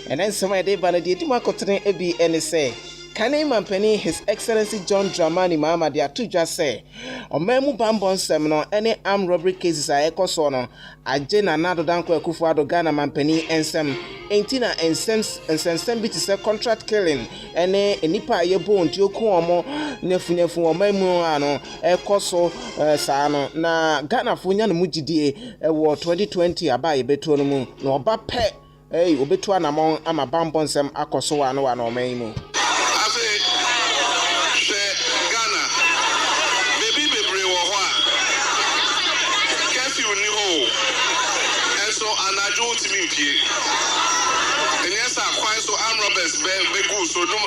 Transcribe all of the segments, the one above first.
and then some idea vanity Timakotene ebi and say Kanema Penny, His Excellency John Dramani Mahama, they are two just say, or Memu Bambon Seminole, any armed robbery cases are echo sono, a Jane another Danko Kufuado Ghana Mampeni and some 18 and Sem bit is a contract killing, and a nipa yebo and Yokuomo, Nefu or Memuano, echo so Sano, na Ghana Funyan Mujidi, a war 2020 abai betonomu, no bape, Obetuan among Ama Bambon Sem Akosoano and Omemu. And yes, I quite so arm robbers, be good, so no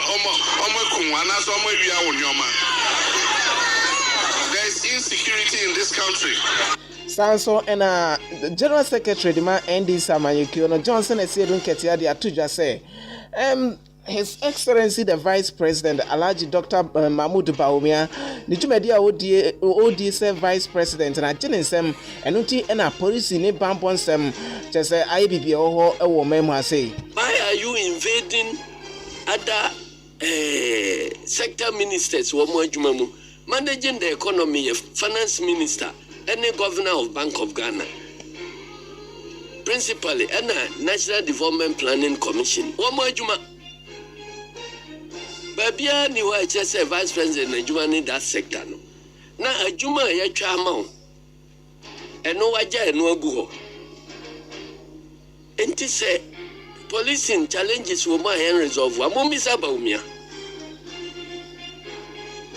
there is insecurity in this country. Sanso and the General Secretary, the man Andy Samayuki, Johnson, and Sedun Ketia, they are to just say, His Excellency the Vice President Alhaji Dr. Mahmoud Bawumia Nijumedia ODC Vice President na Jinisem enuti na police ni bampon sem chese IBB oho ewo memu ase. Why are you invading other sector ministers wo mo adwuma mu managing the economy finance minister and the governor of Bank of Ghana principally and National Development Planning Commission wo mo adwuma Babia ni wa chese vice president Najuma in that sector no. Na Ajuma ya twa ma ho. Eno waja eno agu ho. Enti se policing challenges wo ma hen resolve wa mo misa Bawumia.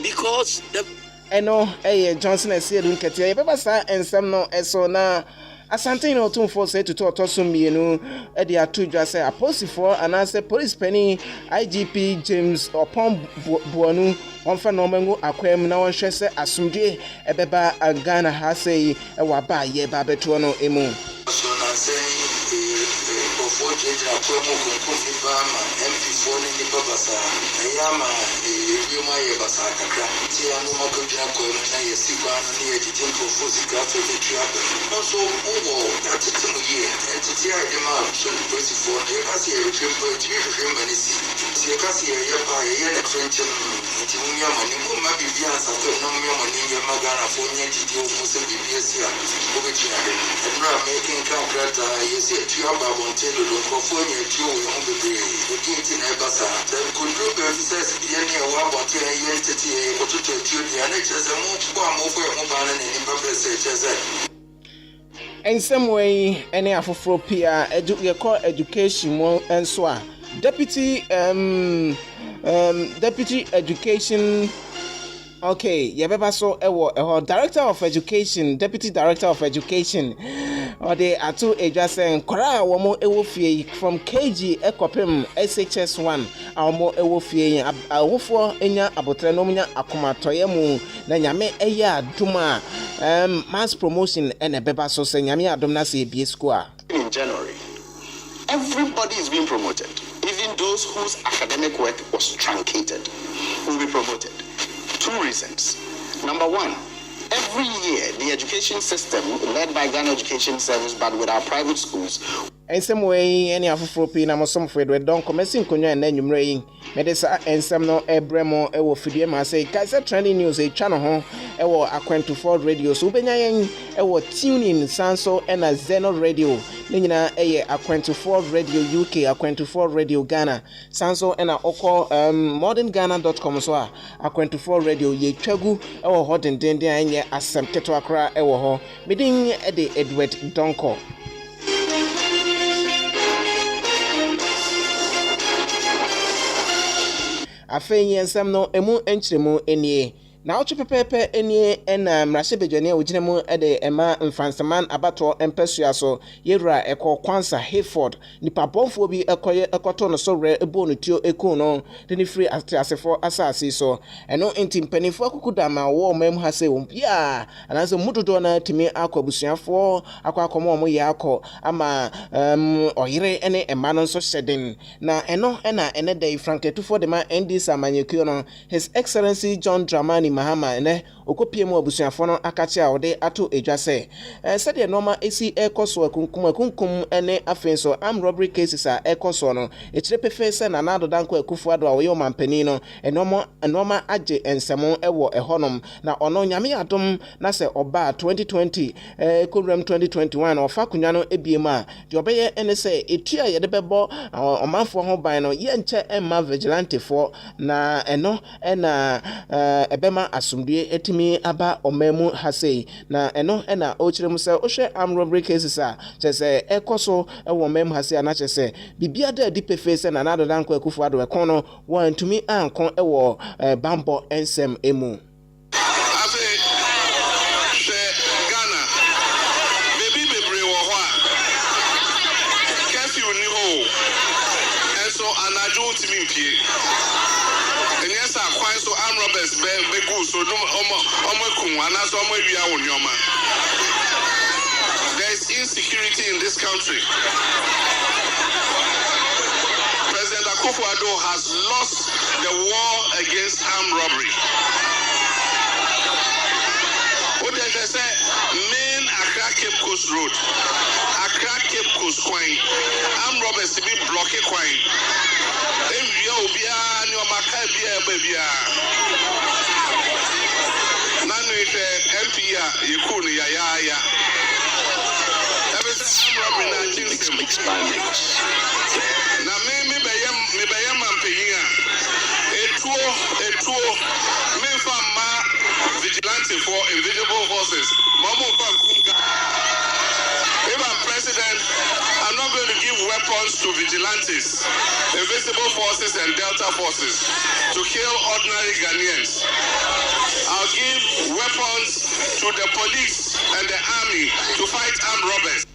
Because the eno Johnson Esedun Ketia e beba sa ensem no eso na Asante no tun for say to so mienu e dey atudwa say aposifo and say police penny IGP James upon Buonu on fa no mangu akwam na won hwe say asumdue e beba Ghana ha say e wa ba ye ba beto no emu so na say ofo jeje akwam ko fi ba ma MP4 ni babasa ayama e ma ye basa kakra ti anu ma ko jina ko na ye sigwa na ni ye jitin ko fo sigwa to the trap also that's it to ye entity I demand so the for the kasi e remember to remember ni si kasi e ba ye na french nti mu ya mani mu ma bibia sa to no mu ya mani ye magana fo nye titi o fo se bibia si a o be china and na making contract you see to your babonte lo ko fo nye ti o yo be be o ti na ba sa then could do be says ye ne wa bonte ye entity e ko to ti o ya na chese mu kwa mo fo mo ba na ni ba be se chese. In some way, any afofro pia education mo enso a deputy education okay yebeba so ewo director of education deputy director of education or they atu ejasen kora womo ewo fie from KG ekopem SHS1 awomo ewo fie awofo enya abotre no nya akomatoye mu na nyame eya aduma mass promotion and ebeba so se nyame adum na se ebie school in January. Everybody is being promoted, even those whose academic work was truncated will be promoted. Two reasons. Number one, every year the education system led by Ghana Education Service but with our private schools. In some way, any afofro pi na mo som fo do don commencing konyo na nwumre yin medesa ensem no ebremo ewo fidie ma say kaisa trending news e twa no ho ewo Aquanto radio so benya yen ewo tuning sanso na Zeno radio ne nyina eye Aquanto radio UK Aquanto radio Ghana sanso na okọ modernghana.com so a Aquanto radio ye twagu ewo ho denden anye asem keto akra ewo ho medin e de Edward Donko. Afei yensam no emu enchiremu enie na ocho pepepe enie na mrashe bedwane oginemu de ema mfansaman abato empesua so yewura ekọ kwansa Hayford nipa bonfo bi ekoto no so re ebo no tio eku no de ni free asefo asase so eno ntimpanifo akukuda ma wo mem ha se wompia ananso mudodo na timi akwabusuafo akwakomo omo ye akọ ama oyire ene ema no so hyeden na eno na ene dey franketufo de ma ND Samanyekuo no His Excellency John Dramani Mahama ne okopie mu abusuafo no akache a wode ato edwa se sede normal esi ekoso akunkum ene afenso armed robbery cases a ekoso no echire pefe se na nado danko Akufo-Addo a wo yo mampani no enoma age ensemo ewo ehonom na ono nyame adom na se oba 2020 ekowram 2021 ofa kunwa no ebiem a de obeye ene se etua ye de bebo omanfo ho ban no ye nche emma vigilante fo na eno ena ebema asumdue etimi aba omemu hasei na eno ena ochirem se ohwe armed robbery cases a chese ekoso ewo omemu hasei na chese bibia da dipefe se na nado danko Akufo-Addo ekono wantumi ankon ewo bambo ensem emu so armed robbers be go so no omo kun ana so omo wia wo nyoma. There is insecurity in this country. President Akufo-Addo has lost the war against armed robbery. What they say, main Accra Cape Coast Road, Accra Cape Coast Coin, armed robbers to be blocked coin. Nanu ite MP ya yekunu ya. Na me beyam mampenya etuo me fama vigilante for invisible forces. Mama Kunga. If I'm president, I'm not going to give weapons to vigilantes, invisible forces and Delta forces to kill ordinary Ghanaians. I'll give weapons to the police and the army to fight armed robbers.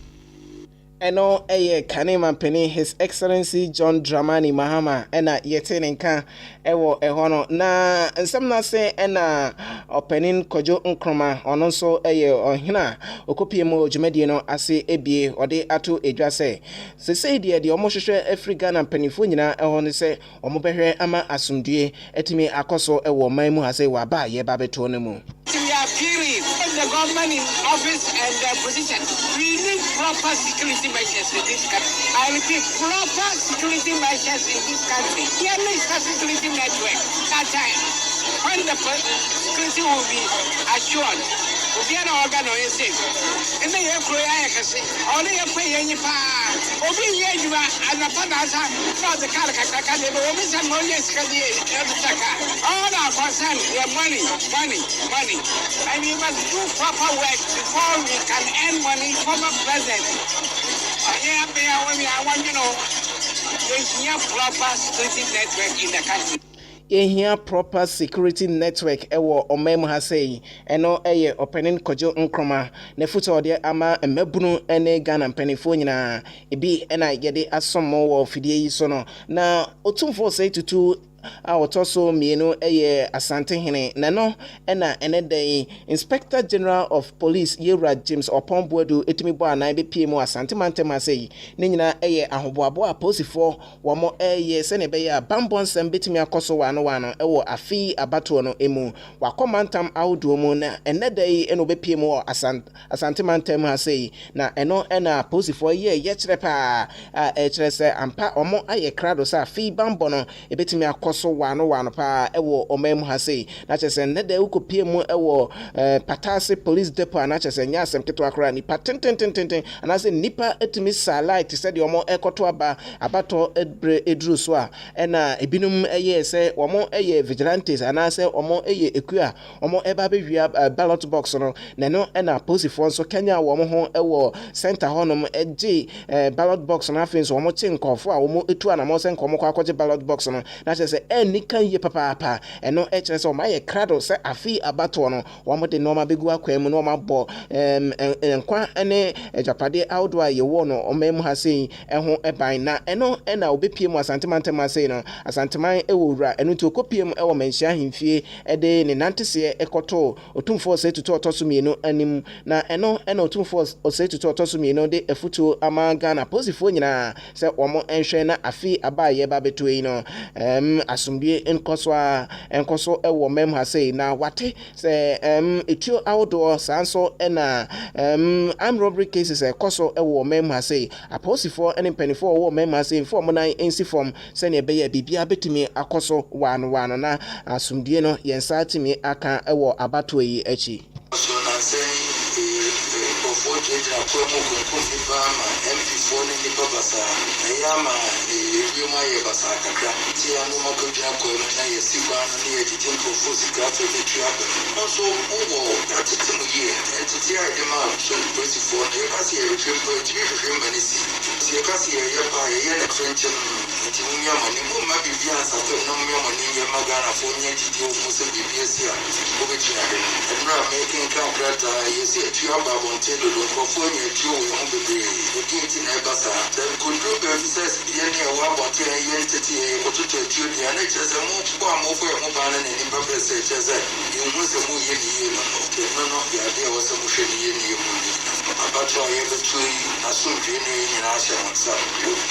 Eno Kanema Penny, His Excellency John Dramani Mahama, ena yetenenka ewo ehono na nsamna se ena opening kojo nkroma ono so ohina okopie mu ojumedie no ase ebie ode ato edwa se de omo hwehwe Africa na mpanifo nyina eho ne se omo behwe ama asumdue etimi akoso ewo man mu hase wa ba ye ba beto ne mu. We are fearing the government in office and their position. We need proper security measures in this country. I repeat, proper security measures in this country. Here is a security network. That time, when the security will be assured, will be an organ or a safe. And then you have to say, only a pay any power. Obi you and the Panasa, not the Kalaka, the women's and money, all our concern, your money. And we must do proper work before we can earn money from a present. I want you know, there's no proper security network in the country. Here proper security network ewo omem hasei eno opening kojo nkroma ne futo de ama mebunu ene Ghana mpanifo nyina ebi ena yede asomo wo fidie yi so no na otumfo sei tutu a otoso mienu Asante Hene nano ena enede Inspector General of Police Yewra James Opombuedu etimi bo anan be pie mu Asante Mantema sei ne nyina ahoboabo a posifo wo mo se ne be ya bambon sem betimi akoso wano ewo afi abato no emu wakomantam awdo mu na enede eno be pie mu Asante Mantema sei na eno ena posifo ye chirepa kire se ampa omo krado sa afi bambo no ebetimi so wano pa ewo omem hase na chese nede ukopie mu ewo Patase police depot na chese nya asem keto akra ni patenten anase nipa etimi salite said omo ekoto abato edru so a ena ebinum se omo vigilantes anase omo ekua omo eba bewia ballot box no no ena posifo so Kenya omo ho ewo center honom eji ballot box na afenso omo chinkofo a omo etu ana mo se nkomo kwa akwaje ballot box no na chese eni kan ye papa eno echere so maye krado se afi abato no wo de normal begu akwam no ma bo enkwa ene ejapade outdoor ye wo no omem hase eho eban na eno ena obepie mu Asantema sei no Asanteman ewura eno to kopiem ewo menhia himfie ede ne nantese ekoto otumfo se tutu otoso mienu anim na eno ena otumfo se tutu otoso mienu de efutu ama Ghana posifo nyina se omo enhwe na afi abaye ba beto yi no asomdue enkoso ewo mem ha sei na wate se etio outdoor sanso na armed robbery cases ekoso ewo mem ha sei aposifo ene penifo wo mem ha sei form na ensi form se ne beye bibia betumi akoso wano na asomdue no yensa atimi aka ewo abato yi echi so na say for jeje akomo konkofi bama MP4 ni babasa ayama yuma ye basa kakra ti anu makoja akomo na yesikwa na ye jijin profosi grato de triabe also owo atitimu ye entity idema so for the kasi ye remember to be remember ni si kasi ye pa ye na french nti munya mani mu ma bibia sato na munya mani ye magana fo nya jiji o muso bibia sia o be tia and na making contract yes ye triabe bonte do for you to home be getting a basa then could do business any one but entity or to tell you the NHS and more for a mobile and any public such as you must have moved in no the idea was a motion in you about try every tree as soon as you in Asha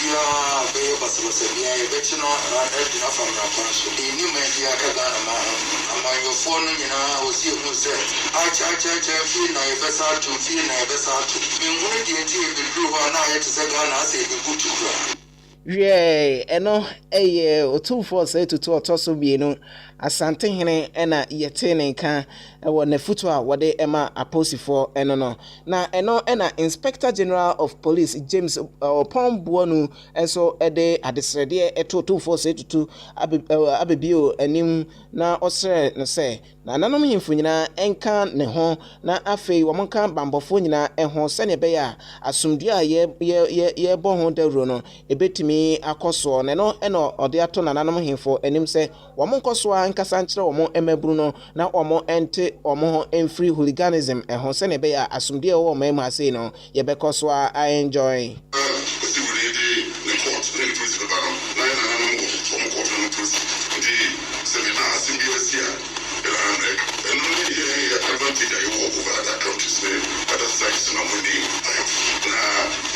yeah be a bus was a bet you know enough from your council the new media Kagana among your phone was you who said I feel na best to feel na best yeah, eno otumfo say to otoso bienu asante hene ena yetene nka ewo na futu a wode ema aposifo eno no na eno ena Inspector General of Police James Opombuonu enso ede adesrede etotufo say to abebio anim na osre no say na nanom himfo nyina enka ne ho na afei wo monka bambofo nyina eho sene be ya asumdua ye bo ho dawro no ebetimi akoso ne no eno ode ato na nanom himfo anim say wo monkoso nkasa nkyere wo mo emabru no na wo mo ente wo mo enfree hooliganism eho sene be ya asumdua wo mema ase no ye bekoso I enjoy advantage I walk over other countries, other sites, no money.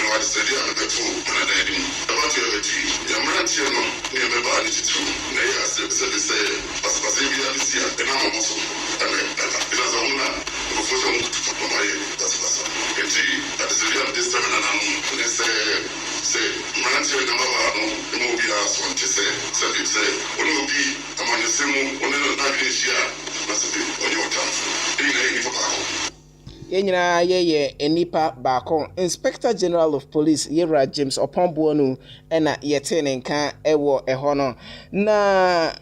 I said, I'm the fool, and I didn't. About your tree, the Marantiano, near my body to Nay, I said, say, as Pasavia this year, and I'm also, and it has a owner, before I moved to my that's Passa. And at the city of this time, and I'm say, Marantiano, the movie house, want to say, when will be among the same one of the year. Yenyina ye enipa baako Inspector General of Police Yera James Opombuonu ena yetene nka ewo eho no na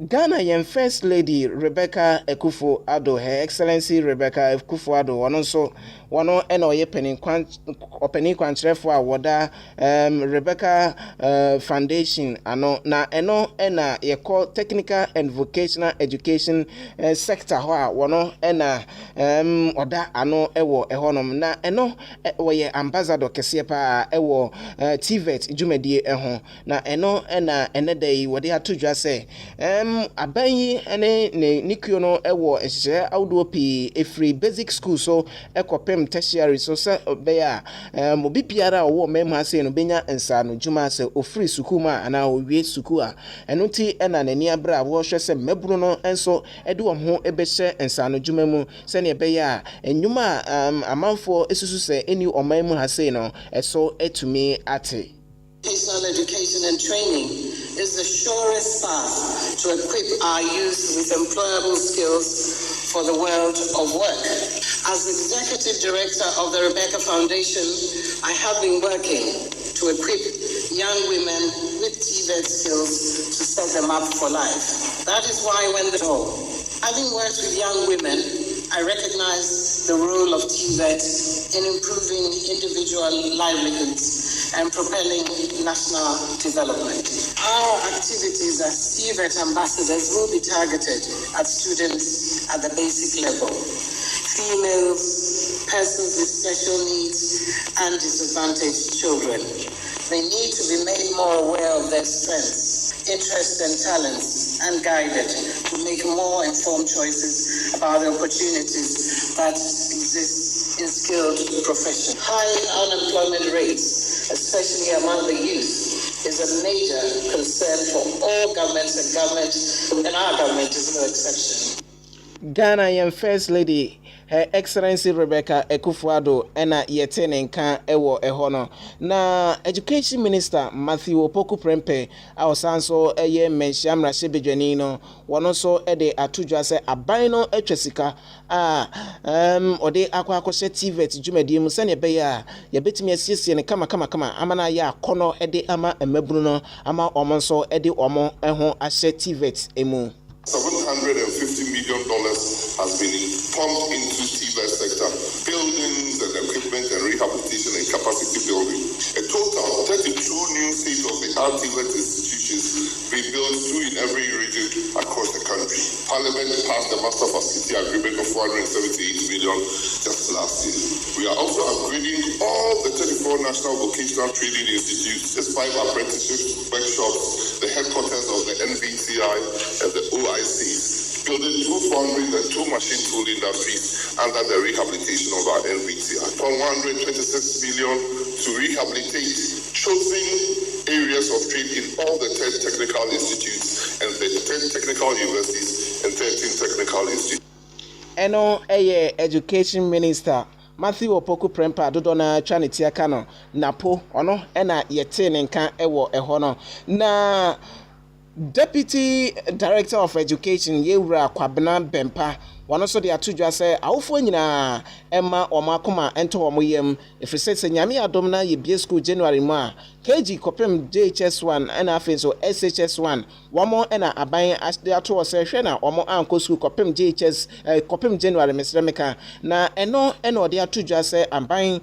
Ghana yen First Lady Rebecca Akufo-Addo, Her Excellency Rebecca Akufo-Addo, wano ena oye penin kwantrefo a woda Rebecca Foundation ano na eno ena ye call Technical and Vocational Education sector ho a wano ena oda ano ewo ehonom na eno woye ambassador kese pa ewo TVET jumedie eho na eno ena enedai wode atodwa se abanyi ene ne nikuyo no ewo ehye awdo pi efri basic school so ekopem tertiary so se beya obi biara wo memha se no benya ensa no juma se ofri school ma ana owie school a eno ti ena nani abra wo hwe se maburu no enso ede wo ho ebehye ensa no juma mu se ne beya enwuma amanfo esusu se eni oman ha se no eso etumi ate. Vocational education and training is the surest path to equip our youth with employable skills for the world of work. As Executive Director of the Rebecca Foundation, I have been working to equip young women with TVET skills to set them up for life. That is why having worked with young women, I recognize the role of TVET in improving individual livelihoods and propelling national development. Our activities as TVET ambassadors will be targeted at students at the basic level, females, persons with special needs, and disadvantaged children. They need to be made more aware of their strengths, interests, and talents, and guided to make more informed choices about the opportunities that exist in skilled professions. High unemployment rates, especially among the youth, is a major concern for all governments, and our government is no exception. Ghana young First Lady Her Excellency Rebecca Ekufuado ena yetene nka ewo ehono na Education Minister Matthew Opoku Prempeh awsanso eye menhyamra hyebedwani no wono so ede atudwa se aban no atwasika ode akwa TVET dwumadi mu sene be ya yebetimi asiesie ne kama amana ya akono ede ama emabunu no ama omonso ede omo eho ahye TVET emu. $750 million has been pumped into TVET sector, buildings and equipment and rehabilitation and capacity building. A total of 32 new state-of-the-art TVET institutions being built, 2 in every region across the country. Parliament passed the Master Facility Agreement of $478 million just last year. We are also upgrading all the 34 national vocational training institutes, the 5 apprenticeship workshops, the headquarters of the NVTI and the OICs, building 2 foundries and 2 machine tool industries under the rehabilitation of our NVTI. $126 million to rehabilitate chosen areas of trade in all the 10 technical institutes and the 10 technical universities and 13 technical institutes. Eno Education Minister Matthew Opoku Prempeh dodona twaneti aka no napo ono ena yetene nka ewo eho na Deputy Director of Education Yewura Kwabena Bempa wano so de atudwa se awofo nyina ema omakoma ento omoyem efrise nyame adom na ye bie school January mu a KG kopem JHS1 ena afen so SHS1 wamo ena aban de ato se hwe na omo anko school kopem JHS kopem January mesremeka na eno ode atudwa se aban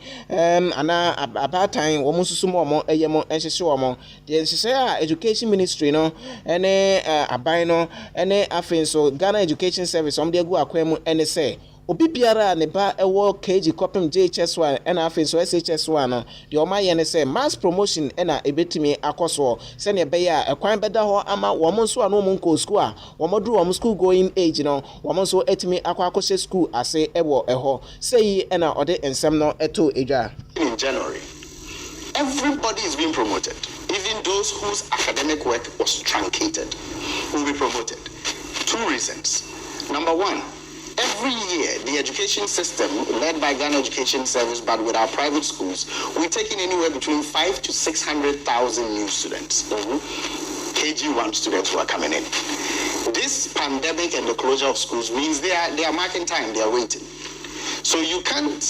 ana abatan womo susumo omo eyemo enhyehe omo de enhyehe a Education Ministry no ene aban no ene afen so Ghana Education Service om de gu akwemu ene se obi biara ne ba ewo KG kopem JHS1 ena afen so SHS1 no de o maye ne se mass promotion ena ebetimi akoso se ne be ya ekwan beda ho ama wo so anu mu nko school a wo dru wo school going age no wo so etimi akwa school ase ewo eho sei ena ode ensem no eto edwa. In January, everybody is being promoted. Even those whose academic work was truncated will be promoted. 2 reasons. Number 1, every year the education system led by Ghana Education Service, but with our private schools, we're taking anywhere between 500,000 to 600,000 new students. KG1 students who are coming in. This pandemic and the closure of schools means they are marking time, they are waiting. So you can't,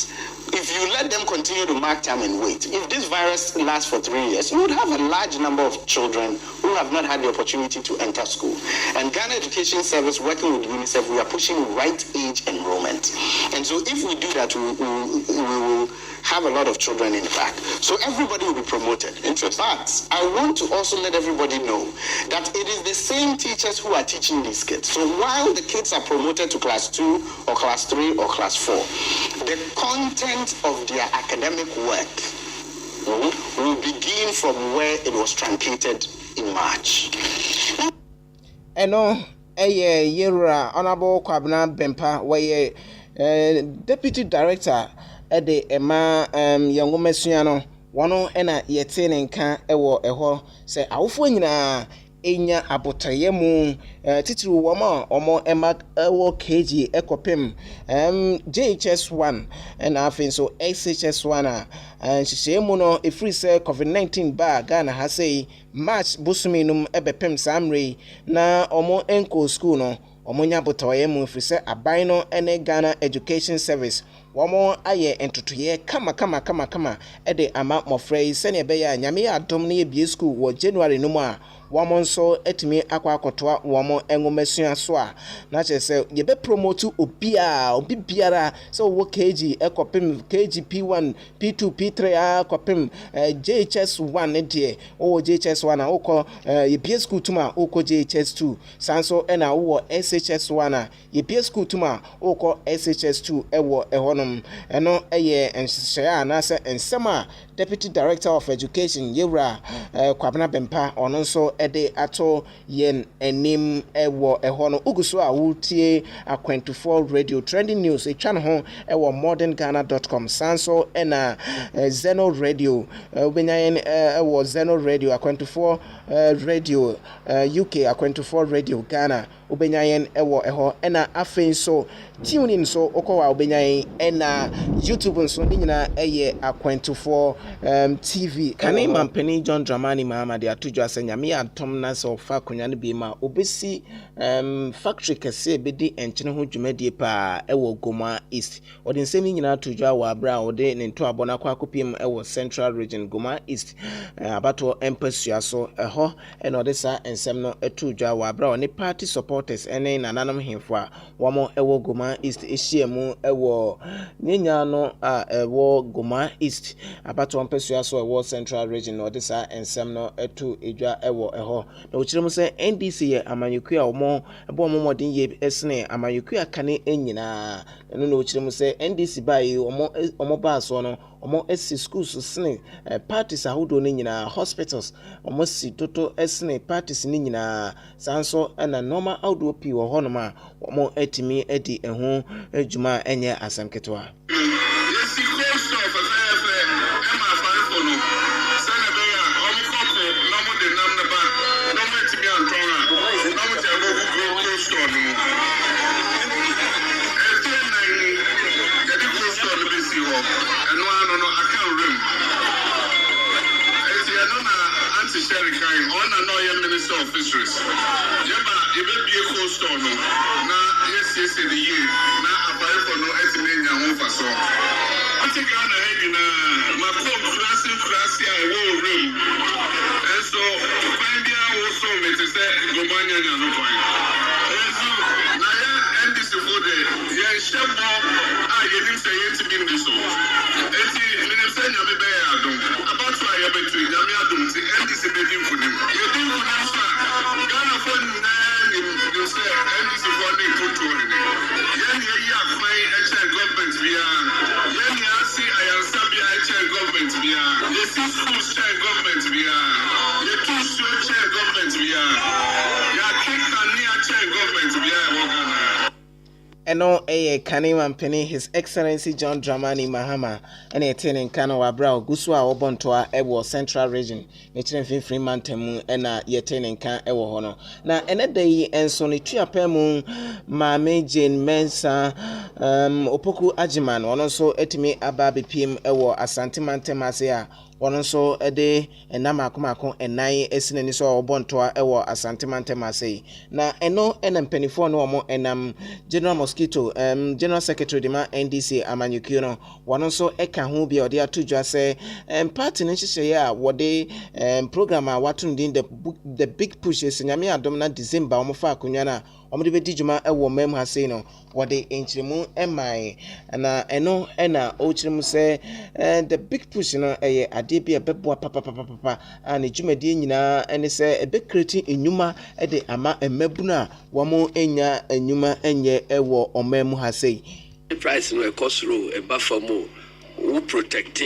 if you let them continue to mark time and wait, if this virus lasts for 3 years, you would have a large number of children who have not had the opportunity to enter school. And Ghana Education Service, working with UNICEF, we are pushing right age enrollment. And so if we do that, we will have a lot of children in the back. So everybody will be promoted. But I want to also let everybody know that it is the same teachers who are teaching these kids. So while the kids are promoted to class 2 or class 3 or class 4, the content of their academic work will begin from where it was truncated in March. Eno Yewura Honorable Kwabena Bempa waye Deputy Director ede ema yango mesua no wono ena yetene nka ewo eho se awofo nyina enya abotaye mu titiru woma omo ema ewo KG ekopem JHS1 ena afin so SHS1 a nhyehyemu no efiri se COVID-19 ba Ghana ha sei March busuminum ebepem samre na omo enko school no omonya botaye mu efiri se aban no ene Ghana Education Service womo aye entotoye kama ede ama mofrey sene be ya nyame adom na ye school wo January no mu a womo nso etimi akwa womo enwomesua so a na chese ye be promote obi biara so wo KG ekopem KG P1 P2 P3 a kopem JHS1 de o JHS1 a ukọ ye be school tuma ukọ JHS2 sanso ena wo SHS1 a ye be school tuma ukọ SHS2 ewo ehonom eno eye enhyehyɛ a na se ensema Deputy Director of Education Yewra Kwabena Bempa ono nso ede ato yen enim ewo eho no uguso a wutie A24 radio trending news etwa no ho ewo modernghana.com sanso ena Zeno radio ubenyayen ewo Zeno radio A24 radio UK A24 radio Ghana ubenyayen ewo eho ena afei so tune in so okowa ubenyayen ena YouTube nso ni nyina eye A24 TV kane mampeni John Dramani Mahama de atojo asanyame atom na so fa konya ne bi ma obesi factory kese bedi enchene ho dwumadie pa ewo Goma East odi nsemi nyina atojo awa abra odi ne nto abona kwa kopiem ewo Central Region Goma East abato empasua so eho ena odi sa ensem no atojo awa abra oni party supporters ene nananom hemfo a womo ewo Goma East ehyiemu ewo nyenya no a ewo Goma East abato empasua so ewo Central Region no odi sa ensem no etu edwa ewo eho na ochirem se NDC ye amanyuku a omo ebo omo modin ye esne amanyuku akane enyina eno na ochirem se NDC bai omo ba so no omo esi schools sne parties ahodo ne nyina hospitals omo si toto esne parties ne nyina sanso na normal audio pi wo hono ma omo etimi edi eho adwuma enye asamketwa Minister of Fisheries. Yeba, you be a cold store. Na, yes, the year. Na, apply for no estimate your home for so. I think I'm heading my cold classy, I will room. And so, find the also, Mr. Gomania, no point. And so, Naya, and this is for the Shabo, I didn't say it to me this one. And see, Minister Yabbe, about to I have between Yamiadum, and this is the thing for them. You do Ghana for you say, and this is what they put to it. Yenny, my government via Yenny, I see I am Sabia government via the six schools chair government via the two show chair government via your king and near chair government via. Eno kane mampeni His Excellency John Dramani Mahama ene etene nkano wa bra ogusu a obonto a ewo Central Region ne kire mfimfiri mantemu ena yetene nkan ewo hono na ene dai enso ne tuapemu Maame Jane Mensa opoku ajiman ono so etimi aba bepiem ewo Asante mantem ase a ono so ede enama akomako enan esinani so obonto a ewo Asante mantem ase na eno ena mpenifo no omo enam General Mosquito General Secretary Dema NDC amanyuku no wono so eka ho bia ode atodwa se party ne hihye a wode program a watundin the big push nyame adom na December omofa akonwa na omode bedi djuma ewo mem ha sei no wode enchiremu emai na eno ena ochiremu se the big push no eye ade bia bebo papa ani djumadi nyina ene se ebekreti enwuma ede ama emabuna womo enya enwuma enye ewo omem ha sei price no ekosro eba famo who protect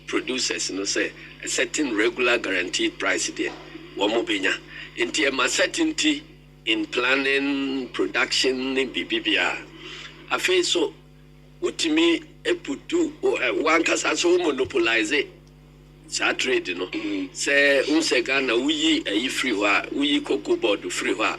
producers no say a certain regular guaranteed price there womo benya enti e ma certainty in planning production BBBR afi so utimi eputu one kasa so monopolize sa trade no say unse Ghana uyi ayi free wa uyi cocoa board free wa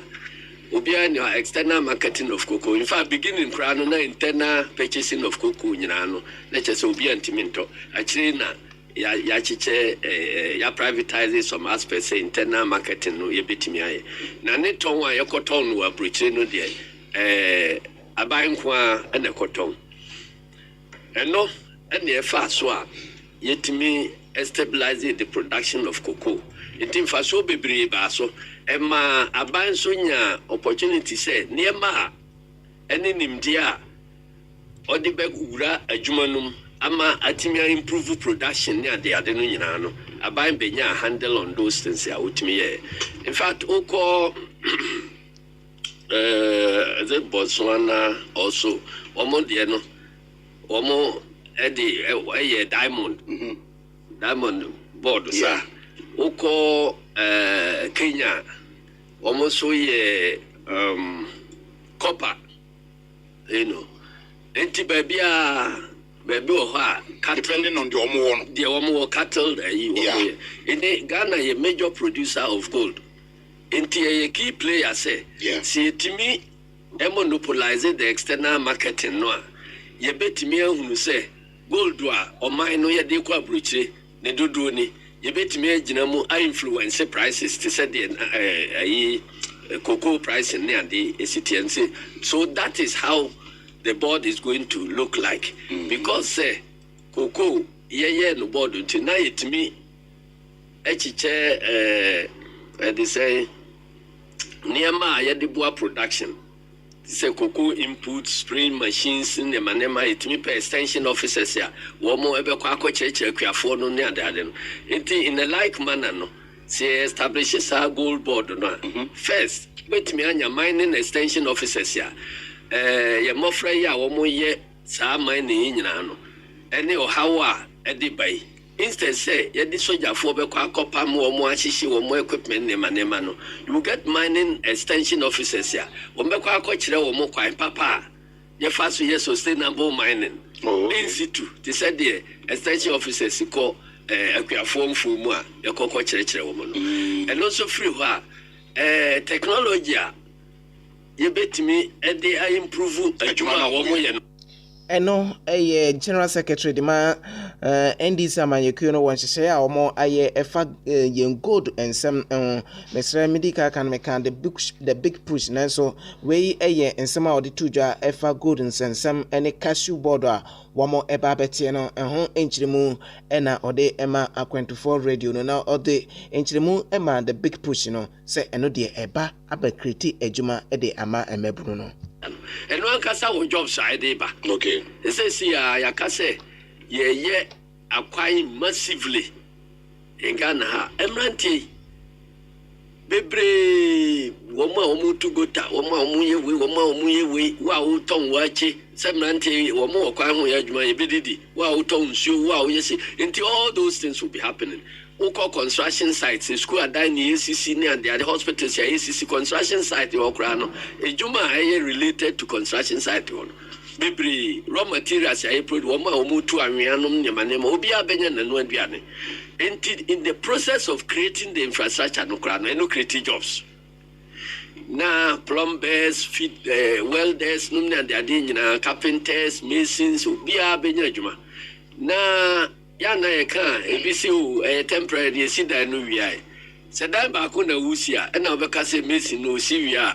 obia ni external marketing of cocoa in fact beginning kra no na internal purchasing of cocoa nyina no na chese obia ntiminto akire na ya chiche ya privatize some aspects say internal marketing no ye betimi aye na ne ton wa yekoton no abrochire no de aban kwa na koton eno ene e fa so a yetimi stabilize the production of cocoa intin fa so bebre ba so ema aban so nya opportunity say niema ene nimdia odi be wura adwumanum ama atimi improve production ne ade no nyina no aban benya handle on those things ya utimi ye in fact oko the Botswana also omo de no omo edi diamond diamond board sir oko Kenya almost copper enti baby depending on the omo cattle in Ghana a major producer of gold enti a key player say see to me monopolize the external marketing no ye betimi ehunu say gold or mine no ye de kwa bruchire ne dodo ni ye betimi agina mu influence prices to say the cocoa price in there the ECTNC. So that is how the board is going to look like. Because cocoa no board until now it me they say Niama Yadibua production. Say cocoa input spraying machines in the manema it me per extension officers here. One more ever quack church for no near the in a like manner no. Say establishes our gold board no. First, wait me anya mining extension officers here. Ye mofra ya wo mo ye sa mining nyina no. Ene o hawa e de bai. Instead say ye di soldier for be kwa kopa mo mo ahihye wo mo equipment nema no. You get mining extension officers here. Wo be kwa akokire wo mo kwan papa. Ye fa so ye sustainable mining. In situ. They said the extension officers call akwiafo mfumu a yekoko kyerɛkyerɛ wo no and also free ho technology a yebetimi e improve adwuma wo mo ye no eno General Secretary de ma NDC amanyekuo no wonhyehyɛ a omo aye efa yen gold ensem mesra medical kan meka the big push nanso we ensem a ode tudwa efa gold ensem ene cashew board a womo eba betie no ho enchiremu ena ode ema akwentufo radio no na ode enchiremu ema the big push no se eno de eba abakriti adwuma ede ama emebunu no and one kasa wo job side ba okay they say see ya kasa ye acquire massively in Ghana ha emrantie bebre womo to go ta womo ye we wa wo ton wache semrantie womo kwa ho ya adwuma ye bedidi wa wo ton nsuo wa wo yesi until all those things will be happening. Oko construction sites, school adan ni ACC ni and the hospitals ya ACC construction site okra no ejuma aye related to construction site one bebre raw materials ya produce woma omutu anweanom nyemanema obi abenya nanu aduane in the process of creating the infrastructure no kra no create jobs na plumbers welders num na de nyina carpenters masons obi abenya adwuma na ya na eka ebisi temporary esi dan no wiai se dan ba ko na wusia e na obeka se mesi no si wia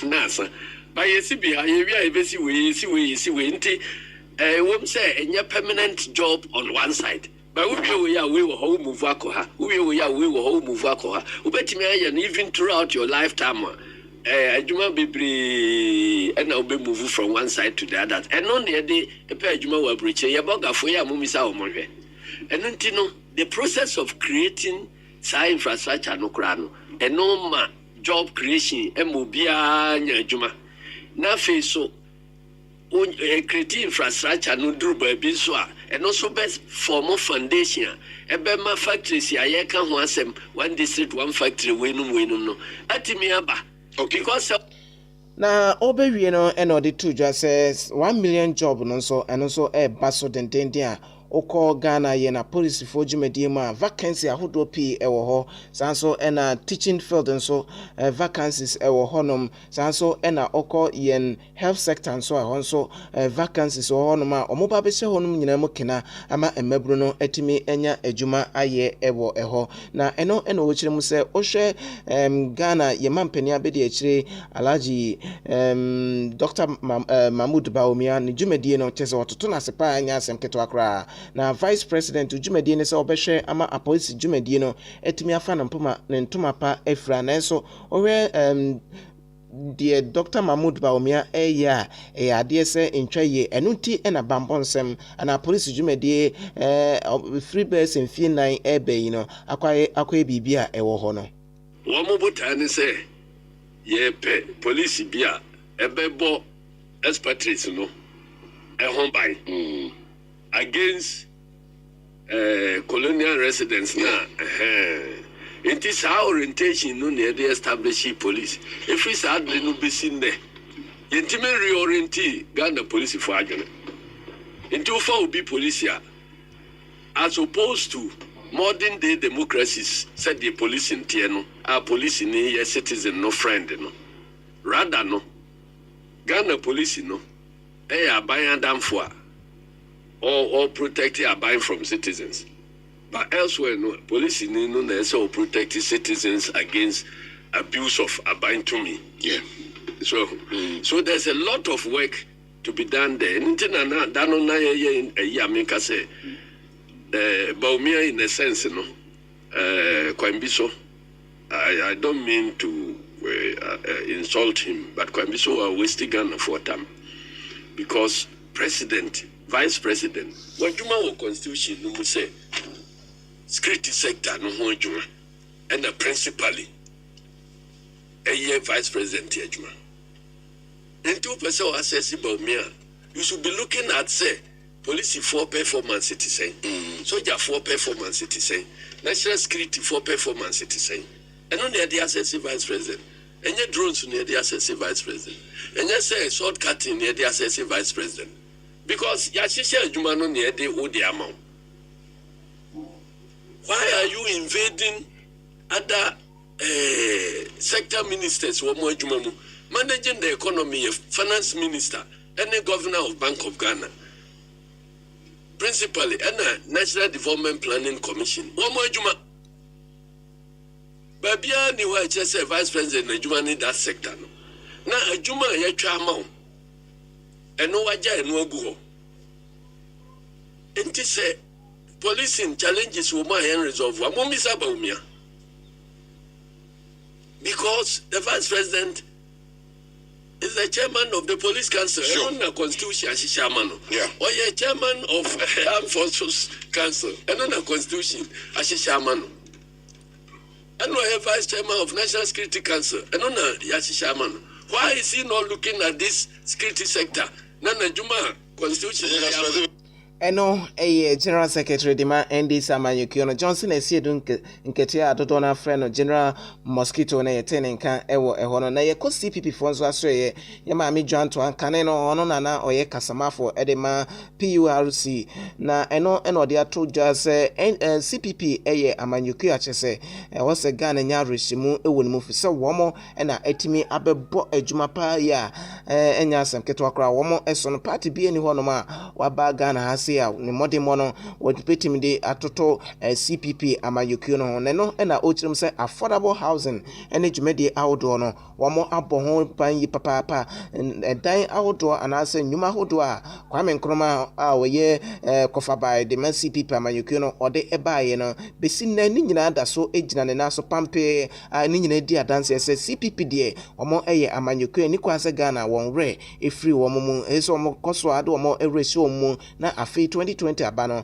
na asa ba yesi bi ha ye wia ebesi we nti wom se enye permanent job on one side ba we ya we wo ho move akoha we ya we wo ho move akoha ubetimi aye no even throughout your lifetime adwuma bebre and now be move from one side to the other and on the day e pe adwuma wa breche ye bogafo ya mumisa wo mohwe and no the process of creating science infrastructure no kra no enoma job creation emobia nya adwuma na fe so create infrastructure no duru ba bi so a and also best form foundation ebe ma factories ya ye ka ho asem one district one factory we no atimi aba okay because na obewie no eno de tudwa says 1 million job no so eno so baso dendende a oko Ghana ye na police for jumedie ma vacancy ahodo p ewo ho sanso ena teaching field nso vacancies ewo honom sanso ena oko yen health sector nso ahonso vacancies honom a omoba be hye honom nyina mu kena ama emabru no atimi enya adwuma aye ewo eho na eno wo kire mu se ohwe Ghana ye mampani abedi akire Alhaji Dr. Mahmoud Bawumia ne jumedie no chese ototo na sepa anya asem keto akra na vice president ujumedie ne se obehwe ama apolice jumedie no etimi afa na mpoma ne ntoma pa efra na so ohwe die Dr. Mahmoud Bawumia ya ade se ntwaye enunti na bambonsem na police jumedie free bus mfie nan ebe no akwaye bibia ewo ho no wo mo botane se ye pe police bia ebebo expatriates no ehon bai against colonial residents na it is our orientation no near the established police if we sad no be seen there yentime reorientate Ghana police for adwene into for be police here as opposed to modern day democracies said the police in tieno our police in a citizen no friend no rather no Ghana police no abayan damfo or protecting abayan from citizens. But elsewhere, no, police no also protect citizens against abuse of abayan to me. Yeah. So there's a lot of work to be done there. Anything done on a make us say, Baumia in a sense, no, Kwambiso. I don't mean to insult him, but Kwambiso are wasting Ghana for time because president, vice president, what you want constitution, no say. Security sector no ho adwuma and principally a vice president adwuma and 2% accessible me you should be looking at say police for performance citizen soldier for performance citizen national security for performance citizen and only the accessible vice president and your drones near the accessible vice president and you say shortcutting near the accessible vice president because yashisha adwuma no near the odi amount. Why are you invading other sector ministers who are managing the economy, finance minister, and the governor of Bank of Ghana, principally, and the National Development Planning Commission? Babia ni wa say vice president Najuma in that sector. Now Ajuma ya chama, and no waja and no go. And say. Policing challenges will resolve. Because the vice president is the chairman of the police council, and on the constitution as chairman. Yeah. Or a chairman of armed forces council, and on the constitution as chairman. And we vice chairman of National Security Council, and on the chairman. Why is he not looking at this security sector? Nana Juma constitution. Eno General Secretary Dima ND Samayukiono Johnson Esiedu Nketia Adodo na friend General Mosquito na yetene nka ewo ehono na ye ko CPP fonzo asre ye ma mi Joanto ankane no ono na oye kasamafo edema PURC na eno de ato jase CPP amanyuku achese wose Ghana nya reshimu ewo ni mu fise womo na etimi abebo adwuma pa ya enya asem keto akra womo esono party bi eni hono ma waba Ghana ni modi mono wotipetimi de atoto CPP amayuku no neno na ochirim say affordable housing ene dwumedi awodo no womo abo ho pan yi papa dan awodo anase nyuma hodo a Kwame Nkrumah a woye kofa by the CPP amayuku no ode ebaye no besi na ni nyina da so ejina ne naso pampe ni nyina di adanse say CPP de womo amanyuku ni kwase Ghana won re efri womo mu eso womo koso ade womo eresi womo na 2020 abano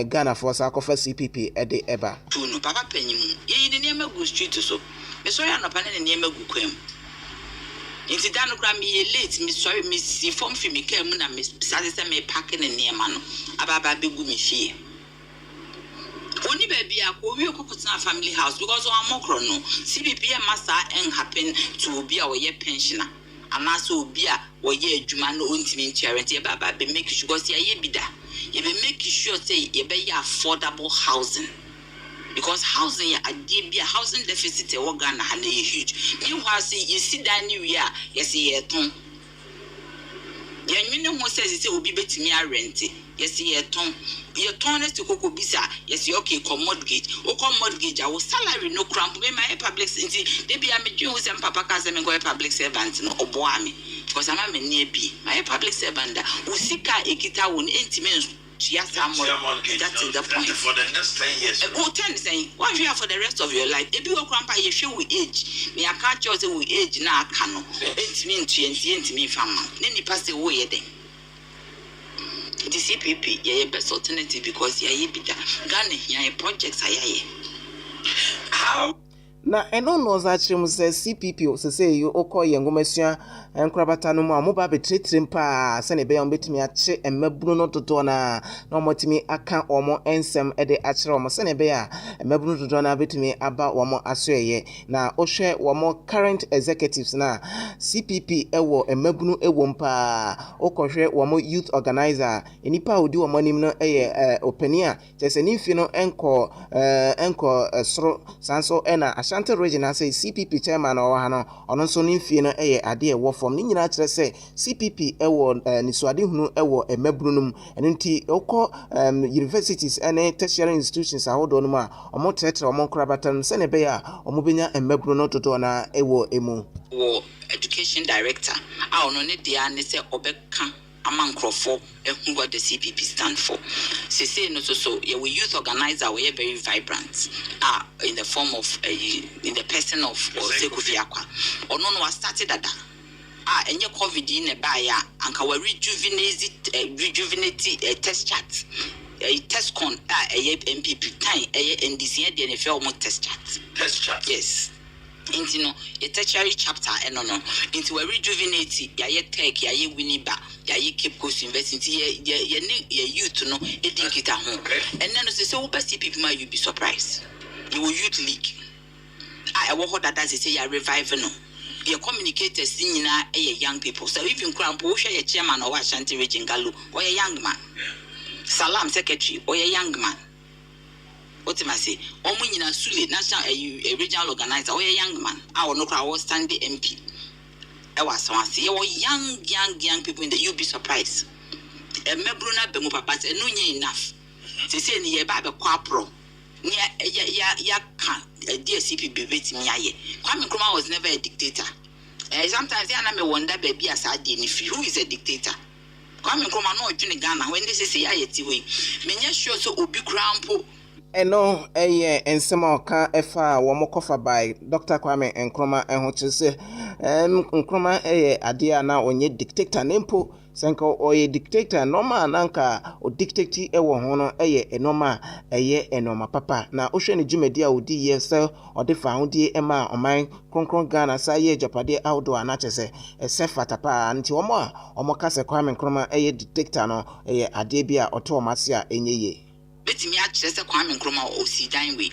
Ghana for Sakofa CPP ede eba tunu papa penyimu ye ni niema gu street so me so ya no pa ne niema gu kwam inti danu kra me ye late me sorry me si form fi me kam na me sase se me pack ne niema no ababa begu me fie oni baby akwo wi okokotena family house because o amokro no CPP masa en happen to be our year pensioner anaso obi a wo ye adwuma no ontimi ntiarent ye baba be make sure say ye bida ye be make sure say ye be affordable housing because housing ya adie bia housing deficit e wo Ghana ha na huge meanwhile say you see that new year yes ye ton ye nwene ho say obi betimi a rent yes ye ton to koko bisa yes okay mortgage o mortgage our salary no cramp me my public since they be am dwen say papa ka say me go public servant no obo ami because am me near be my public servant usika ekita won entime that is the point for the next 10 years. 10 saying what you have for the rest of your life if you grandpa you show we age me I can't just say we age na aka no entime entime fama ni pass away then the CPP ye best alternative because ye bida Ghana ye projects ayaye How na eno no za kyerem se CPP se say you okoye ngomasua enkrabata no mu amoba betretrem pa se ne be yon betimi ache emabunu no dodo na omotimi aka omo ensem ede akyere omo se ne be a emabunu dodo na betimi aba omo asoeye na ohwe omo current executives na CPP ewo emabunu ewo mpa okohwe omo youth organizer enipa odi omo nim no eye opania tese nimfi no enko soro sanso ena Ashanti region say CPP chairman or hano ono so nimfie no eye ade ewo form ni nyina kire say CPP ewo nisuade hunu ewo emabunum enti okọ universities and tertiary institutions ahodo no ma omo tretre omo krabatan se ne be ya omo benya emabunu no toto na ewo emu wo education director a ono ne dia ne se obeka amankrofo ehun what the CPP stand for. Say no so yeah, we youth organizer we are very vibrant in the form of in the person of Sekufi Akwa. Ono no started that enye COVID in a baya anka we rejuvenate test chat test con MPP time NDC dey na almost test chat yes into no a tertiary chapter and no into a rejuvenate ya tech ya winiba ya keep coast university ya youth no e think it home and then say we best people you be surprised you will youth league I what that say ya revive no your communicators nyina young people so even Krampo share your chairman or Ashanti region Galu or a young man Salam secretary or a young man. What am I say? Omunyina Sule, national a regional organizer, or a young man. Our no crowd was standing MP. I was someone say, oh, young people in the you'll be surprised. A mebruna bemu papas, and no enough. They say near Baba Quapro, near ya can a dear CPP waiting me. Kwame Nkrumah was never a dictator. Sometimes I wonder, baby, as I did, if who is a dictator. Kwame Nkrumah no join Ghana when they say I way. Menya sure so obi Krampo. Eno ensema oka efa wo kofa by Dr. Kwame Nkrumah enho chese Nkrumah ade na onye dictator nempo senko oye dictator normal nanka o dictate ewo ho no enoma enoma papa na ohwe ne dwumadi a odi yese ode fa hodi ema oman kronkron Ghana sa ye japade awdo ana chese esefata pa nti omo kase Kwame Nkrumah dictator no ade bia oto mase a enyeye betimi akire se Kwame Nkrumah o si dan we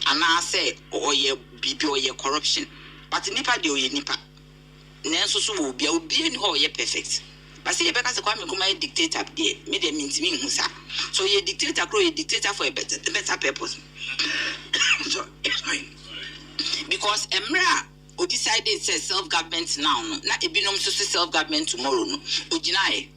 ana say oye bibi oye corruption but nipa de oye nipa nenso so wo bia obi ni ho oye perfect but say beka se Kwame Nkrumah dictator de me de mintimi hu sa so ye dictator for a better purpose so because emra o decided say self government now no na ebinom so self government tomorrow no oginae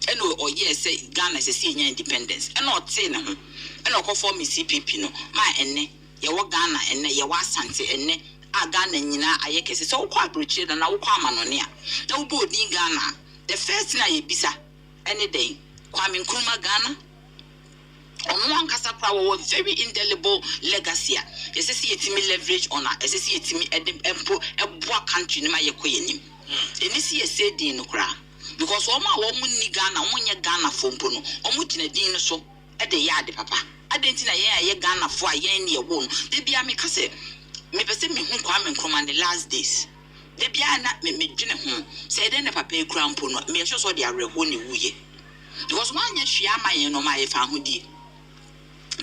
and or yes say Ghana is a senior independence and not say no and or for me CPP no my enne ye wo Ghana enne ye wa Asante enne a Ghana nyina ayekese so kwa abrochi na wo kwa manone a na wo bodi Ghana the first na ye bisa any day Kwame Nkrumah Ghana on one kasa pra wo very indelible legacy yes say yetimi leverage on a yes say yetimi empo eboa country ni ma ye koyenim eni si ye say din no kra because woman ni Ghana wonye Ghana fompo no omo gina din no so e de ya de papa adenti na ye Ghana fo a ye ne ye wo no de bia me kase me pese me hu Kwame Nkrumah the last days de bia na me dwene hu say de ne papa e kura mpo no me so de areho ne wuye because wanya hwia ma ye no ma ye fa hodi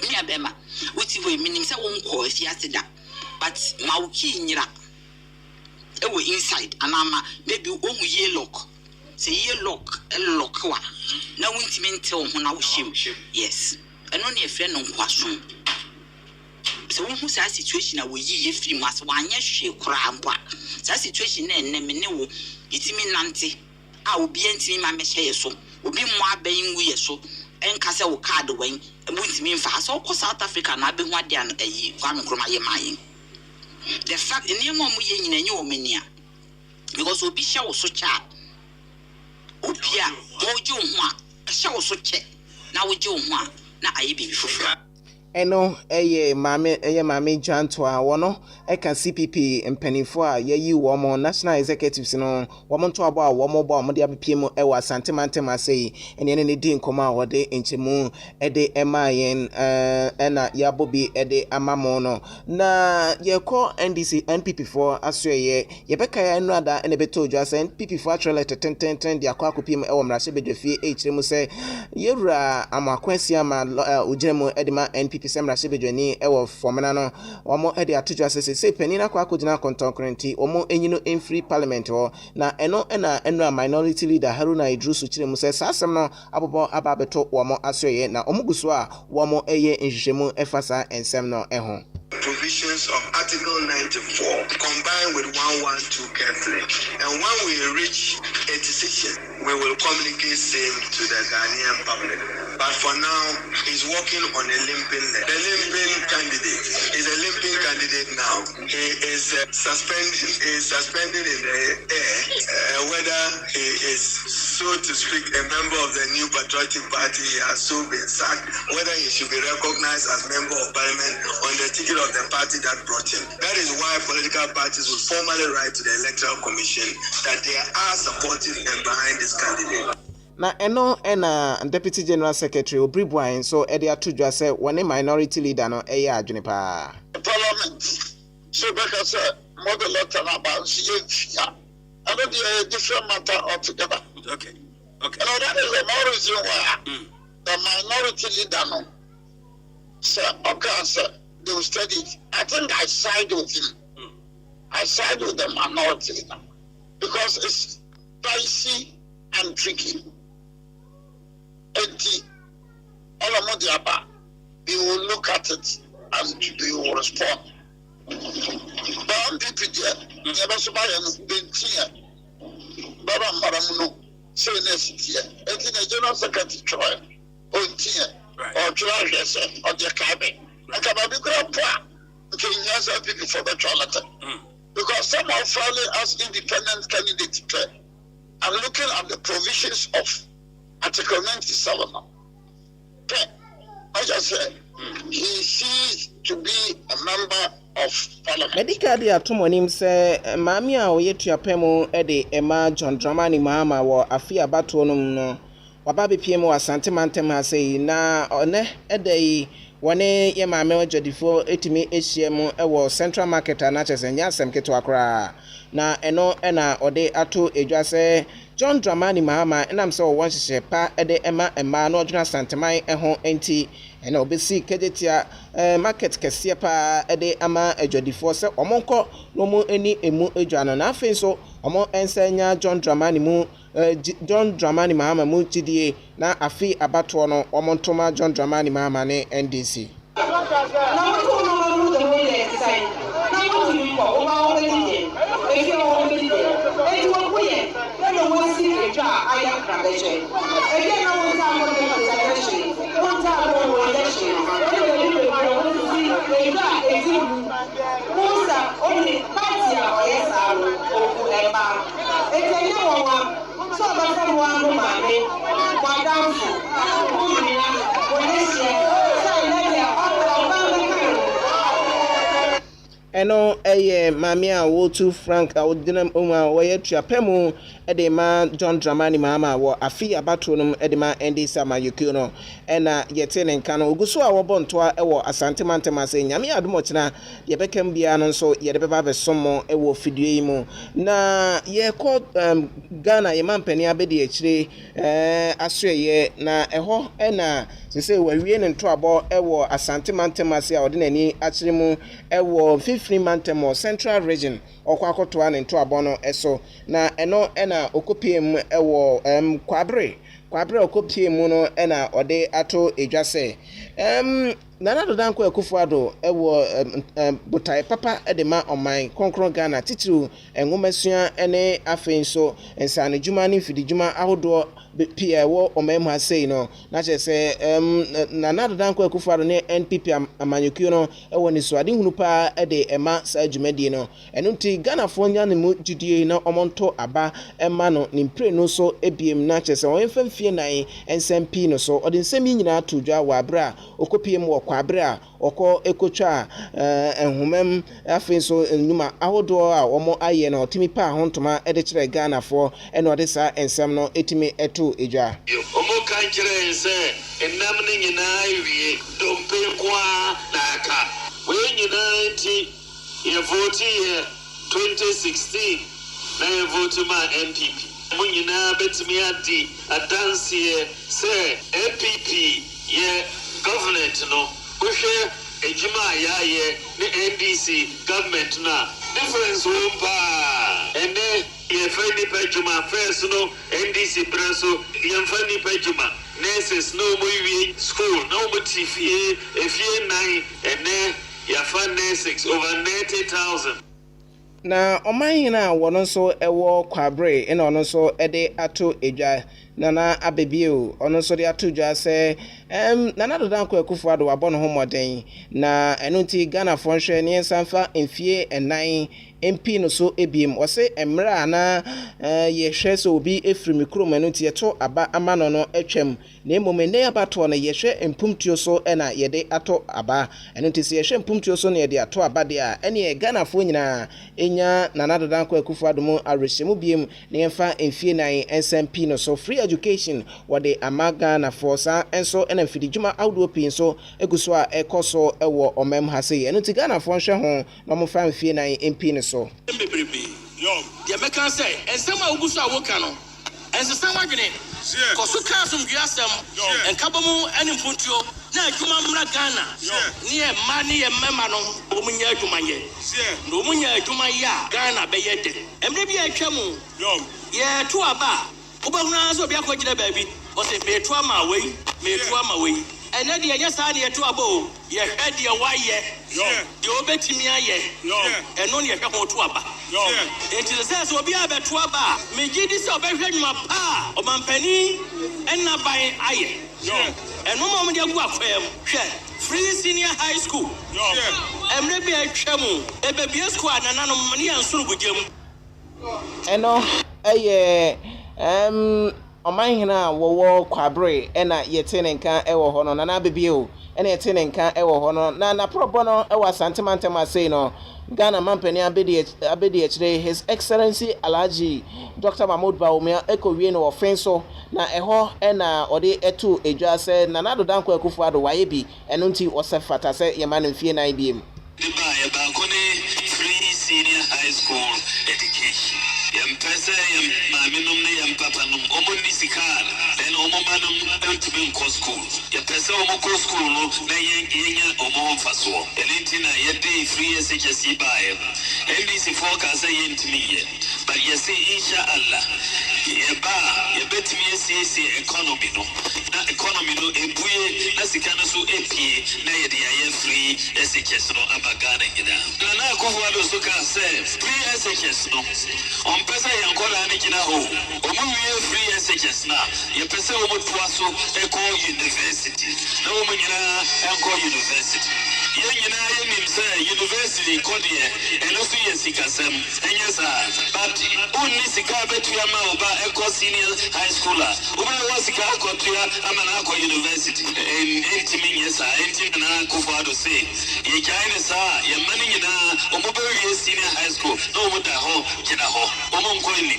me abema wuti wo minim say won ko afiase da but ma wuki nyira e wo inside anama maybe ohu ye lock say ye lock wa na wintimi ntel ho na wo him yes eno na efre no nkwaso so wo hu sa situation na wo yi ye free mas wanya hwe kura ampa sa situation na enne me ne wo itimi nante a obi antimi ma me hye so obi mo aban wu ye so enka se wo card wan wintimi mfa so ko South Africa na abehu ade an ayi Kwame Nkrumah ye mayin the fact ene mo ye nyina nye o menia because obi hye wo so cha opia mojo ho a hye wo so che na woje ho a na aye bibi foforo eno mame Janto a wono eka CPP mpanifo a yayi wo national executives no wo mo to abo a wo mo bo mo de abepiem e wa santemantema asei ene ne di nkoma a wode enchemu ede emayen ena yabobi ede amamo no na yeko NDC NPP for asweye yebeka ya enu ada ene beto dwa se NPP for actually ten de akwa akopiem e wo mrahye bedwafie e kiremu se yewura amakwansi ama ujemu edema NPP semra sebedwani ewo fomena no omo ede atodwa sese panina kwa akogina kontonkrenti omo enyino free parliament ho na eno enu minority leader Haruna Idrusu kiremu se sasem no abobo ababeto omo asoye na omo guso a omo eye nhwehwemu efasa ensem no eho. Provisions of Article 94 combined with 112 carefully. And when we reach a decision, we will communicate same to the Ghanaian public. But for now, he's working on a limping leg. The limping candidate is a limping candidate now. He is suspended in the air whether he is, so to speak, a member of the new patriotic party. He has so been sacked, whether he should be recognized as member of parliament on the ticket of the party that brought him. That is why political parties will formally write to the Electoral Commission that they are supportive and behind this candidate. Na eno Deputy General Secretary Obribwan so ede atudwa se wone minority leader no eye adwene pa. Parliament so because model letter about CFA. I know the different matter altogether. Okay. And that is the more reason why the minority leader no. Sir, okay, sir, they will study it. I think I side with him. I side with the minority leader because it's dicey and tricky. And all of the above, we will look at it and we will respond. But I'm DPJ, never survive and been here. Baba Maramuno, say next year. And in the General Secretary trial, or trial, or the cabin. I can be good people for the toilet. Because some are filing as independent candidates. I'm looking at the provisions of Article 97. Okay. I just said he ceased to be a member of parliament. Medical dia tomonim se maami a oyetuapemu ede ema John Dramani Mahama wo afi abato no waba bepiem wa santimantem ha sei na one ede wone ye maame ojadifo etimi ehiem ewo Central Market na chesenya asem keto akra na eno na ode ato edwase John Dramani Mahama enam se wo hyehyɛ pa ede ema na odwuna santeman eho enti ena obesi kejetia market kese pa ede ama adwadifo se omonko no mu eni emu adwa na afen so omo ensenya John Dramani Mahama mu gidie na afi abato no omontoma John Dramani Mahama ne NDC eno mami a wotu Frank a wodinam oma woye tuapemu ede ma John Dramani Mahama wo afi abato no ede ma NDC amayuku no ena yete ne nka no oguso a wobontoa ewo asantemantema se nyame adomo kina ye bekam bia no so ye de beba besomo ewo fidue yi mu na ye ko Ghana ye mampani abedi akire asoye na eho ena sese wawie ne ntoabo ewo asantemantema se a ode nani akire mu ewo Mantemo Central Region okwakotoa ne ntoabo no eso na eno ena okopiem ewo kwabre okopiem no ena ode ato edwase Nana Dodanko Akufo-Addo ewo botai papa edema oman konkron Ghana titiru enwomasua ene afenso ensane djuma ne fidi djuma ahodo pia wo omem ha sei no na chese Nana Dodanko Akufo-Addo ne NPP amanyekuo no ewo ni so ade hunu pa ede ema sa djumadi no eno nti Ghana fo nya ne mu jidie na omonto aba ema no ni mpre no so ebiem na chese won famfie nan ensem pi no so ode nsem nyina atodwa wa bra okopiem wo kwabre a ɔkɔ ekotwa enhumem afei so nnuma ahodoɔ a wɔn ayɛ na ɔtumi pa ahontoma de kyerɛ Ghanafoɔ ɛna ɔde saa nsɛm no etumi ɛto edwa. Ɔmo kan kyerɛ nsɛ nnam ne nyinaa wie dompe kwa na aka wei nyinaa nti yɛ vote yɛ 2016 na yɛ vote ma MPP mo nyinaa betumi adi adanseɛ sɛ MPP yɛ government no wohwɛ edwuma a yɛayɛ ne NDC government na difference wɔ mpa ɛnɛ yɛfɛ nipa adwuma first no NDC brɛ so yɛmfa nipa adwuma nurses no mo wie school no mo ti fie efie 9 ɛnɛ yɛfa nurses over 90,000. Na ɔman hina a wɔno nso ɛwɔ kwabre ɛna ɔno nso ɛde ato edwa nana abebio ɔno nso de ato edwa sɛ nana dodanko Akufo-Addo wabɔ no ho mmɔden na ɛno nti Ghanafoɔ nhwɛ ne nsanfa mfie 9 MP no so ebiem ɔse emra na yɛhwɛ sɛ obi efiri mikro manu tie to aba ama no no atwam na mmom ne abato no yɛhwɛ mpumtuo so ɛna yɛde ato aba ɛno nti sɛ yɛhwɛ mpumtuo so na yɛde ato aba de a ɛne Ghanafoɔ nyinaa enya nana dodanko Akufo-Addo mu arehyɛmu biem na yɛmfa mfie 9 SMP no so free education wɔde ama Ghanafoɔ saa enso ɛna mfidi dwuma awdo pin so eguso a ɛkɔ ɛwɔ ɔmam ha sɛ ɛno nti Ghanafoɔ nhwɛ ho na mo fa mfie 9 MP no so deɛ mɛka sɛ ɛnsɛm a wogu so a woka no ɛnsesɛm adwene kɔso ka asomdwe asɛm ɛnkaba mu ɛne mpontuo na adwuma mmra Ghana ne yɛ mma ne yɛ mmɛma no ɔmo nyɛ adwuma yɛ na ɔmo nyɛ adwuma yɛ a Ghana bɛyɛ dɛ ɛmmerɛ bi a atwa mu yɛto aba a wobɛhunu ara sɛ obi akɔgyina baabi ɔsɛ meeto ama wei ɛnɛ deɛ ɛnyɛ saa deɛ to aba o yɛhwɛ deɛ wayɛ deɛ wobɛtumi ayɛ ɛno ne yɛhwɛ ho to aba enti sɛ sɛ obi abɛto aba a megye di sɛ ɔbɛhwɛ nnwuma pa a ɔmampani ɛnna ban ayɛ ɛno ma ɔmde agu akwaa mu hwɛ free senior high school ɛmmerɛ bi a atwa mu ɛbɛbie school a nananom ne yɛ nsoro gugye mu ɛno ɛyɛ ɔman hina wɔwɔ kwabre ɛna yɛte ne nka ɛwɔ hɔ no nana bebio ɛna yɛte ne nka ɛwɔ hɔ no na naprɔbɔ no ɛwɔ asantemantam asei no Ghana mampani abedi akyire His Excellency Alhaji Dr. Mahmoud Bawumia ekowie no wɔfen so na ɛhɔ ɛna ɔde ɛto edwa sɛ nana dodanko Akufo-Addo wayɛ bi ɛno nti ɔsɛ fata sɛ yɛma no mfie 9 biem free senior high school education yɛmpɛsɛ yɛn maamenom ne yɛn papanom ɔmo ni sika then ɔmo manom ɛntumi nkɔ school yɛpɛsɛ ɔmo kɔ school no na yɛnya ɔmo ho mfasoɔ ɛno nti na yɛde free SHS baeɛ NDC foɔ ka sɛ yɛntumi yɛ but yɛsɛ inshallah yɛba yɛbɛtumi asiesie economy no na economy no ebue na sika no so epie na yɛde yɛayɛ free SHS no aba Ghana nyinaa na Akufo-Addo so ka sɛ free SHS no ɔmpɛsɛ yɛnkɔda ne gyina hɔ ɔmo wie free SHS na yɛpɛsɛ ɔmo toa so ɛkɔ university na ɔmo nyinaa ɛnkɔ university yɛn nyinaa yɛnim sɛ university kɔdeɛ ɛno so yɛ sikasɛm ɛnyɛ saa but ɔnni sika bɛtua ma ɔba ɛkɔ senior high school a wobɛwɔ sika akɔtua ama na akɔ university ɛntimi nyɛ saa ɛnti na Akufo-Addo se yɛgyae ne saa yɛma no nyinaa ɔmo bɛwie senior high school na ɔmo da hɔ gyina hɔ ɔmo nkɔ ni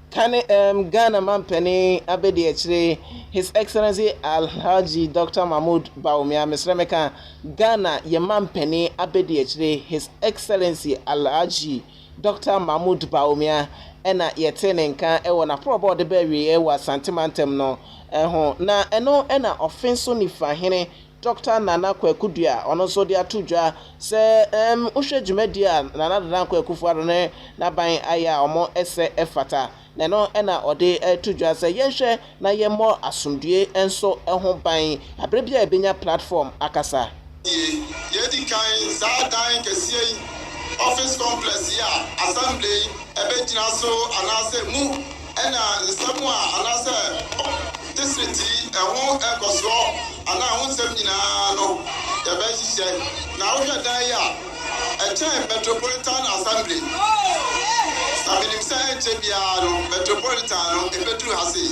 Kane Ghana mampani abedi akyire His Excellency Alhaji Dr. Mahmoud Bawumia Mesremeka Ghana ye mampani abedi akyire His Excellency Alhaji Dr. Mahmoud Bawumia ena yete ne nka ewo na probo de bawie ewa santimantem no ho na eno ena offenso ni fahene Dr. Nana Kwekudua ono so de atudwa se ohwe dwumadi a Nana Dodanko Akufo-Addo ne na ban aya omo ese efata na no ena ode atudwa se yenhwe na yemmo asomdue enso ho ban abrebia ebenya platform akasa yedi kan za dan kese office complex ya assembly ebegyina so anase mu ena nsemu a anase district ehun ekoso ana hun sem nyina no yebehye na wohwe dan ya metropolitan assembly sabilim say bia no metropolitan no ebedu hase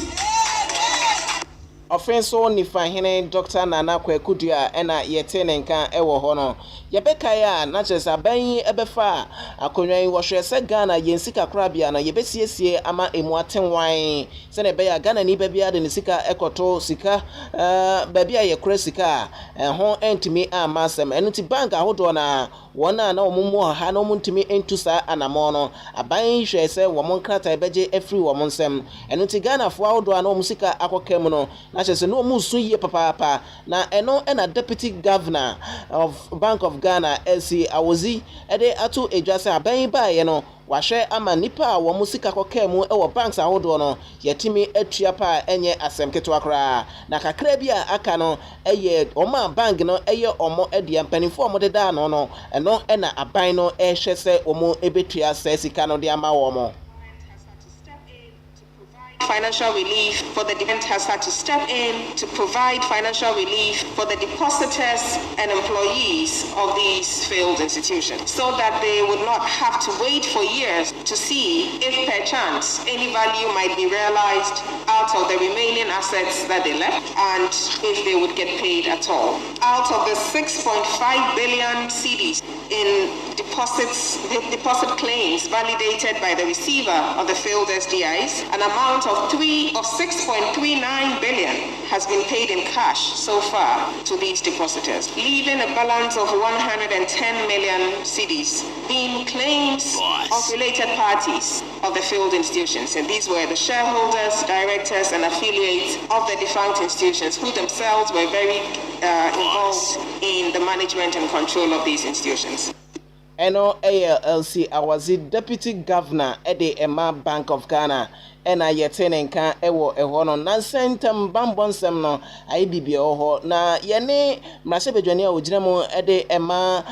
Offenso Nifahine Dr. Nana Kwekudua ena yetene nka ewo ho no yebeka ya na chese aban ebefa akonwan wo hwese Ghana yensika krabia na yebesiesie ama emu atenwan se na be ya Ghana ni bebia de sika ekoto sika bebia ye kura sika ho entimi amasem enuti bank ahodo na wona na omumu ha na omuntimi entu sa anamo no aban hwese wo monkrata ebeje efri wo monsem enuti Ghana fo ahodo na omusika akokam no na chese no musu ye papa na eno na deputy governor of Bank of Ghana LC Awozi ede atu edwase aban ba ye no wahwe ama nipa a wo musika kokam e banks ahodo no yetimi atua pa enye asem keto akra na kakra bi a aka no eye oma bank no eye omo ede mpanifo omo deda no eno na aban no ehwe se omo ebetua se sika no de ama wo mo. Financial relief for the defendant has had to step in to provide financial relief for the depositors and employees of these failed institutions so that they would not have to wait for years to see if perchance any value might be realized out of the remaining assets that they left and if they would get paid at all. Out of the 6.5 billion cedis in deposit claims validated by the receiver of the failed SDIs, an amount of 6.39 billion has been paid in cash so far to these depositors, leaving a balance of 110 million cedis being claims of related parties of the failed institutions. And these were the shareholders, directors, and affiliates of the defunct institutions who themselves were very involved in the management and control of these institutions. Eno ALC Awazi Deputy Governor Ede Emma Bank of Ghana ena yetene nka ewo eho no na sentem bambonsem no ayi bibia oho na yene mrasebedwane a ogiremu Ede Emma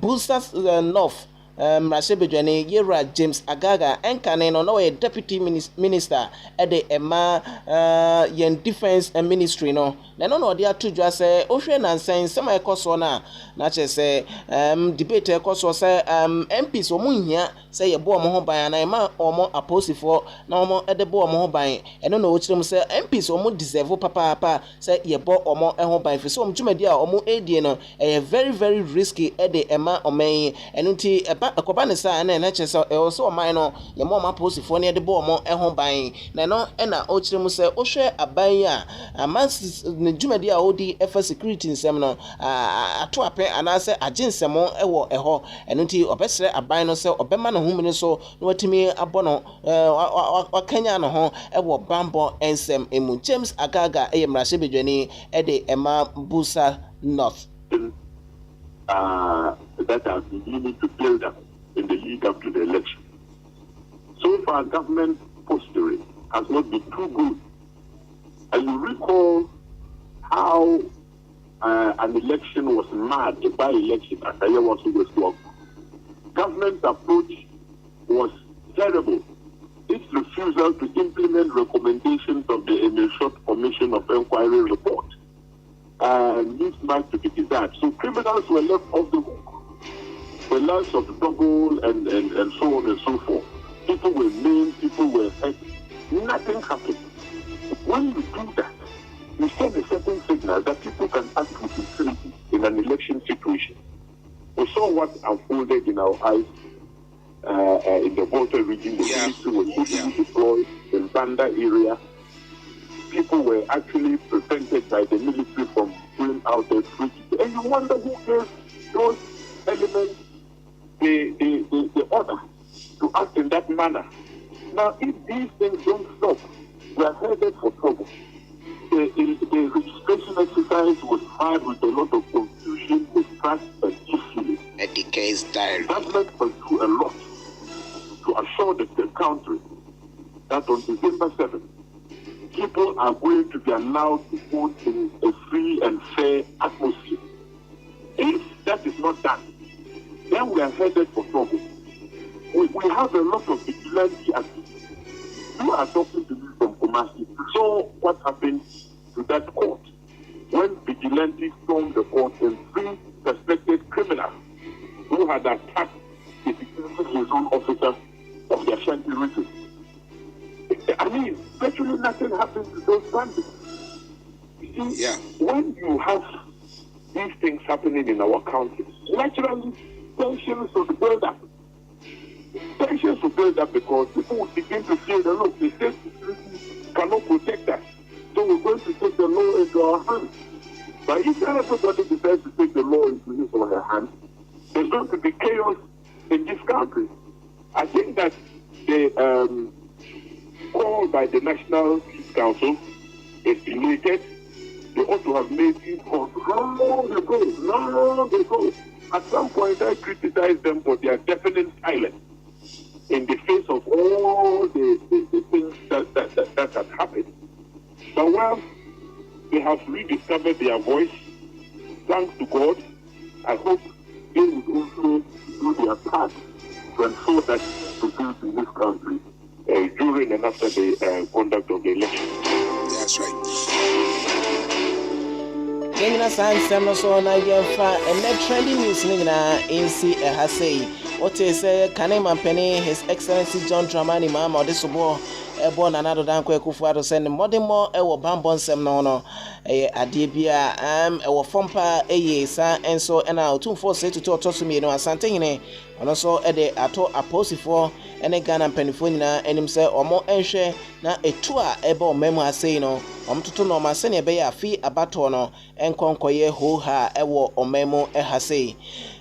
Boosters North Mrasebedwane Yera James Agaga enkane no no deputy minister Ede Emma yen defense ministry no na no de atudwa se ohwe nansen sema ekoso na chese debate ekoso se MPs omunhia se ye bo omo ho ban na ema omo aposifo na omo ede bo omo ho ban eno na ochirem se MPs omo deserve papa se ye bo omo ho ban fi so omo dwumadi a omo edie no very very risky Ede Emma omen eno ti ekoba ne sa na chese e so oman no ye mo aposifo na ede bo omo ho ban na no na ochirem se ohwe aban a amas ne dwumadi a odi efa security nsem no ato ape anase aginsemo ewo eho eno ti obesre aban no se obema no humene so no watimi abono wakanya no ho ewo bambo ensem emu James Agaga mrasebedwane Ede Emma Busa North that has been needed to build up in the lead up to the election. So far, government posturing has not been too good. And you recall how an election was mad, a by-election at Ayawasu Westwalk. Government's approach was terrible. Its refusal to implement recommendations of the Emershot Commission of Inquiry report needs much to be desired. So criminals were left off the hook. The likes of double and so on and so forth. People were named, people were hurt. Nothing happened. When you do that, you send a certain signal that people can act with sincerity in an election situation. We saw what unfolded in our eyes in the Volta region. The military was totally deployed in Banda area. People were actually prevented by the military from going out there free. And you wonder who gave those elements the order to act in that manner. Now, if these things don't stop, we are headed for trouble. The registration exercise was hard with a lot of confusion, distrust, and issues. Government must do a lot to assure the country that on December 7th, people are going to be allowed to vote in a free and fair atmosphere. If that is not done, then we are headed for trouble. We have a lot of vigilante activities. You are talking to me from Kumasi. You saw what happened to that court when vigilantes stormed the court and three suspected criminals who had attacked the security liaison officer of the Ashanti region. I mean, virtually nothing happened to those bandits. see, when you have these things happening in our country, naturally, tensions will build up. Tensions will build up because people will begin to feel that, look, the state cannot protect us. So we're going to take the law into our hands. But if everybody decides to take the law into his or her hands, there's going to be chaos in this country. I think that the call by the National Peace Council is belated. They ought to have made these calls long ago. At some point, I criticized them for their deafening silence in the face of all the things that have happened. But while they have rediscovered their voice, thanks to God, I hope they would also do their part to ensure that prevails in this country during and after the conduct of the election. That's right. Yɛnyina saa nsɛm no so na yɛmfa ɛnɛ trending news no nyinaa ɛnsi ɛha sei wote sɛ kane mampani His Excellency John Dramani Mahama ɔde soboɔ ɛbɔ Nana Addo Dankwa Akufo-Addo sɛ ne mmɔdemmɔ ɛwɔ bambɔ nsɛm no ɛyɛ adeɛ bi a ɛwɔ fam paa ɛyɛ saa ɛnso ɛna otumfoɔ sɛ tutu ɔtɔ so mmienu Asantehene ɔno nso ɛde ato aposifoɔ ɛne Ghana mpanimfoɔ nyinaa anim sɛ ɔmo ɛnhwɛ na etu a ɛbɛ ɔman mu asɛi no ɔmo toto no ɔmo asɛnea ɛbɛyɛ afi abatoɔ no ɛnkɔnkɔyɛ hoha ɛwɔ ɔman mu ɛha sei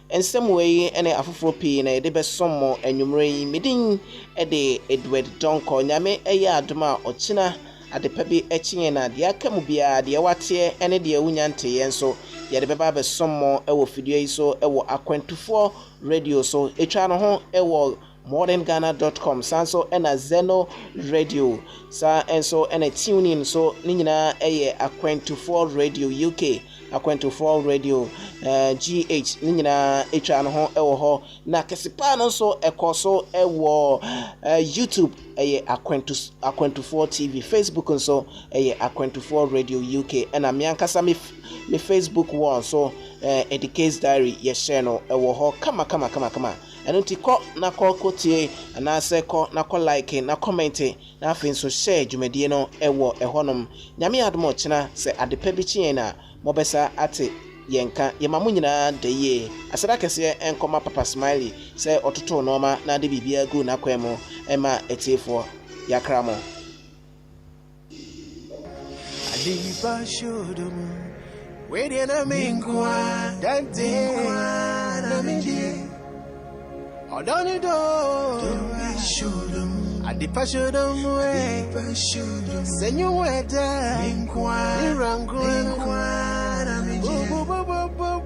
nsɛm wei ɛne afoforo pii na yɛde bɛsom mo anwummerɛ yi medin ɛde Edward Donko nyame ɛyɛ adom a ɔkyena adepa bi ɛkyeɛ na deɛ aka mu biara deɛ wateɛ ɛne deɛ wonya nteɛ nso yɛde bɛba bɛsom mo ɛwɔ fidua yi so ɛwɔ akwantufoɔ radio so ɛtwa no ho ɛwɔ modernghana.com sanso ena Zeno Radio sa enso ena tuning so ni nyina eye Akwantufoɔ Radio UK Akwantufoɔ Radio GH ni nyina etwa no ho ewo ho na kesipa no so ekoso ewo YouTube eye Akwantufoɔ TV Facebook nso eye Akwantufoɔ Radio UK ena miankasa me Facebook wall so Educate Diary ye share no ewo ho kama eno ti ko na ko kotie na se ko na ko like na comment na afin so share dwumadie no ewo ehonom nyame adom ochena se adepa bi chie na mobesa ate yenka yemamu nyina deye asada kese enkoma Papa Smiley se ototo noma na de bibia gu na kwemu ema etiefo yakramo adipa shodum we dey na minkwa dante na midi Odoni do Adipa shodum we Senyu weda Nirangu na miji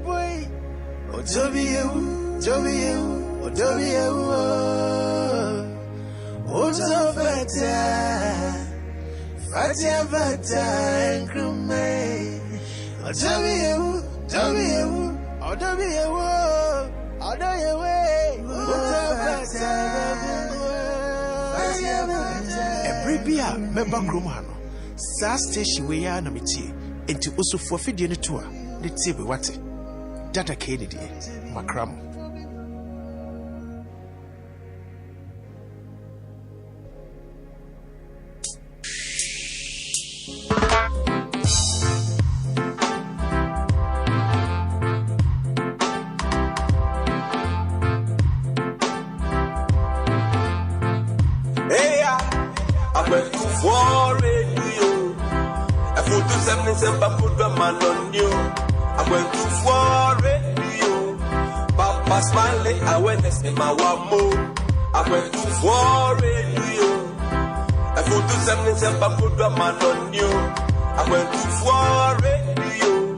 boy Otobi you Otofata Fata Nkrume Otobi you every beer member Kromano Sa station we are namiti into also for fiddy tour the table what Data Kennedy Macram Papa Smiley, awareness in my wamo. I went to war radio. I put to 77 put the man on you. I went to war radio.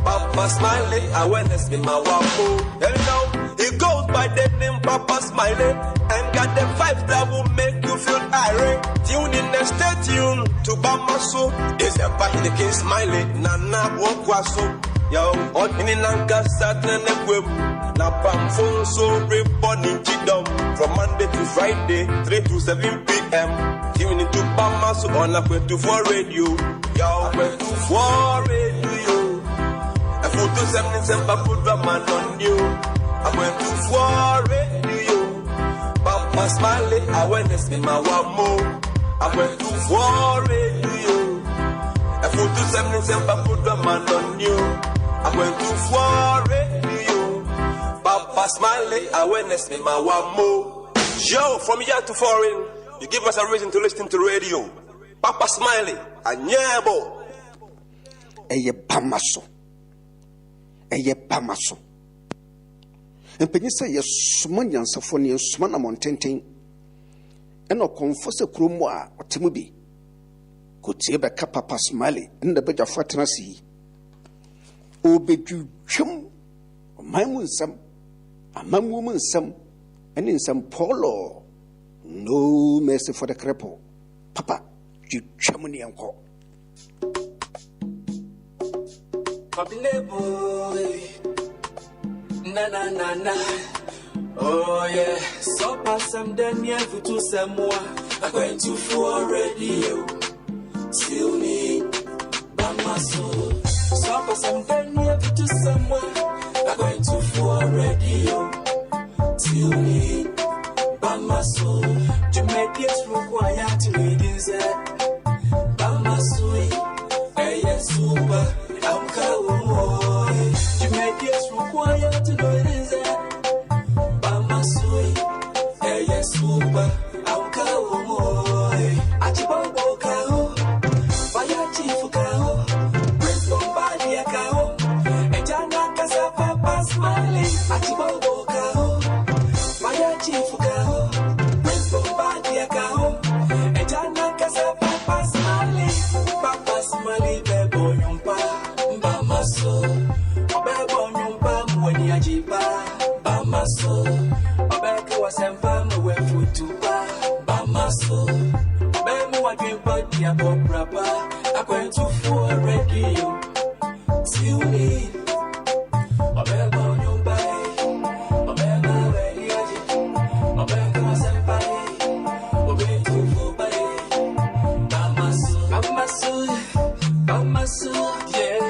Papa Smiley, awareness in my wamo. Hello, he goes by the name Papa Smiley and got the vibes that will make you feel irate. Tune in and stay tuned to Bamaso. Is a part in the case Smiley, Nana Wokwaso. Yo, on in Lanka, Saturday, Web, Napam, phone, so reporting Chidom from Monday to Friday, 3 to 7 p.m. Tune into Bamaso on Akwantufoɔ Radio. Yo, Akwantufoɔ Radio. I put to 77 put the man on you. Akwantufoɔ Radio. Papa Smiley, awareness in my wamo. Akwantufoɔ Radio. I put put to 7 December, put the man on you. I went to for radio. Papa Smiley, awareness me my one more. Yo, from here to foreign, you give us a reason to listen to radio. Papa Smiley, a nyabo. Eye Pamaso. And Penisa, yes, Sumanian Safonian Sumana Montaigne. And no confess a crumwa or Timubi. Could see the Papa Smiley in the bed of Fatanasi. Obedu chum, my moon some, a man woman some, and in some polo. No mercy for the cripple. Papa, you chummy uncle. Na na na na. Oh yeah. So pass some Daniel to some more. I'm going to for radio. Still me, Bamaso. So pass some Daniel to someone. I'm going to for radio. Still me, Bamaso. To make it require to read inside. Bamaso, hey yes, super. I'm going to make it required to know it is there. Bamasui, hey, yes, super. I'm going Achibabo Kao, Bayachi Fukao, Prince Bombardia Kao, and Jana Casa Papa Smiley, Achibabo Kao, Bayachi Fukao, Prince Bombardia Kao, and Jana Casa Papa Smiley, Papa Smiley, Bebo Yumpa. Bamaso, Obebo Nyumba Mweni Ajiba, Bamaso, Obeko Wasempa Mwefu Tuba, Bamaso, Obemo Wadrimpa Diabo Braba, Akwen to for radio, Tune in, Obebo Nyumba, Obebo Weni Ajiba, Obeko Wasempa, Obetu Fuba, Bamaso, Bamaso, Bamaso, yeah.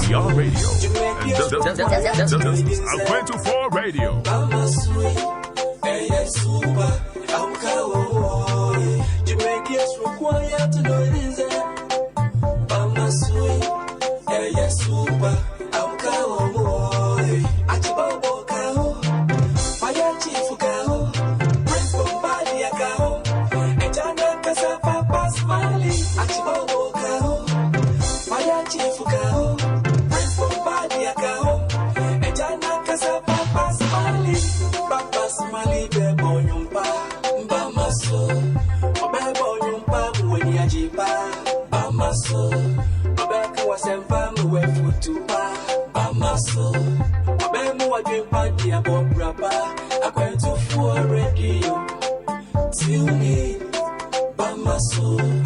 Your radio. And this is 24 Radio.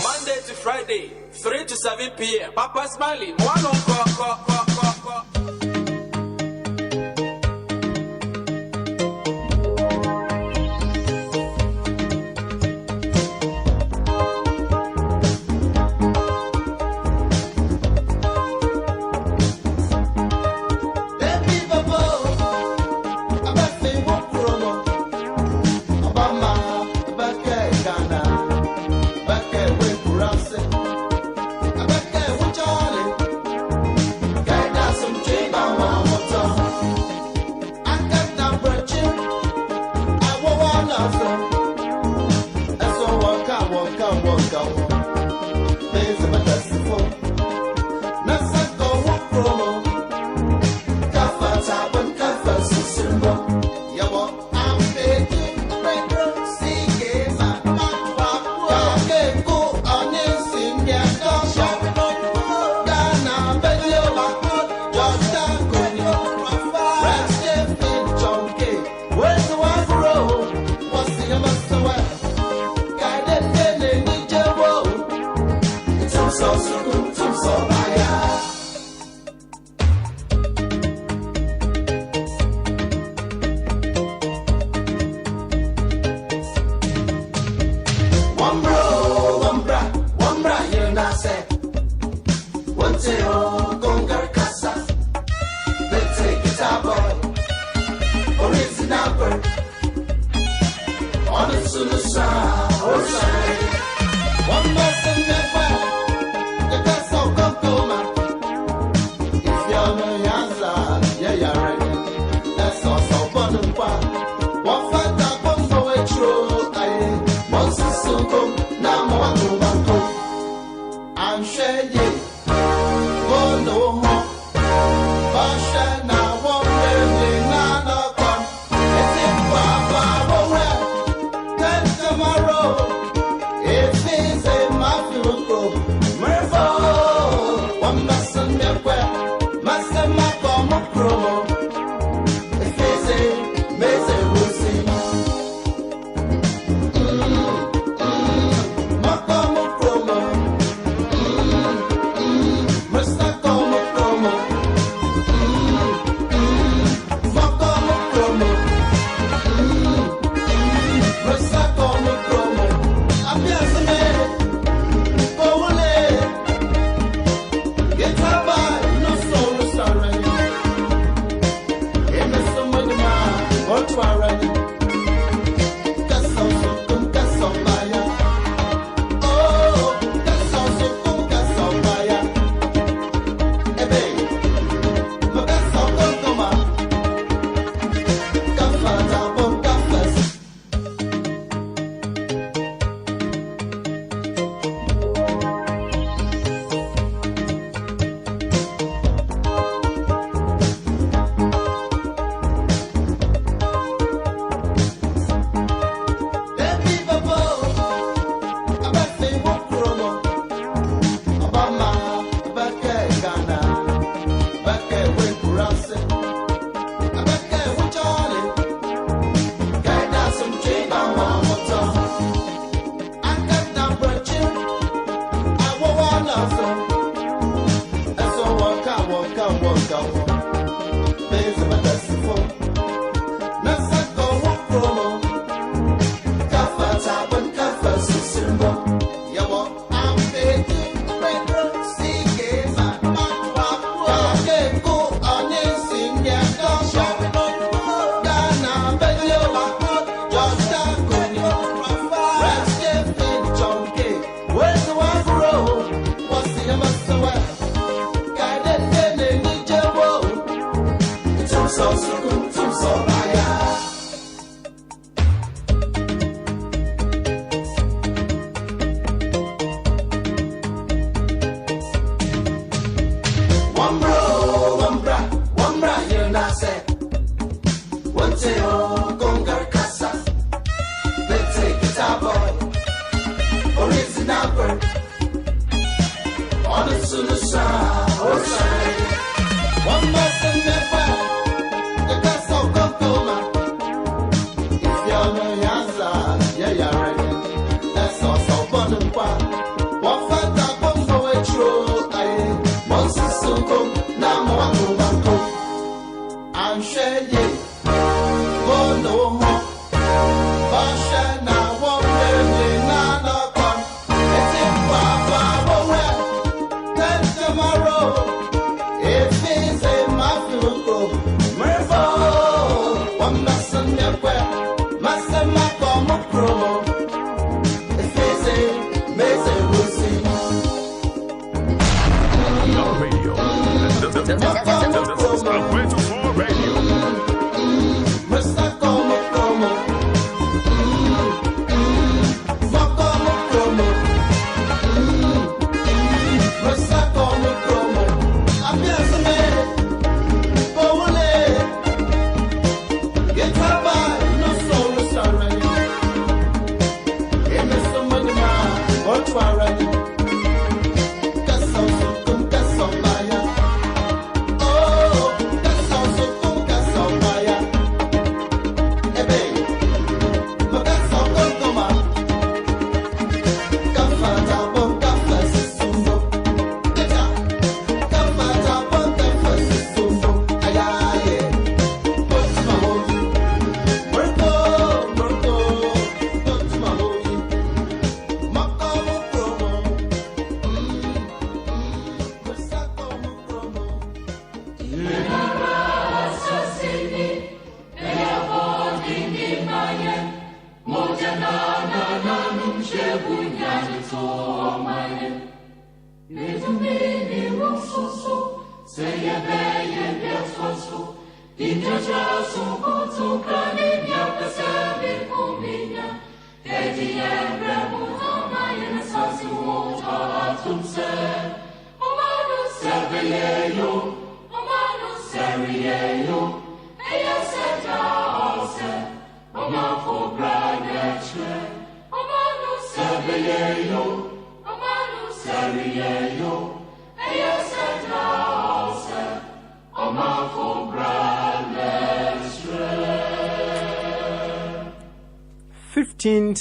Monday to Friday, 3 to 7 p.m. Papa Smiley, one on call. Where's the one for all? What's the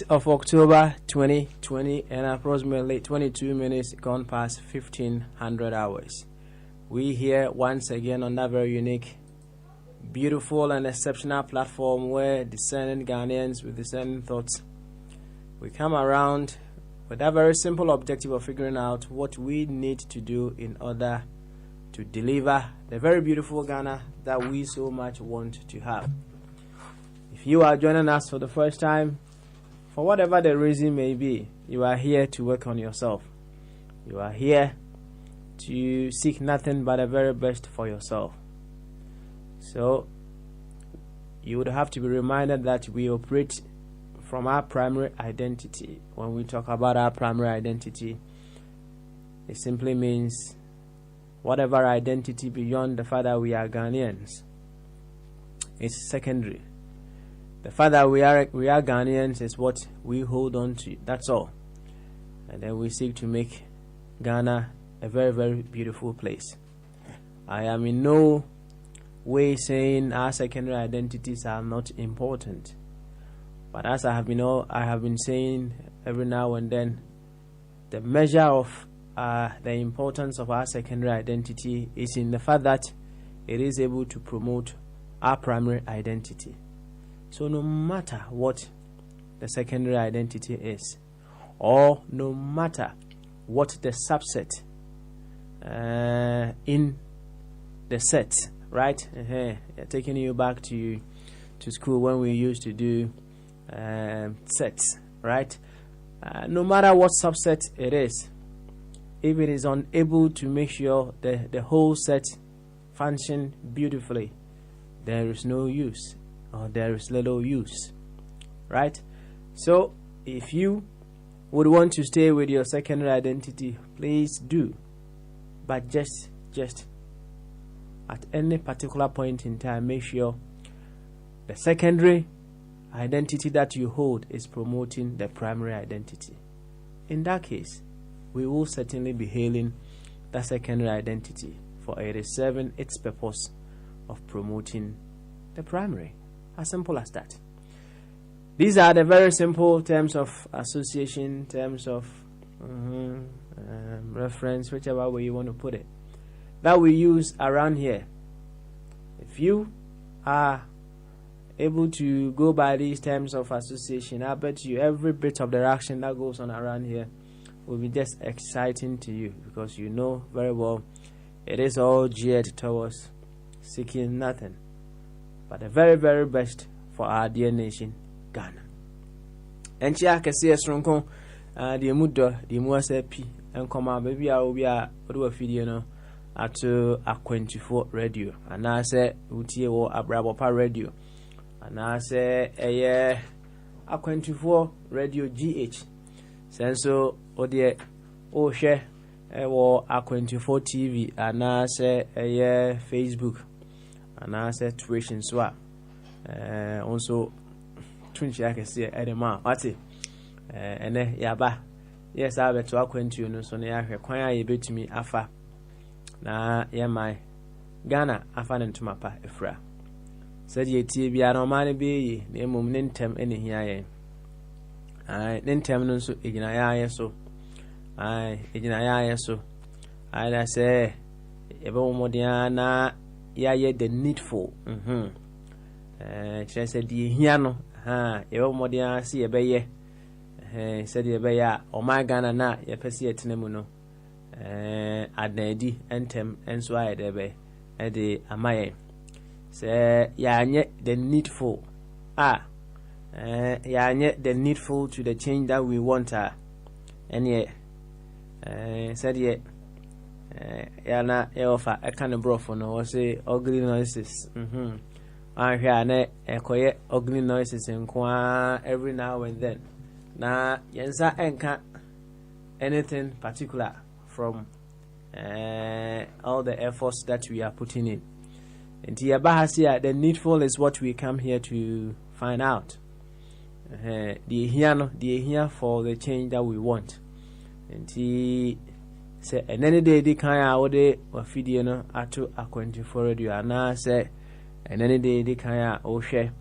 Of October 2020 and approximately 22 minutes gone past 1500 hours. We here once again on that very unique, beautiful and exceptional platform where discerning Ghanaians with discerning thoughts, we come around with that very simple objective of figuring out what we need to do in order to deliver the very beautiful Ghana that we so much want to have. If you are joining us for the first time, for whatever the reason may be, you are here to work on yourself. You are here to seek nothing but the very best for yourself. So, you would have to be reminded that we operate from our primary identity. When we talk about our primary identity, it simply means whatever identity beyond the fact that we are Ghanaians is secondary. The fact that we are Ghanaians is what we hold on to. That's all. And then we seek to make Ghana a very, very beautiful place. I am in no way saying our secondary identities are not important. But as I have been saying every now and then, the measure of the importance of our secondary identity is in the fact that it is able to promote our primary identity. So no matter what the secondary identity is, or no matter what the subset in the set, right? Taking you back to school when we used to do sets, right? No matter what subset it is, if it is unable to make sure the whole set function beautifully, there is no use. Or there is little use, right? So if you would want to stay with your secondary identity, please do, but just at any particular point in time, make sure the secondary identity that you hold is promoting the primary identity. In that case, we will certainly be hailing that secondary identity, for it is serving its purpose of promoting the primary. As simple as that. These are the very simple terms of association, terms of reference, whichever way you want to put it, that we use around here. If you are able to go by these terms of association, I bet you every bit of the action that goes on around here will be just exciting to you, because you know very well it is all geared towards seeking nothing but the very, very best for our dear nation, Ghana. And she can see a strong the mudo, the muasa p, and come out, maybe I will be a video at a 24 radio. And I say, Uti or a Brabopa radio. And I say, a 24 radio GH. Senso, oh dear, oh share, a 24 TV. And I say, Facebook. And I said tuition swap. Also, twinchi I can see Edema. What's it? And then yaba. Yes, I bet to acquaint you no so near her quire a bit to me afa. Na my Ghana afan into my pa efra. Said ye TV are no money be ye mum nintem any here. I nintem no so ignaya so. I ignaya so. I say ebo modiana. Yeah, the needful. She said, the hiano, your modia see a bay, said the bay, or my Ghana na, ye percy at Nemuno, at Nedi, Entem, and so I debe, the Amaye. Say, ya yet the needful. the needful to the change that we want and said yana offer a kind of broth no was say ugly noises I hear ekoye ugly noises in every now and then na yensa enka anything particular from all the efforts that we are putting in. And the needful is what we come here to find out. The here for the change that we want. And he say any day the kind of day or video no ato according for radio and I say and any day the kind of share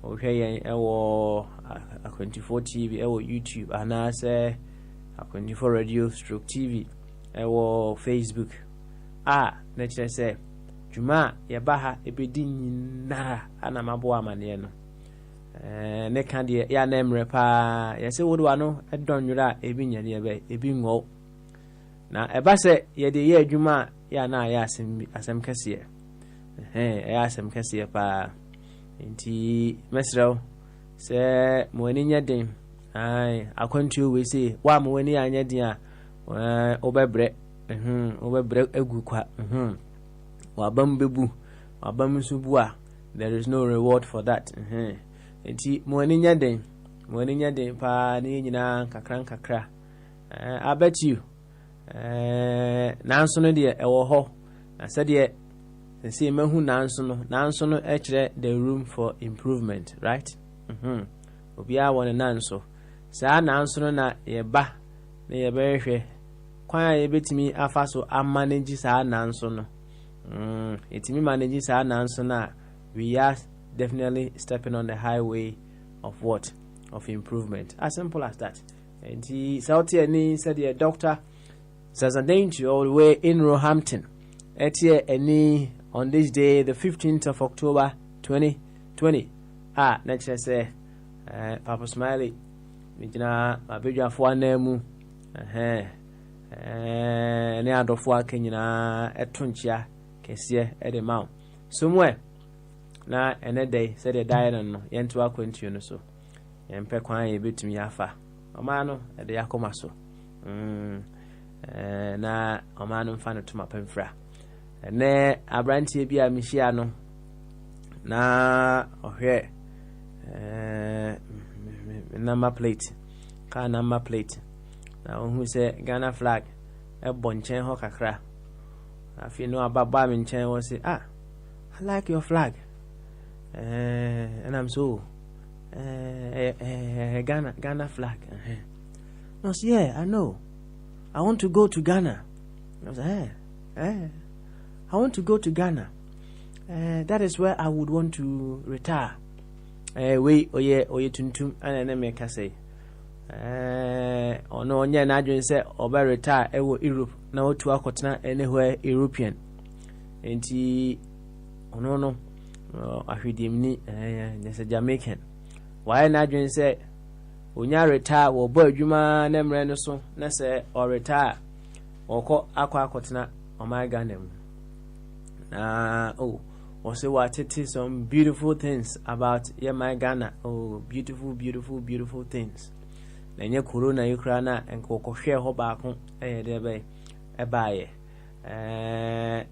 a 24 TV or YouTube and I say a 24 radio stroke TV or Facebook nature say Juma yabaha ebedi nyinara ana maboa amane no ne ka de ya na emre pa ya se wodo ano edonwura ebi nyane ebe ebi ngo na eba se ye de ye adwuma ya na ya asem kase ya asem kase pa nti mesrew se mo ani nya den akwantu we se wa mo ani anya den a obebre egu kwa wabam bebu wabam subua there is no reward for that enti mo ani nya den pa ni nyina kakra I bet you nanso no de ewo ho na se de se mahu nanso no e kire the room for improvement, right? Obia won nanso sa nanso no na ye ba na ye be hwe kwan ye betimi afa so amanage sa nanso no itimi manage sa nanso na we are definitely stepping on the highway of what? Of improvement. As simple as that. And he said the doctor says a danger all the way in Roehampton. Any on this day, the 15th of October 2020. Nature say Papa Smiley. Mijina mabijwa fwa nemu ne adofwa kenyina etonchia kesiye edemau somewhere na ene day said the diet no yentu akwantu no so yempe kwan ye betumi afa omano ede yakoma so na omano mfa no tuma pemfra ne abrantie bia mihia no na ohwe number plate car number plate na who say Ghana flag e bonchen ho kakra afi no ababa me nchen wo say I like your flag and I'm so Ghana flag no say yeah I know I want to go to Ghana I was I want to go to Ghana that is where I would want to retire we oye tuntum ana make say ono onye na adwen say oba retire ewo Europe na otu akotena anywhere European enti ono no ahwedim ni nyese Jamaican why na adwen say onya retire wo bo adwuma na mre no so na say o retire akotena o my Ghana also what it is some beautiful things about my Ghana. Oh, beautiful things. Then your corona Ukraine and cocoa share ho back there a buy.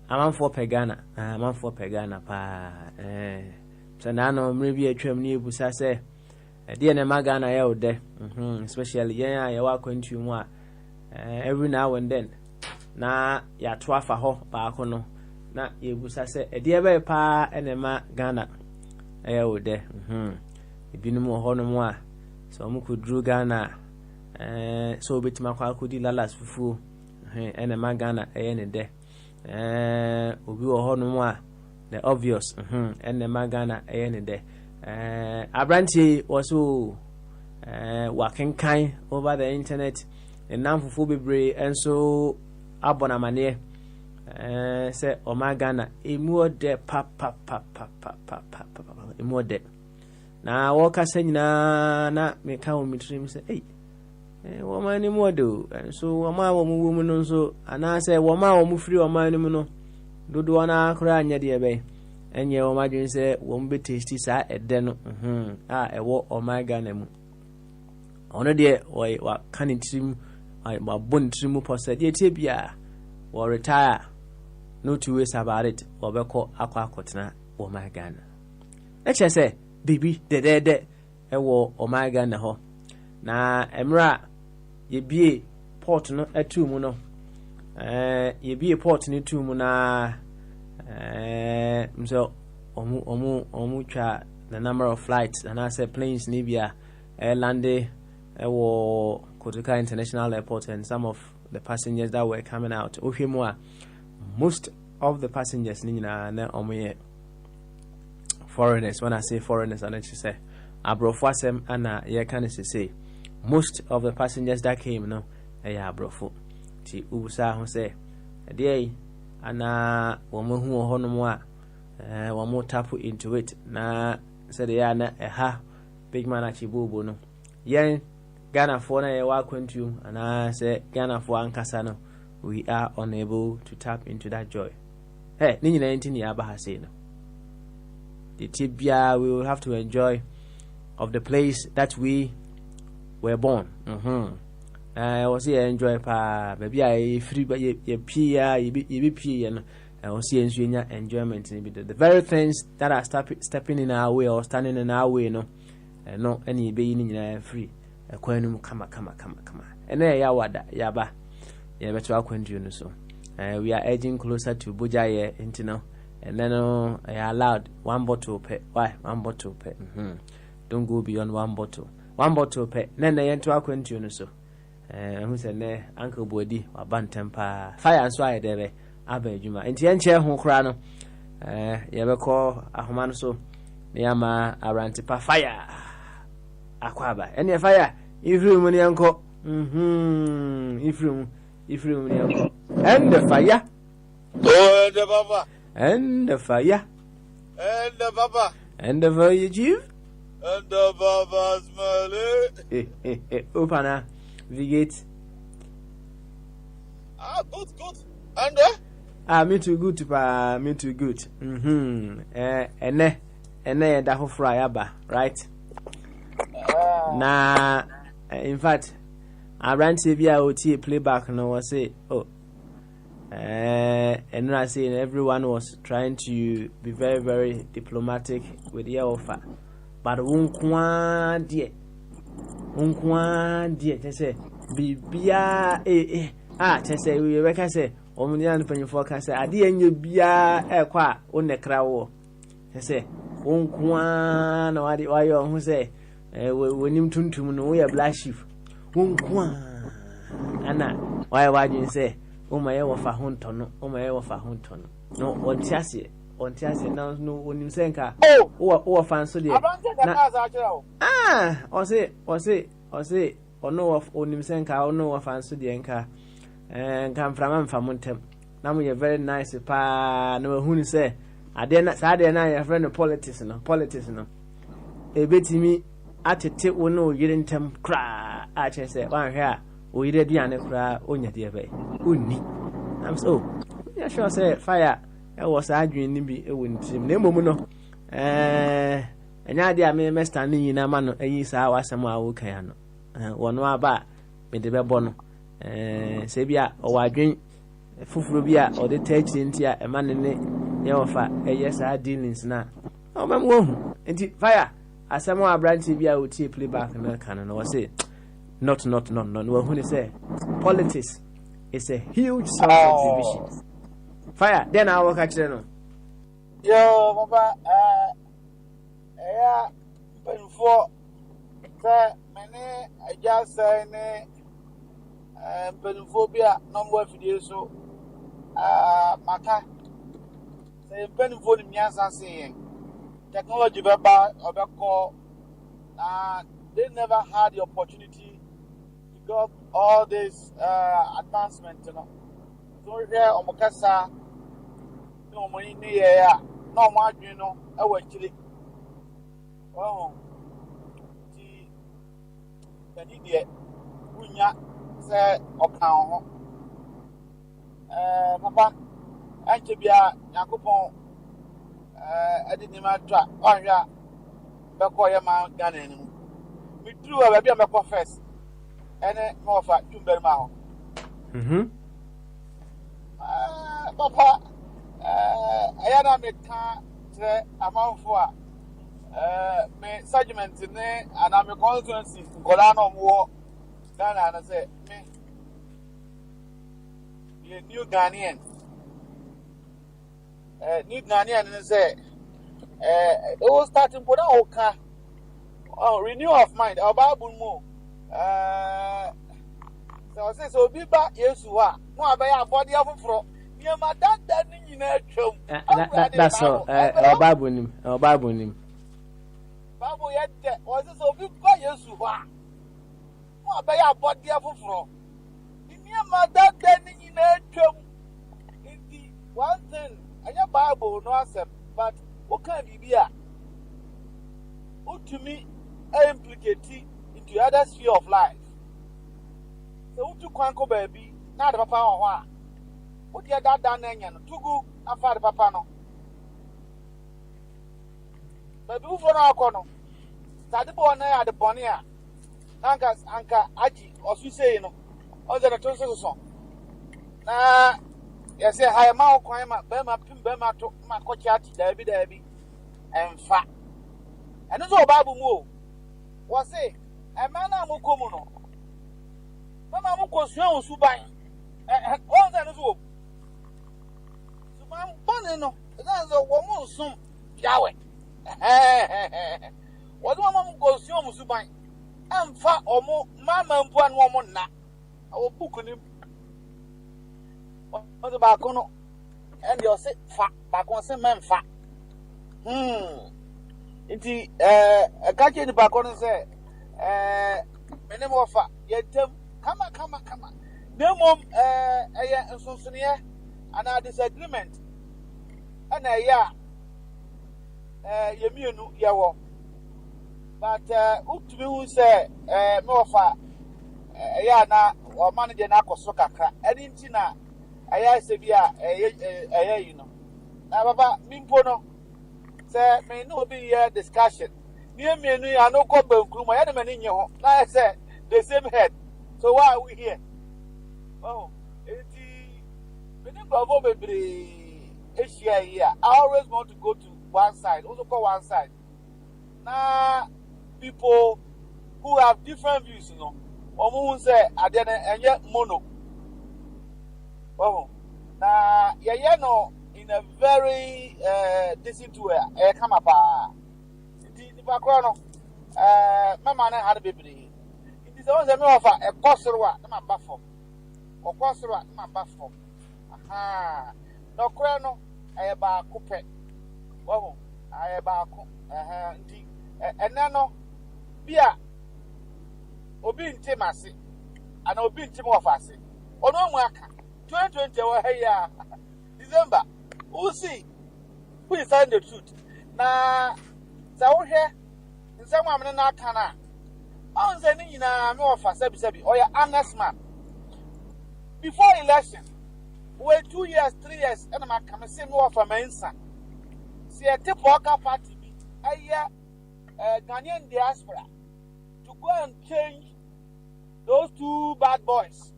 I'm for Pagana. I'm for Pagana pa. So now maybe a trim near Busase. A dear Magana out there. Especially I walk into more every now and then. Na ya twafa ho back no. Na yebusa se ediebe pa enema Ghana wo de ebinum ho no mo a so mo kudru Ghana so betima kwa kudi lalas fufu enema Ghana ne de obi ho no mo a the obvious enema Ghana ne de abranti also wakenkan over the internet enam fufu bebre enso abonamane say Omagana emu de pa emu de na woka sanyina na meka wo mitrim say eh wo ma ni mo do so wo ma wo mu no so ana say wo ma wo mu firi wo ma ni mu no dodo na akra anya de be enye o madwin say wo mbe taste sa ede no ewo omega na mu ono de wa kanitrim ma bontrim posa de tie bia wo retire no two ways about it wo beko akotena omega na eche say bibi de ewo omega na ho na emra yebie port no atu mu no yebie port no tu mu na so omu twa the number of flights and I said planes Libya landed Kotoka International Airport and some of the passengers that were coming out. Most of the passengers na foreigners. When I say foreigners, I need to say abrofo ana ye can say most of the passengers that came no abrofo. Ti usa ho say dey ana womo hu hono a one more tap into it na said ya na big man achibubo no yen Ghana for na wa kwentu and say Ghana for ankasa no we are unable to tap into that joy. Hey, ni nyina enti ni aba ha say no the tibia we will have to enjoy of the place that we were born. Was here enjoy pa maybe I free but ye pia ye be pia no I see enjoyment in the very things that are stepping in our way or standing in our way, no, no any being free. A coin come, and there yawada yaba, yeah, better I'll so. We are edging closer to Bujaye Intino, and then I allowed one bottle pet. Why 1 bottle pet? Don't go beyond 1 bottle. 1 bottle pet. Then they enter our so. Who said, Uncle Body or Bantampa fire and swire there. Abejuma enti enche ho kra no yebeko ahoma no so niama arantipa fire akwaba ene fire ifrim ni enko ifrim ni enko and the fire oh the baba and the fire and the baba and the fire chief and the baba smile opana vigate good and me too good pa me too good ene da ho fry aba right na in fact I ran TV OT playback no was say and I say everyone was trying to be very very diplomatic with their offer but unkwa die they say bibia say we reckon say omunya npanyin ka say ade enye bia ekwa onekra wo say wonkwa na wade wayo ho say wonim tuntum no we black sheep wonkwa ana wayo wade say o maye wo fa honto no no ontiase na no wonim senka wo fa nso de na o say ono onim senka ono wo fa nso de nka come from Famuntem. Now you're very nice pa no who say I dare not say na your friend politics no a bit me at a tip will no you didn't cry I just say one here we did the cry on your dear bay uni I'm so yeah sure say fire I was arguing nimby a wouldn't seem no mono and idea me mess standing in a man a year I was some okay one more ba with the bono sebia o wadwen fufuro bia o de tachi ntia e man ne ye ofa sa dealings na o mam wo hu enti fire asemo abranti bia o tie playback na kan no say not no hu ni say politics is a huge source of division fire then I work actually no yo baba ya benfo say many I just say ne Penphobia, number video so Maka say Penphone Miasa saying technology or call they never had the opportunity to go all this advancement, you know. So here on Mokasa no money near no more you know actually the idiot say okan papa anche bia yakopon I didn't even try. Oh, yeah, Bakoya Mount Gunning. We drew a baby, I'm a first, and then more for Tumbermount. Papa, I had a car amount for me segment in there, and I'm a constituency in Colano War. Ghana, and I say, me, you new Ghanaian. New Ghanaian, and say, it was starting for the whole car. Oh, renew of mind, our Bible move. So I say, so be back, yes, you are. No, I buy a body of a fro. Near my dad, that in a chum. That's all. Our Bible name. Our Bible name. Bible yet was it so big by yes, you are. No, I buy a body of a fro. Near my dad, that in a chum. Indeed, one thing, I have Bible, no accept, but what can be here? Who to me implicate into other sphere of life. So who to Quanko baby, not the papa or what? What your dad done to go after the papa no? But who for our corner? Sadibo at the Bonia, Anka Aji, or you say, no, other than a song. Nah, yes, I am out crime at Bema Pimbema to my coachati, Debbie, and fat. And also Bible move. Was say, a man am commono. Mamma Muko Subai. All that is all. So, Mam Bonino, that's a woman soon. Yahweh. What one goes home Subai? I'm fat or more, Mamma and one woman now. I will book him. What about Cono? And you'll say fat, back on some man fat. Inti a catch in the back on and say, many more fat, yet come on. No more, and so near, and our disagreement. And Yemunu, Yawo. But, up to me who say, more fat, na or manager Nako Sokaka, and in Tina, Sevilla, you know. Now, Baba, Mimpono. Say, may no be a discussion. Near me, I know Cobble Crew, my enemy in your home. I said, the same head. So why are we here? Oh, it's Asia here. I always want to go to one side, also go one side. Now, people who have different views, you know, or who say, I didn't, and yet mono. Oh, now, yeah, no. In a very decent way, come up. The background, my man had a baby. It is always a more of a costerwa, my buffo, or costerwa, my buffo. Aha, no crono, I have a coupe. Oh, I have a and nano, beer, obin timasi, and obin timofasi. Or no worker, 2020 or hey, December. Who see? Who is telling the truth? Now, so here, in some woman not can. On the Nina, more for Sebi, or your honest man. Before election, wait 2 years, 3 years, and I'm coming to more for Mensa. See a tip walker party, a year, Ghanaian diaspora, to go and change those two bad boys.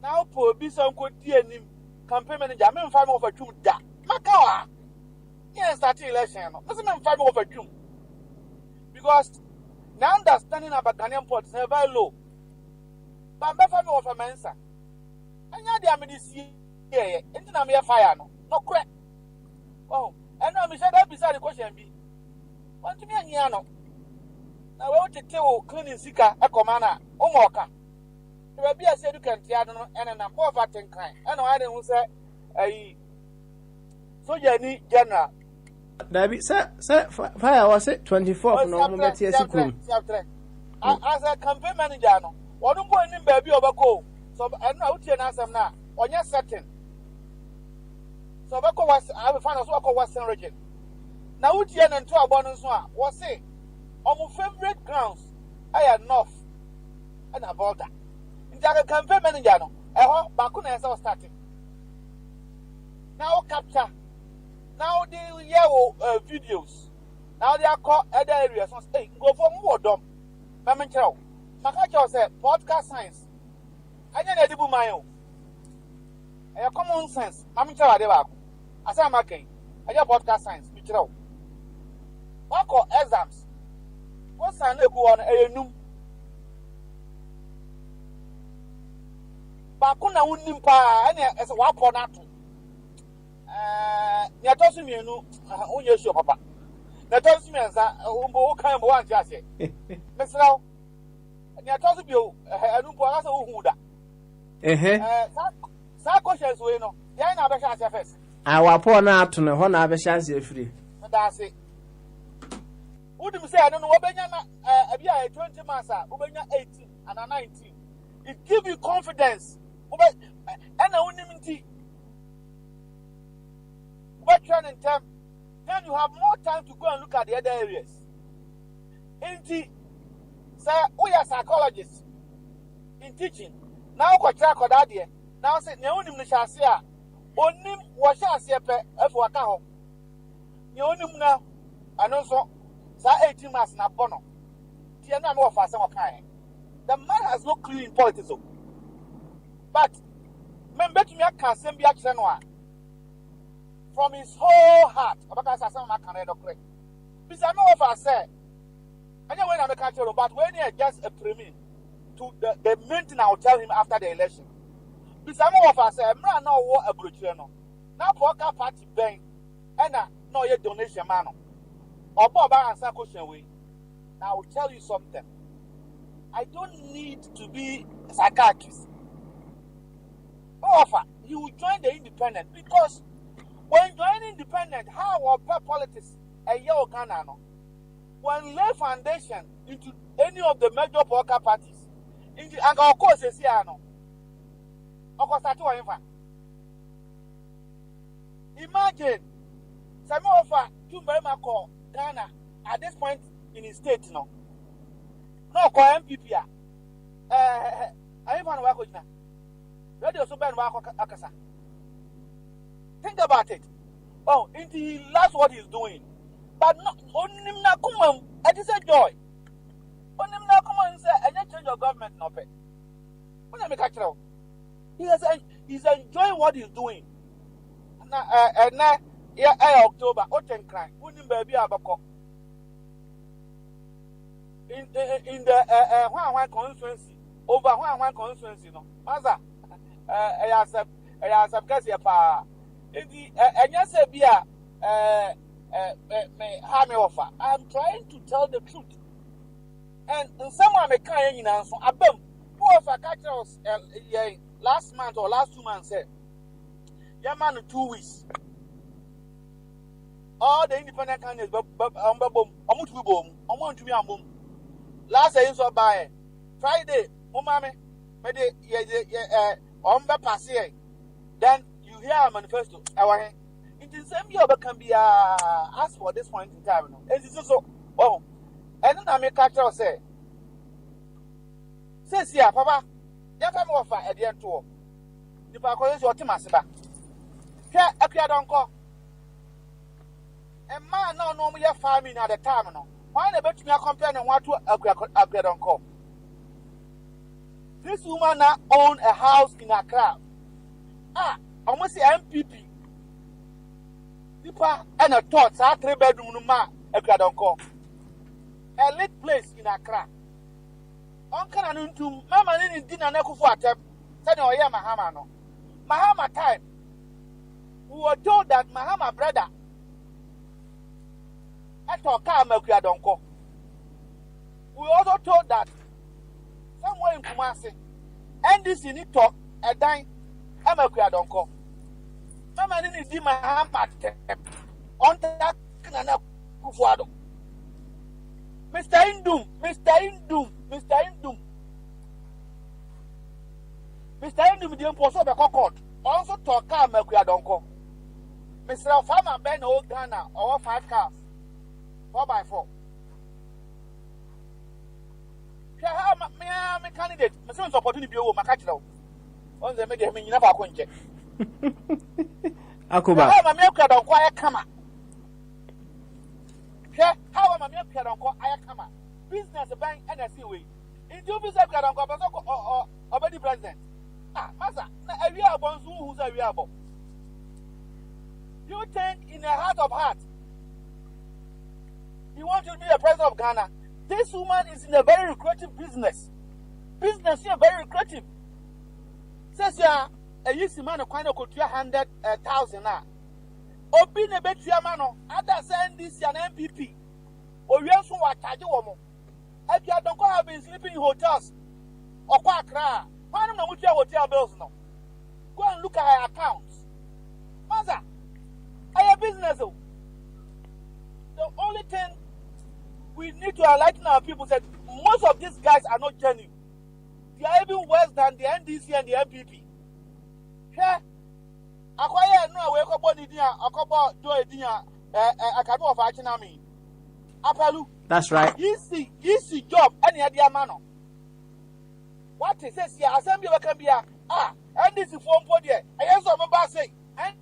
Now, poor Bison could dear him. Campaign manager, I'm 5 over 2 da. Makawa. Yes, that's election. Doesn't mean 5 over 2. Because now understanding about Ghanaian politics is very low. But I'm 5 over Mensa. And now they are medicine here. And then I'm here fire. No crap. Oh, and now, Michelle, that beside the question be. Want to be a Niano. Now, I want to tell cleaning Sika, a commander, Omoka. There will be a said you can tear them and a more of a kind. And I don't say, so you need general. David, sir, fire was it 24 no As a campaign manager, no, or don't go in baby over go. So I'm not here now, on your setting. So Bako was, I will find us what Western region. Now, which year and 2 abundance was say, on my favorite grounds, I had north and about that. A campaign manager, no, Bakuna is all starting. Now, capture Now they hear videos. Now they are called other areas. Hey, go for more dumb. Mamma Makacho said podcast science. I didn't edible my own. A common sense. Mamma Chow, they were. I said, Making. I have podcast science. Michel. What call exams? What's an go on a new? Bakuna Unimpa, and as a wap on that. You're tossing me, no, on your show, Papa. The tossing me as a who kind of one just say. Miss Now, and you're tossing you a new boss who that questions we know. You're not a chance first. I will pour out to the one other chance free. That's it. Would you say I don't know what Benya 20 months, Ubenya 18 and 19? It gives you confidence. And I wouldn't mean in time, then you have more time to go and look at the other areas. Indeed, sir, we are psychologists in teaching. Now, what track or that year? Now, say, Neonim Nishasia, Onim Washasia, F. Wakaho. Neonim now, and also, Sir 18 months na bono. Tiana more for some kind. The man has no clue in politics. But, remember to me, I can send me a from his whole heart. Because I said, I can't read. Because I know if I say, I know when I'm a country, but when he just a premium to the main thing I will tell him after the election. Because I know if I say, I'm not what a brochure. Now, Poker Party Bank, and no, your donation man. Or Bob answer question way. Now, I will tell you something. I don't need to be a psychiatrist. Offer, you will join the independent because when joining independent, how or politics a year Ghana no. When lay foundation into any of the major political parties, into and of course no. Of course, that's what imagine some offer to call Ghana at this point in his state no. No call MPP. I even work with now. Radio so bad akasa. Think about it. Oh, he loves what he's doing. But not only na come it is a joy. Only na come and say any change of government no pay. When me catch you. He's enjoying what he's doing. Na October, Oten cry. Only baby abako. In the one constituency over one constituency no. Maza I have because pa in the say be me have me offer. I'm trying to tell the truth. And someone may kind in answer abem who offer catch us last month or last 2 months said yeah man 2 weeks. All the independent candidates last day so by Friday, Mumame, then you hear a manifesto. It is same year can be asked for this point in time. It is so oh, and then I make catch say, says here, Papa, you have offer at the end to the Paco is your Timasiba. Here, a clear don't call. And man, no, normally farming at the time. No. Why the bet me a compare and what to upgrade on call? This woman now own a house in Accra. Almost the MPP. People and a thoughts are 3-bedroom ma upgrade on call. A lit place in Accra. Uncle and to Mamma in dinner neck for a tap. Said, oh, yeah, Mahama no. Mahama time. We were told that Mahama brother. We also told that somewhere in Kumasi, NDC need to a dime, I'm a Kradonko. Mama didn't see my hand on that Kufuado. Mr. Indum, the imposter of the court, also talk a Kradonko. Mr. Farmer Ben Old Ghana, or 5 cars. 4x4. Me candidate. Me say opportunity be o ma catch now. On the make me never go check. Akuba. How am I make don't quiet come? How am I make don't go come? Business bank NSC way. In do business don't go or the president. Master, a real bonds who's a real. You think in the heart of hearts you want to be a president of Ghana? This woman is in a very lucrative business. Business here very lucrative. Says ya a year man of kind of 200,000 now. Obi ne betua mano other send this an MPP. Or you also want to woman. If you don't have been sleeping in hotels or Accra, why don't you your hotel bills no? Go and look at her accounts. Master, I have business. The only thing we need to enlighten our people that most of these guys are not genuine. They are even worse than the NDC and the MPP. Here, acquire no way about the dia, a couple do a dia, a couple of achinami. Apalu. That's right. Easy job, any idea mano. What is this here? Assembly can be and this is one for there. I answer my boss say, and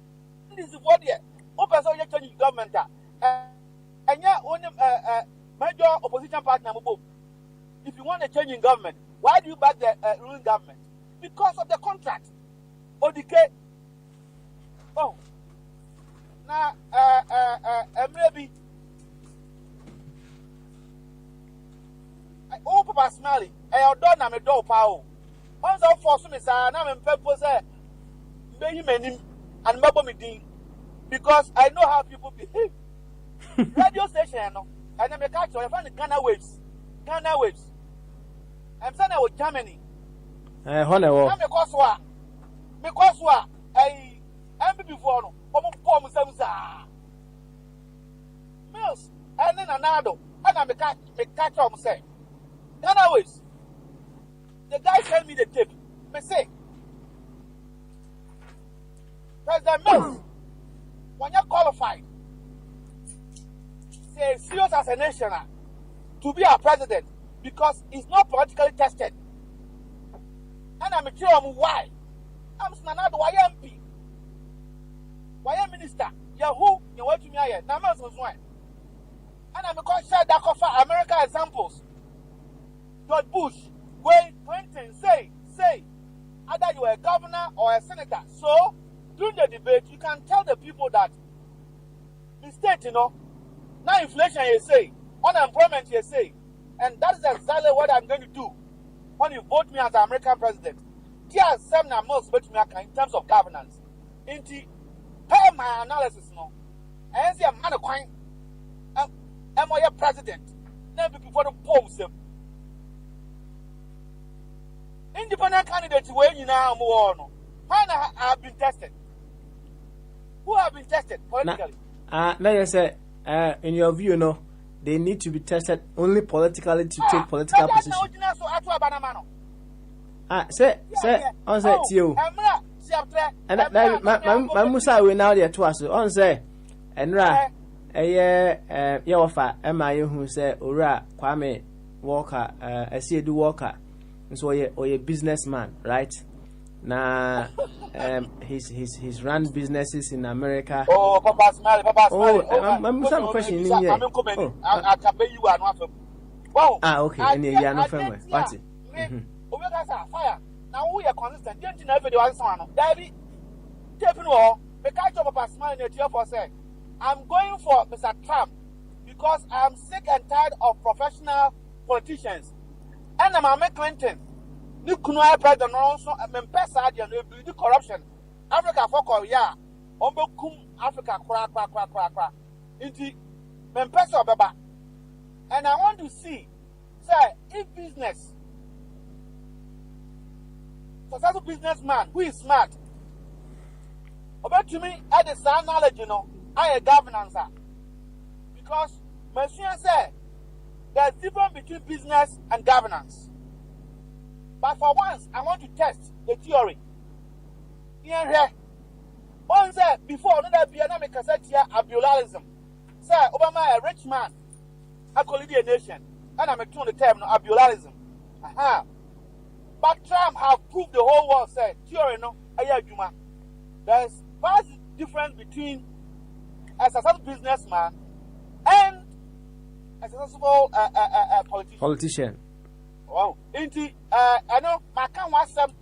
this is what there. Open so you're government. And yeah, only major opposition partner. If you want a change in government, why do you back the ruling government? Because of the contract. ODK. Oh. Now, maybe. Oh, Papa Smiley. I don't have a door power. Once I force me, sir, and I'm in purpose. Maybe many and maybe because I know how people behave. Radio station, and I'm a catcher. I find the Ghana waves. Ghana waves. I'm saying I was Germany. Honor. Because what? I'm before no. Form some Mills, and then another. And I'm a catcher. I'm saying Ghana waves. The guy sent me the tape. Me say, President Mills, when you're qualified, say serious as a nation to be our president because he's not politically tested. And I'm sure why. I'm not why MP. Why minister? Yahoo, you want to me here. Now I'm one. And I'm going to share that offer America examples. George Bush, Wayne Clinton, say, either you are a governor or a senator. So, during the debate, you can tell the people that the state, now inflation, you say, unemployment, you say, and that is exactly what I'm going to do when you vote me as the American president. There are some most in terms of governance. Into pay my analysis, no. And see a man of coin, am I a president? Never before the polls him. Independent candidates where you now more no. Have been tested. Who have been tested politically? Now you say, in your view, no, they need to be tested only politically to take political position. Say, on say to you. And my Musa will now there to us. On say, and ra, Yawafa, Emma, who say, Ura, Kwame, Walker, I see do Walker. So you're a businessman, right? Now, he's run businesses in America. Oh, Papa Smiley. I'm some question in here. I can pay you an offer. Wow. Okay. In the no family. What's it? Fire. Now we are consistent. Don't you know if you want someone? David, taking all. The catch of Papa Smiley in the for say, I'm going for Mr. Trump because I'm sick and tired of professional politicians. And I'm Clinton. You couldn't president also Mempesa and corruption. Africa for Korea. Ombokum Africa cra. Into Mempesa Baba. And I want to see, say, if business, successful businessman who is smart, about to me, I the sound knowledge, I a governance. Because Monsieur said, there's difference between business and governance. But for once, I want to test the theory. Once before another economic cassette here, abularism. Say, Obama, a rich man, I call it a nation. And I'm a the term, abularism. But Trump have proved the whole world, said, theory, no, Ayajuma. There's difference between a successful businessman and a successful politician. Wow. I know my can was some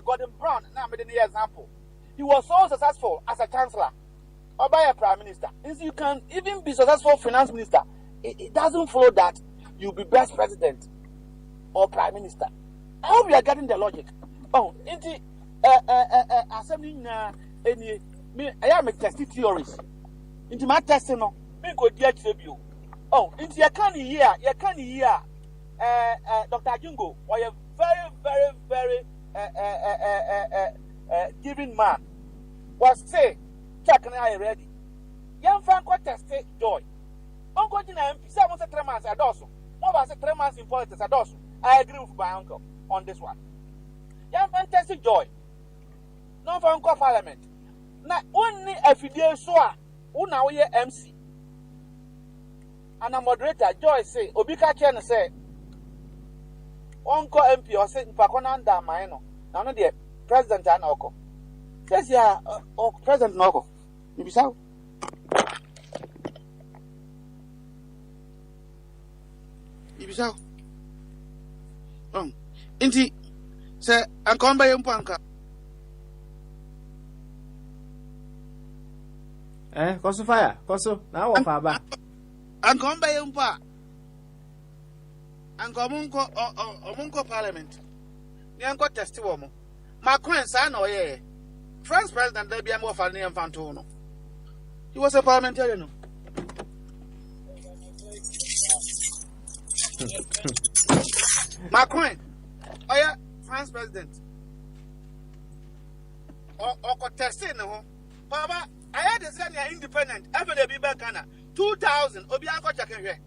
Gordon Brown. Now, I'm an example. He was so successful as a chancellor or by a prime minister. You can even be successful finance minister. It doesn't follow that you'll be best president or prime minister. I hope you are getting the logic. Oh, assembly me I am a testing theories. Into my testing no, me go dear tribute. Oh, into your can hear, Dr. Jungo, or a very giving man was say, check and I ready. Young Franco tested joy. Uncle Jina MP, 3 months at also. What was 3 months in politics at also? I agree with my uncle on this one. Young fantastic joy. No for Uncle Parliament. Now, only a video soa, una we MC. And a moderator, Joy say, Obika Chen say, Uncle MP or say, Paconanda Maino. Now, no, dear, President Anoko. Says, yeah, President Noko. You be so? You be so? Inti, say, and come by Umpanka. Koso fire, Koso, now what Faba? And come by Umpa. And come Munko Parliament. Yanko testimony. Macron, son, or ye. First president, there be a more funny and Fantono. He was a parliamentarian. Macron, oh yeah, France president. Or contesting, no. Papa, I had to send you independent after the Biba Ghana. 2000, Obianco Chakere.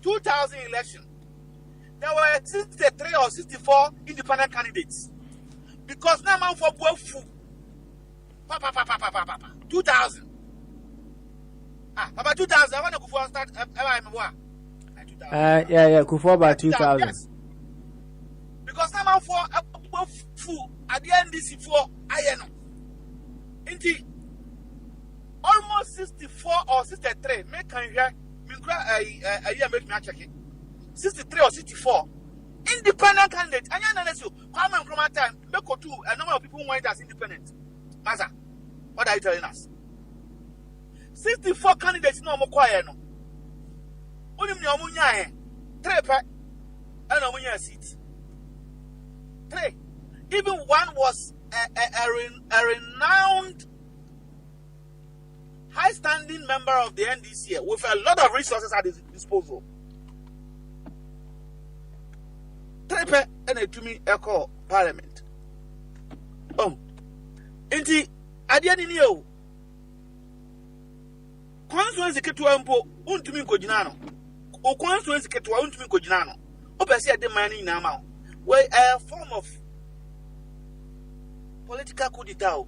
2000 election. There were 63 or 64 independent candidates. Because now man for Bofu. Papa. 2000. Papa 2000. I want to go for start. Yeah, Kufu about 2000. Yes. Because now man for Bofu at the end this for Ayeno. Indeed. Almost 64 or 63. Make can hear me a year make me check it. 63 or 64 independent candidates. And you know, come and come time. Make two a number of people who want as independent. Maza, what are you telling us? 64 candidates no more quiet no. Only me omunya 3 and omunya seat. 3. Even one was a renowned high-standing member of the NDC with a lot of resources at his disposal. 3 and a to me echo parliament. Inti adiani niyo. Constituency ketua mpo untumi nkojinano. O constituency ketua untumi nkojinano. Obesi ade mani na ama. Where a form of political coup d'etat.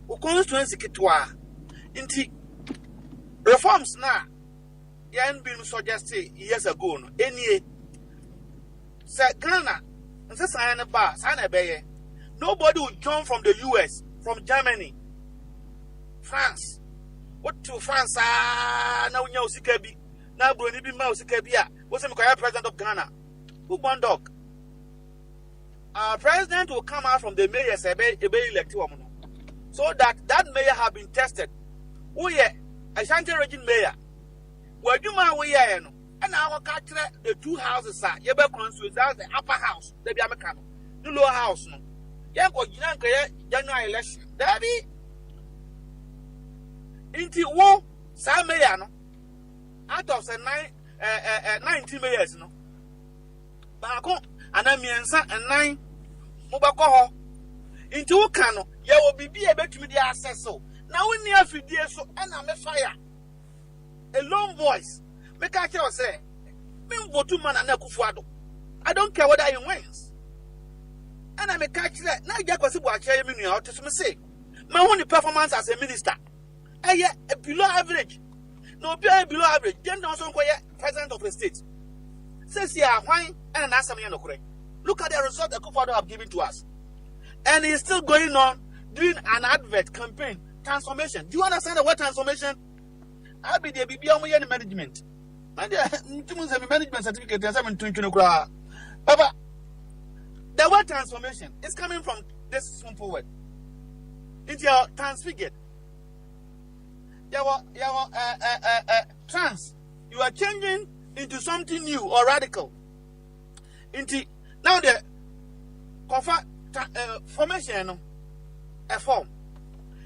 O constituency ketua. Inti reforms na yan been suggested years ago no any say Ghana and say sign ba beye nobody will join from the US, from Germany, France. What to France now nya osika bi na bro ni bi ma osika bi a wo say me president of Ghana who born dog. Our president will come out from the mayor elect woman so that mayor have been tested. We are Ashanti region mayor. Where you man we are no. And our catch the 2 houses are Yeba constituency, that's the upper house, the Biamacano. The lower house no. Yanko General election. Daddy Inti wo sa mayor no. Out of the 19 mayors no. Bako anamiensa and 9 mobako ho. Inti wo kano ye will be between the access so. Now we near Fidie so and I'm a fire. A lone voice. Make I tell say, me vote man and Kufuado. I don't care whether he wins. And I make catch that now Jacob was sharing me out to say. My only performance as a minister. I below average. No below average. Then also president of the state. Says yeah, why and an answer me no correct. Look at the result that Kufuado have given to us. And he's still going on doing an advert campaign. Transformation. Do you understand the word transformation? I'll be there, be the management. And the management certificate, Papa, the word transformation is coming from this simple word. It's your transfigured. Trans. You are changing into something new or radical. Into now the formation a form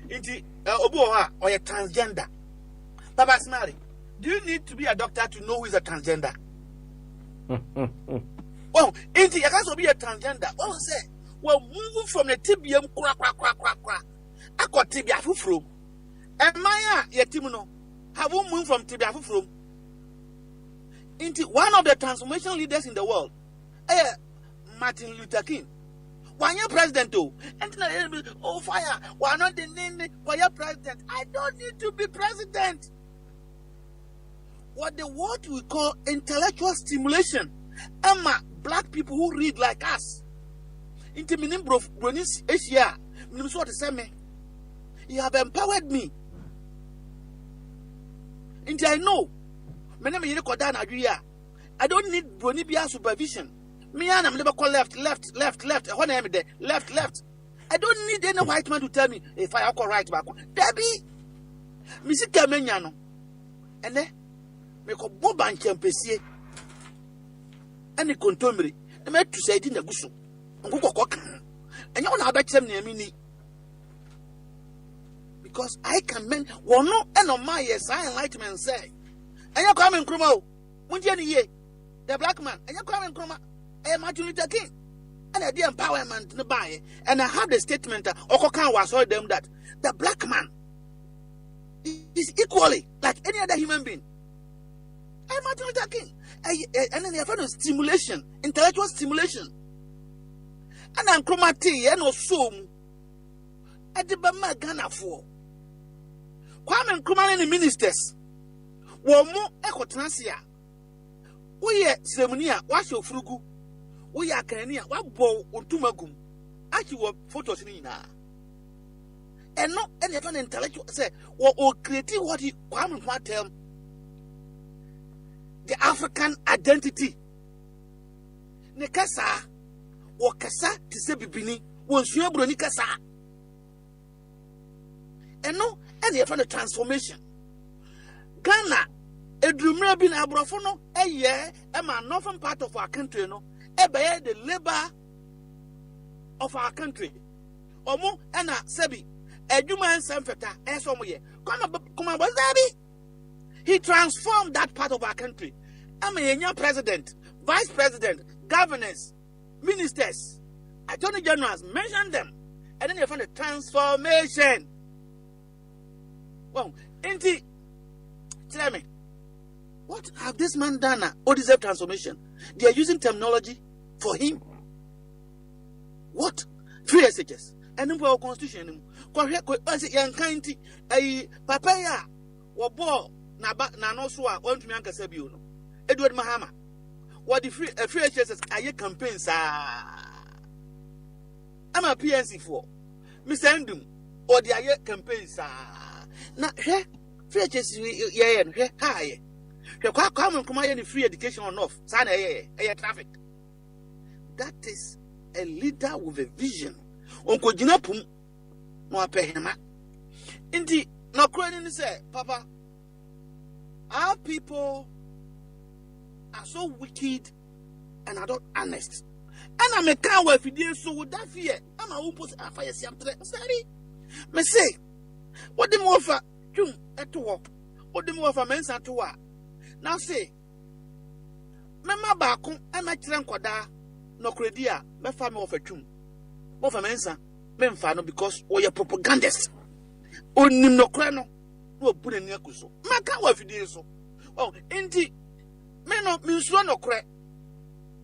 into obuoha or a transgender. Baba Smari, do you need to be a doctor to know who is a transgender? Well, into you can be a transgender. Oh, say, well, move from the tibium crack. I got tibia fufrum. And Maya Yetimuno have moved from tibia fufrum into one of the transformation leaders in the world, Martin Luther King. Why you president too? And oh fire! Why not the name? Why you president? I don't need to be president. What we call intellectual stimulation. Emma, black people who read like us. Into minim bronis Asia, minim so to say me. You have empowered me. Into I know. My name is Kodana. I don't need Bronibia supervision. Me and I'm never call left. When I'm there, left. I don't need any white man to tell me if I call right back. Debbie, Missy Camenyano. And then, make a bob and champesi. And the contumely, the man to say it in the gusso. And go cock. And you know about some near me. Because I can men, well, no, and on my yes, I enlightenment say. And you come in Crumo, the black man, and you come in Crumo. Martin Luther King, and I did empowerment in the buy, and I have the statement Okokan was told them that the black man is equally like any other human being. And Martin Luther King, and then they have found stimulation, intellectual stimulation, and I'm chromati and also at the Bama Ghana for Kwame Nkrumah and ministers were more ecotrancia. We are ceremonia, wash your frugu. We are Kenya, what bow on Tumagum. Actually, what photos in and not any other intellectual say, or creating what he Kwame Nkrumah tell the African identity. Nekasa, or Kasa, to say Bibini, was your Bronikasa. And no, any other transformation. Ghana, a dreamer been abrofono, a year, a man, northern part of our country, no. The labor of our country. Omo ena sebi eduma nsempeta esomye. Come on, he transformed that part of our country. I'm a president, vice president, governors, ministers, attorney generals, mention them. And then you find a transformation. Well, Inti, tell me, what have this man done? Or deserve transformation? They are using terminology for him. What? 3 SHS. And then for our constitution. Papaya or ball na no so want to yanka sabi no. Edward Mahama. What the 3 SHS aye campaigns I'm a PNC for. Mr. Endum or the aye campaigns na 3 SHS yeah high. Come any free education or not. Traffic. That is a leader with a vision. Uncle Jinapum no pay him. Indeed, no crying say, Papa, our people are so wicked and are not honest. And I'm a cow if you did so with that fear. I'm a opposite a fire. Sorry. Me say, what the more for June at work? What the more for men's at work? Now say, Mama Bakum and my Tranquada, no credia, my family of a tomb. More for Mensa, Memfano, because we are propagandists. Only no crano, no put in Yakuso. Maka, what if you did so? Oh, indeed, men not means no crack.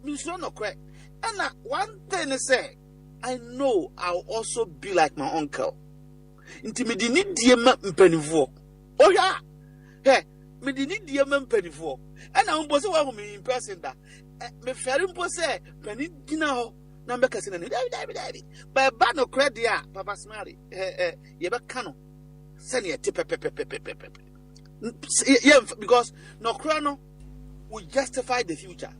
Means no crack. And one thing I say, I know I'll also be like my uncle. Intimidate dear Pennyvo. Oh, yeah. Hey. Me di ni die man panifo e na mbo se wa ho me in person da me fere mbo se pani gina ho number casino David. But bano credit, Papa Smiley, Yabacano, send ye tip because no chrono will justify the future.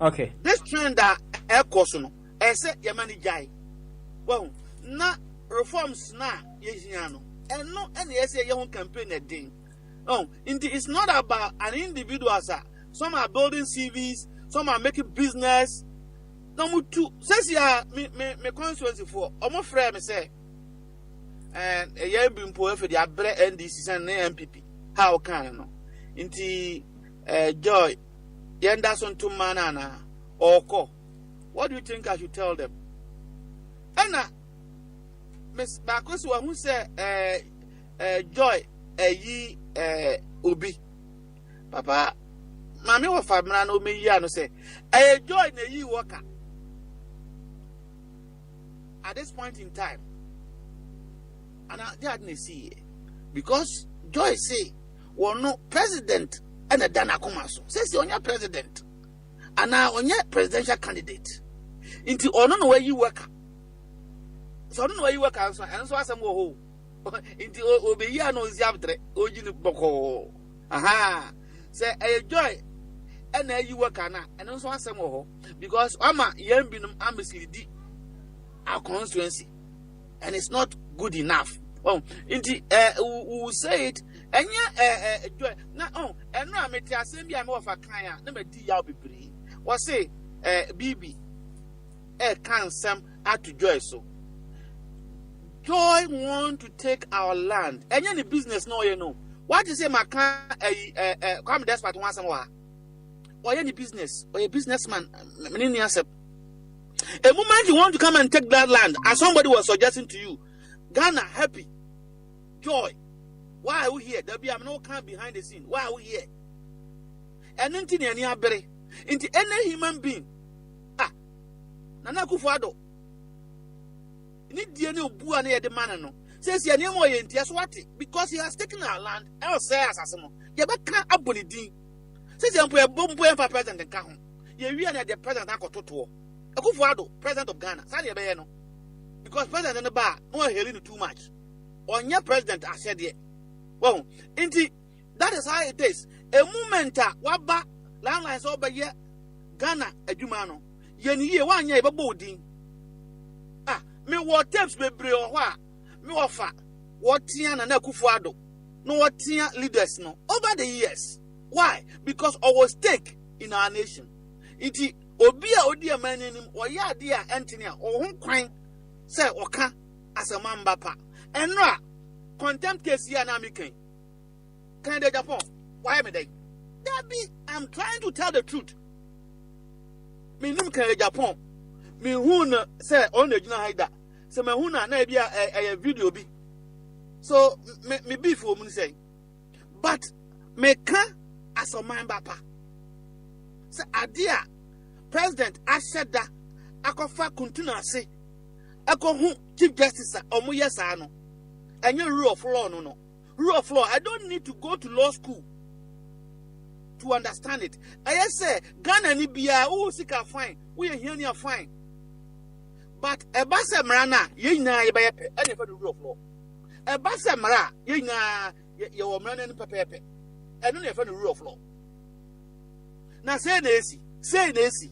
Okay. This trend that air cosono, I said Yamani Jai. Well, na reforms na yesiano. And no any essay young campaign a ding. Oh, it's not about an individual, sir. Some are building CVs, some are making business. Number two, says ya me constituency for almost frame me say. And a year being poor for the Abre NDC and MPP. How can you know? Inti Joy, Yendason to Manana or Ko. What do you think I should tell them? Anna Miss Marcus, who say Joy, ye Ubi. Papa, Mammy or Famano me yano say, I join a ye worker. At this point in time, and I didn't see because Joy say, well, no president and a Dana Kumaso says you're your president and now on your presidential candidate into or no way you work. So I don't know where you work and so I some go into Obeya no Ziabdre, Ojin Boko. Aha, say a Joy and there you work and also some more because I'm a young binum amnesty our constituency and it's not good enough. Oh, indeed, we say it, and yeah, now, and now, me tell you, I'm off a kaya, never do y'all be free. What say, BB, can't some add to Joy so. Joy want to take our land, and any business, no, you know. What you say, my come despot once more, or any business, or a businessman, many answer. A moment you want to come and take that land, as somebody was suggesting to you, Ghana happy, Joy. Why are we here? There be no kind behind the scene. Why are we here? And into any abere, into any human being. Ah, Nana Kufado. Need the new bua near the man no. Says your name in Tiaswati because he has taken our land. Else says as some. Yabaka abonidi. Says you are bomb for president and Kahun. You are the president of Kototo. Akufado, president of Ghana. Sally Bayano. Because president in the bar, no hearing too much. On your president, I said it. Well, indeed, that is how it is. A moment, waba, landlines over here, Ghana, a Jumano. Ye 1 year, boarding. Ah, me what temps be brio, me offer. What Tian and Akufado. No, what Tian leaders no. Over the years. Why? Because our stake in our nation. Indeed, Obia Odia man in him, or ya dear Antonia, or whom crying. Say oka as a man bapa. And ra contempt case here na making. Can they Japan? Why me they? That be I'm trying to tell the truth. Me nim can Japan. Me who say on the jina haida. So me who na be a video be. So me be for me say. But me can as a man bapa. Say adia President Asheda akofa continue say Eko who Chief Justice omo yesa no. And your rule of law no. Rule of law, I don't need to go to law school to understand it. I say Ghana ni bia who sika fine. We here near fine. But a basa mrana, ye na ye ba any for the rule of law. A basa mra, ye na ye wo mrana ni pepepe. And no for the rule of law. Na say nesi.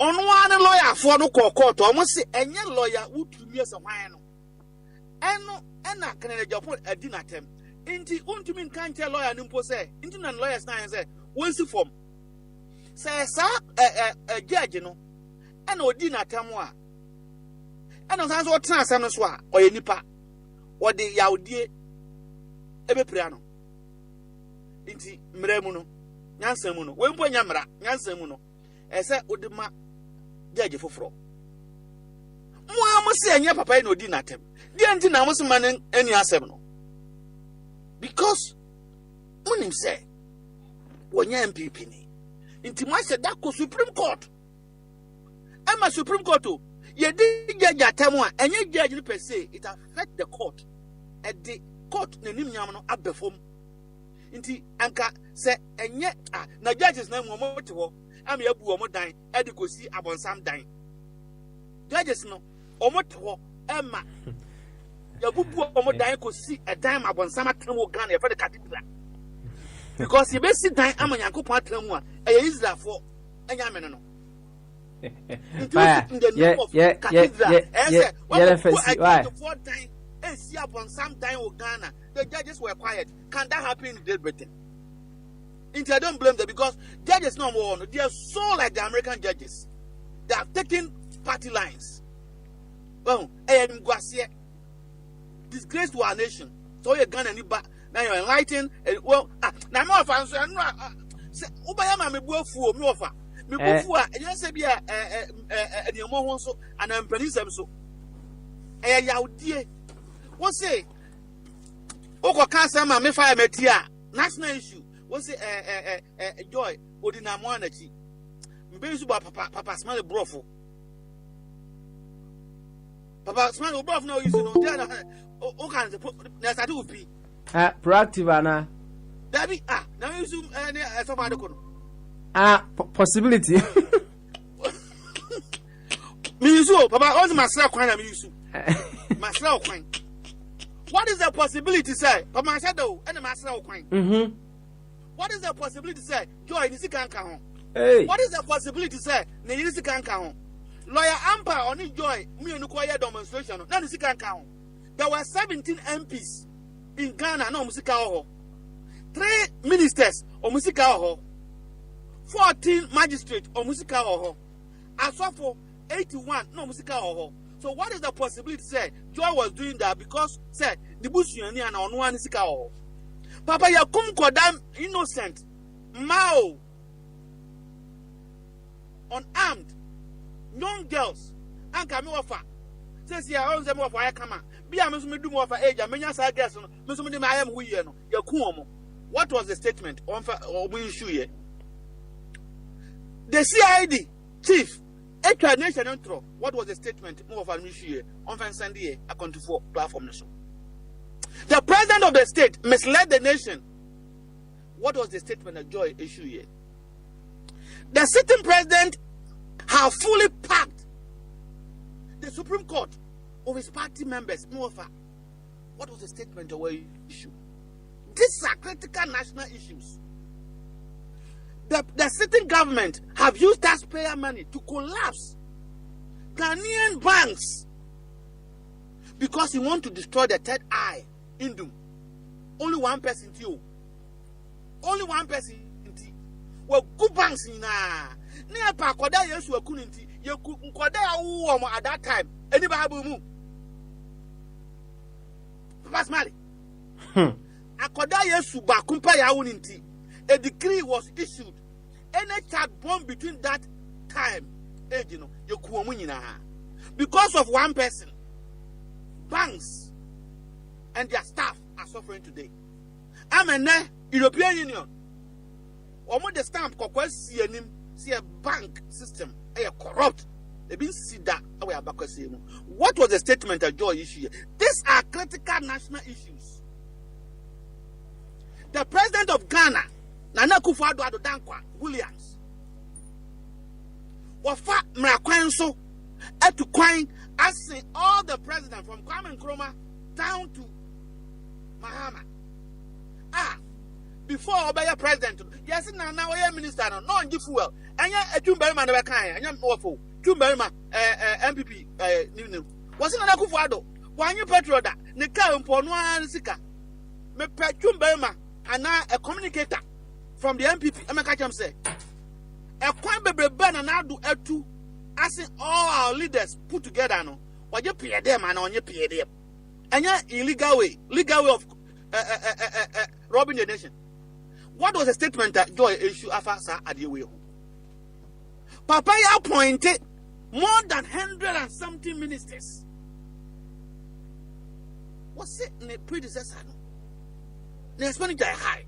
On one lawyer for no court, almost say any lawyer would to me as a wine. And no, and I can put a dinner term. Inti untumin can't tell lawyer nimpo say, into non lawyers now and say, what's the form? Say, sir, a judge, you know, and no dinner term. And on what transamswa or a nipa or the yaudi ebe piano. Inti mremuno, Yansemuno, when Yamra, Yansemuno, I said, Udima. Judge for fraud. Mama say, "Nya papa no dinner tem." The anti na was man any assemno. Because when him say, "When ya MPP ni," inti ma said that go Supreme Court. Am a Supreme Court to ye did judge atemwa, and ye judge per se it affect the court. At the court ne nim nyam abefom. Inti anka say enye na judges na mo mo I'm your boo, more dying, Edicosi, Abonsam dying. judges no omoto Emma Yabubu omo ko see a time abon sama temu Ghana for the cathedral because you be sit down amanyanko pa temu a Israel for enya no Fire. Yeah. The judges were quiet. Can that happen in Great Britain? I don't blame them because judges no more. They are so like the American judges. They are taking party lines. Well, disgrace to our nation. So you're gonna need back. Now you're enlightened. Well, now more fans. Ubayama me buofu me offer. Me buofu a say be a mo so and empenisem so. Yaudie. What say? Oko cancer ma me fire metia national issue. What say joy odina mo anachi. Mbe su ba papa smell brofo. Papa smell brofo no use no. O can na start to be. Proactive ana. Dabi now use somebody kono. Possibility. Me use papa what's my slap kwan na me use. My slap kwan. What is the possibility say? Papa shadow and my slap kwan. What is the possibility say? Joy ni sikanka ho. Hey. What is the possibility say? Ne ni sikanka ho. Lawyer Ampa oni Joy me no kwa demonstration na ni sikanka ho. There were 17 MPs in Ghana no musika ho. 3 ministers o musika ho. 14 magistrates o musika ho. Asofo 81 no musika ho. So what is the possibility say Joy was doing that because say the busuani and ono ani sika ho. Papa ya kum kodam innocent Mao unarmed young girls anka me wafa says ya on them wafa ya kama bia me so me du wafa age amenya sa girls no me so me dem ayam hu ye no ya ku omo. What was the statement on issue here? The CID chief explanation intro. What was the statement move of issue here on Sunday account for platform nation? The president of the state misled the nation. What was the statement of Joy issue here? The sitting president have fully packed the Supreme Court of his party members. What was the statement of issue? These are critical national issues. The sitting government have used taxpayer money to collapse Ghanaian banks because he want to destroy the third eye. Indum. Only one person to you. Only one person. Well, good banks in near Pakoda, yes, we couldn't. You couldn't at that time. Anybody move? Papa's money. Akoda, yes, Bakumpa Yaunti. A decree was issued. Any child born between that time, you know, you couldn't. Because of one person, banks and their staff are suffering today. I'm a European Union. Almost the stamp see a bank system corrupt. They been see that what was the statement of Joy issue? These are critical national issues. The president of Ghana, Nana Akufo-Addo Dankwa Williams, Wafa Mrakwenso, to Kwame, asking all the presidents from Kwame Nkrumah down to Mahama. Before Obaya president, yes, now I minister, no, and give fuel. And ya a Jumberman of a kind, and you're awful. Jumberman, MPP, wasn't an Akufo-Addo. Why you petrol that? Nika and Ponwa Sika. Me Jumberman, and now a communicator from the MPP. I'm a catch him say. A quite baby ban and I do a two, asking all our leaders put together. No, what you pay them and on your pay them. And yeah, legal way of robbing the nation. What was the statement that Joy issue after Adiwe? Papa appointed more than 100 and something ministers. What's it in the predecessor? The expenditure high.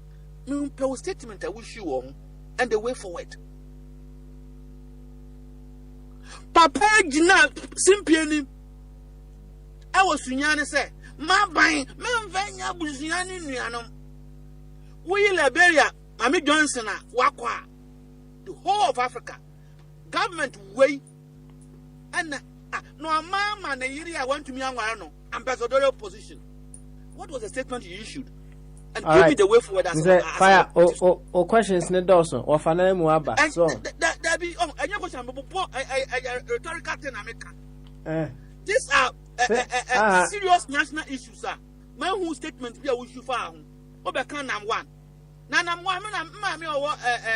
No statement I wish you on and the way forward. Papa Gina Simpiani. I was Sunyani say, my buying, man, Vanya Buziani Nianum. We Liberia, Mami Johnson, Wakwa, the whole of Africa, government way, and no mama na yiri I went to me no ambassadorial position. What was the statement you issued? And give me the way forward as fire or questions ne dawson or fanele mu aba. So that be any question rhetorical thing I make. These are serious national issues, sir. My whole statement be a issue for Obekan nam one. Na nam one me owo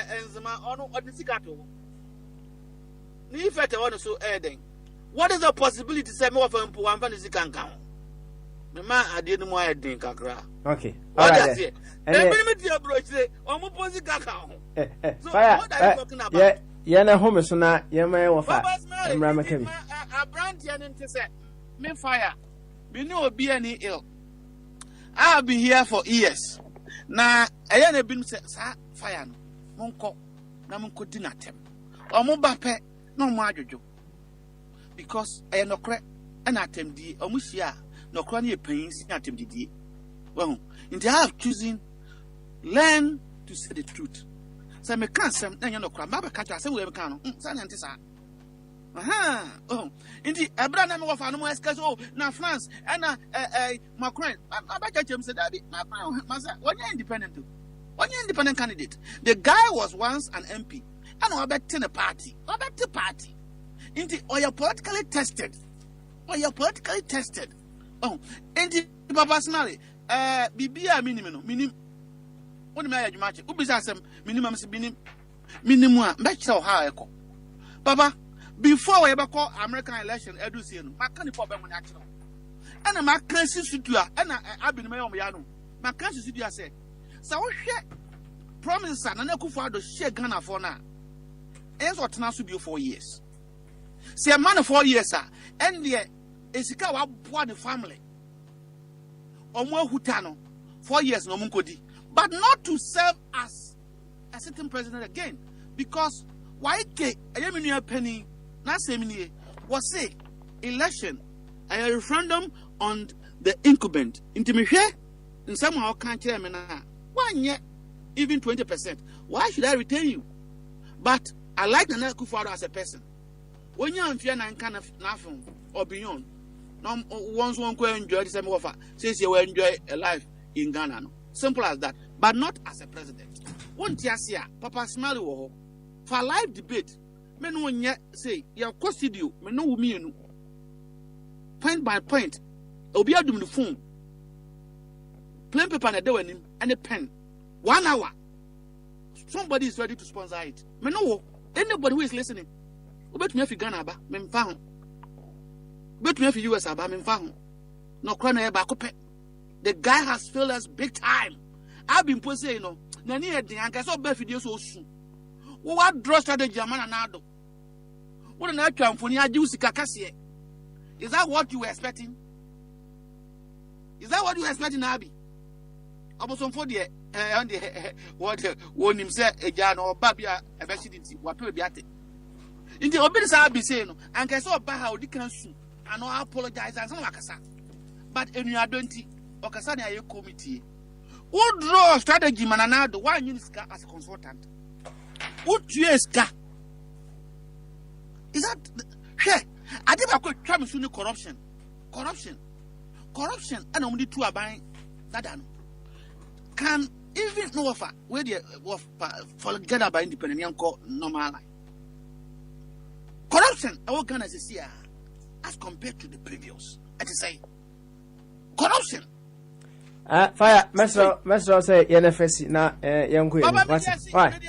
enzema ono odisikato. Ni fete one so then. What is the possibility say me offer mpo wan fa ni sikanka? Me ma ade no mo ayedin kakra. Okay. All right. And me dey approach say omo posi kaka ho. So fire, what are you talking about? Yeah na home so na ye ma wo fa. Emra makami. A brand here nti say me fire. Me no obi any ill. I have been here for years. Na eye na bi say fire no. Monko na monko di natem. Omo ba pe na omo adwojo. Because eye no kre na atem di omo hia no kra na pains na atem di. Well, in the have choosing learn to say the truth. So me can some na no kra ba catch say we can no. Say na ntisa. Oh, indeed, a brand name of animal escas. Oh, now France and Macron. I bet you said that Macron, one independent. One independent candidate. The guy was once an MP. And I bet in a party. I bet the party. Indeed, or you're politically tested. Or you're politically tested. Oh, indeed, Papa Smiley. Bibia minimum. What may I imagine? Who be some minimum minimum? That's how I call. Papa. Before we ever call American election, education, my can't problem with action. And my country situa, and I've been my own yano. My country situa said, so share promise and I could find the share Ghana for now. Ends what now should be 4 years. See a man of 4 years, sir, and yet it's a cow for the family. Or more hutano, 4 years no munkodi, but not to serve as a sitting president again, because why take a penny? Not same was say election a referendum on the incumbent. Intimate in somehow can't tell me now. 1 year, even 20%. Why should I retain you? But I like the Nakufado as a person. When you're in fear and kind of nothing or beyond, no once one can enjoy the same offer, says you will enjoy a life in Ghana. Simple as that, but not as a president. One Tiasia, Papa Smiley war for live debate. Men one yet say, your custody, men no me, point by point, Obia doing the phone. Plain paper and a doing and a pen. 1 hour. Somebody is ready to sponsor it. Men no, anybody who is listening. Bet me if you Ghana, men found. Bet me if you US, men found. No crana back. The guy has failed us big time. I've been posting, you know, Nani had the anchor so bad videos so soon. What draw strategy man anado? What an outcome for Nia Juicy Kakasi? Is that what you were expecting? Is that what you were expecting, Abby? I was on for the what one himself a jan or Babia a residence, what will be at it. In the obedience, I'll be saying, and I saw how they can sue. I know I apologize and some like a but in your 20 or Cassania committee, who draw strategy man anado? Why you as a consultant? What years ka? Is that hey? I think I could try to corruption. And only two are buying that. Can even no offer where they forget about independent young call normal life. Corruption, our Ghana is here as compared to the previous. I say corruption. Fire, Master say NFS na young queen. Why?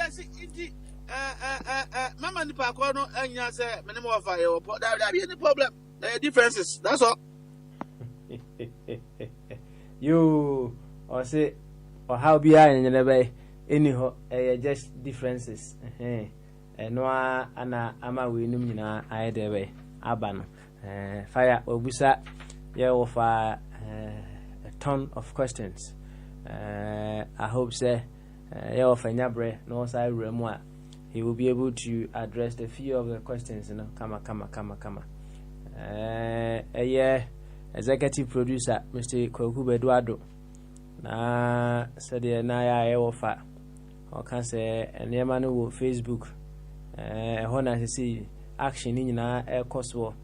Mama ni pa ko no anya say minimum of fire there be any problem differences that's all. You or say or how be I in the anyhow just differences no ana ama we num nyina I dey way aba no fire obusa ye wo fa a ton of questions I hope say ye wo fa nyabre no say remu a he will be able to address the few of the questions, you know. Kama. Yeah, executive producer, Mr. Kwaku Eduardo. Na said the Naya offer. Or can say, and Yamanu Facebook. Hona see action in air cost war.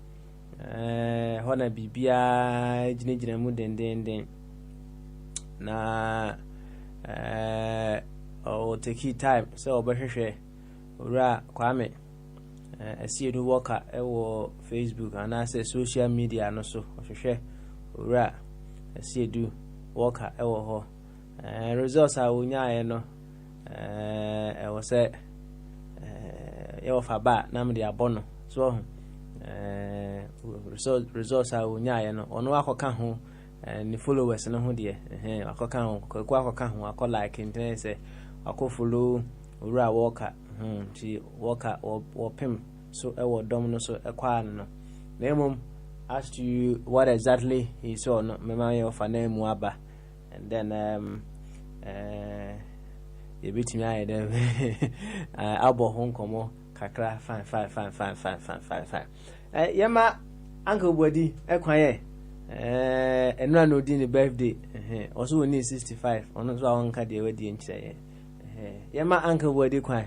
hona bibia gyinagyina mu dendenden na take time so obehwehwe ora kwame asie do worker ewo Facebook and ase social media no so ohwehwe ora asie do worker ewo ho results a wonyae no ewo se ewo fa ba na me de abono so results a wonyae no ono akoka ho ni followers no ho de akoka ho akoka ho akọ like nten se akọ follow ora worker ti worker or pim so ewo dom no so ekwa no na emom asked you what exactly he saw no me ma ye ofa na mu aba and then you beat me I dem abo hon komo kakra fine yema uncle body ekwan ye enura no di ni birthday also we need 65 ono so awon ka de we di nkyere yema uncle body kwan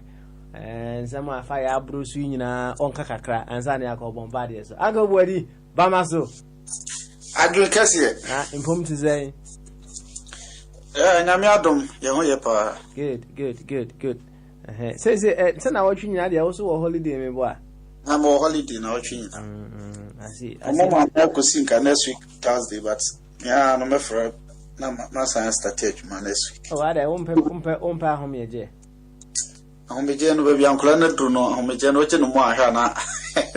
some fire abro su nyina onka kakra ansa na yakọ bombard so uncle body bama so adun kese impom to say nyame adom ye ho ye pa good say na watch nyina de also wo holiday me bo a na mo holiday na watch nyina I see mama na ko sinka next week Thursday but yeah no me for na science started man next week oh ada umpe ahom ye je ahom je no be ankla na dru no ahom je no che no mo ahwa na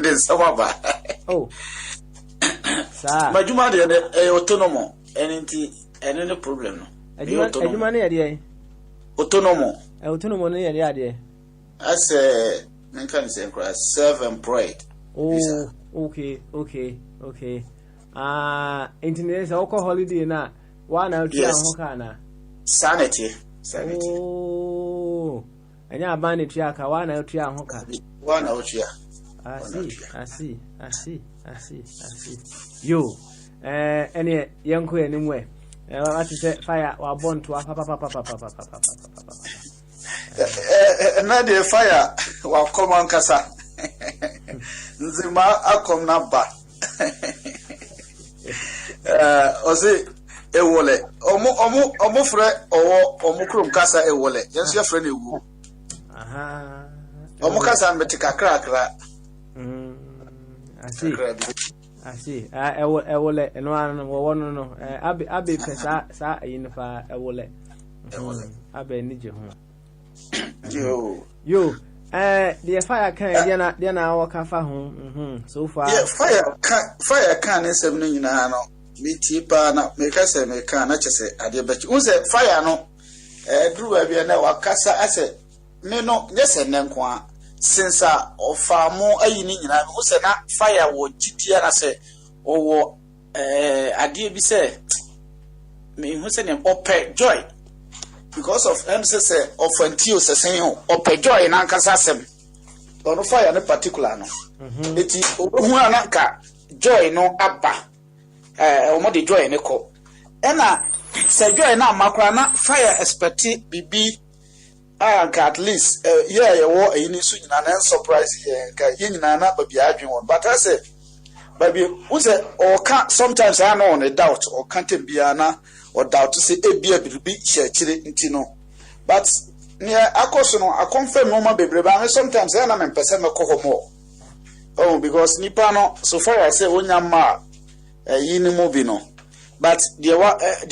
de sama ba oh sa majuma de autonomo anything any problem no Ejuma na yade autonomo na yade as can say self-employed. Oh, okay. Internet oko holiday na one out here hoka na sanity. Oh, anya abani triaka one out here hoka. One out here. I see. Yo, any yanko anywhere. What is it? Fire or born to another fire will come on Kasa. Nzima akom na ba. Ozi ewole. Omo fre omo krom Kasa ewole. Yensu ya fre na ewu. Aha. Omo Kasa metika kra. I see. Ewole eno anu wo no abe pesa sa yinfa ewole. Abe nije ho. Yo the fire can dia na waka fa ho so far yeah fire can nsem no nyina no meti pa na meka se meka na chese ade bachi unse fire no duru ba bia na wakasa ase me no nyese nenko a sinsa ofamo ayi ni nyina unse na fire wo gitia na se owo ade bi se me hu se ne ope joy because of MCC of Antio Sesen or joy na nkasa sem on fire no particular no eti ohu anaka joy no aba omo de joy ne ko ena se joy na makra na fire expect bibi at least yeah ye wo ayini su nyina na surprise ye ka ye nyina na ba bia adwen won but I say baby who say or can sometimes I know on a doubt or can't be ana or doubt to say ebia bibi chire nti no but near akoso no I confirm no ma bebre ba me sometimes I na me pese me kokomo oh because nipa no so far I say onya ma yini mo bi no but the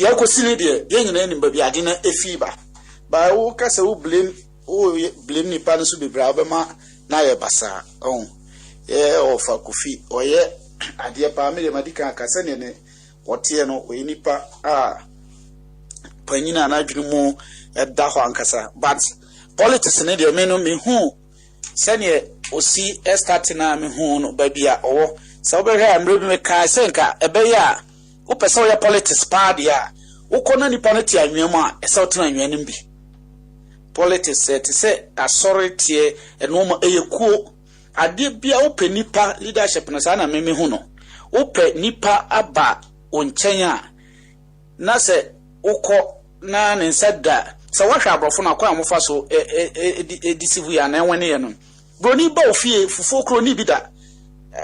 akosi ni de nyina ni ba bi ade na efi ba wo ka say wo blame nipa no so bebre abema na ye basa oh yeah ofa kofi oye ade pa me de madika akase ne wote no we nipa panyina na adwene mu da ho ankasa but politics ne de me no me hu sene osi start na me hu no ba bia owo so be ha amre bi me ka senka ebe ya wo pese wo ya politics pa dia wo kona nipa no ti anwem a ese wo tena anwem bi politics te se authority eno ma eyekuo ade bia wo pe nipa leadership no sa na me hu no wo pe nipa aba onchen a na se ukọ na ne nsada se wahwa abrofo na kwa amofa so edisivu ya na enwene ye no broni ba ofie fufu kroni bi da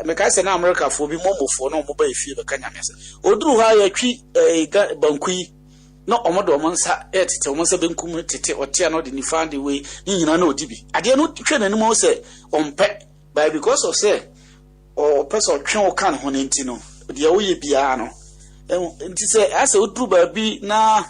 meka se na America fo bi momofo na omo ba efie be kanya mese oduru ha ya twi bankui na omo do omo nsa tete omo nsa benkum tete otia no de ni fande we ni nyina na odibi ade no twe nanim o se ompe by because of say o person twe o kan ho nti no de wo ye bia no nti se ase oduru ba bi na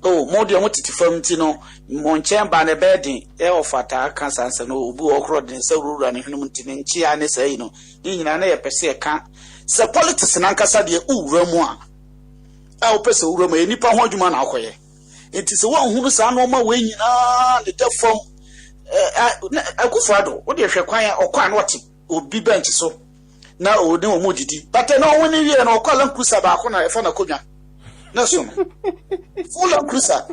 mo de mo tete fam nti no mo nchen ba ne bedin ofata kan sanse no obu okro de nsa rura ne hwenum nti ne nchi ya ne sai no ni nyina na ye pese ka se politics na nkasa de uwura mu a pese uwura mu enipa ho adwuma na akoye nti se wo hunu sa no ma we nyina ne defom akufado wo de hwe kwan okwa na wote obi bench so na o de mo didi but na wo ni wie na okwa lan krusa ba ko na e fa na kodwa na so full of cruiser.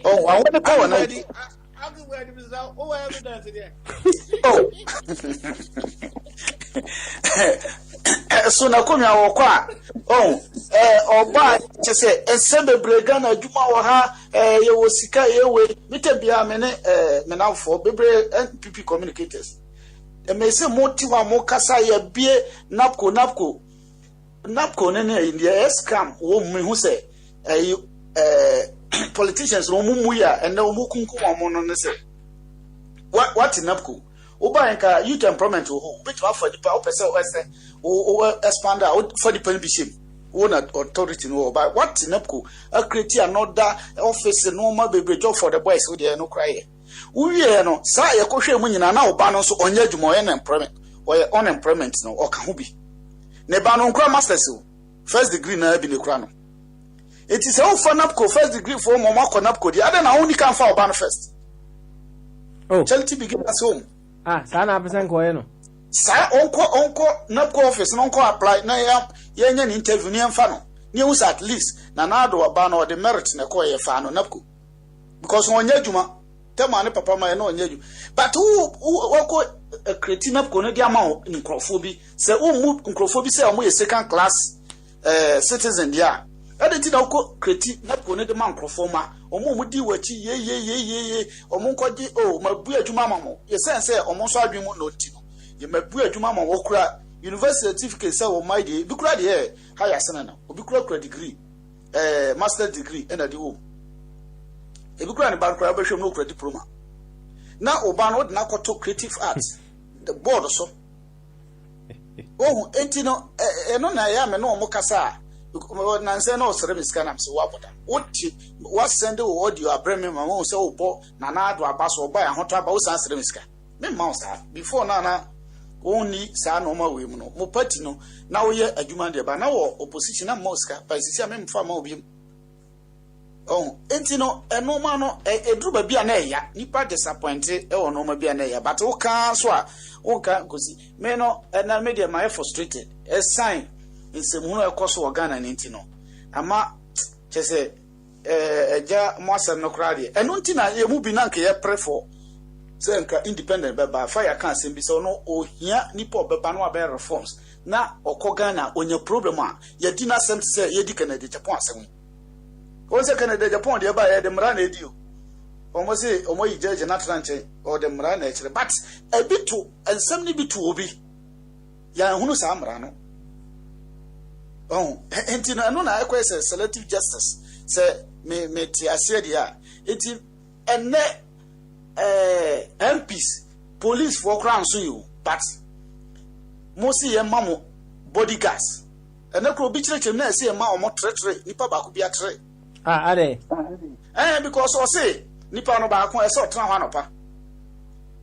Oh, I want to power now. Oh, so na come ya wokwa. Oh, oba che say ensemble brega na adwuma wo ha ye wo sika ye we mitebia me ne me na fo bebre NPP communicators. E me say motiva mo kasa ye bie napco ne India scam wo me hu say politicians no mumuya and no mukunku amono ne say what in napco oba nka youth employment wo bit for the opese o expand out for the permission one authority no but what in napco create another office no ma bebre job for the boys who dey no cry uwie no sa ye kohwe mu nyina na oba no so onya dwumo ye na employment or unemployment no o ka ho bi ne ba no nkra masters first degree na bi ne kra no. It is all for NAPCO first degree for Momako NAPCO. The other now only can for ban first. Oh, charity begin at home. Sana percent coino. Sa onko NAPCO office, no apply na yan interview near fano. News at least Nanado ban or the merit na koye fano NAPCO. Because on Yajuma, tell my papa my no Yaju. But who create NAPCO no diamond in Crophobi, say move in Crophobi say I'm a second class citizen there. Editi na uko kreti na pone de man krofoma omo mudi wachi ye omo nkodi mabu adwuma mamo ye sense omo so adwemu no ti no ye mabu adwuma mamo okura university certificate say o mai de bi kura de higher sena na obi kura degree master degree ena de wo e bi kura ne ban kura behwem no kura diploma na oba no de na koto creative arts the board so enti no eno na ya me no omo kasa Nancy no service can so what send the audio abreme mama say obo na na do abaso oba ya hoto aba usan service ka me mouse before na only sa no ma we mu no mo party no na wo ye adwuma de ba na wo opposition na mouse ka pa sisi me mfa ma obi enti no eno ma no eduru ba bia na eya nipa disappointed e wo no ma bia na eya but wo kan so a wo kan kosi me no na me de my frustrated a sign insemuno ekoso Ghana nti no ama chese eja mwasa no krade eno nti na ye mu bi na nke ye pray for say nka independent beba fire kan sembi so no ohia nipa beba no abe reforms na okọ Ghana onye problem a ye di na sem say ye di Canada Japan asem o se Canada Japan de ba ye de mra na edi o omo se omo yi jeje na tranche o de mra na ekire but e bitu ensem ni bitu obi ya hunu sa mra no enti no na ekwe say selective justice say me ti ase dia enti enne MPs police for crown so you but mosi ye mamo bodyguards enne kro bi chire na ase ma omo tretre nipa ba ko bi atre ade because o say nipa no ba ko ese otra ho anopa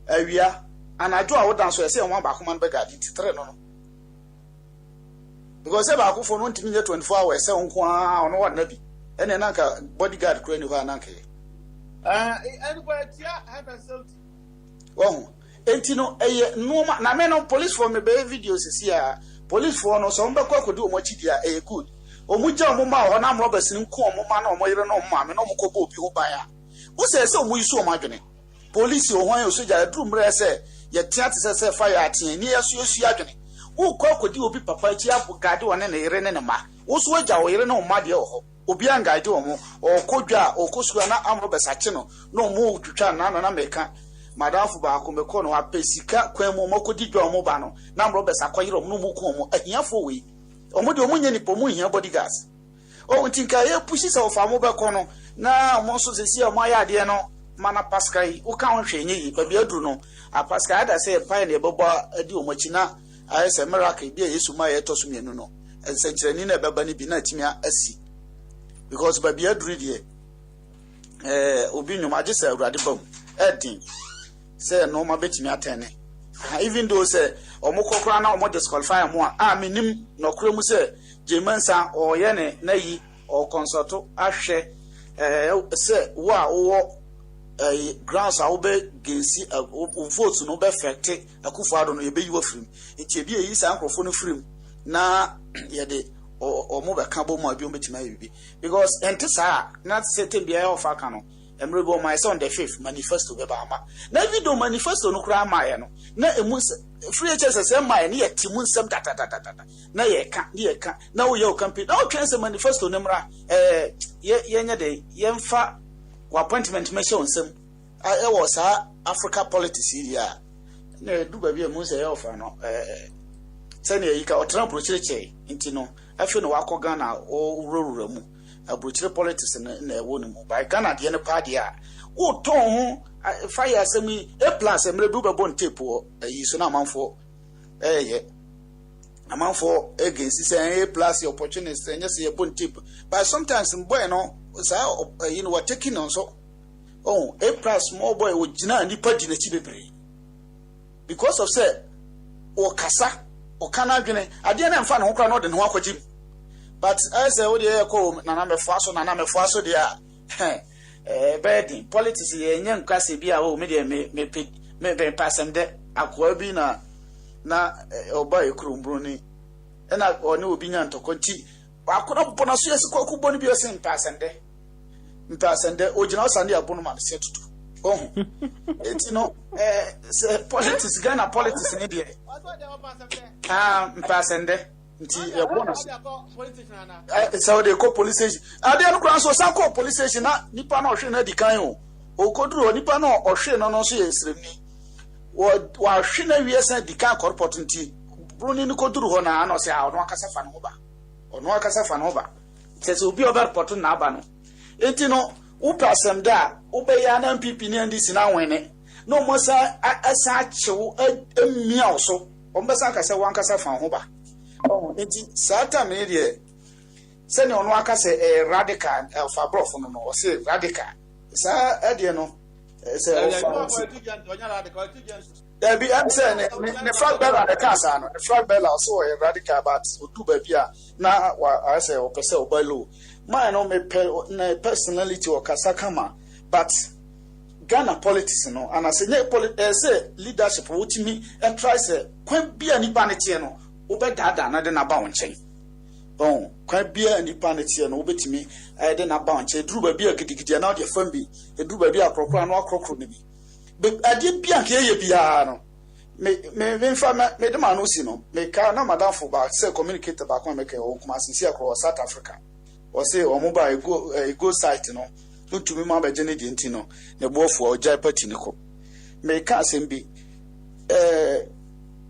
awia anajo a wodan so ese won ba ko man be gadi titre no because eba akufo no ntimi 24 hours se nko a ono wa nabi ene na ka bodyguard kro ni ho ananka anybody tia have a safety enti no eye no na me no police for me be videos si a police for no so mbekwa kodi omo chidia good omuja omo ma ho na robbers ni nko omo ma na omo yire no omo ma me no omo ko bo obi ho ban a wo se omo yisu omo adwene police o hwan o soja drum mre se ye tia te se fire aten ni yesu adwene wo kwakodi obi papa chi abugade one na yire ne ma wo so agya wo yire no ma de ho obi angade omo okodwa okosuwa na amro besache no omo twtwa na meka madamfo ba ko meko no apesika kwan mu mokodi dwa mo ba no na mro besa koyiro no mu ko mo ahiafo we omo de omunye nipo mu hia bodyguards o ntinka ye pushi se ofa mo be ko no na mo so sesi o mo ya de no mana paskai o ka won hwenye yi ba bia duru no a paskai ada se pa ne bebo adi o machi na aye se miracle bia Yesu ma ye to so mienu no ensenkyerani na beba ni bi na timia asi because ba bia duru de obi nyum age se awurade bam edin say no ma betimi atene even though say omukokora na omo disqualify mo a menim no kura mu say jemansa o ye ne na yi o consulto ahwe say wo grounds a wo be gensi vote no be affect akufado no ye be yiwo frim enti bi yi sa ankrofo no frim na ye de omo be ka bo mo abi o betimi ayi because entisa na certain bia of aka no emrebo my son the 5th manifesto be ba ma na video manifesto no kura ma ye no na emu free hss ma ye ne yetimu nsem data na ye ka na wo ye o campaign na o twense manifesto ne mra ye nya de ye mfa appointment me show nsem e wo sa Africa politics here na du ba bi emu se ye ofa no se ne yi ka o tran prochiriche nti no afi no wakọ Ghana o rorura mu abrochire politics na ewo ni mu by Ghana de ne pa de a wo ton ho fire asemi a plus emre bi be bon tape o yi so na amanfo ye amanfo against say a plus opportunities nya say a bon tape but sometimes boy no say you know what taking on so oh a plus small boy wo gina nipa di na chi bebre because of say o kasa o kana dwene ade na mfa no kra no de no akogim but I say we dey call na mefo aso dey bedding politics ye nya nkwase bi a o me dey me passem de akwa bi na oba ekrumbro ni na oni obi nya ntokonti akwa bono so yesi kwaku boni bi o sin mpasende o gina osande abonu ma se tutu oh enti no politics Ghana politics ni dey mpasende nti bonus so they call police station ade no kran so san call police station na nipa na ohwe na dikan o koduro nipa na ohwe no so yesremni wa hwe na wie san dikan corporate nti broni ni koduro ho na no se a ono akasa fa no ba se obi oba report na aba no enti no wo pasem da wo be ya na MPP ni ndisi na wene no mo sa asa chewo emia so o mbesa akasa wan kasa fa ho ba oh enti sata me de se ne ono aka se radical fa brof no no se radical sa ade no se there be am say ne flag bella the casa no the flag bella so radical but odu ba bia na I say o pese o balo my no me personality o kasa kama but Ghana politics no and I say leadership wotimi and try say kwan bia ni ba ne tie no obe dada na de na ba wonchen bon kwan bia ni pa ne tie no obetimi de na ba wonchen duru ba bia gidigidi na de fam bi duru ba bia akrokro na akrokro ne bi ade bia ke ye bia no me de ma no si no me ka na madam for ba say communicate ba kwa me ke o kuma sisi across South Africa o say o mo ba go site no ntumi ma ba jene di ntino ne bofu o jai party ne ko me ka asem bi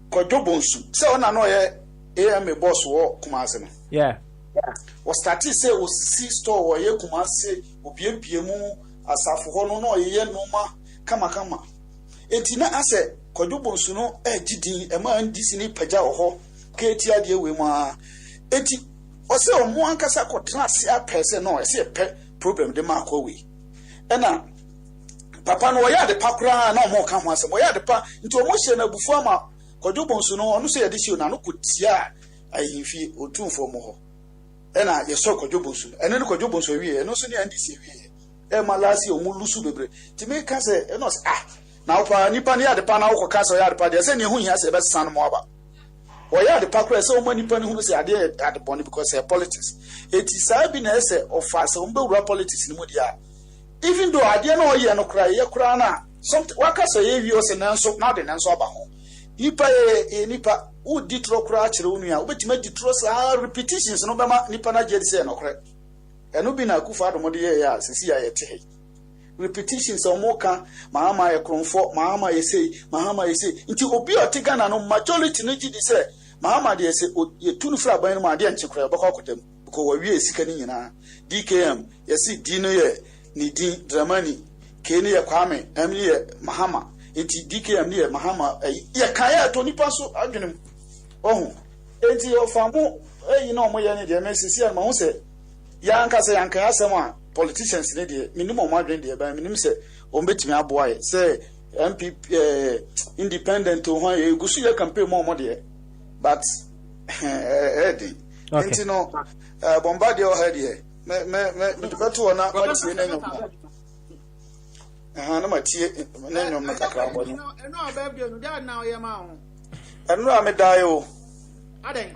Kodobonsu say ona no ye am boss wo Kumase no yeah o start say o si store wo ye Kumase obiepie mu asafo ho no ye no ma kama enti na ase Kodobonsu no gidin e ma ndisi ni pagya wo ho ka eti ade we ma enti o say o mo ankasa ko trase apese no e say pe problem de ma ko we ena papa no ya de pakura na mo ka ho asem o ya de pa nti o mo hye na bufu ama Kodobonsu no onu se yedisi na no kutia ayimfi otumfo mo ho ena ye so Kodobonsu ene no Kodobonsu wi eno so ne andisi wi e malasi o mu lusu bebre ti me ka se eno na opa nipa ne ya de pa na wo ka se ya de pa de se ne hu hia se be san mo aba o ya de pa kra se o ma nipa ne hu se ade boni because politics eti sa bi na se ofa se o mbe wura politics ni mu dia even though ade na o ye no kra ye kra na something waka se ye wi o se nanso na de nanso aba ho nipa u ditro kra kire unu ya obetima ditro sa repetitions no bema nipa na jedi se no kre eno bi na Akufo-Addo de ye ya sisi ya ye te repetitions omoka mahama ye kronfo mahama ye say nti obi otigana no majority no gidi say mahama de say ye tunu fra ban no ma de nchekura bako akotam because we wie sika ni nyina DKM ye see di no ye ni di Dramani keni ye Kwame emni ye mahama nti DKM ni ye mahama ye kaya to nipa so adwenem ohun enti ofamu no mo ye ni de mesisi ma hu say yanka say yanka asem a politicians ne de minimum adwen de ba minim say o betimi aboa ye say MP independent to ho ye gusu ye campaign mo de but edi enti no bombard your head here me beto na matie na nyom na matie na nyom na kakra bo no aba bi no da na o ye ma ho eno a me dai o aden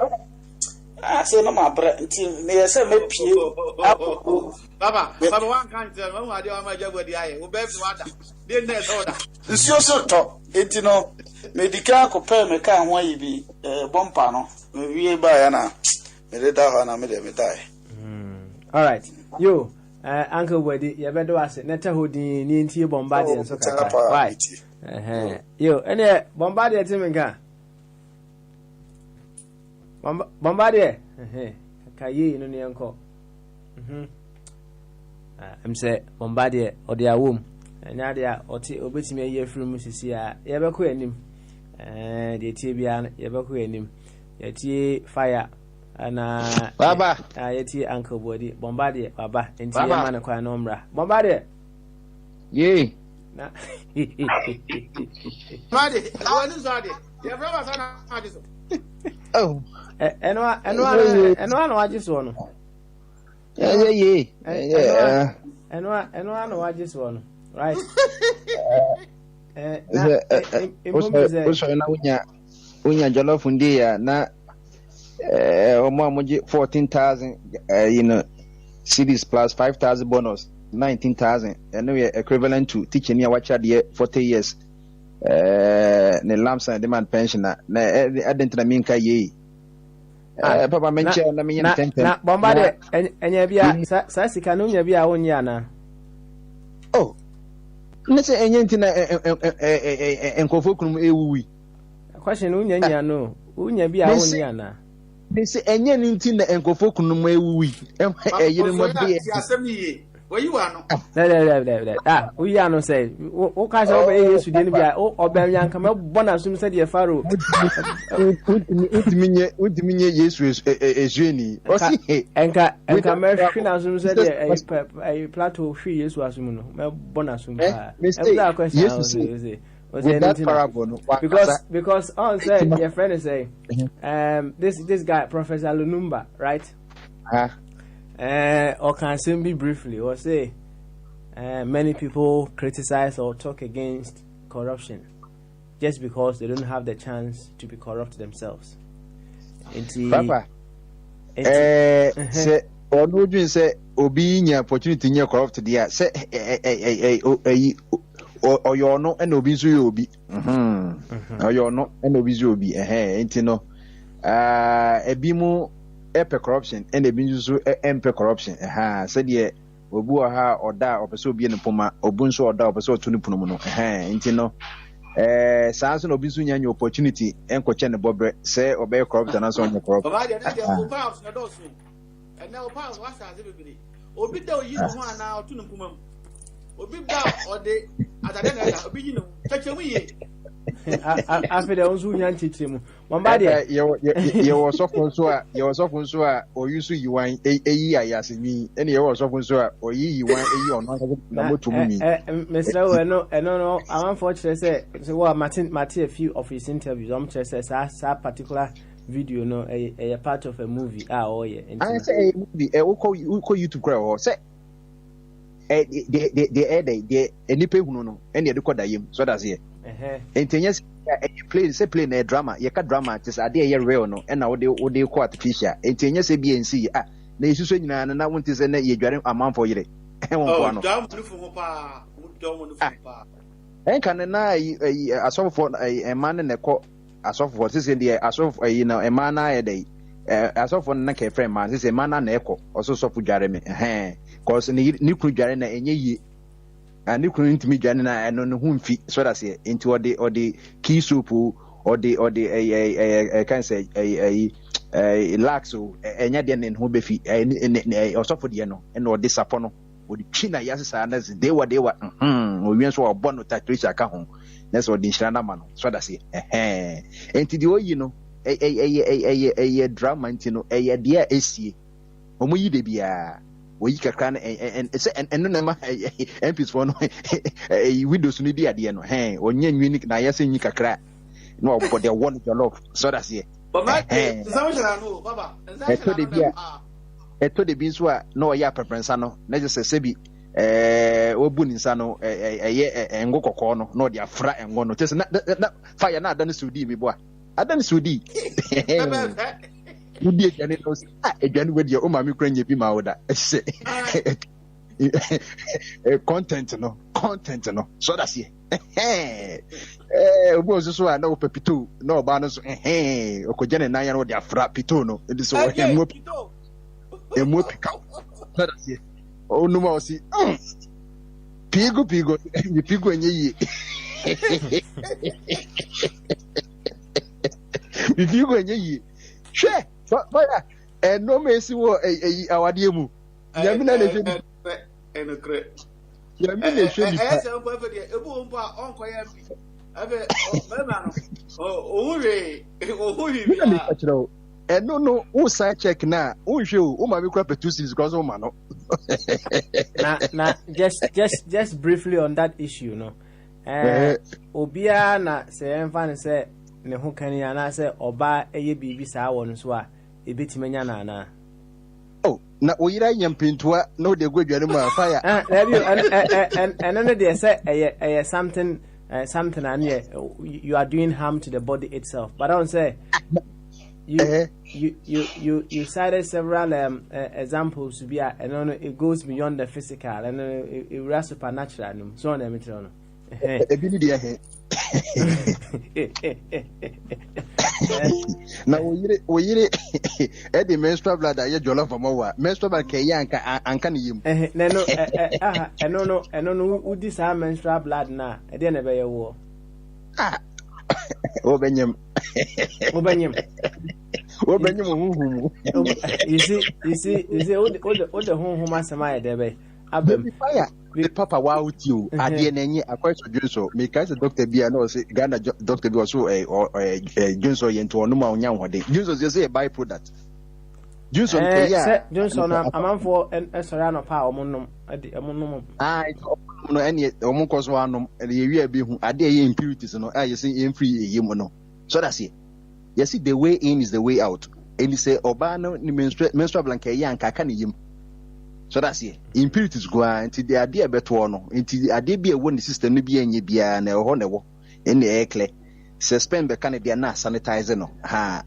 so no ma bra nti me yese me pie baba wan kan tell wan ade wa ma jagodi aye wo be fi wada de na so da nsio so to enti no medical ko pe me ka ho ayi bi bompa no me wie ba ya na me de da ho na me de me dai all right yo uncle Wedi ye bedo ase neta hodin ni ntie bombardie nso kaka right yo ene bombardie timinga bombardie kayi no ne enko say bombardie odi awom enya dia oti obetimi ayi afiri sisi a ye beko anim de tie bia ye beko anim ye tie fire ana baba yeti uncle Body bombardie baba enti ye man kwa no mra bombardie ye na body wani zade ye brother sana hadiso oh enwa no wajiso no ye enwa no wajiso no right so na unya jollof ndi ya na omoji 14,000 cities plus 5,000 bonus 19,000 and we equivalent to teaching ya watch the 40 years ne lamps and demand pensioner na adentra minka ye papa menche na minye tenten na bombade enya bia sa sika no nya bia wonya na oh nese enye ntina enkofo kunum ewuwi question unya no unya bia wonya na nese enye ntina enkofo kunum ewuwi eyire mo bia we are no say o ka se obe Yesu de bia obe nyanka me bona sum se de faro ultiminye Yesu ezueni osi enka me hwina sum se de plateau hwi Yesu asum no me bona sum pa e bla question say because on say your friend is say this guy Professor Lunumba, right? Or can simply briefly or say many people criticize or talk against corruption just because they don't have the chance to be corrupt themselves. Papa, say or no dream say obi nya opportunity nya corrupt there say or you no and obi so you obi or you no and obi so obi no ebi mu epe corruption and ebi so empe corruption said ye obu ha oda opeso obi ne poma obu nso oda opeso otu ne puno no no sanso no obi so nya opportunity enkoche ne bobre say obey corrupt na so nya corrupt and now pass what has it been obi da oyi no ho ana otu ne poma obi ba ode atade na obi yi no cheche mu ye after the onzu nyan chichimu bombade ye was often so a or you so you wine eyi ayasemi ene ye was often so a or yi wine eyi ono na moto mu mi Mr. no I want for say what Martin a few of his interviews say sa particular video no a part of a movie I say a movie we call YouTube crowd say the enipe hunu no ene de koda yem so that's here entenye play na drama ye ka drama tis ade ye real no na wo de ko artificial entenye se BNC na isuso nyina na wonte se na ye dware amanfo yire won no enka na asofo man na ko asofo se de asofo na man na ye dey asofo na ka friend man se man na eko ososofo dware me cause ni ku dware na enye yi and you couldn't me Jan and on whom feet so that's it into or the key soup or the I can say a laxo and yadian in Hubefi or so for the no and or disapono or the China Yasas they were we went to a bonnet Trisha Cajon. That's what the Shana man so that's it and to the you know a drama you know a dear AC omuyi de bia oyi kakra and no ma MPs for no widows no di ade no onye nwini na yese nyi kakra no but they want your love so that's it Baba no baba eto de bi so a no ya preference no na je se bi obu ni nsa no engo kokko no de afra engo no tese na fire na adane sudi mi bo adane sudi Udi ejani no si ejani wedi o ma mi kura nye bi ma oda say content no so that's it obo so a na o pepito na oba no so okojane na ya no de afra pito no it so emu pika so that's it o no ma o si pigo ni pigo enye yi ni pigo enye yi hwe But no mercy wo awade mu. Yami na leje. Enokre. Yami na shey. Ese mpo efe de ebu mpo a onko ya bi. Ebe mema no. Ohuri bia. No, who side check na. Who show o ma be kwa petu series because o ma no. Na just briefly on that issue no. Obia na se emfa ne se ne ho kan ya na se oba eye bibi saa won so a ebetimanya na na na oyira nyampintua no de gwadwane mu afaya and no dey say something and you are doing harm to the body itself, but I don't say you cited several examples to be and it goes beyond the physical and it was supernatural so on them na oyire e de menstrual blood aye jollof amawa menstrual blood ke anka ne yim no udi sa menstrual blood na e de na be ye wo obenyem huhumu you see o de huhumu asema e de be abem fire the papa wa utiu ade na enye akwaso dwunso me ka se doctor bia na o se Ghana doctor bi o so dwunso ye nto no ma onya hode dwunso se say by product dwunso no ya dwunso na amanfo esori anopa omonnom ade omonnom no ene omon koso anom ye wi abi hu ade ye impurities no ye say ye free ye mu no so that's it you see the way in is the way out and you say oba no ni menstrual blanket ye anka ka ne yim. So that's it. Impurities go until the idea better no. Until the idea be a one system no be any bia na ho na wo. Any ekle. Suspend be can be na sanitizer no. Ha.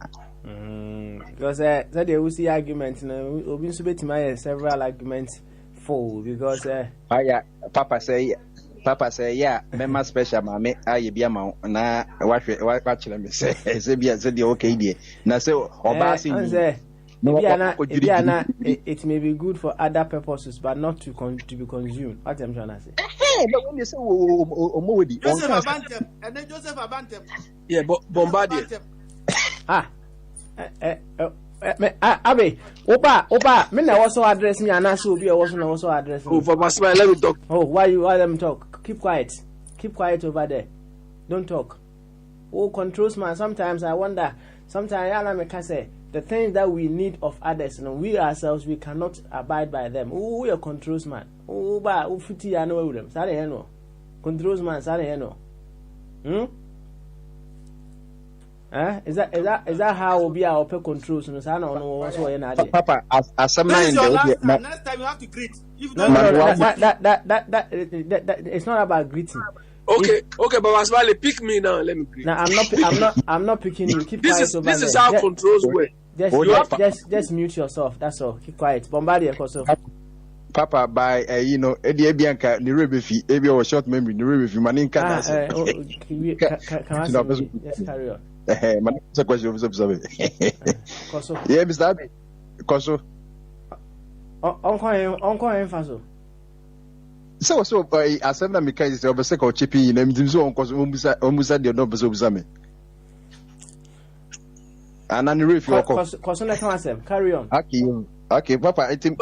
Because that they will see arguments no. Obi so betima several arguments for because Papa say yeah, member special mama aye bia ma na wa kire me say bia say the okay dey. Na say oba sin it may be good for other purposes, but not to be consumed. What I'm trying to say. But when you say Omowedi, Joseph Abantem, and then Joseph Abantem. Yeah, Bombardier. Abe, Opa, me na also address me, and also be also address me. Oh, for my smile, let me talk. Oh, why let them talk? Keep quiet over there. Don't talk. Oh, controls man. Sometimes I wonder. Sometimes I make say. The things that we need of others, we ourselves, we cannot abide by them. We are controls man. Fiti ya no them. Sare heno. Controls man. Sare heno. Is that how we are open controls? No, sana no one so na ade. Papa, as a man, next time you have to greet. That it's not about greeting. Okay, Baba Smiley, pick me now. Let me greet. Now I'm not picking you. Keep this quiet. This is how controls work. Just mute yourself. That's all. Keep quiet. Bombardier, Papa, by Eddie Bianca, the Rebefi, Ebi or short memory, the Rebefi, Maninka. Yes, carry on. It's a question of observing. Yeah, Mr. Abbey. Koso. Uncle Faso. So asem na meka is obese ka ochipi na mdim so onkoso de no obese obusame. Anani refi oko. Koso na kan asem. Carry on. Okay, Papa, I think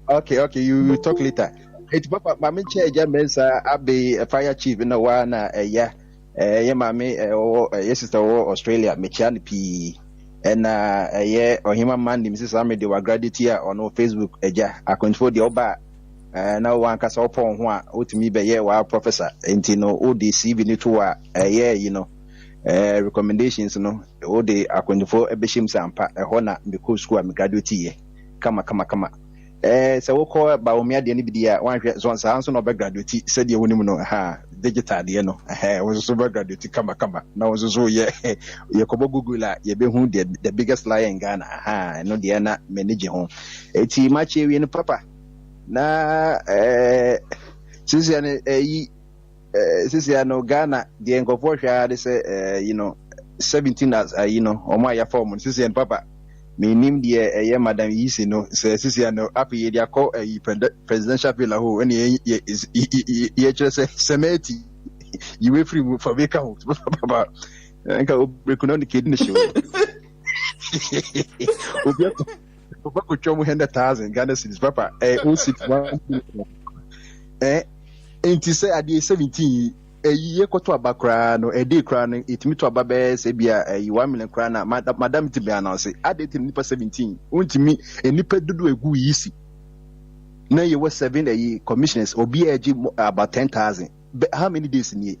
Okay, you talk later. It's Papa, Mammy Chair, Mensa, Abbey, a fire chief in a one, yeah, mammy, yes, sister, Australia, Michani P. And yeah, or him, man, Mrs. Army, they were graduate here on Facebook, yeah, I control the Oba. Now one can so upon one, to me, be yeah, professor, and you know, ODC, we need to, yeah, you know. Recommendations no all the akwandifo ebeshim sampa ehona because school am graduate ye kama so we call ba omi ade ni bidia wan hwe so san so no be graduate said ye wonim no digital de no was so be graduate kama na was so ye kobo Google a ye be hu the biggest liar in Ghana no de na manage ho eti match we ni papa na since ya no Ghana the enkofo hwa de say you know 17 as you know omo ya form since ya papa me nim de madam yisi no since ya no afi ye dia call presidential villa ho any ye just semeti you we free for make out papa enka obrekuno ni kidney show obia ko chomu 100,000 Ghana cedis papa o 61 enti say ade 17 ye koto abakra no ede kra no etimi to ababe se bia 1 million kra na madam ti be announce ade ti nipa 17 untimi enipa dudu egu yisi na ye was 7 commissioners obi agi about 10,000 how many days ni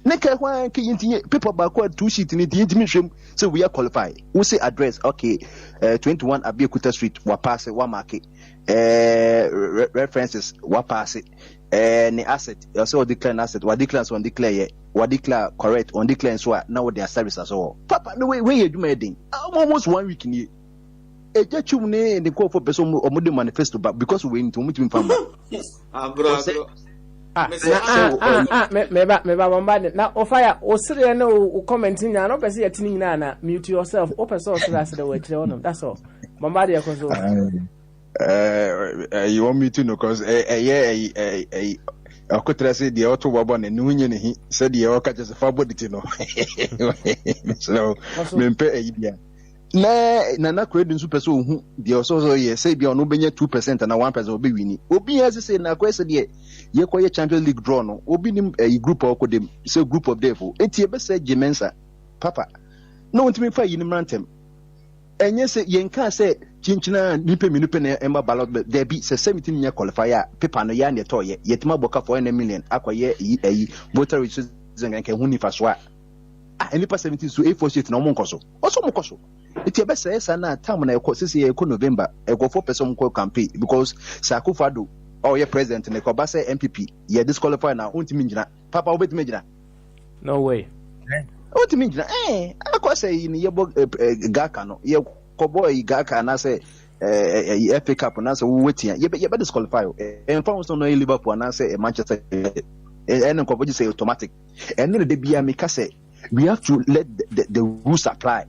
neka hwan ke yintinye paper back 2 sheet ni yintimi hwem say we are qualified we say address okay 21 Abiekuta Street wa pass wa market references wa pass ni asset also declare asset wa declare so declare wa declare correct on declare so now their service as well papa no way you do my thing almost 1 week ni eje chum ne the call for person omo manifesto but because we need to meet him from bro meba bombard na ofire osire na o commenting na no person yetini nyina na mute yourself o person osire asire we kire wonom that's all bombard ya kozo you want me to know cause akotra say the auto baba na nunye ne hi said the o kaje fa body no so mempe bia na credit super so hu the also ye say bia no benya 2% na 1% obi wini obi has say na kwese de ye koye Champions League draw no obi nim group of them say group of devil enti e be say Jemensa papa no ntimi fa yini mrantem enye say yenka say chinchina nipe minupe na emba ballot there be say 17 nya qualifier paper no ya ne to ye yetima boka for 1 million akwaye voter registration nke hu ni faswa any pa 17 so A4 sheet na omonkoso oso monkoso iti ebe say esa na time na ekosisi e ko November e go 4% ko campaign because Sakufado or your president ne ko ba say MPP ye disqualify na untimi ngina papa obetimi ngina no way untimi ngina akose ni ye gaka no ye ko boy gaka na say FA Cup na say wetia ye be disqualify en fa so no Liverpool na say Manchester en ko boji say automatic en no de bia me ka say we have to let the rules apply.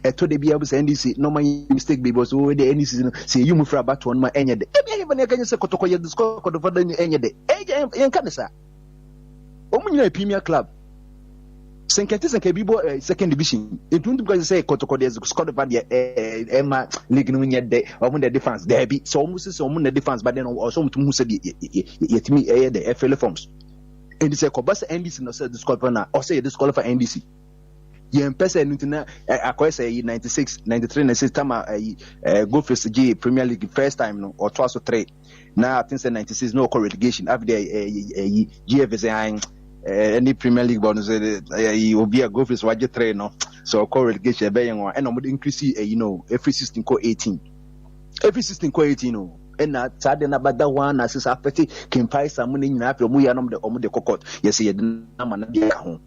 To the be able to NDC no my mistake be because we the NDC say you move about one my enye de e even can say kotoko ye disco ko for the enye de e kan sa o mu nyina Premier Club senkete bibo second division it won't because say kotoko de squad for the Emma league no nye de o mu the defense there be so o mu say o mu the defense but then also mutum hu say yetimi the FL forms and say ko bas NDC no say disqualify na o say disqualify NDC yen person ntina akwese 96 93 96 time go first G Premier League first time no or twice or 3 now I think say 96 no relegation after GFS any Premier League bonus obi a go first waje 3 no so relegation be yen and no increase every 16 ko 18 no na tade na bada one assist after can find some money nyina after mu ya no de kokot yes ye na ma na de ka ho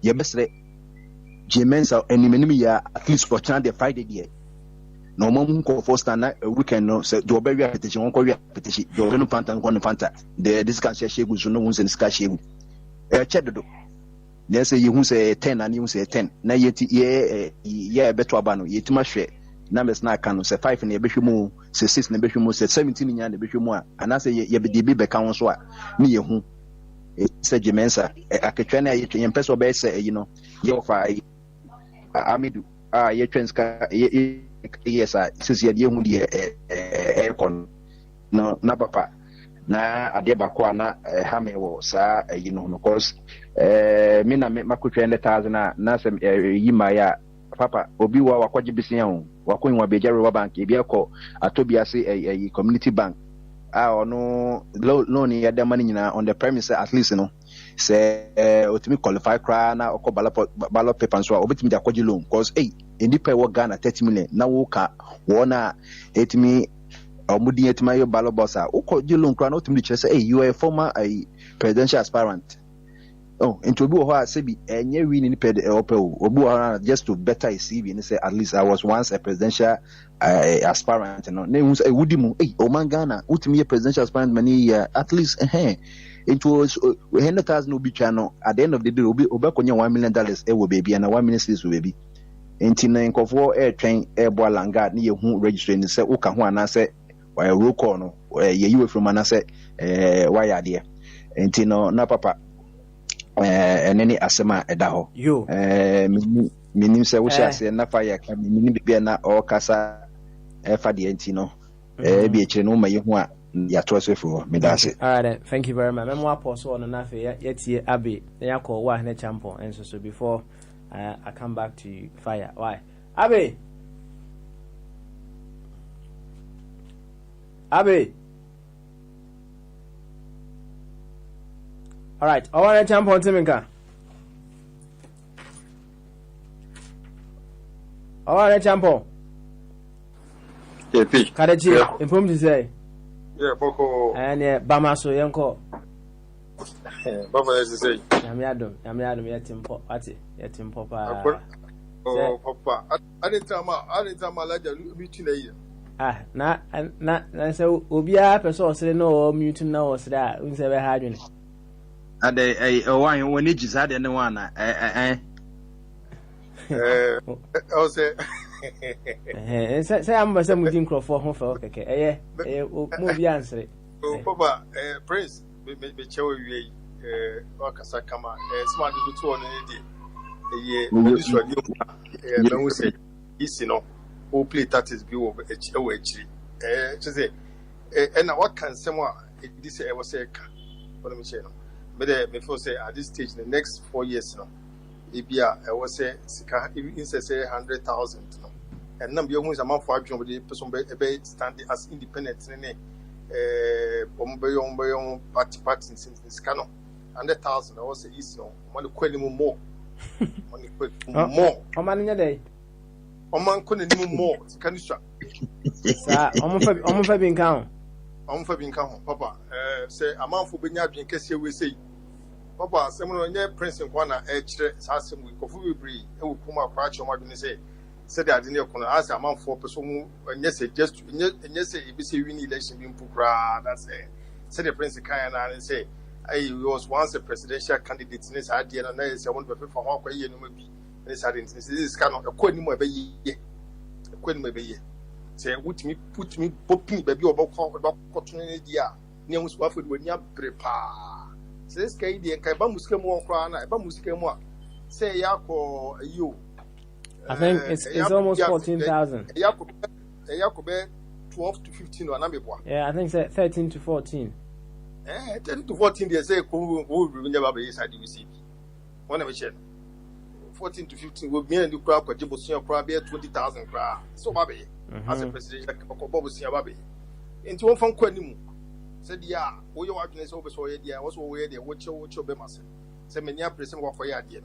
ye besre Jemensa enemy ya at least for chance the Friday there no mom ko for stand weekend no say do be repetition won ko repetition do no fanta the discount share shegu so no won say discount shegu chedodo na say you say 10 and you say 10 na yeti ye beto aba no yetima hwe numbers na aka no sɛ 5 na yɛbɛhwɛ mu sɛ 6 na yɛbɛhwɛ mu sɛ 17 nya na yɛbɛhwɛ mu a anaasɛ yɛbɛde bi bɛka ho so a ne yɛhu sɛ Jimensa akatwa na yɛtwa yɛmpɛ sɛ ɔbɛyɛ sɛ ayi no yɛwɔfa Amidu yɛtwa nska yes a sisi yɛde ehu deɛ ɛkɔ no na papa na adeɛ baako a na ha me wɔ saa ayi no because me na makotwa 100,000 na sɛ yi ma ya papa obi wa wakɔgye bisia ho wakɔnwa beja River Bank ebi akɔ atobiase ayi community bank ɔno loan yɛ de money nyina on the premise at least no sɛ otimi qualify kra na ɔkɔ ballot paper so a obetimi de akɔgye loan because nipa ɛwɔ Ghana 30 million na woka wɔn a etimi ɔmudi etima yɛ ballot box a wokɔgye loan kra na otimi de kyerɛ sɛ you are a former presidential aspirant into obi wɔ hɔ a sɛbi ɛnyɛ wi ni nipa ɔpɛ obi wɔ hɔ just to better his CV and say at least I was once a presidential aspirant no na ehu sɛ wudi mu ɔman Ghana utimi yɛ presidential aspirant many at least into 100,000 obi twa no at the end of the day obi obɛkɔnya $1 million ɛwɔ baby and $1 million wɔ baby enti na nkɔfoɔ ɛtwɛn ɛbɔ alanga ne yɛhu register ne sɛ woka ho anasɛ wɔyɛ roll call no yɛyiwe from anasɛ wɔyɛ adeɛ enti no na papa ɛne ne asɛm a ɛda hɔ menim sɛ wohyɛ aseɛ na fa yɛ ka menim bibia na ɔkasa ɛfa deɛ enti no bi akyire no ma yɛhu a yɛatoa so afiri hɔ meda ase. All right, thank you very much. Memo pause on na fe yɛtie Abe na yakɔ wa ne champion and so before I come back to you fire. Why? Abe. All right, I want to champion Timinka. I want to champion. Kadechi, inform to say. Yeah, Boko. And Bama so yanko. Baba is say. Yamiadum, yatimpo, ati, yatimpo pa. Oh, Papa. I didn't tell my lad meeting a year. Na so Ubia person say no mutant now was that we say we had you. And one when it is had anyone. I say. Say I'm some within Crawford home for okay. Movie answer. Papa, Prince, me show you Wakasa Kama, smart to 2 on a year. You say, you know, who play that is view of HOH. To say, and what can someone this I was say, what I'm saying. But before say at this stage, the next 4 years, no, if I was say, say 100,000. And number of amount for action with the person standing as independent party since this canon 100,000 I was easy no money more more how many a day man couldn't more can you start almost being count papa say amount for being in case we say papa someone prince in corner we could be will come up and say said I didn't ask amount for person and yes, just yes, if you see winning election being pukra, that's it. Said the Prince Kayana and say, I was once a presidential candidate in this idea, and I want to pay for how you know maybe this identity. This is kind of a queen maybe ye. A queen maybe say, put me, popping baby about opportunity. Near was waffled when you prepare. Says Kaydi and Kaibamuska more crown, Bamuska more. Say Yako, you. I think it's almost 14,000. Yakobe 12 to 15 or number. Yeah, I think it's 13 to 14. 13 to 14 they say who will never be inside the UCP. One of which 14 to 15 will be a new crowd for Jibosia probably 20,000 crowd. So baby as a president Bobo Sia baby. Into one from Quenimu said, yeah, we are watching this over so yeah, also where they watch your bemas. Say many are present for your idea.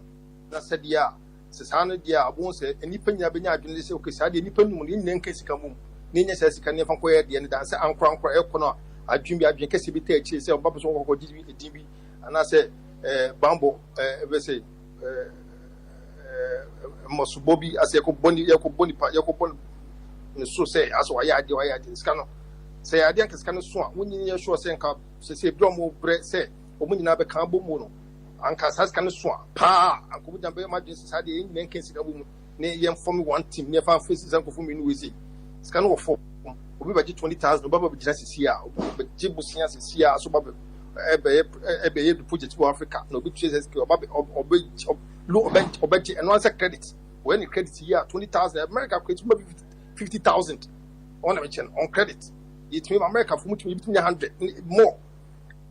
That said, yeah. Sesana dia won say enipa nya benya adwene say okay saa de enipa num ne nnan kasika mum ne nya saa sika ne fa koya de ne dan say ankora ekono adwene bi adwene kase bi ta achi say oba person kokko gidi bi edin bi ana say bambo be say mosubo bi ase ko boni pa ne so say aso waya ade sika no say ade an sika no so a wonyi ne sure say nka say bi omo bre say omo nyina be kan bomu no anka sas kan so pa anko jambe emergency sa de yin men kensi gabu ne yɛn form one team ne fa face san ko fo me no we say sika no for obi ba 20,000 obi ba gyina sisi a obi gye busia sisi a so ba ebe project for Africa no obi tue sika obi and once credit when you credit here 20,000 America create 50,000 on credit it mean America for much between 100 more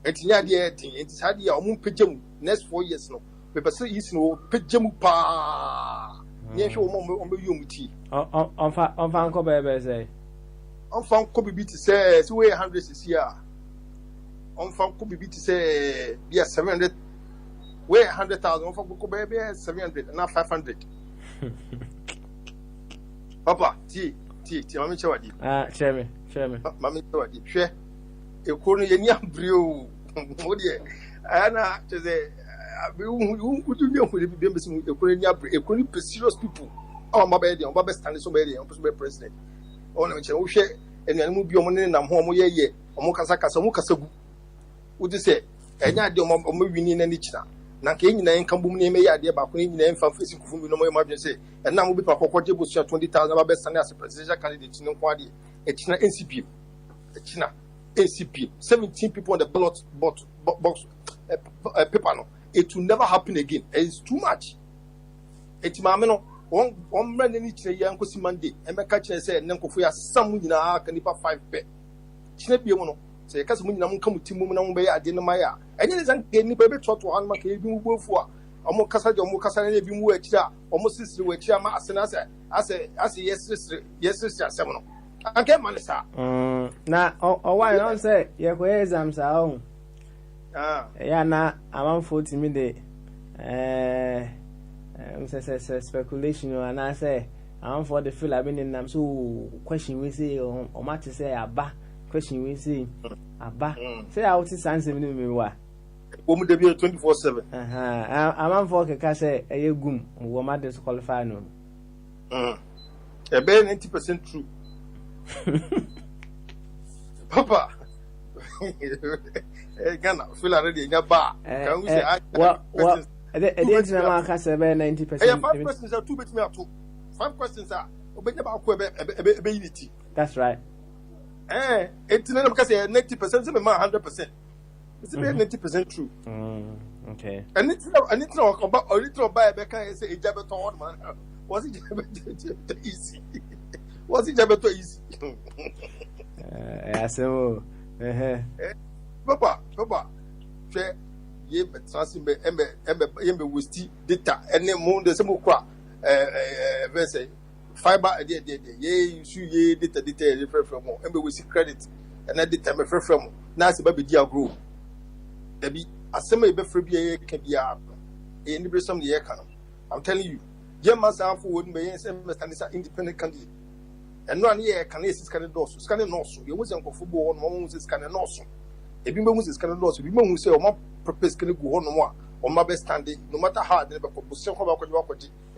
it's nya dey thing it's had here omun pejam next 4 years no we say is no pejam pa nya hwe omun yumuti on fa nko bebe say on fa nko bibi ti say so we 100 this year on fa nko bibi ti say be 700 we 100,000 on fa nko bebe 700 na 500 papa ti mami chawadi cheme mami chawadi hwe ekuru no yeni abreo wo de ana teze uju ni ohuri bi mbesi mu ekuru ni abre ekuru ni serious people o ma ba de on ba stand so ba de on be president ona meche wo hwe enuanu mu bi omo ne nam ho omo ye omo kasa omo kasa gu wo de se enya de omo wini na ni kina na ka enyina en kambum ne meya de ba ko enyina en fa fesi kufu bi no mo ma dwen se enna mo bi pa kokko je bosu 20,000 ba be stand as presidential candidate no kwa de ekina NCP ekina ACP, 17 people on the ballot box paper. No, it will never happen again. It's too much. It's mameno. One man in each year, Uncle Monday, and my catcher said, Nanko for some winner can nipa 5 pe. Snap you mono. Say, Casamun come to Timun Bay at Dinamaya. And it isn't any baby trot to one market you go for. Almost Casa, almost Casa, if you were almost sister with Chama as a yes, sister, seven. I get money, sir. Na why don't say you go exams are yeah, na I'm for me de speculation and I say I'm for the feel I've been in them so question we say or matter say aba question we say aba say I would say answer me what woman de be 24/7 I'm for ka say e gum wo ma disqualify no e be 90% true. Papa, Ghana feel already in your bar. Can we say what? The answer I say 90%. 5 questions are 2 bit me up 5 questions are obey about ability. That's right. It's not because 90% say 100%. It's 90% true. Okay. And it's not about a little buy back and say Jabeton man. Was it easy? Was it ever easy? So, Papa, share ye but transmit embe wisti data and then moon the same qua verse fiber ye ye data refer from embe wisti credit and at the time refer from nice baby dear grow. There be a semi be free can be up in the some year can. I'm telling you, your master wouldn't be independent candidate. And no year can scan doors, scanning also. You wasn't for football on one scanning also. If you move this kind of loss, if you say, my purpose can go on my best standing, no matter how they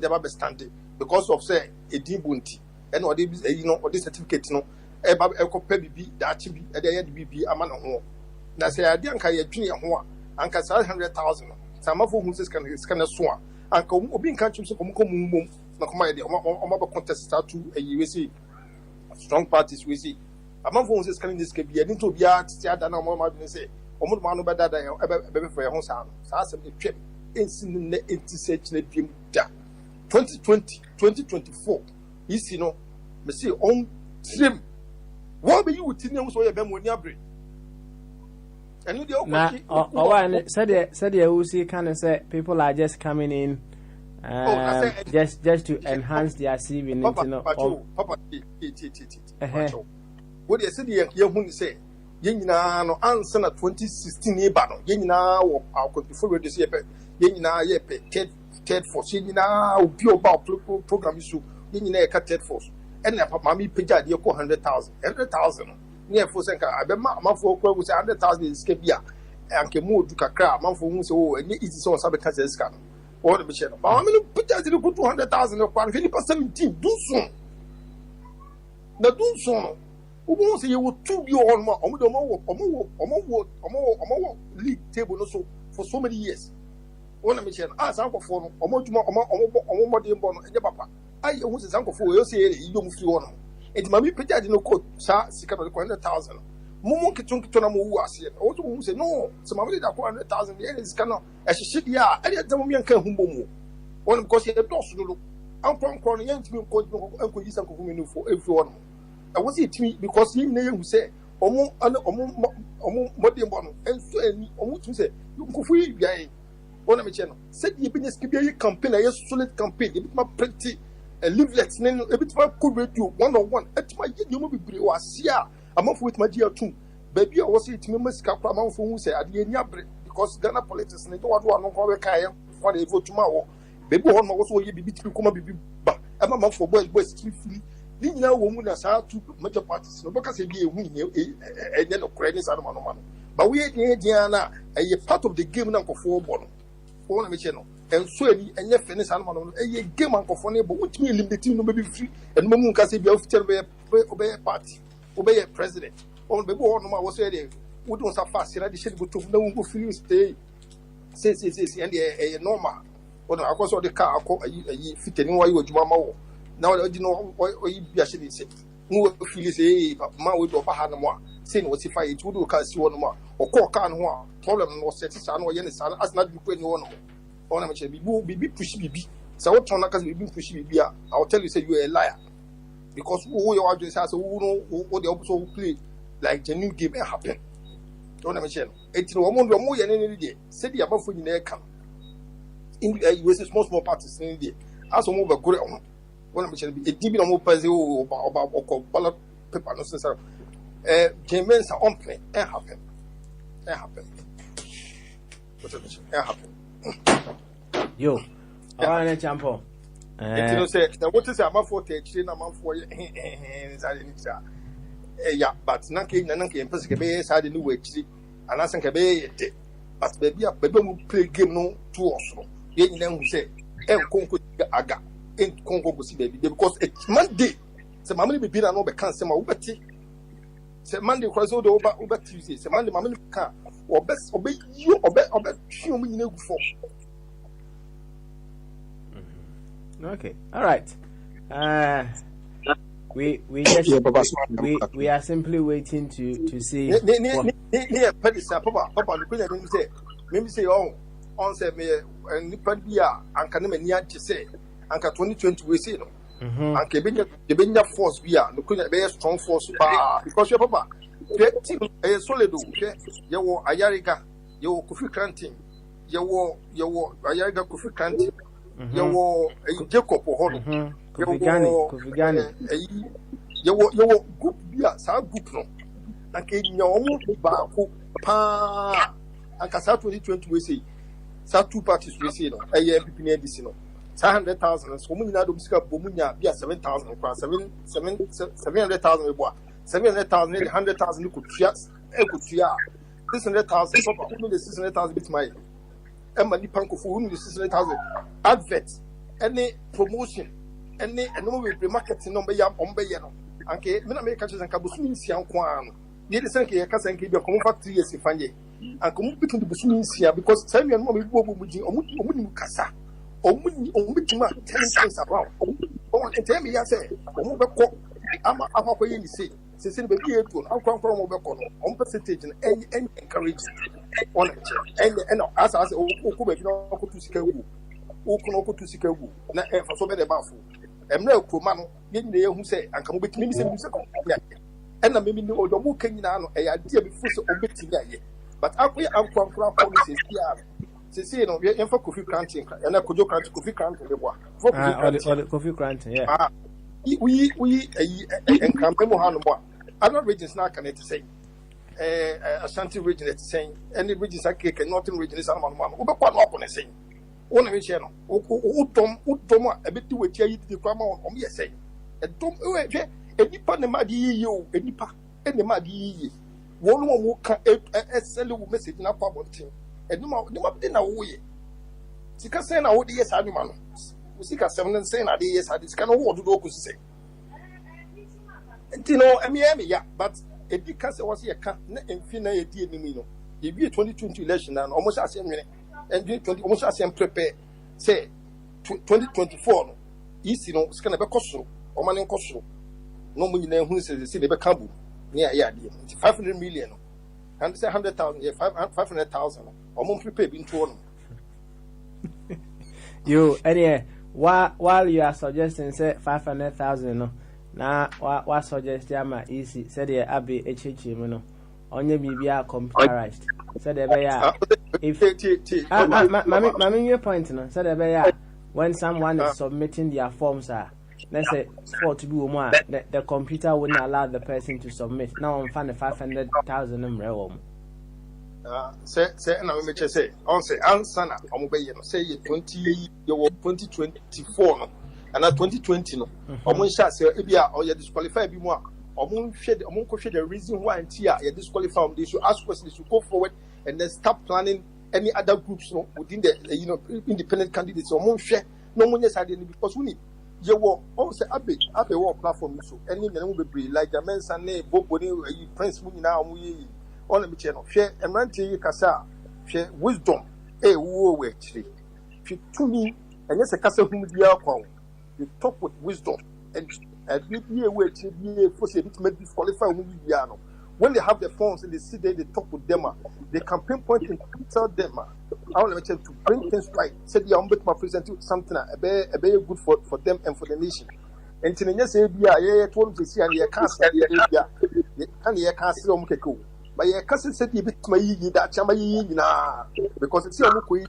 never best standing because of say a deep bounty and what they or this certificate, a copy be that be at the end be a man of home. Now say I didn't carry a junior one and can 100,000. Some of whom can scan a swan and come being countries of Mumu, no command on contest start to a USA. Strong parties we see. Among those is coming this can be a little bit than a more say, almost one about that ever for your own sound. So I said, a trip in the intersection 2020, 2024. You know, Monsieur on slim. What be you with Tinian so you when you bring? And you said you see kind of say people are just coming in. Just to enhance their CV. Papa, what you said, you say, Yenina no answer 2016 year battle. Yenina our before this year, Yenina third force, Yenina will be about program issue, Yenina third force. And if Mammy Pija, you call 100,000. Near Fosenka, I bet my for was 100,000 is Skabia, and can move to Kakra, man for whom so, and easy so sabotage the scan. Or the Michelle. But I mean, put that to 200,000 or 17, do soon. Now, do soon. Who wants you would 2 years on league table also for so many years. One Michelle, as Uncle for more and your papa. I was a uncle for you say you don't feel on. It's my pity no quote, sir, 600,000. Mumu kitunki tona mu wasi. Otu mu say no, so my money that 400,000 yen is cannot. As she should ya, I didn't tell me and can humbo. One because he had lost no. Uncle Corny and to call Uncle Yisan Kumu for everyone. I was it to me because he knew who say, Omo, modern one, and so any, almost to say, you go free guy. One of my channel said the business could be a campaign, a solid campaign, a bit more pretty, a leaflets, a bit more cool radio, 101. At my you will be was here. I'm off with my dear too. Baby, I was it to me, Scapa, who say, I didn't because Ghana politics and don't want to go Kaya for the vote tomorrow. Baby, one was where you be between come be back. I'm a month for boys, free. Didn't know woman as our two major parties, no because they be a win, and then of credits and man. But we ain't Diana, a part of the game now for 4 bonds. One of channel and so and your finish animal a game uncle for neighbor, which means limiting no baby free and Moon Cassie be obey a party, obey a president. On the board, no was ready. We don't have fast, and I should go to no go feel stay. Says, and a normal. When I was on the car, a fit anyway with Mamma. Now I don't know what you be actually say. No feel say, but my way to Bahanama, saying what if I would do cast one more or call can one problem was set son or yen son as not be putting one on a machine be pushy be. So what Tonakas will be pushy be. I'll tell you, say you're a liar because who you are just has a who know what the opposite play like the new game happen. Don't mention it's no more than any day. Said the above in their camp in the US small parties in the day. As a mobile good on one mention a DB no more puzzle about ballot paper necessary. James are on play and happen. Yo, alright, champo. You say, what is a month for teaching a month for yeah, but Nanki and Pescabe had a new way, and I think a bay, but baby, will play game no two or so. Then who say, and Congo Aga, and Congo baby, because it's Monday. So, Mammy be an over cancer, my Ubati. Say Monday cross over Tuesday. Say Monday, Mammy car or best obey you or bet you mean no before. Okay, all right. We just we are simply waiting to see. Near Petty Papa, the Queen say, maybe say, oh, on say me and Nipadia and Canamania to say, Anka 2020 we see no. And the Benya force we are looking at very strong force because your papa, a solid, you were Ayariga, you were Kofi Cranting, you were Ayariga Kofi Cranting, you were a Jacob or Kofi Gani, you were good beer, some good no. And in your own Baku, Pa, and Casa 2020 we see, some 2 parties we see, a year between this. 700,000 so many not obscure Bomunia be 7,000 700,000 boy 700,000 100,000 you could share 600,000 who the 600,000 bit my Emma Nipanko for whom the 600,000 advert any promotion any no will be marketing number yam on bayano okay me na make catches and kabusumi nsia nkwan ye de sanke ye kasa nke bi come for 3 years fanye and come between the busumi nsia because time you no me bo mujin omu kasa Omutuma 10 times around. And tell me, I say, Omubeko, I'm a Hawaii, say, baby, I'll come from Obeko, on percentage and encourage on it. And as I say, Okuba, to Sikawu, Okunoko to Sikawu, not for so many baffle. And no Kumano, getting the who say, and come with me, and I may know the Mukan, a idea before omitting that. But I'm from policies here. See, no, we are for Kofi Cranting, and I could Kofi Cranting. Kofi Cranting, yeah. We and Campemo other regions now can say Ashanti region is saying any regions are cake and northern region is Alman, Ubequan up on a saying. One of his channel, Utom, a bit to a chair the grammar on me saying. And don't any part of you, any part, any muddy. One more sell message in a public team. And no dinner way. Sika say na what yes animal. Sika 7 say na yes had this kind of what do say. And you know, yeah, but a big cancer was here can infina a dear Nimino. If you 2020 election and almost as and 20 almost as prepare say 2024. easy no sika na be kosoro o ma ne nkosoro no mu nyina hu se ne be kabu ne ya ade 500 million no and say 100,000 yeah 500,000 o mo prepare bi nto no you anyway while you are suggesting say 500,000 no na what suggest ama easy said the abe echichi mu no onye bibia computerized said the ya if mami your point no said the ya when someone is submitting their forms let's say for to be more the computer wouldn't allow the person to submit now on find 500,000 mrewo say na me say on say answer na omo be no say 2024 no and 2020 no omo sha say e bia o ye disqualify bi mu a omo ko hwe the reason why antia ye disqualify they should ask questions, they should go forward and then start planning any other groups no within the independent candidates omo hwe no mo nyesa de because we need ye wo on say abe wo platform so any me no be bre like the mensa ne bobo ne prince mu nyina omo yi on me che no hwe emrantie yi kasa hwe wisdom wo we chiri hwe tumi enye se kasa hum dia kwa you talk with wisdom and we be we chiri be for say bit make disqualify hum dia no when they have the phones and they sit there, they talk with them, they can pinpoint and tell them, I want to bring things right. Said, yeah, I'm going to present you something very good for them and for the nation. And to say, yeah, told them to see, and you can't say, and you can't see, but your cousin said, you bit my that chama na because it's your cool.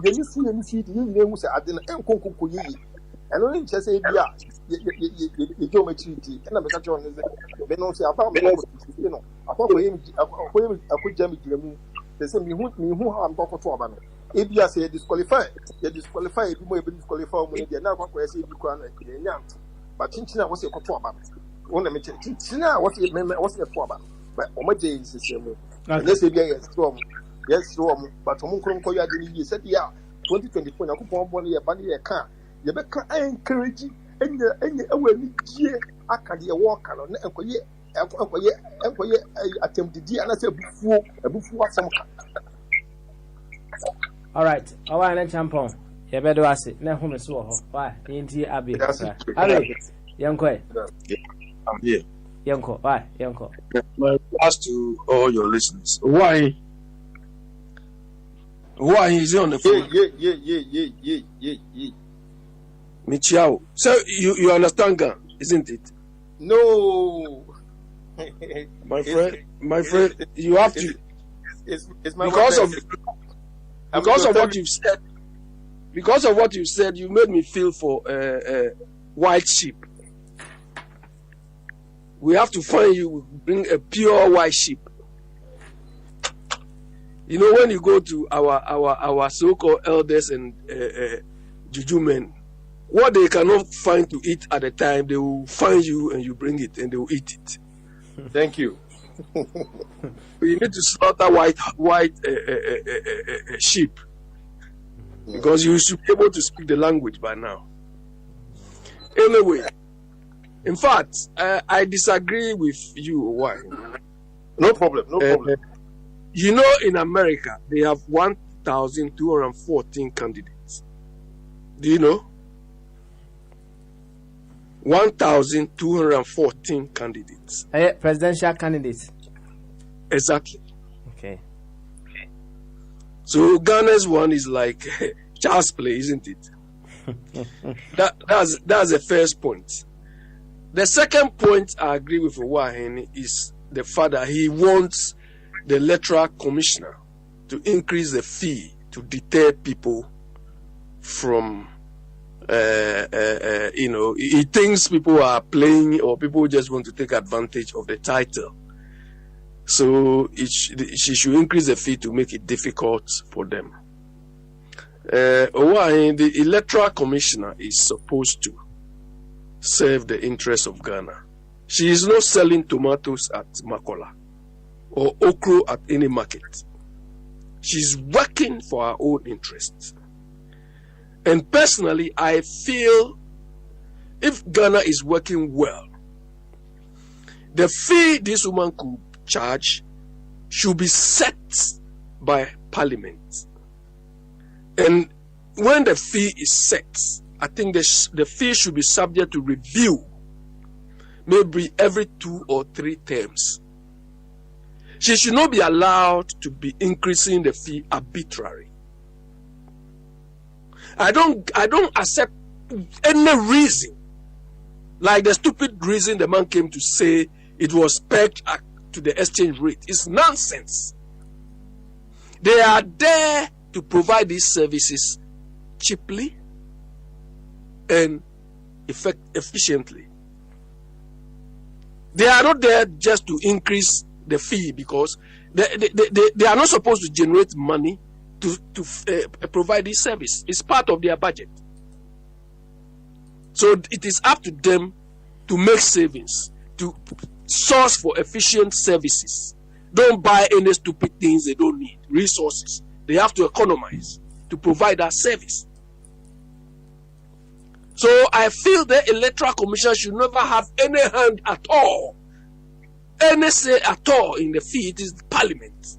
You see, you know, I didn't uncle. And only just say, yeah, you go maturity, and I'm a catch on the non say about you know, about him, I could jam it. They say, me who I'm talking to about. If you say disqualify, you disqualify, if you may be disqualified, you're not going to say you can't. But Chinchina was a control about. Only me Chinchina was a problem. But Omaje is the same. Let's say, yes, but Omunko Koya didn't say, yeah, 2024, I could put one year, but you can't. You better encourage and when you can walk on and attempt the deal and I said before some. All right, I want to jump on. You better ask it. Now, whom is so why? Ain't he Abby? Abby, young boy. I'm here. Yanko, why? Yanko. My regards to all your listeners. Why is he on the phone? Yeah. Michiao. So you understand Ghana, isn't it? No. My friend, you have to. It's my because of what you've said. Because of what you said, you made me feel for white sheep. We have to find you, bring a pure white sheep. You know, when you go to our so-called elders and juju men, what they cannot find to eat at the time, they will find you and you bring it and they will eat it. Thank you. We need to slaughter white sheep because you should be able to speak the language by now. Anyway, in fact, I disagree with you. Why? No problem. You know, in America, they have 1,214 candidates. Do you know? 1,214 candidates. Presidential candidates. Exactly. Okay. So Ghana's one is like child's play, isn't it? That's the first point. The second point I agree with Owahene is the fact that he wants the electoral commissioner to increase the fee to deter people from he thinks people are playing or people just want to take advantage of the title. So she should increase the fee to make it difficult for them. The electoral commissioner is supposed to serve the interests of Ghana. She is not selling tomatoes at Makola or okra at any market. She's working for her own interests. And personally, I feel if Ghana is working well, the fee this woman could charge should be set by Parliament. And when the fee is set, I think the fee should be subject to review, maybe every 2 or 3 terms. She should not be allowed to be increasing the fee arbitrarily. I don't accept any reason, like the stupid reason the man came to say it was pegged to the exchange rate. It's nonsense. They are there to provide these services cheaply and efficiently. They are not there just to increase the fee because they are not supposed to generate money to provide this service. It's part of their budget. So it is up to them to make savings, to source for efficient services. Don't buy any stupid things they don't need. Resources. They have to economize to provide that service. So I feel the Electoral Commission should never have any hand at all, any say at all in the fee. It is Parliament.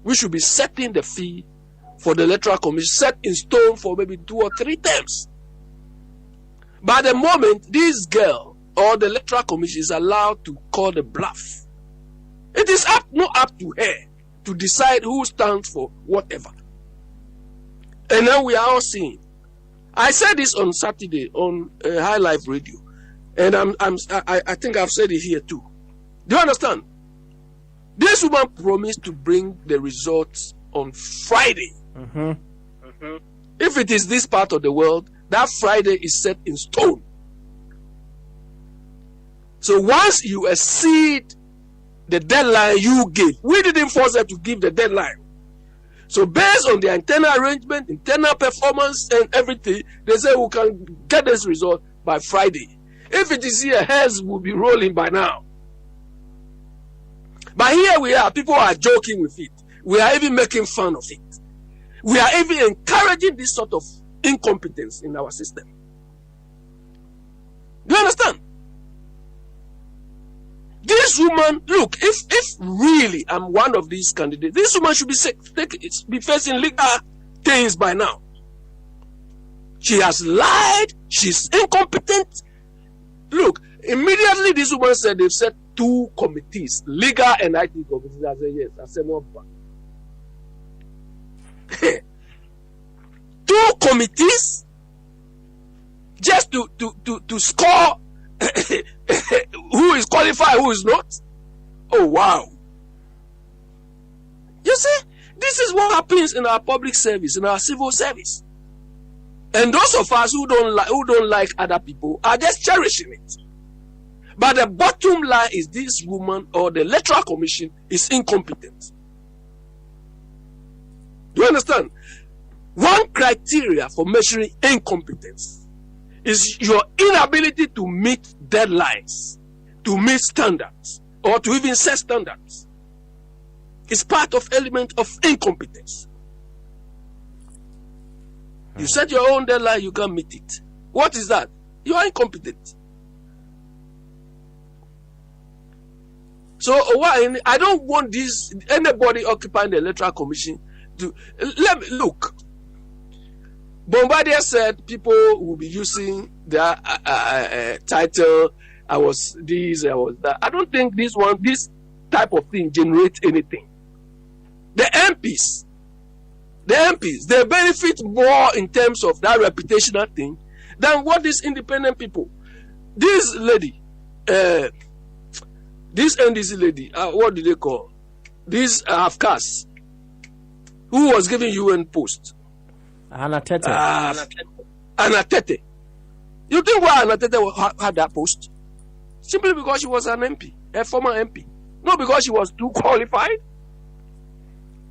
We should be setting the fee for the Electoral Commission, set in stone for maybe 2 or 3 terms. By the moment this girl or the Electoral Commission is allowed to call the bluff, it is not up to her to decide who stands for whatever. And now we are all seeing. I said this on Saturday on High Life Radio, and I think I've said it here too. Do you understand? This woman promised to bring the results on Friday. If it is this part of the world, that Friday is set in stone. So once you exceed the deadline you gave, we didn't force her to give the deadline. So based on their internal arrangement, internal performance and everything, they say we can get this result by Friday. If it is here, hairs will be rolling by now. But here we are, people are joking with it. We are even making fun of it. We are even encouraging this sort of incompetence in our system. Do you understand? This woman, look, if really I'm one of these candidates, this woman should be facing legal things by now. She has lied. She's incompetent. Look, immediately this woman said they've set 2 committees, legal and IT committees. I said yes. I said no. 2 committees just to score who is qualified, who is not. Oh wow! You see, this is what happens in our public service, in our civil service. And those of us who don't like other people are just cherishing it. But the bottom line is this woman or the Electoral Commission is incompetent. Do you understand? One criteria for measuring incompetence is your inability to meet deadlines, to meet standards, or to even set standards. It's part of element of incompetence. You set your own deadline, you can't meet it. What is that? You are incompetent. So why? I don't want anybody occupying the Electoral Commission to let me look. Bombardier said people will be using their title. I was this, I was that. I don't think this type of thing generates anything. The MPs, they benefit more in terms of that reputational thing than what these independent people. This lady, this NDC lady, what do they call? This Afkas, who was giving UN post. Anna Tete. Anna Tete. You think why Anna Tete had that post? Simply because she was an MP, a former MP. Not because she was too qualified.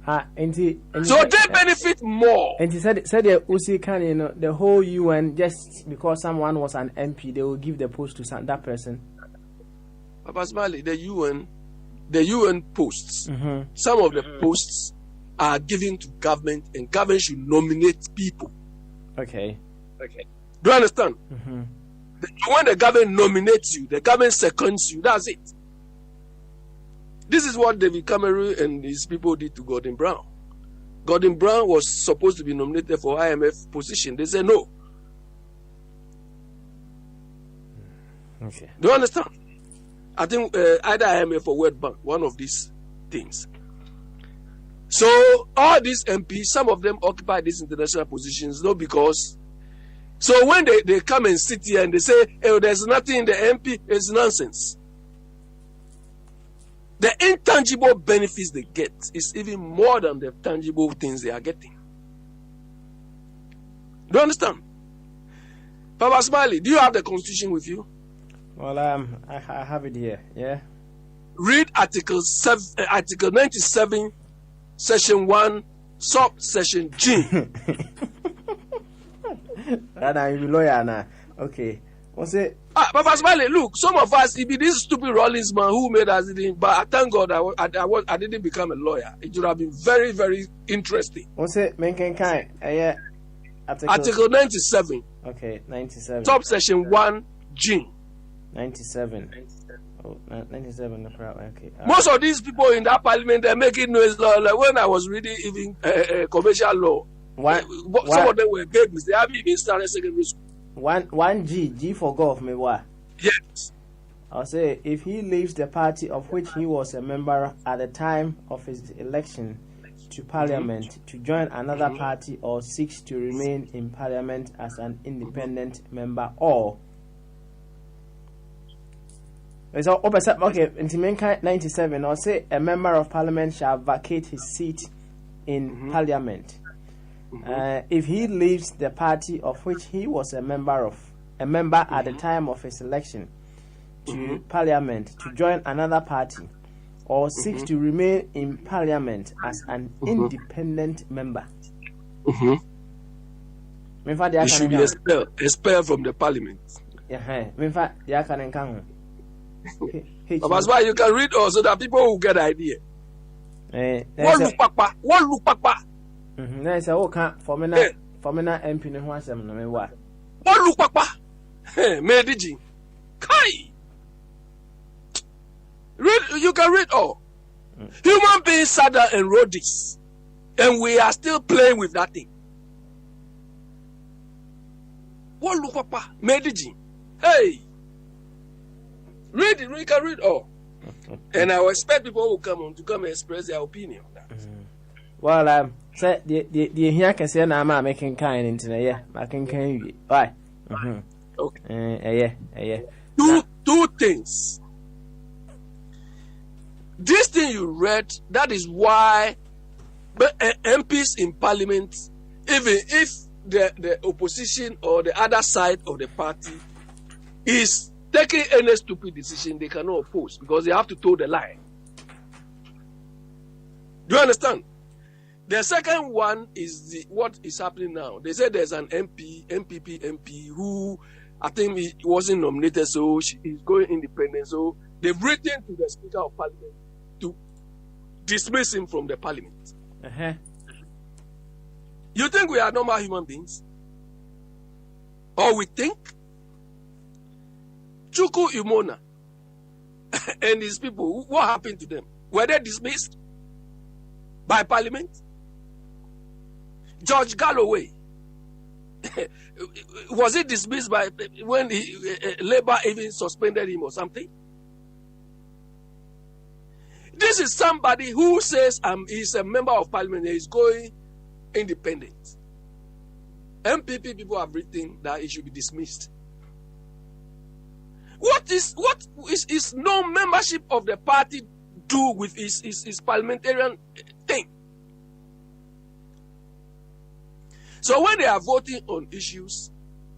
So they benefit more. And he said the Usi can, the whole UN, just because someone was an MP, they will give the post to that person. Papa Smiley, the UN posts, some of the posts are given to government, and government should nominate people. Okay. Do you understand? When the government nominates you, the government seconds you. That's it. This is what David Cameron and his people did to Gordon Brown. Gordon Brown was supposed to be nominated for IMF position. They said no. Okay. Do you understand? I think either IMF or World Bank, one of these things. So all these MPs, some of them occupy these international positions, not because. So when they come and sit here and they say, "Oh, there's nothing in the MP," it's nonsense. The intangible benefits they get is even more than the tangible things they are getting. Do you understand? Papa Smiley, do you have the Constitution with you? Well, I have it here. Yeah. Read Article 97, Section 1, Subsection G. I'm a lawyer now. Okay. What's it? Papa Smiley, look, some of us, it be this stupid Rollins man who made us, but I thank God I didn't become a lawyer. It would have been very, very interesting. What's it? Yeah. Article 97. Okay, 97. Subsection 1, G. 97. Oh, 97. Okay. Most of these people in that parliament, they're making noise. Like when I was reading even commercial law, some of them were babies. They haven't even started secondary school. 1G. G for golf, me what? Yes. I'll say if he leaves the party of which he was a member at the time of his election to parliament to join another party or seeks to remain in parliament as an independent member or so okay, in 97 or say a member of parliament shall vacate his seat in parliament if he leaves the party of which he was a member at the time of his election to parliament to join another party or seeks to remain in parliament as an independent member. He should be expelled from the parliament. That's why you can read also that people will get the idea. What look papa? That's a can't for me MP no one some no me what. What look papa? Mediji. Kai. Read, you can read all. Human beings sat down and wrote this, and we are still playing with that thing. What look, Papa? Mediji. Hey, read it. We can read all, and I will expect people who come on to come and express their opinion on that. Well, say the here can say na ma making kind into yeah, making kind. Why? Okay. Yeah. Two things. This thing you read, that is why MPs in parliament, even if the opposition or the other side of the party is taking any stupid decision, they cannot oppose because they have to toe the line. Do you understand? The second one is what is happening now. They said there's an MPP MP who I think he wasn't nominated, so he's going independent. So they've written to the Speaker of Parliament to dismiss him from the Parliament. You think we are normal human beings? Or we think Chuku Imona and his people, what happened to them? Were they dismissed by Parliament? George Galloway, was he dismissed by when Labour even suspended him or something? This is somebody who says he's a member of parliament and he's going independent. MPP people have written that he should be dismissed. What is no membership of the party do with his parliamentarian thing? So when they are voting on issues,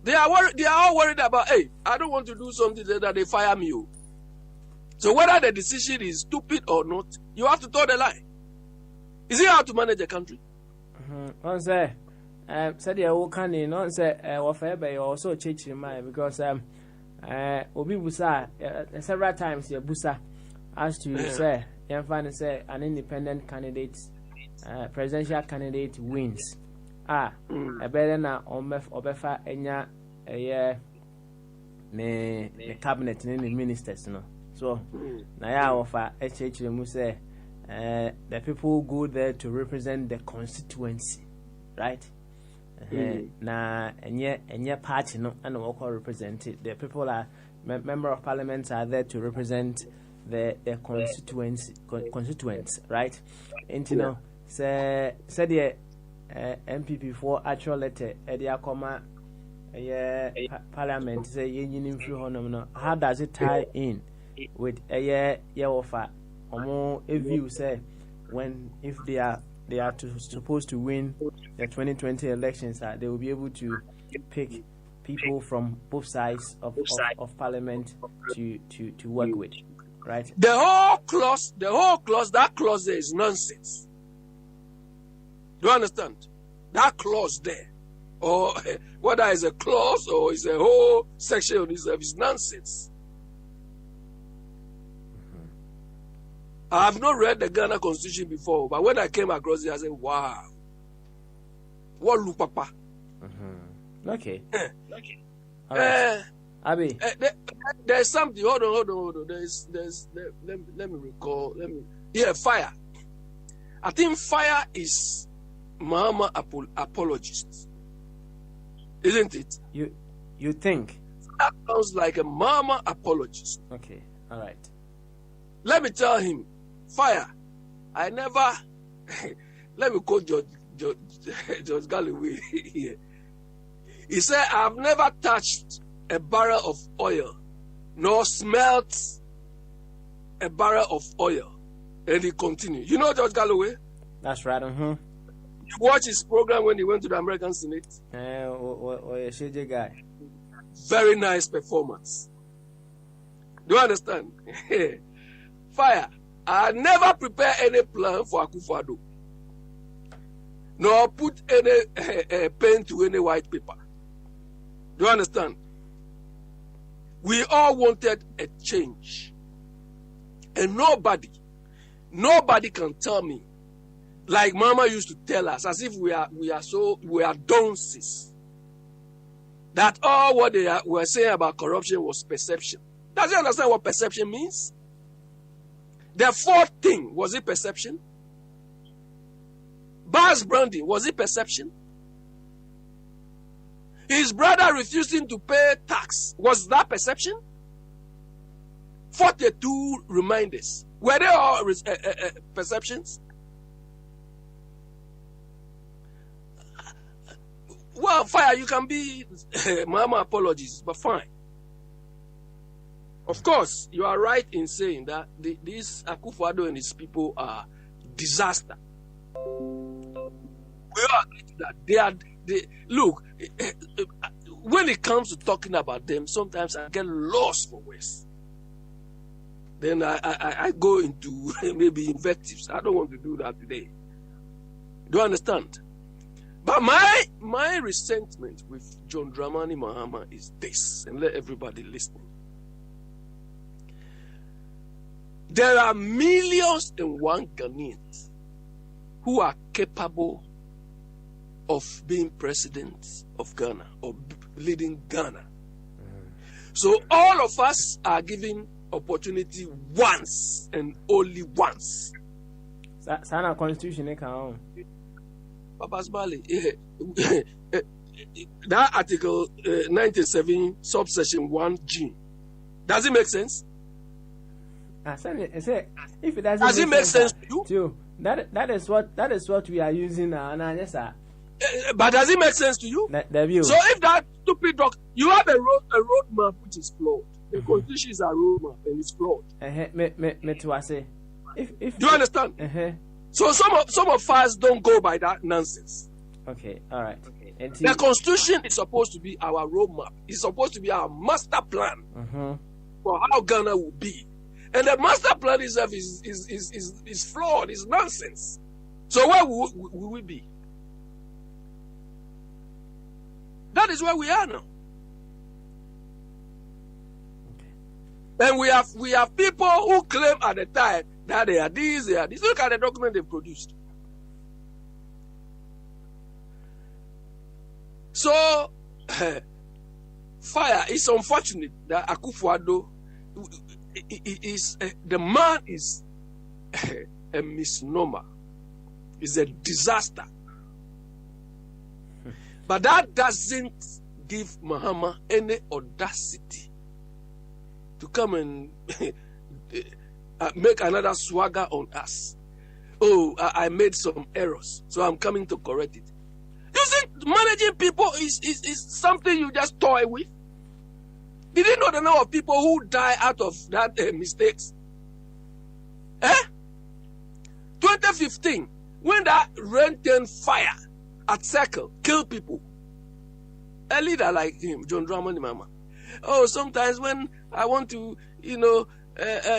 they are all worried about, hey, I don't want to do something that they fire me. So whether the decision is stupid or not, you have to toe the line. Is it how to manage a country? Said the old canny, not say, whatever, also change your mind because Obi Busa several times your Busa as to say, say an independent candidate, presidential candidate wins. A better na obefa enya ne cabinet ne ministers no. So na ya offer HH mu say the people go there to represent the constituency, right? Na enye party no and we call represented. The people are member of parliament are there to represent the constituents, right? And you know, say the MPP for actual letter edia comma parliament say yin free honor. How does it tie in with a year offer? Omo a view say when if they are supposed to win the 2020 elections, they will be able to pick people from both sides of parliament to work with, right? The whole clause, that clause there is nonsense. Do you understand? That clause there, or whether it's a clause or it's a whole section of this is nonsense. I have not read the Ghana Constitution before, but when I came across it, I said, wow. What look, Papa? Okay. All right. Abi. There's something. Hold on. Let me recall. Fire. I think fire is Mama apologist. Isn't it? You think? That sounds like a Mama apologist. Okay. All right. Let me tell him. Fire. I never. Let me quote George Galloway here. He said, I've never touched a barrel of oil, nor smelt a barrel of oil. And he continued. You know George Galloway? That's right. You watch his program when he went to the American Senate? A guy. Very nice performance. Do you understand? Fire. I never prepare any plan for Akufo-Addo, nor put any pen to any white paper. Do you understand? We all wanted a change, and nobody can tell me, like Mama used to tell us, as if we are dunces, that all what they were saying about corruption was perception. Does you understand what perception means? The fourth thing, was it perception? Bars Brandy, was it perception? His brother refusing to pay tax, was that perception? 42 reminders, were they all perceptions? Well, Fire, you can be Mama apologies, but fine. Of course, you are right in saying that these Akufo-Addo and his people are disaster. We all agree to that. Look, when it comes to talking about them, sometimes I get lost for words. Then I go into maybe invectives. I don't want to do that today. Do you understand? But my resentment with John Dramani Mahama is this, and let everybody listen. There are millions and one Ghanaians who are capable of being president of Ghana or leading Ghana. So all of us are given opportunity once and only once. Sana constitution Papa Smiley, that article 97 subsection 1G, does it make sense? If it doesn't does it make sense to you? That is what we are using now. But does it make sense to you? So if that stupid you have a roadmap which is flawed. The constitution is a roadmap and it's flawed. Do you understand? So some of us don't go by that nonsense. Okay, all right. The constitution is supposed to be our roadmap. It's supposed to be our master plan for how Ghana will be. And the master plan itself is flawed, is nonsense. So where will we be? That is where we are now. And we have people who claim at the time that they are these, they are this. Look at the document they've produced. So, Fire, it's unfortunate that Akufo-Addo is the man is a misnomer. Is a disaster. But that doesn't give Mahama any audacity to come and make another swagger on us. Oh, I made some errors, so I'm coming to correct it. You think managing people is something you just toy with? Did you know the number of people who die out of that mistakes? 2015, when that rain fire at Circle killed people, a leader like him, John Dramani Mahama. Oh, sometimes when I want to,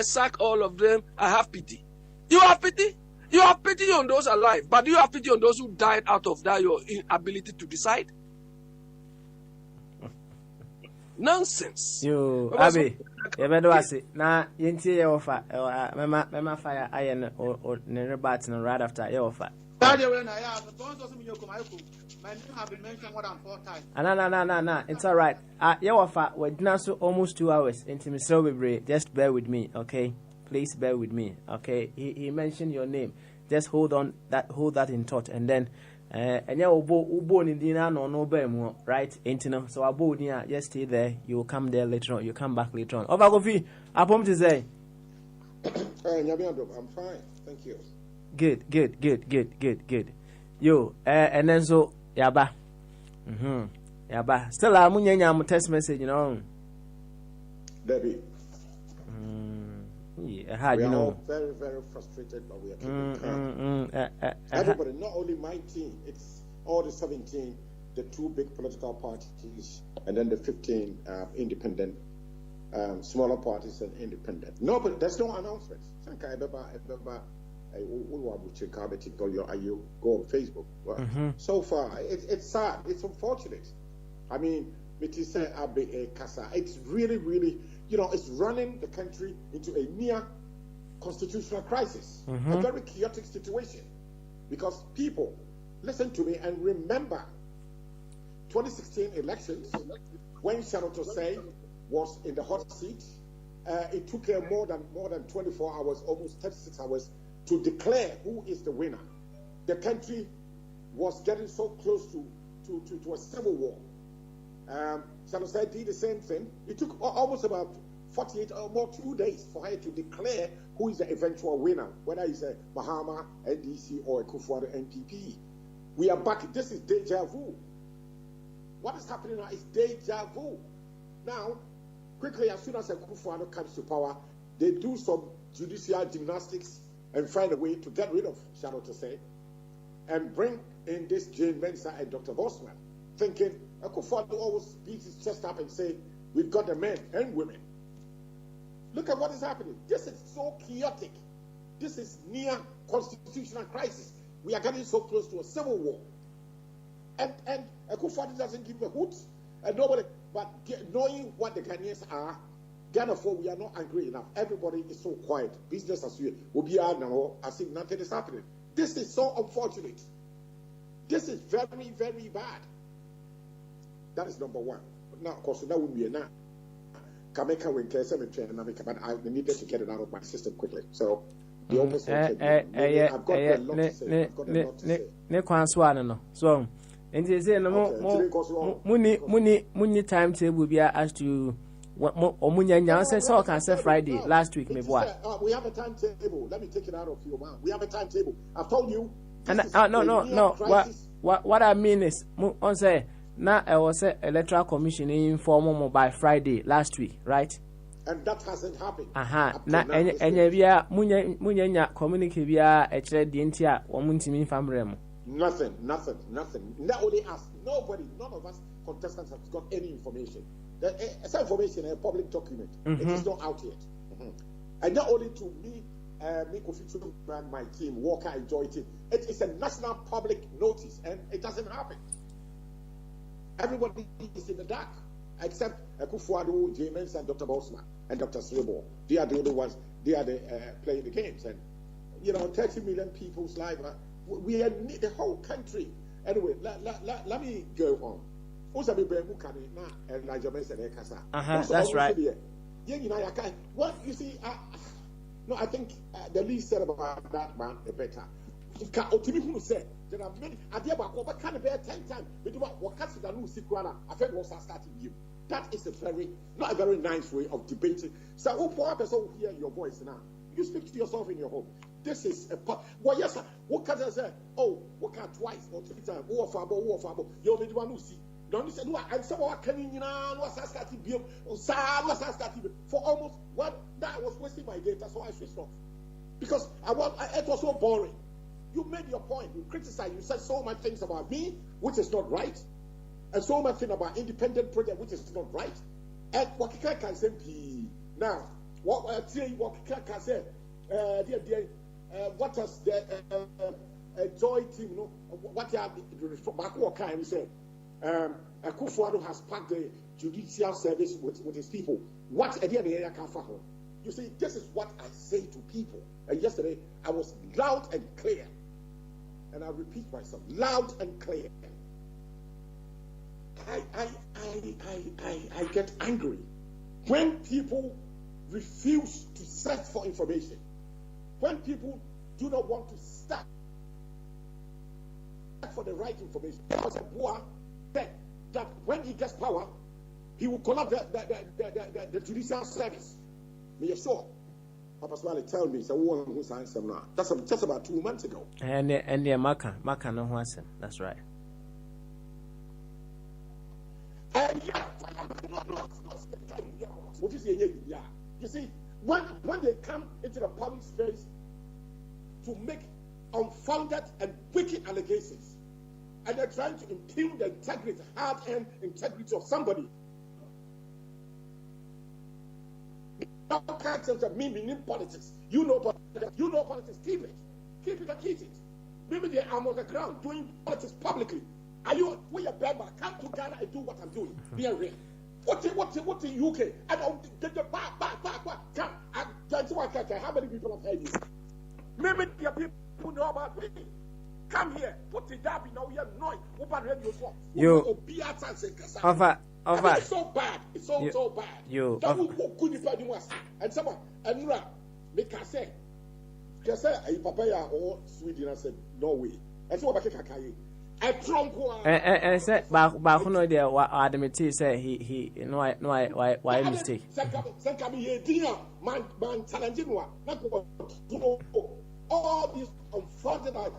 sack all of them, I have pity. You have pity? You have pity on those alive, but you have pity on those who died out of that, your inability to decide? Nonsense. You, Abi, you better was it. Now, you see your offer. Mama fire iron or never batten right after your offer. That when I have, doesn't mean you come. My name have been mentioned more than 4 times. No. It's all right. Your offer was now so almost 2 hours. Into so just bear with me, okay? Please bear with me, okay? He mentioned your name. Just hold that in thought, and then. And you born in dinner no bear right? Ain't so about just stay there. You will come there later on. You come back later on. Over coffee. I'm to say. I'm fine. Thank you. Good. Yo, and then so yaba. Yaba. Still I'm text message, Debbie. Yeah, we are all very, very frustrated, but we are keeping calm. Everybody, not only my team, it's all the 17, the 2 big political parties, and then the 15 independent, smaller parties and independent. No, but there's no announcements. You go on Facebook. Well, so far, it's sad. It's unfortunate. I mean, it's really, really, it's running the country into a near constitutional crisis, a very chaotic situation. Because people, listen to me and remember 2016 elections, when Sharon Tosei was in the hot seat, it took her more than 24 hours, almost 36 hours, to declare who is the winner. The country was getting so close to a civil war. Sharon Tosei did the same thing. It took almost about 48 or more 2 days for her to declare who is the eventual winner, whether it's a Mahama, NDC, or a Kufuor NPP. We are back. This is deja vu. What is happening now is deja vu. Now, quickly, as soon as a Kufuor comes to power, they do some judicial gymnastics and find a way to get rid of Sharon Tosei and bring in this Jane Mensah and Dr. Bosman, thinking Kufuor always beats his chest up and say, we've got the men and women. Look at what is happening. This is so chaotic. This is near constitutional crisis. We are getting so close to a civil war. And Kufuor doesn't give a hoot. And nobody, but knowing what the Ghanaians are, therefore we are not angry enough. Everybody is so quiet. Business as usual. We'll be out now as if nothing is happening. This is so unfortunate. This is very, very bad. That is number one. Now, of course, that would be enough. But I needed to get it out of my system quickly. So the almost I've got a lot to say. I've got a lot to say. So, and they say no more timetable be as to Omunya said so can say Friday last week. We have a timetable. Let me take it out of your mouth. We have a timetable. I've told you. And no. What I mean is, on say. Now I was electoral commission informal by Friday last week, right? And that hasn't happened. Na enya munya communicate bia e kire de ntia wo muntimi famrem. Nothing. Not only us, none of us contestants have got any information. It's information, a public document. It is not out yet. And not only to me, Kofi and my team, Walker and Joy team, it is a national public notice, and it doesn't happen. Everybody is in the dark, except Kufuor, James, and Dr. Bosman and Dr. Sribo. They are the only ones. They are playing the games, and 30 million people's lives. We are the whole country. Anyway, let me go on. That's right. What you see? No, I think the least said about that man, the better. There are many. I did about what can be 10 times. We do what cuts the new sequana. I think was starting you. That is not a very nice way of debating. So, who poor person hear your voice now? You speak to yourself in your home. This is a well, yes, sir. What can I say? Oh, what can twice or 3 times? Who fabo. You'll be the one who see. Don't say, no, and someone coming in and was starting for almost one that was wasting my data, so I switched off. Because it was so boring. You made your point, you criticized, you said so much things about me, which is not right, and so much thing about independent project, which is not right. And what can say now, what can say, what has the joy team, you know, what you have the kind, we say, Akufo-Addo has packed the judicial service with his people. What again? You see, this is what I say to people. And yesterday, I was loud and clear. And I repeat myself, loud and clear. I get angry when people refuse to search for information. When people do not want to search for the right information. Because a boy said that when he gets power, he will collapse the judicial service. May you sure? Papa Swale tell me, so who signed some now? That's just about 2 months ago. And the Maka no one. That's right. And you see, when they come into the public space to make unfounded and wicked allegations, and they're trying to impugn the integrity, hard-earned integrity of somebody. No characters of me in politics. You know politics. Keep it. Maybe they are on the ground doing politics publicly. Are you a bad man? Come to Ghana and do what I'm doing. Be a real. What the UK? I don't get the back. Come. How many people have heard you? Maybe the people know about me. Come here. Put it down. Now you're annoyed. What radio for? You. Over. It's so bad. It's so bad. You. And someone, and make us say, Papa or Sweden, I said, Norway. And so I said, but who know there? What Adam say he why mistake? Man, challenging one. All these unfortunate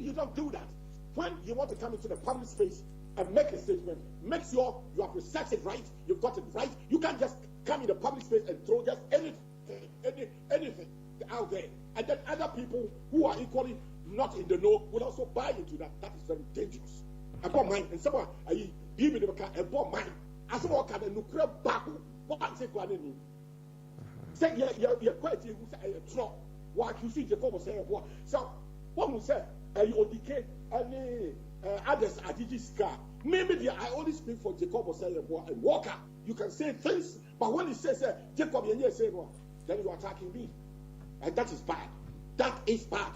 you don't do that. When you want to come into the public space and make a statement, make sure you have researched it right, you've got it right. You can't just come in the public space and throw just anything out there. And then other people who are equally not in the know will also buy into that. That is very dangerous. I bought mine, and someone I give me the car and bought mine. I saw what kind of nuclear back. What I say, say you're quite a drop. What you see, Jacob was saying, what? So, what we say, you decay any others are car. Maybe I only speak for Jacob was saying, and Walker. You can say things, but when he says, Jacob, and you say, then you're attacking me. And that is bad. That is bad.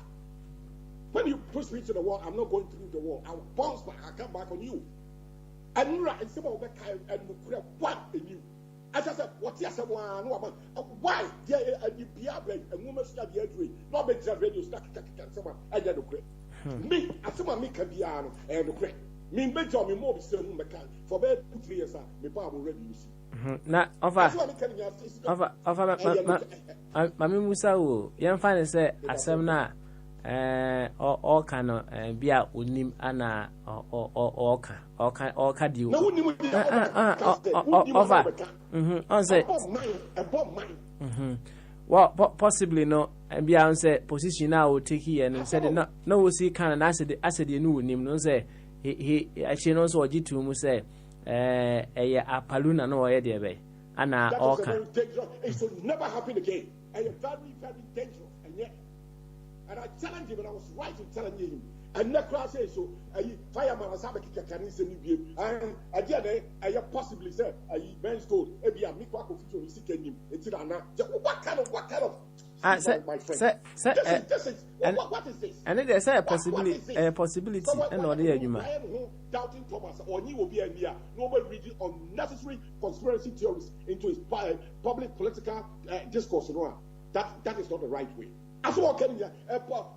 When you push me to the wall, I'm not going through the wall. I'll bounce back. I'll come back on you. And someone will and what in you. I just said, what yes, why? A woman should be doing. Not make the radio stack someone. I get no me, as someone make a piano and the crack. Me, make your more be still mechanic. For about 2-3 years, my power will ready you see. Na over Mami Musa wo yɛn fa ne sɛ asɛm na ɔka no bia onim ana ɔka di o over on say well possibly no bia on say position na o take here no said no we see kan na asɛ de no onim no say he actually no so ogi to mu say ɛyɛ apaluna no ɔyɛ deɛ bɛ ana ɔka it should never happen again. And very, very dangerous. And I challenged him, and I was right in telling him. And the crowd says so. Fireman has a kick can send you. And again, I possibly said, men's gold. Maybe a mikwa official is seeking him. What kind of my friend? What is this? And then there's a possibility, and all the human. Doubting Thomas, or he will be a near. Nobody reading unnecessary conspiracy theories into his public political discourse. That is not the right way. As well can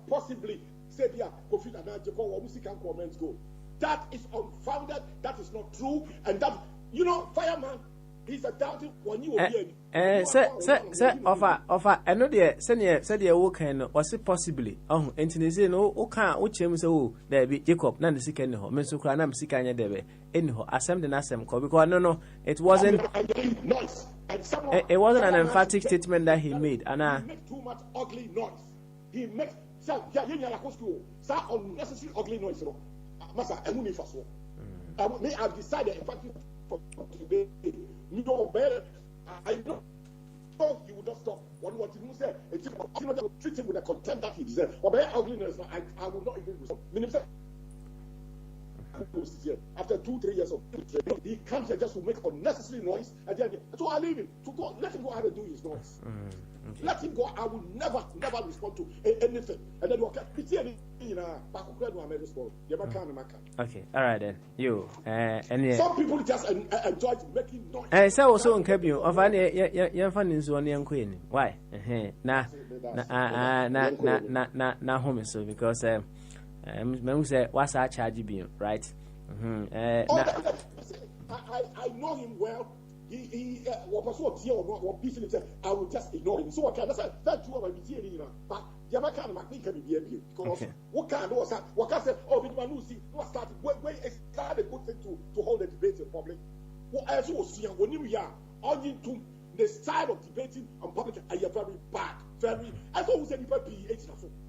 possibly say yeah, Kofi and Japan or music and comments go. That is unfounded, that is not true, and that fireman, he's a doubting when you say offer another senior said the worker was it possibly and no can't which him so there be Jacob none the second home Mr. Cranam Sikanya debe in her assembly Nasem because no it wasn't it wasn't an emphatic statement that he made and he makes too much ugly noise. He makes unnecessary ugly noise. Masa, may I've decided in fact for today, I know you would not stop. What you say, treat him with the contempt that he deserves. Or by ugliness, I will not even respond. After 2-3 years of he comes here just to make unnecessary noise, and then so I leave him to go. Let him go out and do his noise. Okay. Let him go. I will never respond to anything. And then okay, all right then. You and some people just enjoy making noise. So also on Kebio of any findings on young queen. Why? Na home so because me say what's our charge being right? I know him well. He was or business. I will just ignore him. So what can I say? That's what I'm saying. But Jamaica and McLean can be because what can do was what can say? Oh, big man, see what started. Where is that a good thing to hold the debate in public? What else was here when you are on into the style of debating on public? Are you very bad? Very. I thought we said people be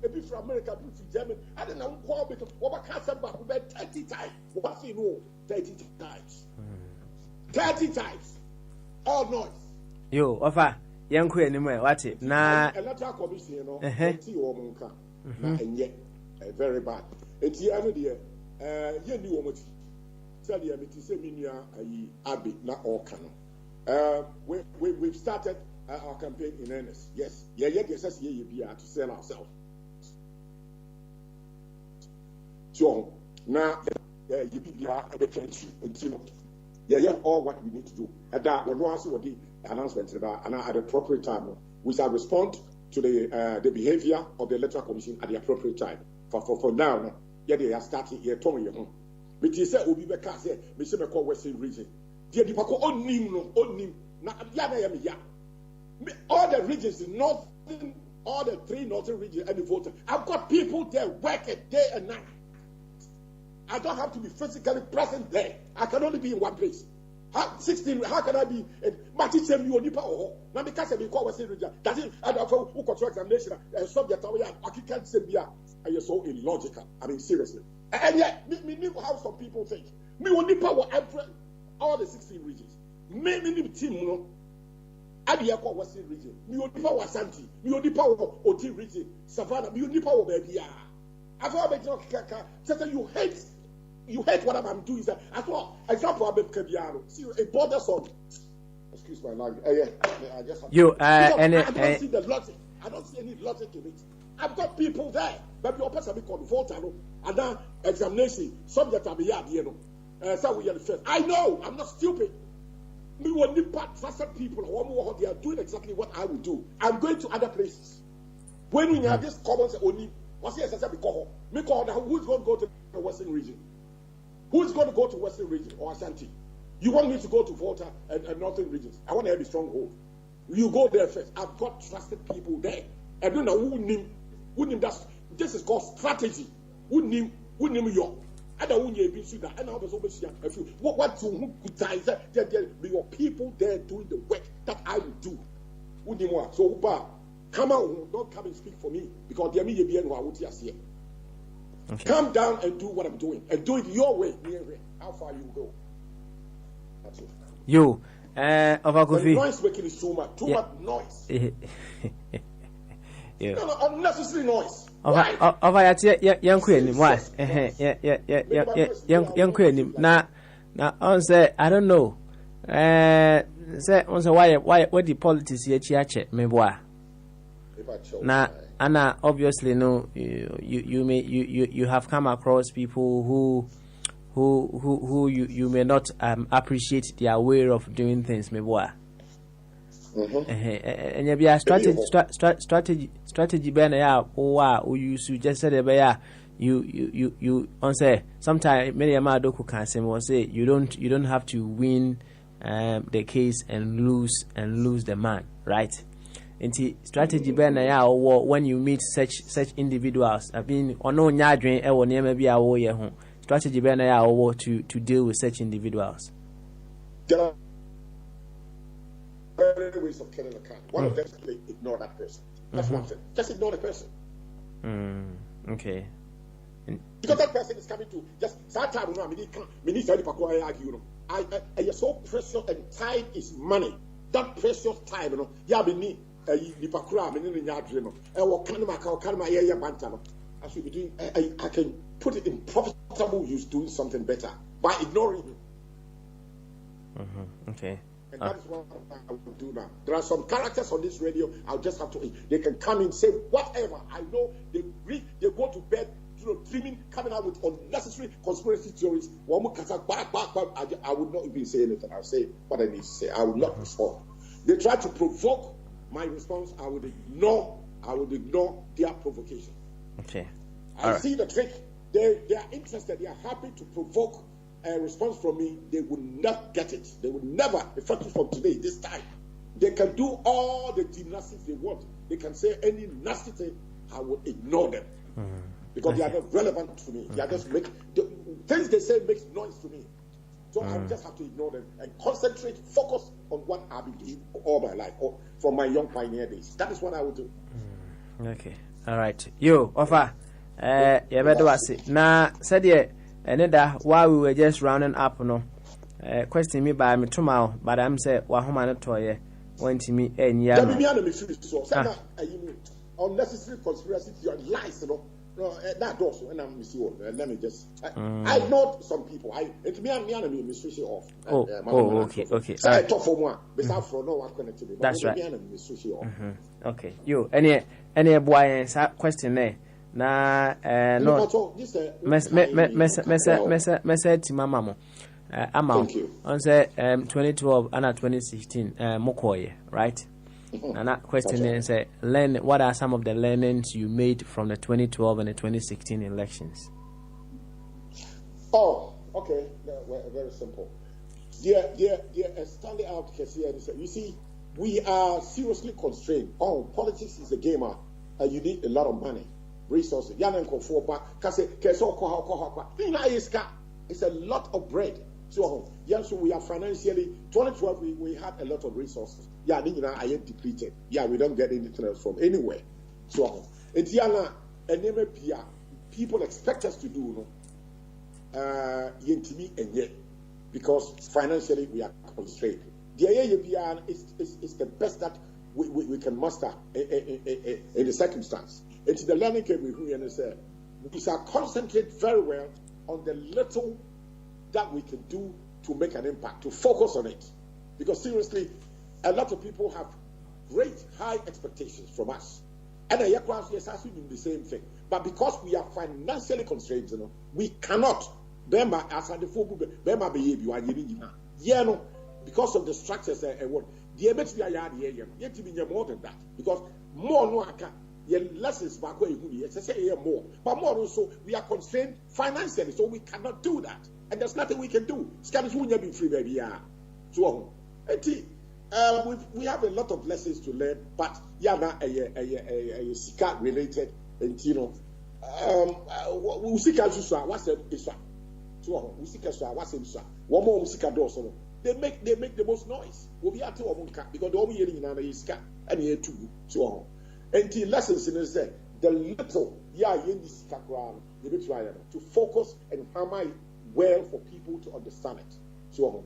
a bit from America, a bit from German. I don't know what because what can say back about 30 times. What you know? 30 times. 30 times. All noise. Yo, offer young queen anyway. What it? Na electoral commission, you know, and yet very bad. It's the other day. You knew what tell you, it is a minia Abbey, not all canon. We've started our campaign in earnest. Yes, yes, to sell ourselves. So now, you be all what we need to do. And that when we answer the announcement about and at the appropriate time, we shall respond to the behavior of the electoral commission at the appropriate time. For now, they are starting here. But you say Obi Beka say, me say me call Western region. The people on nim na all the regions, northern, all the 3 northern regions, and the voter. I've got people there working day and night. I don't have to be physically present there. I can only be in one place. 16, how can I be? Matchem you nipa or now because I be called Western region. Does it? I don't know who control examination. Subject I can't say be. Are you so illogical? I mean seriously. And yet, me knew how some people think. Me will nipa all the 16 regions. Me team no. I be called Western region. Me will nipa Santi. Me will nipa Oti region. Savannah. Me will nipa baby. I thought you hate what I'm doing. I thought example about Kebiano. See a border song. Excuse my language. I just I don't see the logic. I don't see any logic in it. I've got people there. But your person be called voter and then examination subject of the so we are the first. I know I'm not stupid. Me will need trusted people. They are doing exactly what I will do. I'm going to other places. When we have this common only. What's the SSA because who's going to go to the Western region? Who's going to go to Western region or Ashanti? You want me to go to Volta and Northern regions? I want to have a stronghold. You go there first. I've got trusted people there. I don't know who name that. This is called strategy. Who name your? I don't want you to be sure that. I know what to who could die. There be your people there doing the work that I will do. Who name what? So come on, don't come and speak for me because there may be anyone who will see. Come down and do what I'm doing and do it your way. How far you go? That's it. You, the noise making is too much noise. No, unnecessary noise. Young queen, why? Young queen, now on say I don't know. Say on say why the politics here check me boy. Now, Anna, obviously, no. You have come across people who you may not appreciate their way of doing things, me boy. And you be a strategy ben ya or use you just said you on say sometimes many amado can say was say you don't have to win the case and lose the man, right? Into strategy ben ya or when you meet such individuals, I mean or no nyadwen e wo ne ma bia wo ye ho strategy ben ya or to deal with such individuals. There are various ways of killing a cat. One of them is to ignore that person. That's one thing. Just ignore the person. Okay. Because that person is coming to just sometimes argue. I so precious and time is money. That precious time, you know, I should be doing. I can put it in profitable use, doing something better by ignoring him. Okay. And that is what I will do now. There are some characters on this radio. I'll just have to. They can come in, say whatever. I know they go to bed, dreaming, coming out with unnecessary conspiracy theories. I would not even say anything. I'll say what I need to say. I will not respond. They try to provoke my response. I would ignore their provocation. Okay. I see the trick. They are interested. They are happy to provoke a response from me. They will not get it. They will never, effective from today, this time. They can do all the gymnastics they want. They can say any nasty thing. I will ignore them. Because they are not relevant to me. They are just things they say makes noise to me. So I just have to ignore them and concentrate, focus on what I've been doing all my life, or from my young pioneer days. That is what I will do. Okay. All right. You, Offa, you better was it. Now, said ye, and while we were just rounding up, no, question me by me tomorrow, but I'm saying, Wahoma toy, went to me and yeah. Unnecessary conspiracy theory, lies, you know. No, that also, and I'm missing. Let me just. I know some people. It's me and me switching off. Okay. So I talk for one, but now for no one connected me. That's right. Me switching off. Okay. You any boy answer question there. Na no. Message to mama. Thank you. On say 2012 and 2016 Mokoye, right? And that question is, what are some of the learnings you made from the 2012 and the 2016 elections? Oh, okay. Very simple. Standing out, you see, we are seriously constrained. Oh, politics is a game. You need a lot of money, resources. It's a lot of bread. So we are financially, 2012, we had a lot of resources. I am depleted. We don't get anything else from anywhere. So, people expect us to do, because financially we are constrained. The is the best that we can muster in the circumstance. It's the learning curve we shall concentrate very well on the little that we can do to make an impact, to focus on it. Because seriously, a lot of people have great high expectations from us. And the doing the same thing. But because we are financially constrained, we cannot. Because of the structures and what more than that. Because more no lessons back where you say more. But more also, we are constrained financially, so we cannot do that. And there's nothing we can do. Scottish won't be free, baby. So, we have a lot of lessons to learn, but a Sika related, and they make the most noise. Because the only hearing is Sika and here too. So, and lessons in the little, to focus and hammer well for people to understand it. So,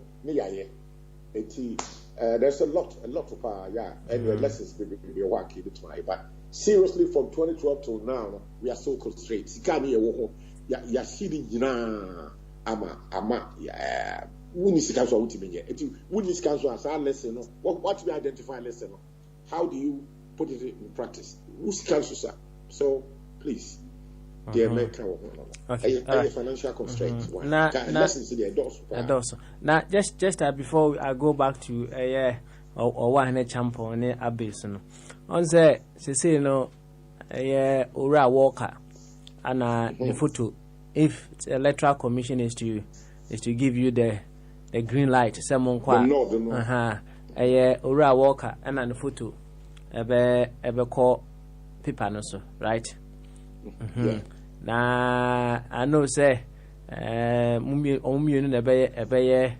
there's a lot of lessons we are working with. But seriously, from 2012 till now, we are so constrained. Ya shiri jina ama wuni sika so ultimate yet. Wuni sika so as a lesson. What we identify lesson? How do you put it in practice? So please. Okay. Financial constraints. Lessons in the Now, just before I go back to or one champion on a base. On the say no, Ura Walker and the photo. If the electoral commission is to give you the green light, someone quite Ura Walker and the photo ebe call paper no so right. Na I know say mummy ebe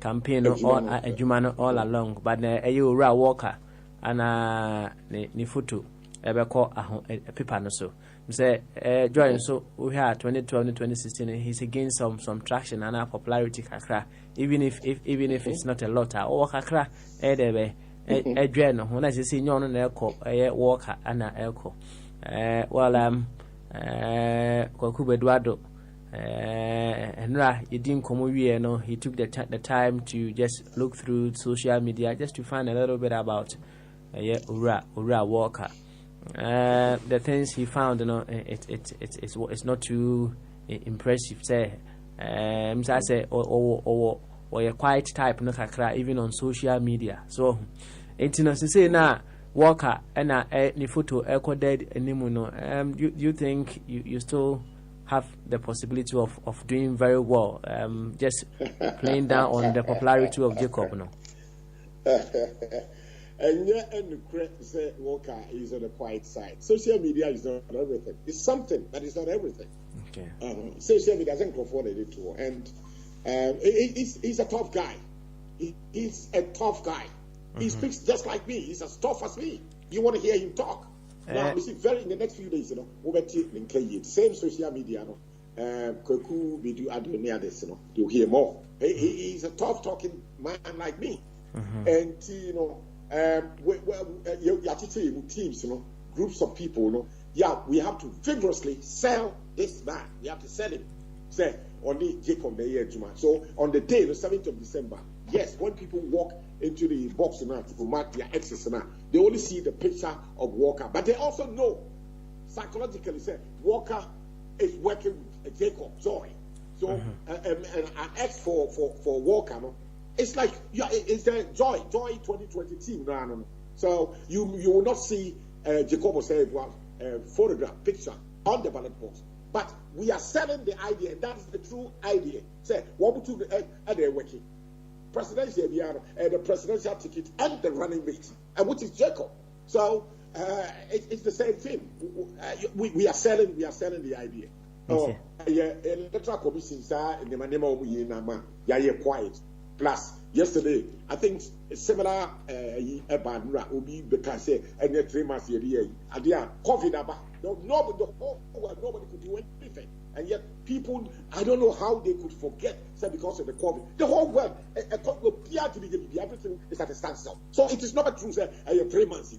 campaign all along, but Ura Walker and the photo ebe call a paper no so. Say join so we had 2012 and 2016 he's against some traction and popularity kakra even if it's not a lot or kakra edebe join no when I say nyon na eko worker ana eko Kwaku Eduardo Enra yedin komo wie no he took the time to just look through social media just to find a little bit about Ura Walker. The things he found, it's not too impressive. Say, I say, or a quiet type, no kakra, even on social media. So, it's not to say now, Walker and ni photo echo dead animuno. You think you still have the possibility of doing very well? Just playing down on the popularity of Jacob, no. And yet, and say Walker is on the quiet side. Social media is not everything. It's something, but it's not everything. Okay. Social media doesn't afford it to, and he's a tough guy. He's a tough guy. He speaks just like me. He's as tough as me. You want to hear him talk? Now, you see, in the next few days, over same social media, Koku, we do near this, you'll hear more. He's a tough talking man like me, and teams, groups of people, we have to vigorously sell this man. We have to sell him. Say, only Jacob Juma. So on the day, the 7th of December, yes, when people walk into the box now to mark their exes now, they only see the picture of Walker, but they also know psychologically, say Walker is working with Jacob Joy. So an X for Walker, it's like it's a Joy 2020 team. No. So you will not see Jacob say photograph picture on the ballot box. But we are selling the idea, and that is the true idea. Say what we do they're working. Presidential the presidential ticket and the running mate, and which is Jacob. So it's the same thing. We are selling the idea. Okay. Electoral commission in the quiet. Plus, yesterday, I think a similar will be because and 3 months here, COVID about nobody could do anything. And yet people, I don't know how they could forget, because of the COVID. The whole world, everything is at a standstill. So it is not true, 3 months.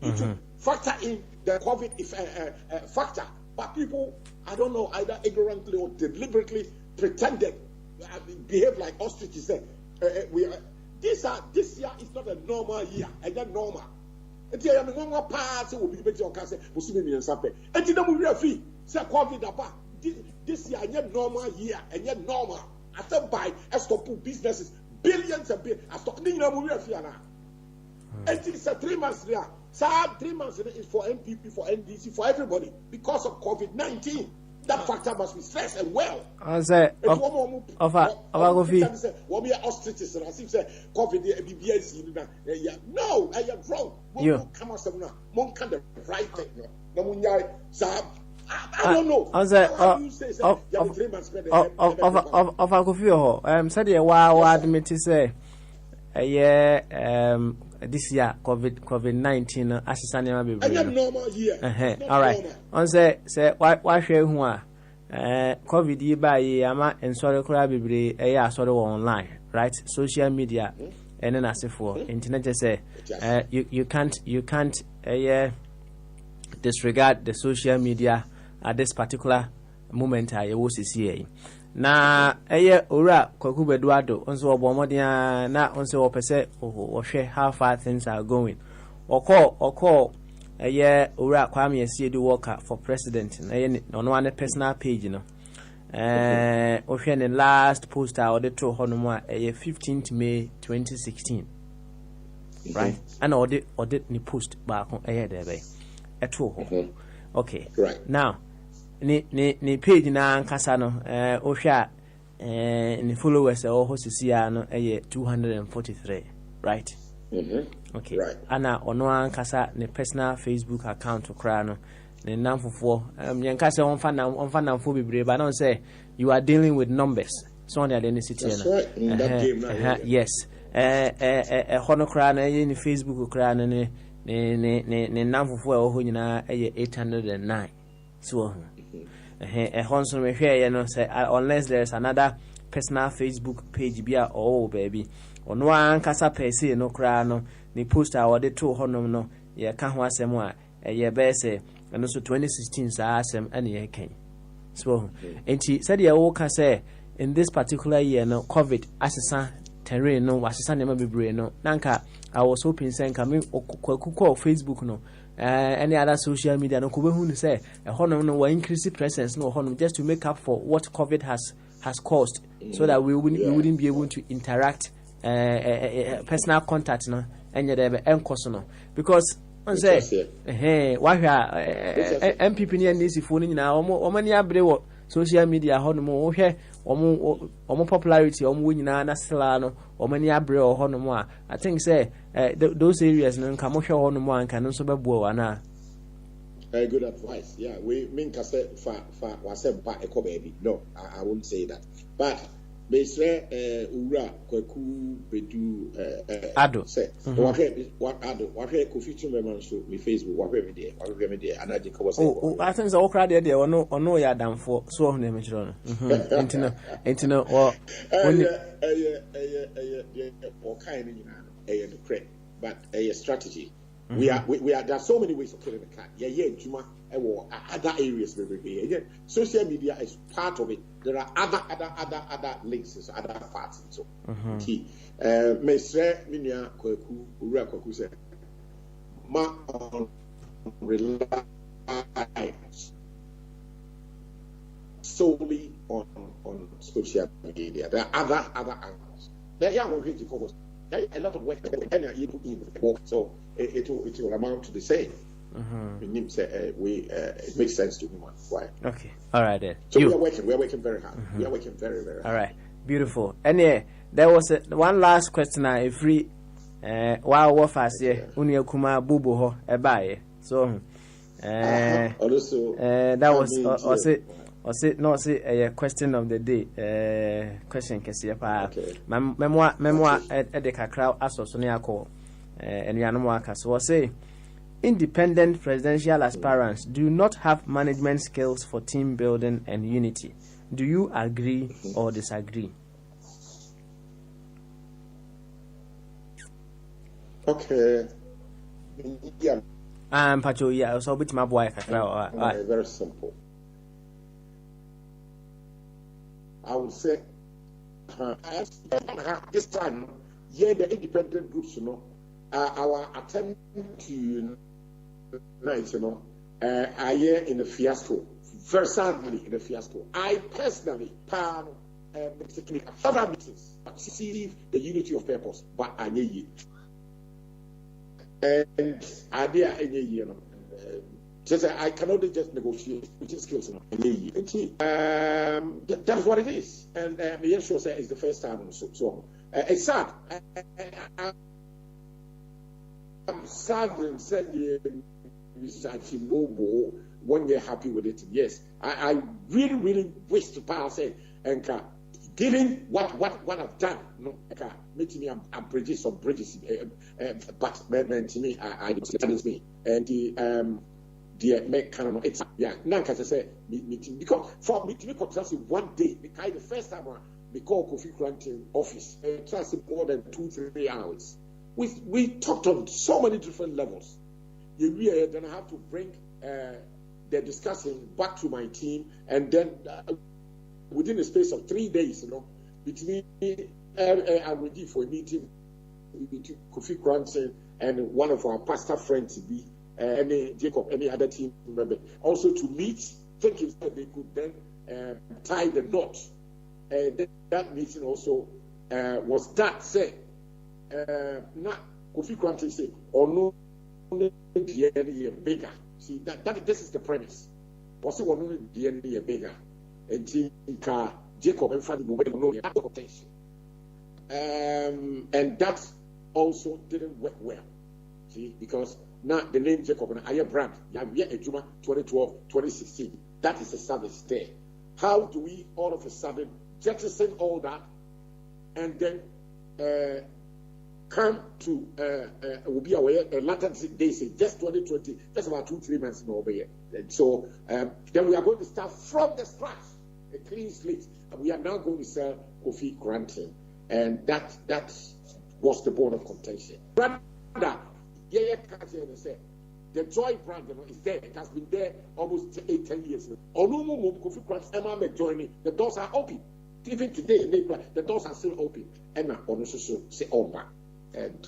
To factor in the COVID factor. But people, I don't know, either ignorantly or deliberately pretended, behave like ostriches. This year is not a normal year. And then normal. It's a normal pass will be better. And then say COVID about this year, and normal year, and yet normal. After buy, I stop businesses, billions and billions. I stop doing now. And it's a 3 months there. So 3 months is for MPP, for NDC, for everybody because of COVID-19. That factor must be stressed and well. I say, we are ostriches, and as if say COVID, no, I am wrong. We will come out some now. One kind of right thing. I don't know. I say, of a coffee, said a while, admit to say, this year COVID-19 assistant be normal year. All right. On say why share who are COVID ye by ama and sorry cry be sorry online, right? Social media and then as for internet just say you can't disregard the social media at this particular moment I was see. Na ora Kwaku Eduardo onso obomodia na onso opese ohwe how far things are going. Oko ora Kwame Asiedu Walker for president na on one personal page no. Ohwe ne last poster or the tro hono 15th May 2016. right? And audit ni post back on air there at all. Okay. Right. Now, ni page na nkasa no ohwa ni followers ho sisia no 243, right? Okay. Right. Ana ono ankasa ne personal Facebook account kra no ne namfofo yenkasa onfa namfo bebre ba no say you are dealing with numbers. So on the identity. That's right. In that game now. Yes. Hono kra na ni Facebook kra no ne namfofo e ho nyina 809. So Honson me hwɛ no say unless there is another personal Facebook page bia baby ono ankasa pese no kra no ni poster a wɔde to honom no ye ka ho asɛm a ye be say ɛno so 2016 saa asɛm ɛne ye kan so enti said ye wo ka say in this particular year no COVID asesa terrain no asesa nema bebre no nanka I was hoping say nka kwakuko Facebook no any other social media no kubehu ni say honom no wa increase presence no honom just to make up for what COVID has caused, so that we wouldn't be able to interact personal contact no enye there be enkoso no because on say why MPP ni NDC phone ni na omo ni abre wo social media honom wo hwe omo popularity omo nyina na sela no omo ni abre wo honom a I think say those areas no nka mo hwe honom a nka no so bebuo wana. Very good advice. Yeah, we mean to say for wasem pa eko baby. No, I won't say that. But Mesre ura kwaku bedu ado say what ado what Kofi Tumema so me Facebook what me there anaje ko say I think so okra there ono ya damfo so ho na me chiro no entino o when or kind ni na the credit but a strategy. We are there are so many ways of killing the cat. Yeah, Juma other areas maybe. Social media is part of it. There are other links, other parts and so. Mesre minya kwaku ura kwaku say ma rely solely on social media. There are other angles. There are going to focus. A lot of work so it will amount to the same. It makes sense to me. Why? Okay. All right then. So we are working very hard. We are working very, very hard. All right. Beautiful. And there was one last question I free while what fast here unia kuma bubu ho ebaye. So that was a question of the day. Question kesi pa. Memoir edeka crowd asoso ne akọ enuanom aka so say independent presidential aspirants do not have management skills for team building and unity. Do you agree or disagree? Okay. Yeah. Pacho, yeah, so bit my boy very simple. I would say this time, the independent groups, our attempt to unite, are here in a fiasco. Very sadly, in a fiasco. I personally, several meetings, see the unity of purpose, but I need it. And I cannot just negotiate with skills. That's what it is. And the show says it's the first time. So it's sad. I'm sad and said, when you're happy with it. Yes, I really wish to pass it and given what I've done, making me I'm bridges some bridges, but to me, I understands me and the make kind of it's now as I say meeting because for me to make one day the first time we call Kofi Granting office it lasted more than 2-3 hours. We talked on so many different levels. Then I have to bring the discussion back to my team, and then within the space of 3 days, between I'm ready for a meeting between Kofi Granting and one of our pastor friends, any Jacob, any other team member, also to meet, thinking that they could then tie the knot. That meeting also was that said. not Kofi Kranti say or no bigger. See that this is the premise. Was it one DNA bigger? And Jacob and Fanny no potential. And that also didn't work well. See, because now the name Jacob and Aya brand, Yavia Ejuma 2012, 2016, that is established there. How do we all of a sudden jettison all that and then come to will be aware latter days, just 2020, just about 2-3 months over here. And so then we are going to start from the scratch, a clean slate, and we are now going to sell Kofi Granting, and that was the bone of contention. Rather, the Joy brand is there. It has been there almost 8-10 years now. Kofi Granting joining. The doors are open. Even today, the doors are still open. And also say back. And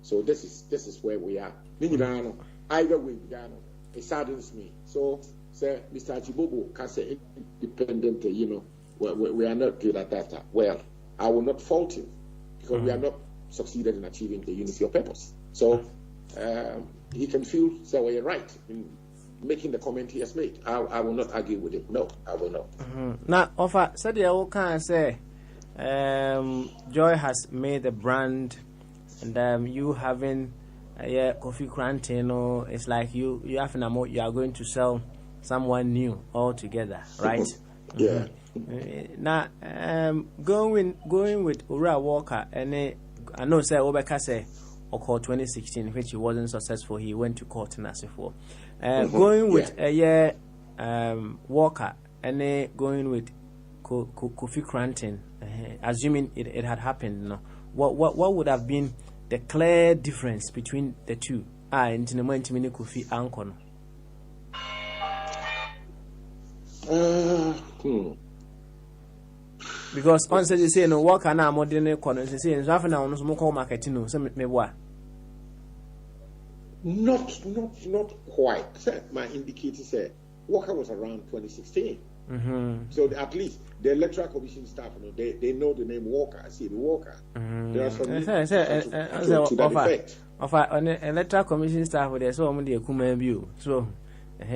so this is where we are. Either way, it saddens me. So, say, Mr. Achibobo can say independent, we are not good at that. Well, I will not fault him because we are not succeeded in achieving the unity of purpose. So, he can feel so we're right in making the comment he has made. I will not argue with him. No, I will not. Now, offer said you can say Joy has made the brand, and you having Kofi Granting, it's like you have you are going to sell someone new altogether, right? Yeah. Now, going with Ura Walker, and I know say Obeka say or 2016, which he wasn't successful. He went to court and asked for. Going with Walker and going with Kofi Granting, assuming it had happened, no, what would have been the clear difference between the two? Kofi Ankono. Because on said you say no Walker na modern corner say so after now no some call marketing no some me boa. Not quite. My indicator said Walker was around 2016. So at least the electoral commission staff, they know the name Walker. I see the Walker. There are some to that effect. On the electoral commission staff, there's so many Kuma view. So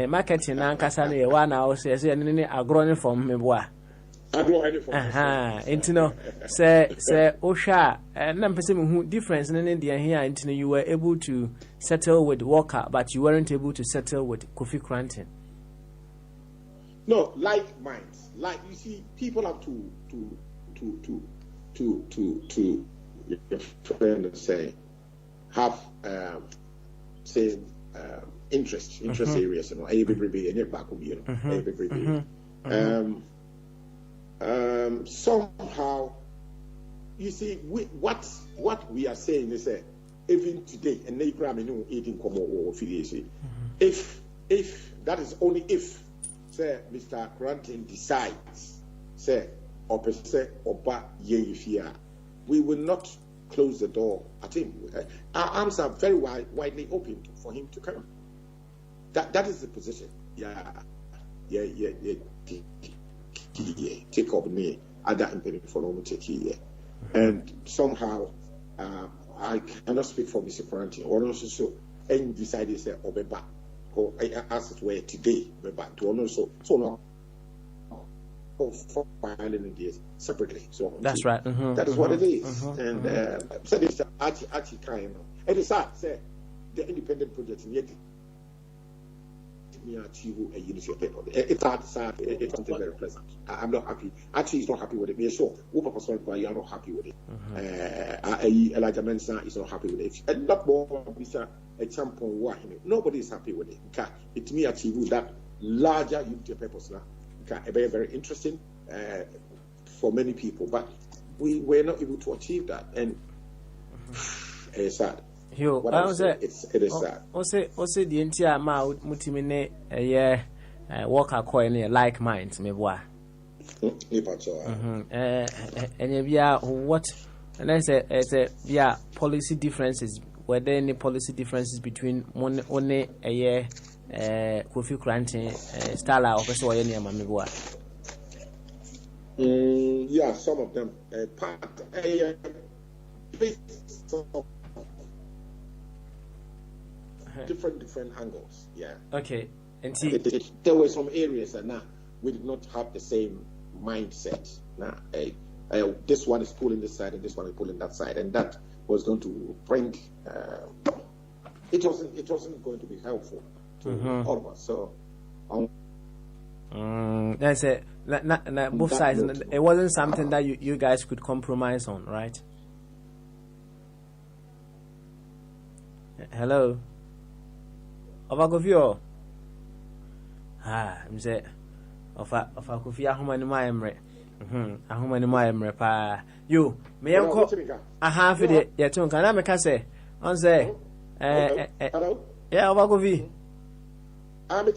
marketing and Cassani, one hour says, any agrone from me boa. Intino say Osha and I'm perceiving who difference in India here until you were able to settle with Walker, but you weren't able to settle with Kofi Granting. No, like minds. Like you see, people have to say have same interest areas. Somehow, you see, what we are saying is that even today, and if that is only if, say, Mr. Granting decides, say, we will not close the door at him. Our arms are very widely open for him to come. That is the position. Take up me other impediment for long take here. And somehow I cannot speak for Mr. Granting or also so any decided say Obeba or as it were today but to also so now for filing this separately. So that's right. That is what it is. And so this Archie kind it is sad say the independent project yet achieve a unity of paper. It's sad. It's something very pleasant. I'm not happy. Actually, he's not happy with it. We're sure. You are not happy with it. Elijah Mensah is not happy with it. And not more, Mr. Champion. Nobody is happy with it. It's me achieve that larger unity of purpose. Very, very interesting for many people. But we were not able to achieve that. And it's sad. Yo, I was it is sad. Also, the entire mouth mutimine Walker coin like minds, me boy. And what? And I said, policy differences. Were there any policy differences between only a year, Kofi Granting, Stala, or so any me boy? Yeah, some of them. different angles. Yeah. Okay. And there were some areas that now we did not have the same mindset. Now, this one is pulling this side and this one is pulling that side, and that was going to bring. It wasn't going to be helpful to all of us. So. That's it. Both sides. It wasn't something that you guys could compromise on, right? Hello. Obagofio. I'm say. Ofa kofi ahoma ni ma emre. Ahoma ni ma emre pa. You me yanko. Aha fi de yeton kana me ka say. On say. Hello. Yeah, Obagofi. Some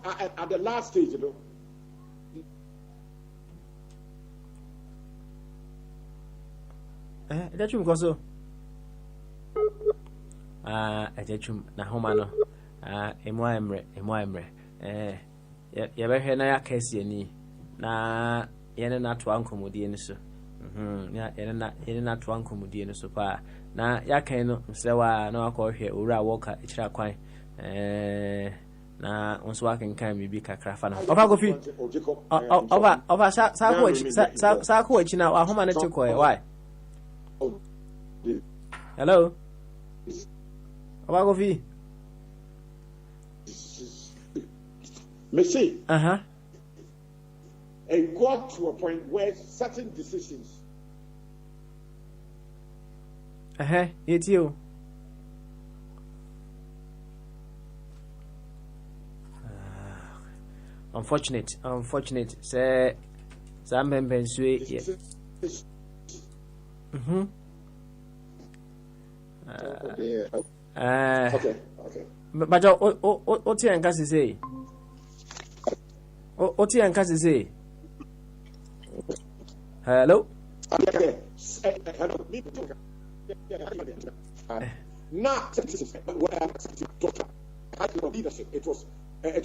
are at the last stage, you know. That's because so. Ejechum na homa no. Emo emre. Ya be hwe na ya kase ni. Na yene na to ankomodie ni so. Ya yene na to ankomodie ni so pa. Na ya kan no msewa na akọhwe owura woka ekira kwan na onso akenkan bibi kakra fa na ofa gofi ofa sa ko echi na ahoma na chiko why hello ofa gofi Messi and got to a point where certain decisions it's you. Unfortunate. Say, some members okay. But what you and Cassie say? What you and Cassie say? Hello. Not leadership. It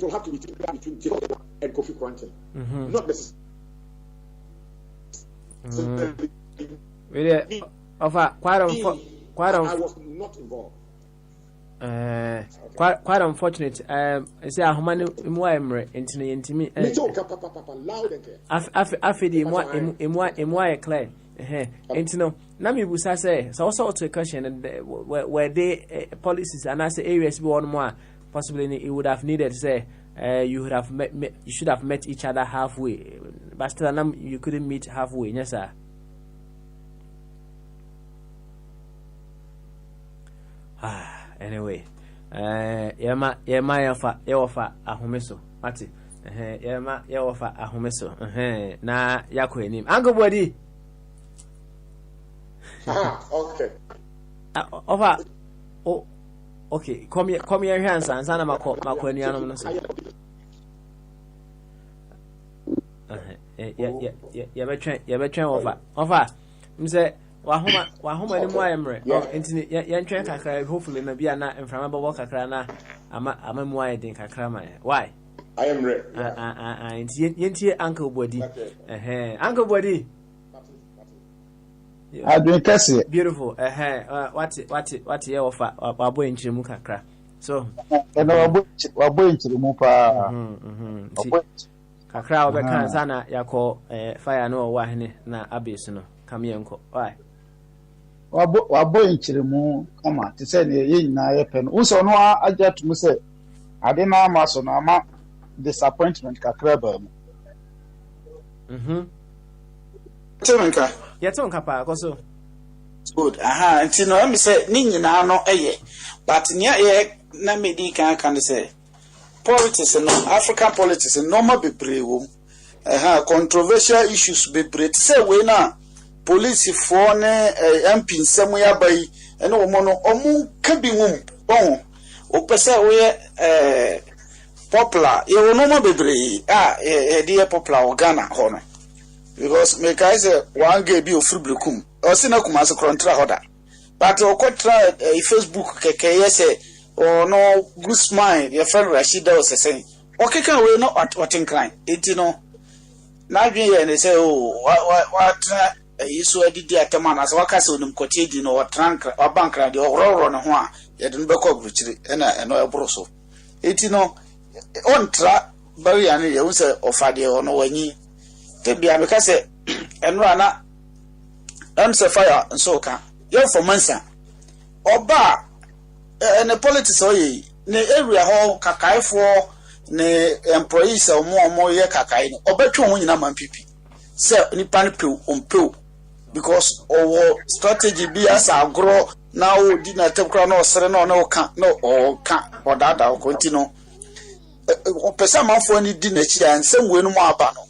will have to be between Jacob and Kofi Kwanten. Not necessarily. Really, I was not involved. Quite unfortunate. Say a human emre intimi. Loud and clear. Afidi emwa clear. No, Nami Busa say, so also to a question and where they policies and as areas be one more possibly it would have needed say you would have you should have met each other halfway, but still you couldn't meet halfway, yes sir. Anyway, yema yafa ahomeso mati yema yafa ahomeso na yako enim ango body. Okay. Over. Oh, okay. Come here, hands and Sana Mako Niano. Yeah, better over. Mse, Wahoma anymore, Emre. Yan train Kakra, hopefully, maybe I'm not inflammable Kakrana. I'm a more than Kakrama. Why? I am ready. Yenty Uncle Body. Uncle Body. Beautiful. What you offer? Wabo inchirimu kakra. So. Wabo inchirimu pa. Kakra obeka sana yako fire no wahene na abis no. Kamienko. Why? Wabo inchirimu kama tise ne yin na yepe no. Unso no aja tumu se ade na amaso na ama disappointment kakra ba mu. Temenka. Yeton kapa koso. Good. Nti no me say ni nyina no eye. But nya ye na medi kan say politics no African politics no ma bebre wo. Controversial issues bebre. Say we na police for ne MP nsemu ya bai ene wo mo no omu ka bi wum. O pese we popular. Ye wo no ma bebre. E dey popular o Ghana ho no. Because me kai say one gay bi ofri blekum o si na kuma se kontra hoda but o kontra Facebook keke yese o no Guzman your friend Rashida o se say o keka we no what incline it no na dwen ye ne say o what so adidi atama na so waka se onim kote di no watrank wabankra de ororo ne ho a ye de no beko buruchiri na eno eboro so eti no ontra bari ane ye unse ofade ono wanyi te bia me ka se eno ana am se fire nso ka ye for mansa oba ne politics oyi ne area ho kakaifo ne employees omo ye kakai no obetwe ho nyina man pipi se nipa ne pe ompe because our strategy be as agro now di na tekra no sere no no ka no o ka odada o continue o pesa manfo ni di na chi ansem we no mo aba no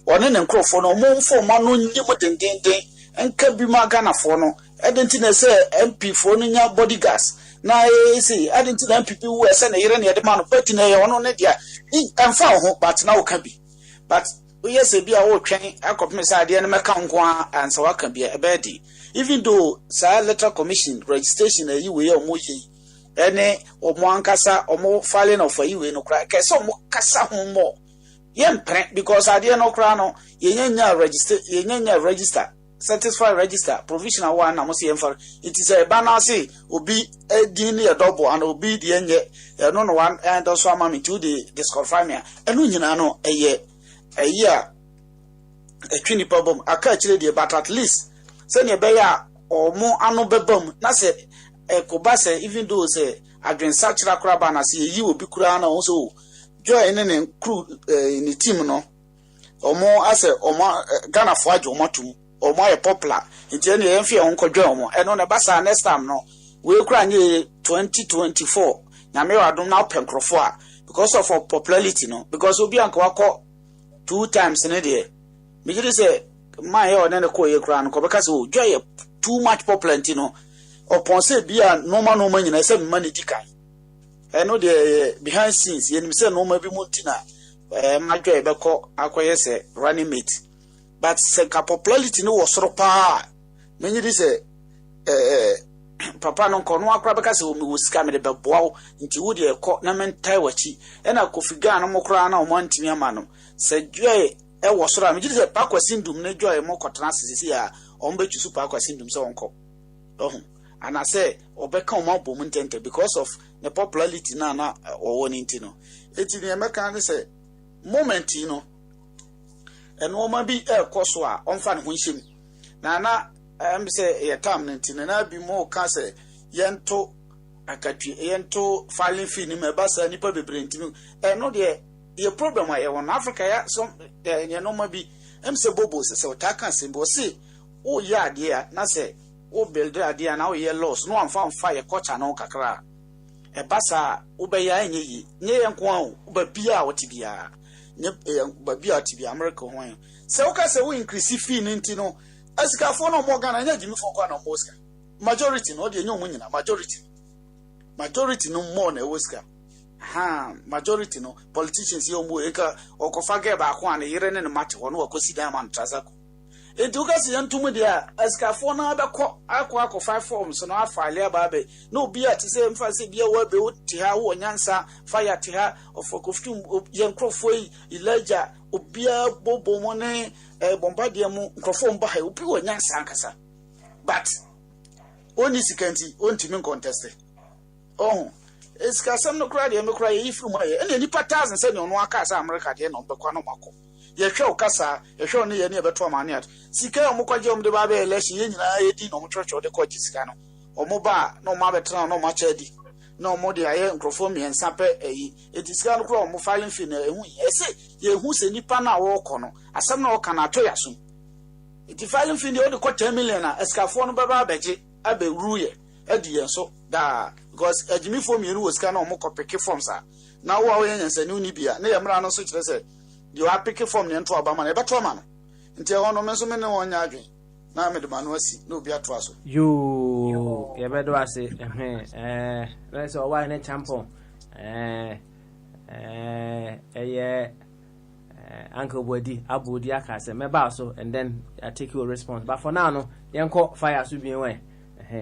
one ne nkrofo no mo mfo ma no nyim dendenden enka bi ma Ghana fo no edenti na se MP fo no nya bodyguards na see edenti na MPP wo ese na yire na yede ma no party na ye ono ne dia emfa ho but na wo ka bi but yes be a wo twen akopme sa ade ne meka nko ansa waka bi ebedi even though sa electoral commission registration ayi we omo yi ene omo ankasa omo filing of ayi we no kra ke so omo kasa ho mo yempre because ade no kra no yenya register satisfy register provisional one na mo se yemfa it is a banner say obi edin ne double and obi de enye no no one and also amami to the disqualify me enu nyina no eye a twini problem aka chire de but at least say ne be ya omo anu bebam na se ekoba se even though say adwen sachira kura ba na se yi obi kura na so joy ne crew ni team no omo ase omo Ghana fo ajo omotum omo aye popular nti ne yemfie onkodwe omo eno ne basa next time no we kura nye 2024 na me wadom na penkrofo a because of our popularity no because obi anka wako 2 times in a day. Me just say my or then a coy crown because joy too much popular, you know. Upon say be a normal money, and I said money tika. I know the behind scenes, you say no maybe multina, my joy beko acquire say running mate. But say popularity no was so pa. Many this papa no kono akra because we scam the bebow into wood ye court na mentai wachi, and I could figure no more crown or monty amano. Said joy e was so I'm just a pack was syndrome ne joy more cottonasses here on bet you super aqua syndrome so uncle. Oh, and I say obeka more boomintente because of the popularity na or one intino. It's in the American say moment you know and woman be a coswa on fan winshim. Nana say a time and I be more cancer yento akatwi yento filing fee ni mebasa nipa bebrentinu and no de the problem I want Africa ya some you know maybe say bobo say otaka simbo see oh yeah dear na say oh build idea now ye loss no am found fire culture no kakra e basa ubeya enyi nye yenko ubabia wotibia nye babia tibia America ho say oka say we increase fee nintino asika for no more Ghana nya jimi for kwa no Oscar majority no de nyom nyina majority no more na Oscar majority no politicians yo mu eka okofage ba ko an yire ne mate ho no akosi dan man trasako eduka si yantum dia askafo na abekọ akọ 5 forms no afale ababe no bia ti se mfa se bia wa be wuti ha wo nyansa fire ti ha ofokoftum yenkrofo ilaja obia bobo mo ne bombardie mu nkrofo mba ha obi wo nyansa ankasa but oni sikanti ontimi contest eska sam no kra de me kra ye ifru mu aye ene nipa 1000 se ne ono aka sa America de no bekwa no mako ye hwe okasa ye hwe no ye ne beto amane at sika omukwaje omde ba be election ye nyina ye di no motwetwe de kwaji sika no omoba no ma betra no ma chadi no mo de aye nkrofo miensa pe eyi etisika no kra omo filing fee na ehu ese ye hu se nipa na wo kọ no asam na wo kana atoyaso eti filing fee de o de kwa 10 million na eskafo no baba abeje aberu ye edi yenso da because ejimi form yenu was kana omo kopeke forms a na wo awo yensa ni uni bia na yemra no so kire se de wa peke form ne nto obama na ebeto ma no nti e hono menso me ne wonya adwen na me de ma no asi na obi ato aso you yebedo ase let's so why ne champion Uncle Bodi Abudi akase meba so and then I take your response but for now no yenko fire so bi enwe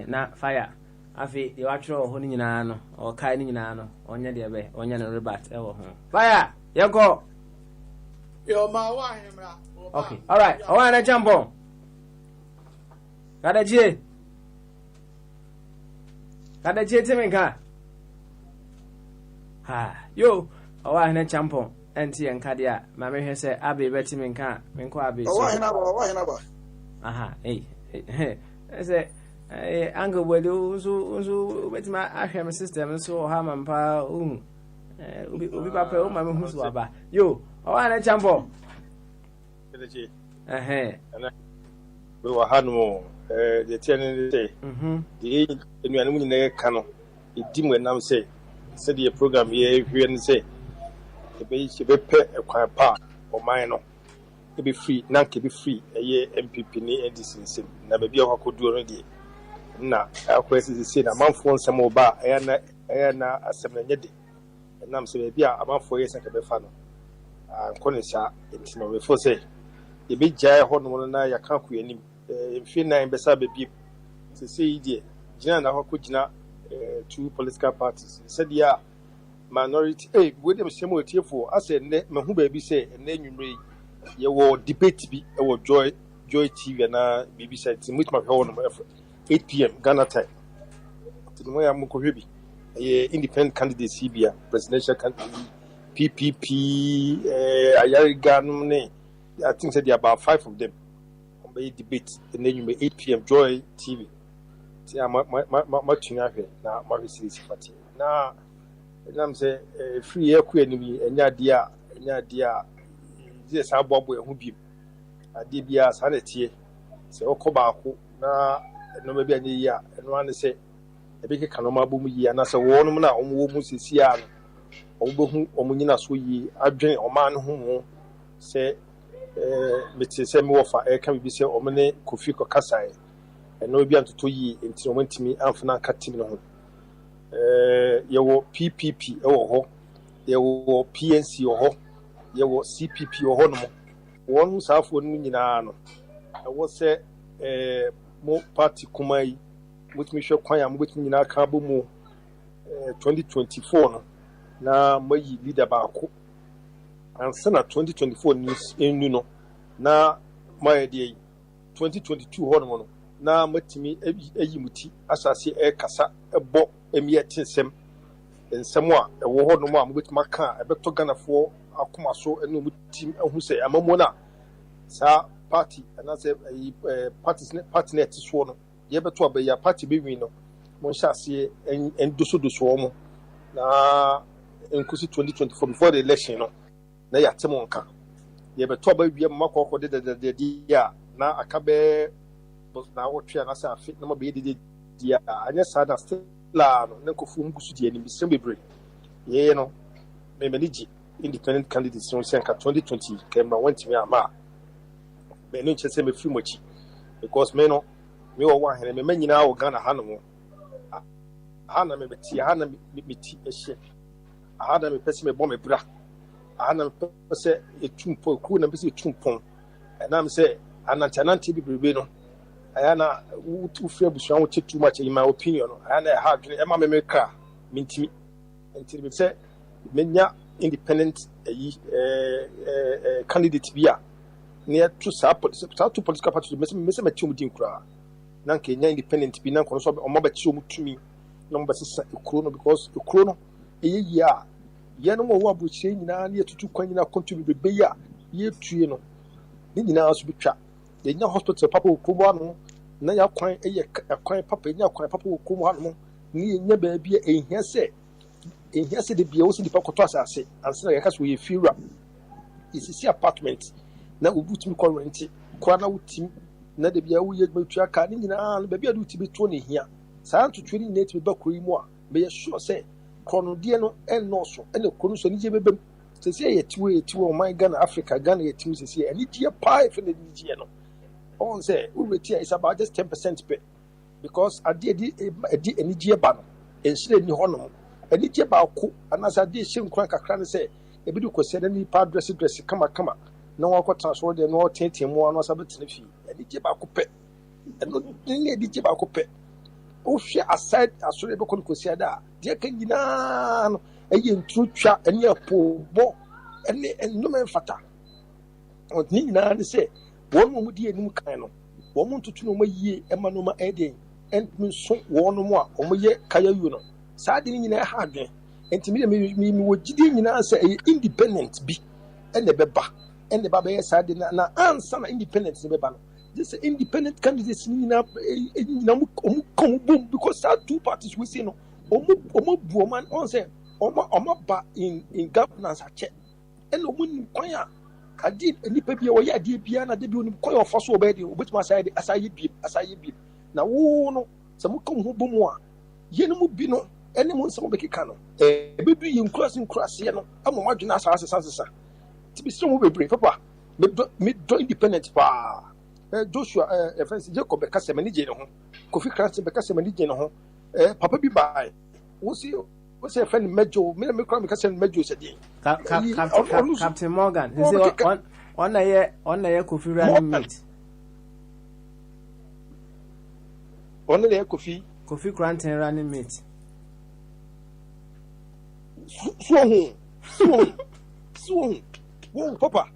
na fire afi the watro ho ni nyina no o kai ni nyina no onye de be onye no rebat e wo ho fire yenko yo ma wa hemra okay all right I want to jump on Kadachi Timinka. Ha, yo, oh, I had champon, auntie and Cadia. Mammy has said, Abby Bettiminka, Minko Abby. Oh, I know. Aha, hey, I say, Uncle Wedu, so with my Asham system, so Haman Pa, Ubi Papa, my who's Waba. You, oh, I had champon. We were had more. The tenant say, the new canoe. It didn't when I'm say, said the program here, and say, the base be pet a quiet part or minor. To be free, none can be free, a year MPP near distance, never be able to do already. Now, our question is saying a month for some more bar, and a 7 year day. And I'm saying, be a month for years and can be fun. I'm calling sir, it's no before say, the big giant horn and I can't quit him. In Finna and Besabe Beep, to say, dear, Jana Hokujina, 2 political parties. Said, yeah, minority, William Samuel Tiefo, I said, Mahu baby say, and then you may. You will debate be our Joy TV and BBC said to meet my own 8 p.m. Ghana time. To the way I'm going independent candidates, CBA, presidential candidate, PPP, Ayarigan. I think that there are about 5 of them. May debate and then you may 8 p.m. Joy TV. See, my tuna here now, my series party. Now, I'm saying free air queen and ya dear. Yes, I bob who be a DBA sanity. So, Kobaku, now, no maybe any year, and one say, a big canoma boom ye, and as a woman, almost is yan, or Munina Sui, I drink or man whom say, Mr. Samuel for air can be say, Omane, Kofiko Kasai, and no be unto 2 years until went to me and Fana Catimino. Your PPP or your PNC or your CPP or Honomo. One who's half one million. I was say, more party Kumai, which me show Quayam, which me na Kabumo 2024. Now, my leader Baku and Senate 2024 news in Nuno. Now, my day 2022 Honomo. Now, Matimi, Eyimuti, as I say, Kasa, a bo, a mere tinsem, and somewhat a war no one with my car, a better gunner for. Akuma so enu team who say amamona sa party and I say party net so no ye beto abeya party be win no mo sha se en do so mo na enkusi 2024 before the election no na ya temo nka ye beto abeya makoko de ya na akabe na wotwe na sa fit na mo be de ya anya sa na still la no na kofu ngusu de ani bi sembebre ye no me manage independent candidates in 2020 came and went to me. Me no chese me free mochi because me no me wo wan me manyina wo Ghana hanu hana me beti hana me ti ehye hana me pese me bom me bra hana me pese etumpo ku na pese etumpon na me say anantanante bibrebe no ayana wo free abusuan wo too much in my opinion no ayana hard e ma me ka mintimi until me say menya independent candidate bia near to two political parties me metum din kura na Kenya independent bi na kono so o mabachi o mutumi na mbasisa ekuro no because ekuro no eyia ye no wo abuchi nyina na etutu kwan nyina contribute bebe ya ye tue no ni nyina aso betwa ye nya hospital papa okubo ano na ya kwan kwan papa nya kwan papa okubo ano ni nya ba bia ehia se the beer was in the pocket asase and say yaka so ye fira isisi apartment na obutu ko rent kwa na wutim na de bia wo ye gbetua ka ni nyina no ba bia do tibi to ne hia saa ntotwe ni net be bakoi mu a be ye sure say krono de no en no so en ko so ni je bebem sesi ye tiwo my Ghana Africa Ghana ye tiwo sesi ani die pie for the die no on say ubetia is about just 10% pay because ade ani die ba no enhire ni hono ani je ba ko anasa de hye nkran kakra ne se ebidu kwese na ni pa dress kama na won transfer de no tentem mu ano sabetene fi ani je ba ko pe eno ni edi je ba ko pe o hwe aside asore be ko kwese da de kan nyina no eye ntutwa ani apo bo ani no men fata o ni nyina ne se won mu di enim kan no wɔn ntutu na wɔn yie ɛma no ma ɛden ɛntumi nso wɔn mo a wɔn yɛ kaya yu no saa de ne nyinaa ɛha adwene nti mi wɔ gyidie nyinaa sɛ ɛyɛ independent bi ɛna ɛbɛba ɛna ɛba bɛyɛ saa de na ansa na independent ne bɛba no this independent candidates ni nyinaa mu ɔmo kɔn bom because saa two parties we say no ɔmo bu ɔmo ɔn sɛ ɔmo ba in governance akyɛ ɛna ɔmo nim kwan a adi nipa bi a wɔyɛ adeɛ biara na de bi onim kwan a ɔfa so ɔbɛyɛ deɛ obetuma asayɛ biem na wo no sɛ mo kɔn ho bom a yɛn mu bi no ɛne mo nsɛm bɛkeka no ɛbɛdu yɛ nkuraseɛ no ama mo adwene asa asesa tibi sɛ mo bebree papa medɔ independent paa Joshua friends Jacob bɛka sɛ mani gye ne ho Kofi Kranse bɛka sɛ mani gye ne ho papa bi baa wosi ɛfɛ ne mɛdwo me kora meka sɛ ne mɛdwo sɛ deɛ Captain Morgan ɔna yɛ Kofi running mate ɔno na yɛ Kofi Kranse running mate so wo papa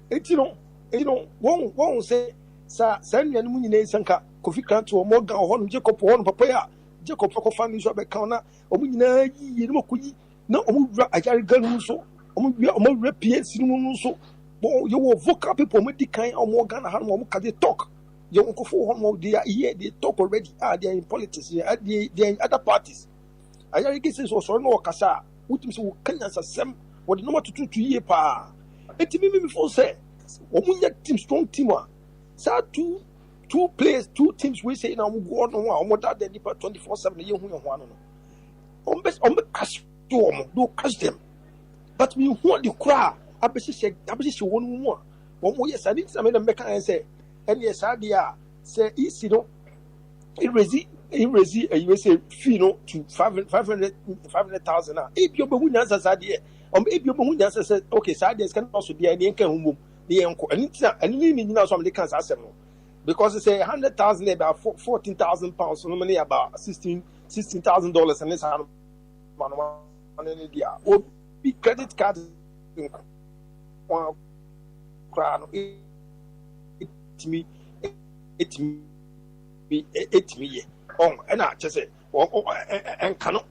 eti no wɔn sɛ saa nnuane mu nyinaa nsanka Kofi Kranse wɔ Morgan wɔ hɔnom Jacob wɔ hɔnom papa yɛ a Jacob akɔfa ne nso abɛka na ɔmo nyinaa yie ne makɔyi na ɔmo wura ayarega no nso ɔmo wura PNC no mu nso yɛwɔ vocal people ɔmo di kan a ɔmo Ghana ha no ɔmo ka de talk yɛwɔ nkɔfo hɔnom they talk already they are in politics they are in other parties ayarega sɛ ɔsɔre na ɔkasa a wotumi sɛ wɔka nyansasɛm wɔde nɔma tututu yie paa eti mi fo sɛ ɔmo nya strong team a saa two teams we say na ɔmo go no a ɔmo da the nipa 24/7 yɛ hu yɛ ho ano no ɔmo cash to ɔmo do cash them but we hu the kura abɛhyehyɛ wɔn mu a ɔmo yɛ saa ne nsɛm na mmɛka yɛn sɛ ɛne saa deɛ a sɛ isi no erezi say fee no to 500,000 a ebi ɔbɛhu nyansa saa deɛ ebi ɔbɛhu nyansa sɛ okay saa deɛ sika no so deɛ ne yɛnka ho mom ne yɛnkɔ ɛne ne nyinaa so a mede ka saa asɛm no because it's 100,000 about 14,000 pounds no money about $16,000 and this man India or big credit card it me and I just say and cannot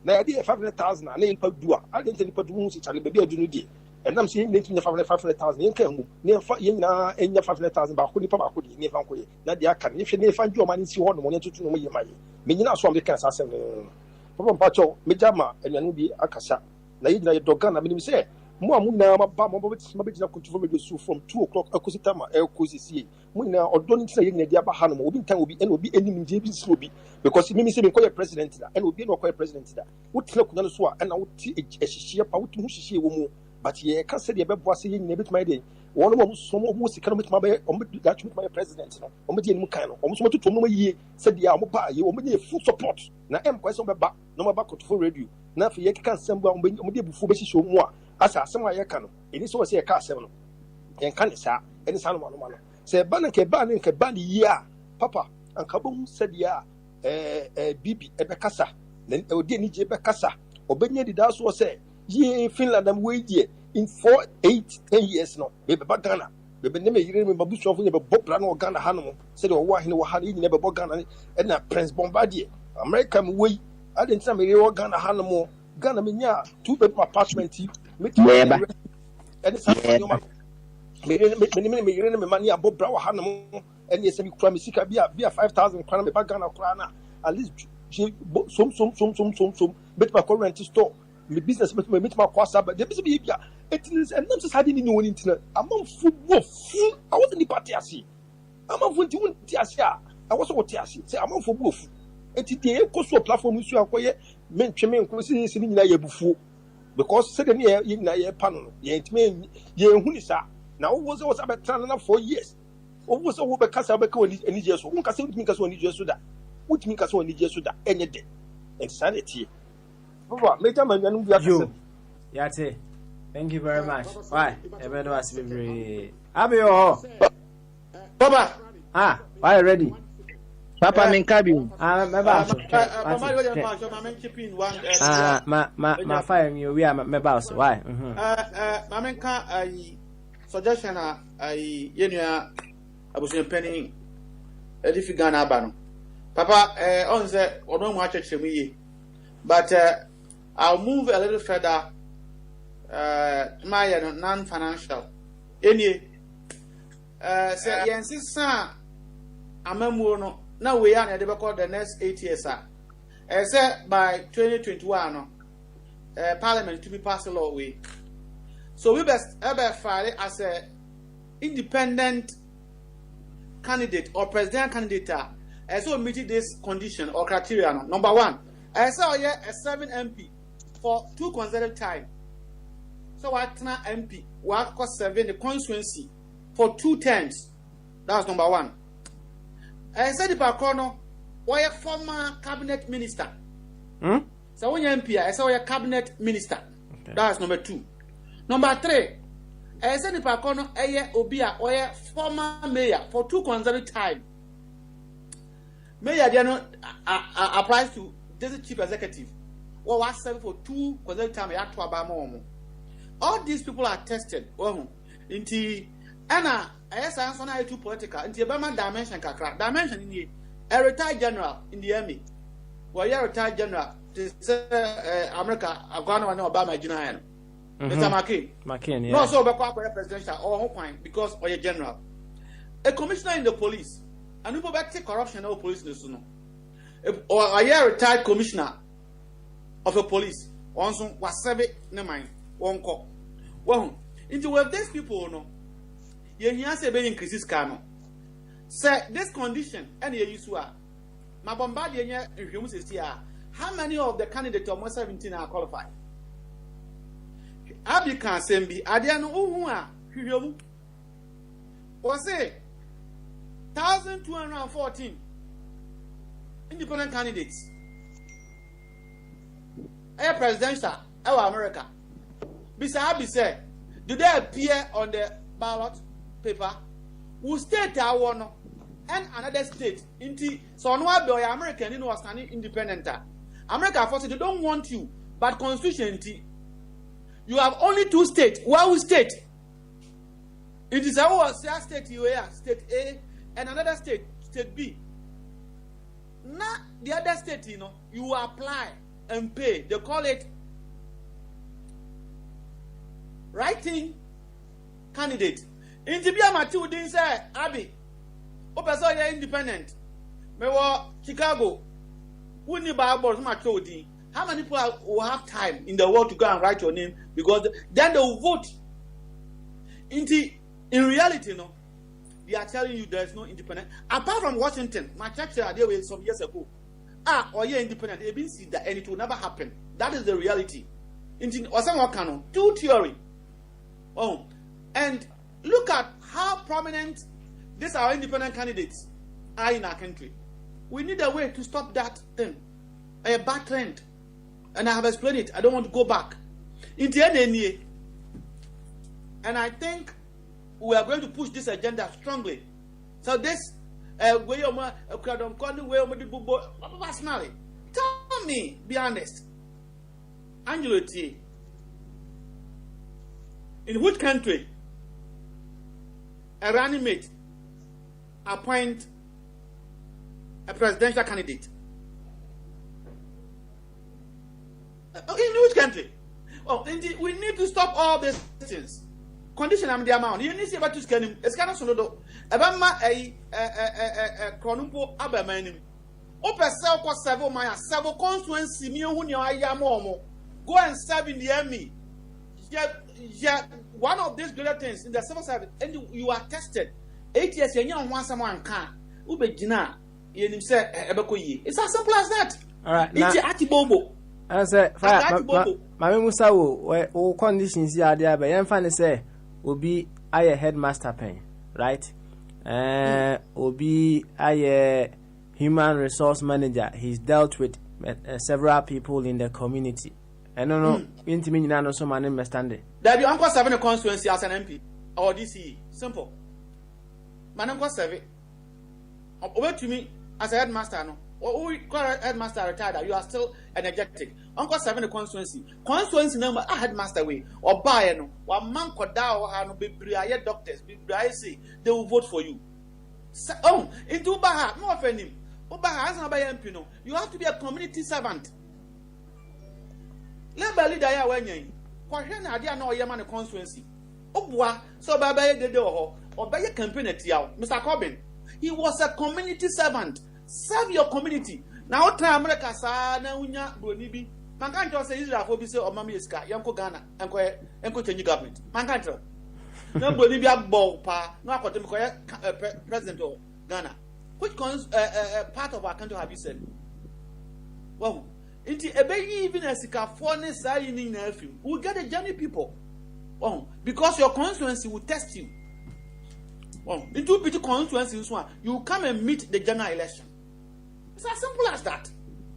na idea 500,000 and then do I didn't put wounds each other baby I do no and I'm saying that 500,000 yen can near na enya 500,000 ba ko ni pa ba ko di ne fan ko ye na dia kan ye hwe ne fan ju o man si ho no mo tutu no mo ye maye me nyina so am de kan sa asem papa mpacho me jama enwanu bi akasa na ye nyina ye doga na me nim say mo amu na ma ba mo be gina kuntu me su from 2 o'clock akosi time akosi sie mo nyina odo ni tina ye nyina dia ba ha no mo obi ntan obi ena obi enim nje bi si obi because me say me ko ye president da ena obi no ko ye president da wutina kunya no so a ena wuti ehihie pa wuti hu hihie wo mu but ye ka say de bebo ase ye nyina bituma de won mo so mo sika no bituma be o mo da twituma ye president no o mo de enim kan no o mo so tutu mo yie say de a mo ba ye o mo de full support na em kwese be ba no mo ba kotofo radio na fa ye kika nsem ba o mo de bufu be hihie mu a asa asem a ye ka no eni so se ye ka asem no yen ka ne sa eni sa no ma no se ba na ke ba ne yie a papa anka bo hu se de a bibi e be kasa na o de ni je be kasa obenya di da so se ye Finland am we ye in 4, 8, 10 years no be ba Ghana be ne me yire me babusu ofo ne be bobra na Ghana ha no se de wo ahene wo ha ni ne be bo Ghana e na Prince Bombardier America me we adentina me re wo Ghana ha no mo Ghana me nya 2-bedroom apartment me e sa me yire me mani abobra wo ha no mo e ne se mi kura me sika bia 5,000 kwana me ba Ghana kura na at least some bet my current store me business me my kwasa but the business be bia etins and nam say ni woni ntina amam fu I was in the party asi amam fu nti asi a I was what asi say amam fu bu fu enti de ekoso platform su akoye mentwe me nko si ni nyina ya bufu because say the ne ye nyina ye pa no ye ntime ye hu ni sa na wo was abetra na 4 years wo was wo be kasa be ka oni jesu wo kasa wo kasa oni jesu da wo timi kasa oni jesu da enye de insanity. Yate, thank you very much. Why? Ebedo asibiri. Abio. Papa. Why ready? Papa Minkabi. Ma fire me we are my boss. Why? Mamenka suggestion yenua abusuan panyin edi fi Ghana aba no papa on say odo mu achechire mu ye but I'll move a little further my non-financial any say yensisa amamuo no na we ya na de be call the next 8 years say by 2021 no parliament to be passed a law way. So we best ever file as a independent candidate or president candidate as so meeting this condition or criteria. Number one, I saw here a 7 MP for 2 consecutive time. So what MP work cost 7 the constituency for 2 terms. That's number one. I said the Bacono or a former cabinet minister. So when you MP, I saw a cabinet minister. Okay. That's number 2. Number 3, I said the Pacono Obia or a former mayor for 2 consecutive time. Mayor Diano applies to this chief executive. Or was served for 2 consecutive time. All these people are tested. Inti Anna, I answer to political. Inti Obama dimension kakra. Dimension in a retired general in the army. Well, you're a retired general. America, Afghanistan, Obama, Junaian. Mr. McCain, yeah. No, so Obama presidential or point because or a general. A commissioner in the police, and you back take corruption or police, or a retired commissioner of a police, also was 7 no mind, 1 call. Well, into where these people no, you hear say being increases cano. Say this condition, and you use my bombardier in humans is here. How many of the candidates of 17 are qualified? Abi can send be Adiano Uwa, or say 1,214 independent candidates. A presidential, our America. Besides, say, do they appear on the ballot paper? Who state our one and another state? So, no, American, was standing independent. America forces they don't want you, but constitution you have only 2 states. One state. It is our state you are state A and another state, state B. Now the other state, you apply and pay. They call it writing candidate. In Tibia Matthew didn't say Abby. Open independent. Mewa Chicago. How many people will have time in the world to go and write your name because then they will vote? In reality, they are telling you there is no independent. Apart from Washington, my church there was some years ago. Or you're independent, they didn't see that, and it will never happen. That is the reality. Or someone can 2 theory. And look at how prominent these our independent candidates are in our country. We need a way to stop that thing, a bad trend. And I have explained it. I don't want to go back. In the end, and I think we are going to push this agenda strongly. So this way personally, tell me, be honest, Angelo T, in which country a running mate appoint a presidential candidate? In which country? Indeed, we need to stop all these things. Condition am the amount. You need to see about to scan him. It's kind of solo. Abama a Cronumpo Abamanim. Open self cost several constituency. Me who you are go and serve in the army. Yeah, one of these greater things in the civil service, and you are tested. 8 years, you want someone can. Ube Gina, you say, it's as simple as that. All right, it's Atibobo. I say, my Musa will conditions here, there, but I'm fine to say, will be a headmaster pen, right? Will be a human resource manager. He's dealt with several people in the community. I don't know, intimate, no, so my name is Standing. There be Uncle 7 constituency as an MP or DCE. Simple. My Uncle 7. Over to me as a headmaster, no. Or we call a headmaster retired, you are still energetic. Uncle 7 constituency. Constituency number a headmaster way or buy no. One man could die or have no be doctors, be say they will vote for you. Into Ubaha, no offending. Ubaha has not by MP. No, you have to be a community servant. Labor leader, ya when you. Question idea no Yaman constituency. Obwa, so Baba de Doho, or by a campaign at Yao, Mr. Corbin. He was a community servant. Serve your community. Now, America, Sana, Unya, Bonibi. Man can't just say Israel for Bissell or Mamiska, Yanko Ghana, and change government. Man can't tell. No Bolivia ball pa, no president of Ghana. Which part of our country have you said? Well, into a baby even as a California signing in a film, we'll get a journey people. Oh, because your constituency will test you. Well, into pretty constituencies, you come and meet the general election. It's as simple as that.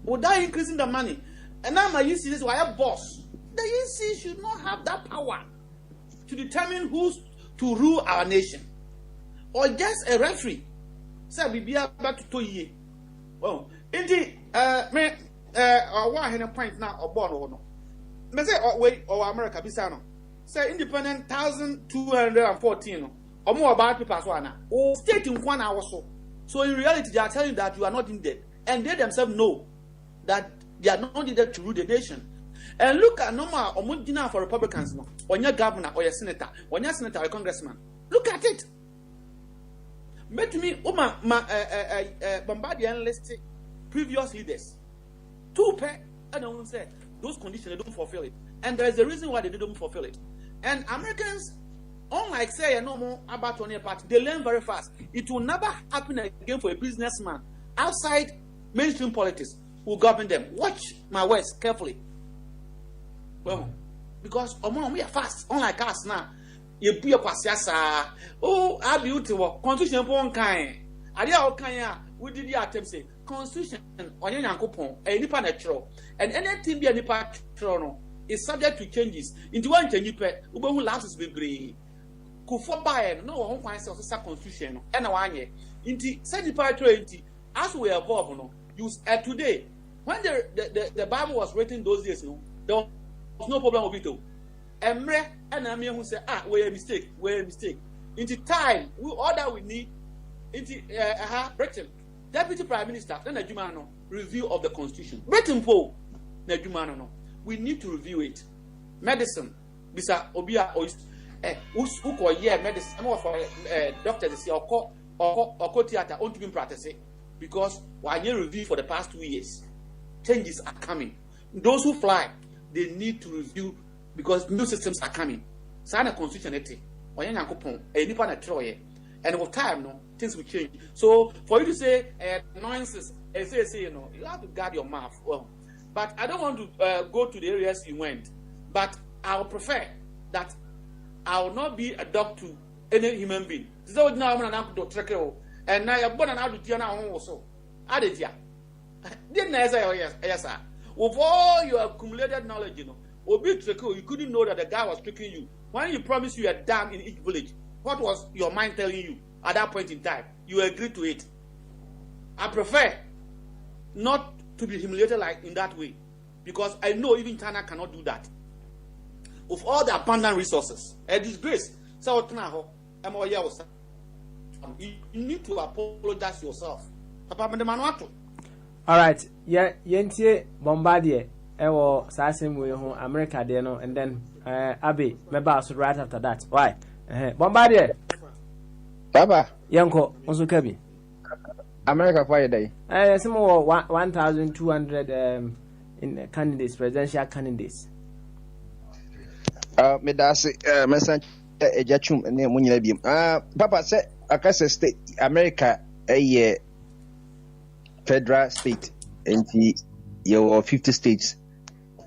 Without increasing the money. And now my EC is why a boss. The EC should not have that power to determine who's to rule our nation. Or just a referee. Say we be about to 2 years. Well, indeed, me one a point now or born or no. Me say wait or America Bisano. Say independent 1214 or more about people as one. Or state in 1 hour so. So in reality, they are telling you that you are not in debt. And they themselves know that they are not needed to rule the nation. And look at normal or for Republicans, no, or your governor or your senator, or your senator or congressman. Look at it. Met me, Bombardier enlisted previous leaders. 2 pair, and I won't say those conditions they don't fulfill it. And there is a reason why they don't fulfill it. And Americans, unlike say a normal about 20 party, they learn very fast. It will never happen again for a businessman outside mainstream politics who govern them. Watch my words carefully. Well, because we are fast, unlike us now. You be a kwasiasa. Oh, I beautiful constitution upon kind. Adia okanya, we did the attempt say constitution on your yankopon, a nipa natural, and anything be a nipa natural is subject to changes. Into one change, Uber who lasts be brave. Kufo by no one finds of the constitution, and a 1 year. Into said the as we evolve, no, use today. When the Bible was written those days, no, there was no problem with it. Emre and Amir who say, we're a mistake. Into time, all that we need, into Britain, Deputy Prime Minister, then a Jumano review of the Constitution. Britain po, na Jumano, we need to review it. Medicine, bisa obia uko yeah medicine. I'm for doctors say or theater on to be practicing because one year review for the past 2 years. Changes are coming. Those who fly, they need to review because new systems are coming. Sign a constitution, and with time, no, things will change. So for you to say nonsense, say, you have to guard your mouth. Well, but I don't want to go to the areas you went. But I would prefer that I will not be a dog to any human being. So now I'm going to and now you're born and out to also. Added ya. Didn't I say, yes, sir. With all your accumulated knowledge, you couldn't know that the guy was tricking you. When you promised you a dam in each village, what was your mind telling you at that point in time? You agreed to it. I prefer not to be humiliated like in that way, because I know even China cannot do that. With all the abundant resources, a disgrace. So you need to apologize yourself. All right, yentie Bombardier. Ewo sasem we ho America there no, and then Abbey maybe also right after that. Why? Bombardier. Baba. Yanko also kabi. America for day. Some 1,200 in candidates, presidential candidates. Me da se message ejachum ne munyina biem. Papa say Akasa State America federal state enti you 50 states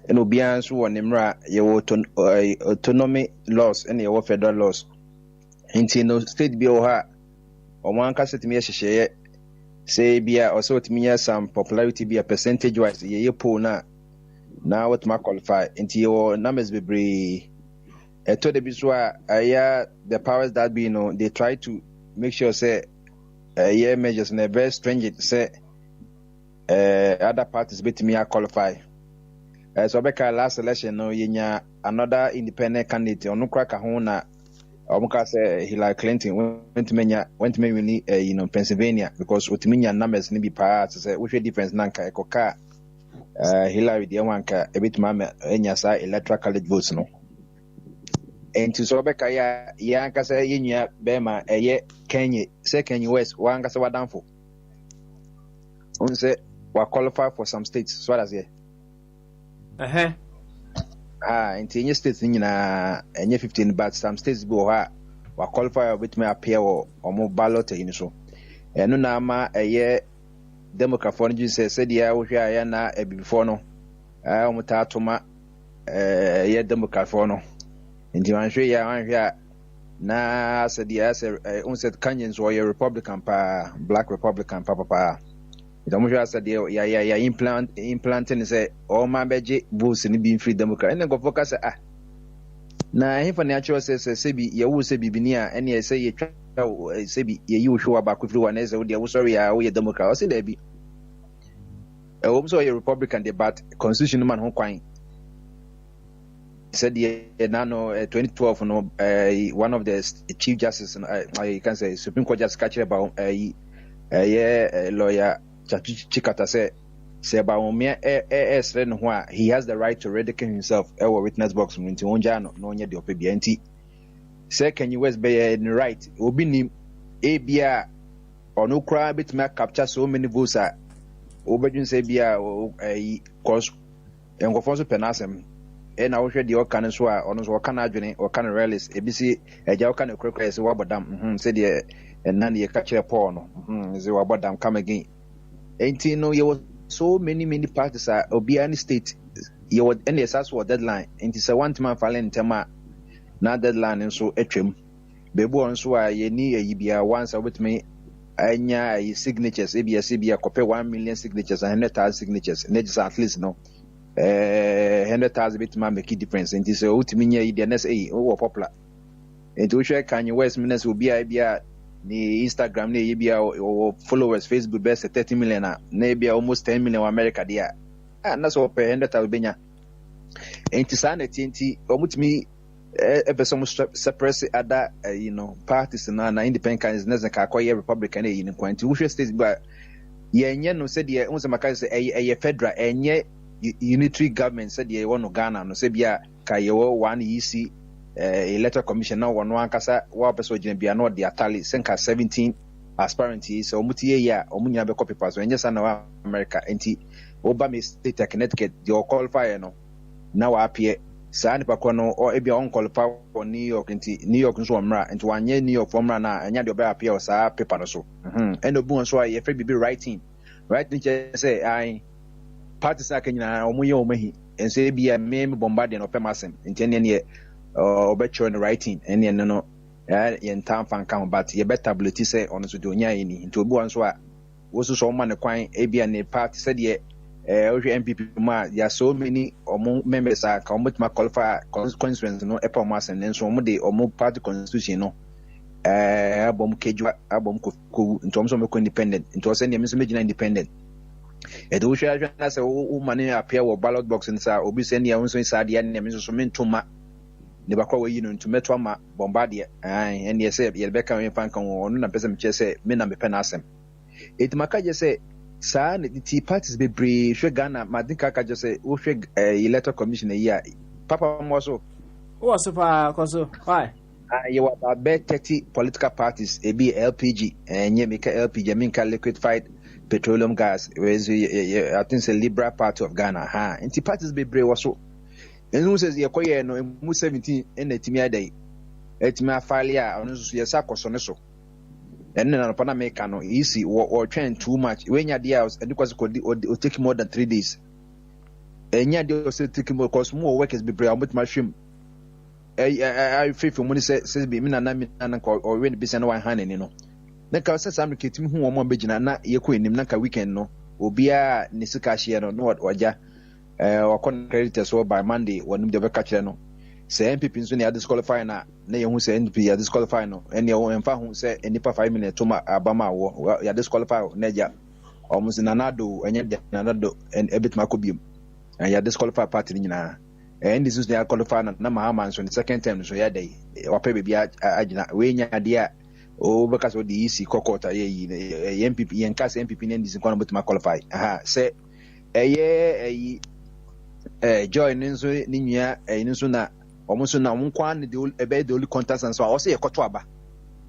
and obian so won nimra you autonomy laws and you federal laws enti no state bi o ha o man ka setimi hyehyeye say bia o so timi some popularity be a percentage wise ye poll na what ma qualify enti you numbers bebre to the biswa the powers that be they try to make sure say measures na very stringent say other parties bet me qualify. So beka last election no yenya another independent candidate onu kraka ho na Omuka say Hillary Clinton went to many Pennsylvania because utiminya numbers ni bi pa say we difference nanka ekoka Hillary de wanka a bit mama enya sa electoral college votes no. And to so beka ya nka say yenya bema eye Kenya West wanga say wadanfo. On say we qualify for some states so that's it. Into any states nyina enye 15 but some states go ha we qualify with me appear or more ballot in so. Eno na ama eye Democrat for you say dia wo hwa ya na before no omuta atoma ye Democrat for no. Nti wanhwe ya na said yes unset Kenyans were Republican pa black Republican papa. Itamu hwa said ya implanting say all my beje votes ni be free Democrat and go focus na he for natural say bi ye wo say bibini a ene say ye twa say bi ye yi wo hwa ba ko free one say wo dia wo sorry ya wo ye Democrat o say da bi so ye Republican but constitution man ho kwan said nano 2012 no one of the chief justice I can say Supreme Court just catch about lawyer Chikata say about me he has the right to ridicule himself our witness box nti onja no nya de opebia nti say can you West be in right obi nim ebia ono kra bit me capture so many votes obedun say bia cause engofo so penasem na wo hwe de okan so a ono so okan adwene okan rallies ebisi eja okan ekrekre se wabodam se de na ne ka kire Paul no se wabodam come again enti no you so many parties are obi any state you would any assess for deadline enti se one man fallen tema na deadline so etwem bebu on so a ye ni ayibia once with me anya signatures ebia kope 1 million signatures and 100,000 signatures ne just at least no 100,000 bit ma make difference and this ultimate nya the next o popular and to share Kanye West minutes will be bia ni Instagram ni bia o followers Facebook best 30 million na bia almost 10 million America there na so per 100,000 benya and to sana tinti o mutimi ebesom suppress other parties na independent candidates na ka akoye Republican e yin kwanti wo hwe states ba yenye no said ye unse maka say federal enye unitary government said ye won Ghana no say bia ka ye one EC electoral commission na won ankasa wa person gina bia no de atali senka 17 aspirants so mutie ya omunya be copy pass enye sa na America enti oba me state Connecticut the qualify no na wa appear sa nipa ko no o ebia on qualify for New York enti New York nso omra enti wanye New York formra na enya de oba appear sa paper no so eno bu nso a ye free bibi writing say I parties aka nyina omuye omahi ense bia me bombarding opemasem enti ne obecho no writing ene no ye ntam fan kan but ye better ability say on so de onya ni enti obi wan so a wo so ma ne kwan ebia ne party said ye ohwe MPP ma ya so many members are come to qualify constituency no epomasem ne so de party constitution no abom kejwa abom ko ntom so me independent ntom so ne me so megina independent edo hwa na se wo mane appear wo ballot box nsa obi se ne ya so isa de ne me so mentoma ne bakwa wo yi no ntometo ama bombardier and ye say ye beka we fan kan wo no na pese me che se me na me pe na asem etimaka je se sa ne ti parties be bre hwe Ghana madinka ka je se wo hwe electoral commission ya papa mo so wo so pa koso why you were about 30 political parties ebi LPG enye meka LPG minka liquefied petroleum gas whereas I think it's a Liberal Party of Ghana inti parties be bre waso enu says ye koye no mu 17 na timi adai etimi afale a onu so ye sakoso ne so enne na pana meka no easy or train too much when ya dia and because it take more than 3 days enya dia also take more because more work is be bre about machine I feel for money says be me na or when be na 100 ni no na ka say sam ketim hu omo begina na ye ko enim na ka weekend no obia ne sika hye no no waja wakon creditors so by Monday wonum de be ka kire no say MPP nso ne ya disqualify na ye hu say NPP ya disqualify no ene o emfa hu say enipa 5 minutes to ma abama wo ya disqualify na ja omusi nanado enye de nanado en ebit makobiem ya disqualify party ni nyina and this is the qualify na Mahama so the second time so ya dey or pay baby agina we nya dia o because of the EC kokota ye MPP yen cast MPP nen this kon but qualify say joy ninso ni nua ninso na omuso na nkwan de ebe de only contestant so o say ye koto aba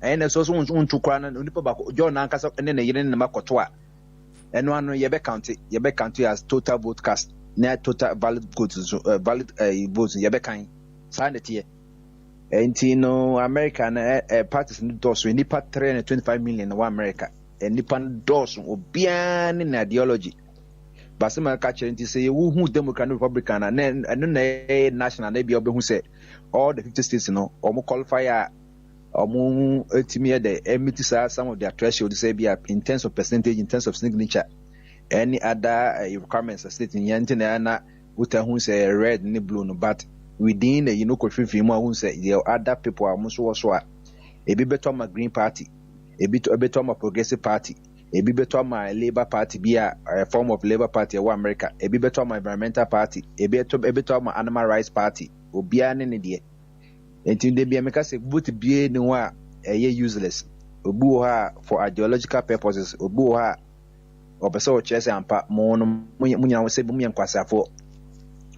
na so untu kra na onipa ba joy na nkasa ne na yire ne makoto a eno ano ye be count as total vote cast na total valid votes valid votes ye be kan sa na tie enti no America na parties no doso nipa 325 million na America nipa doso obian na ideology basema ka chere nti say who Democrat and Republican and na national na bia obehu say all the 50 states no omo qualifier omo etimi the emit some of their threshold say bia in terms of percentage, in terms of signature, any other requirements a state in yantina na utahu say red ni blue no, but within the kofifi mu who say the other people are muso so a ebi beto ma Green Party, ebi beto ma Progressive Party, ebi beto ma Labour Party be a form of Labour Party of America, ebi beto ma Environmental Party, ebi beto ma Animal Rights Party obia ne de enti de bia meka say vote bie ne wa useless obu ha for ideological purposes, obu ha obese o chese ampa mo no munya wo se bu munya kwasafo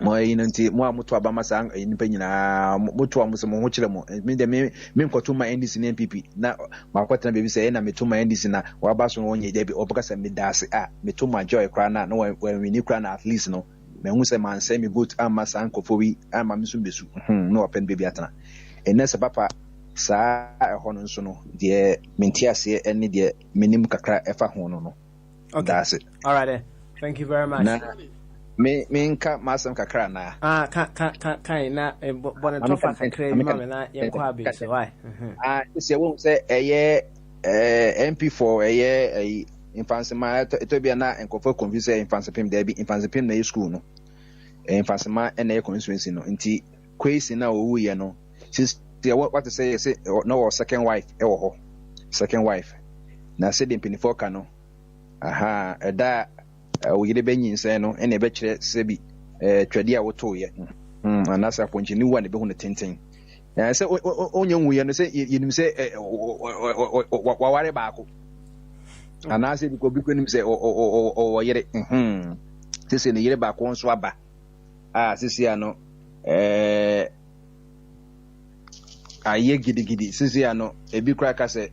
mo yinanti mo amuto abama sang nipa nyina muto amuso mo ho kire mo me de me nkoto ma NDC na MPP na makwatena bebi say na meto ma NDC na waba so wonye de bi obaka say me dase meto ma joy kra na when we ni kra na at least no me hu say man say me vote ama san kofowi ama me so besu no open bebi atana enese papa sa ho no nso no de mentiase ene de menim kakra efa ho no. Okay. That's it. All right then. Thank you very much. Me nka masam kakra na. Kan na bon to fa kakra bi ma na ye kwa be so why. Se won say MP4 infansema to bia na enkofo confuse infansepim there bi infansepim na school no. Infansema na ye constituency no. Nti kwesi na owu ye no. Since what to say no second wife second wife. Na say the penifo ka no. Eda oyire benyin say no ene be kire sebi twade a woto ye anasa ponchini wa ne be hu ne tenten say onye nwu ye no say yinim say waware baako anasa bi ko nim say o yire sese ne yire baako nso aba sese ya no aye gidigidi sese ya no ebi kra ka say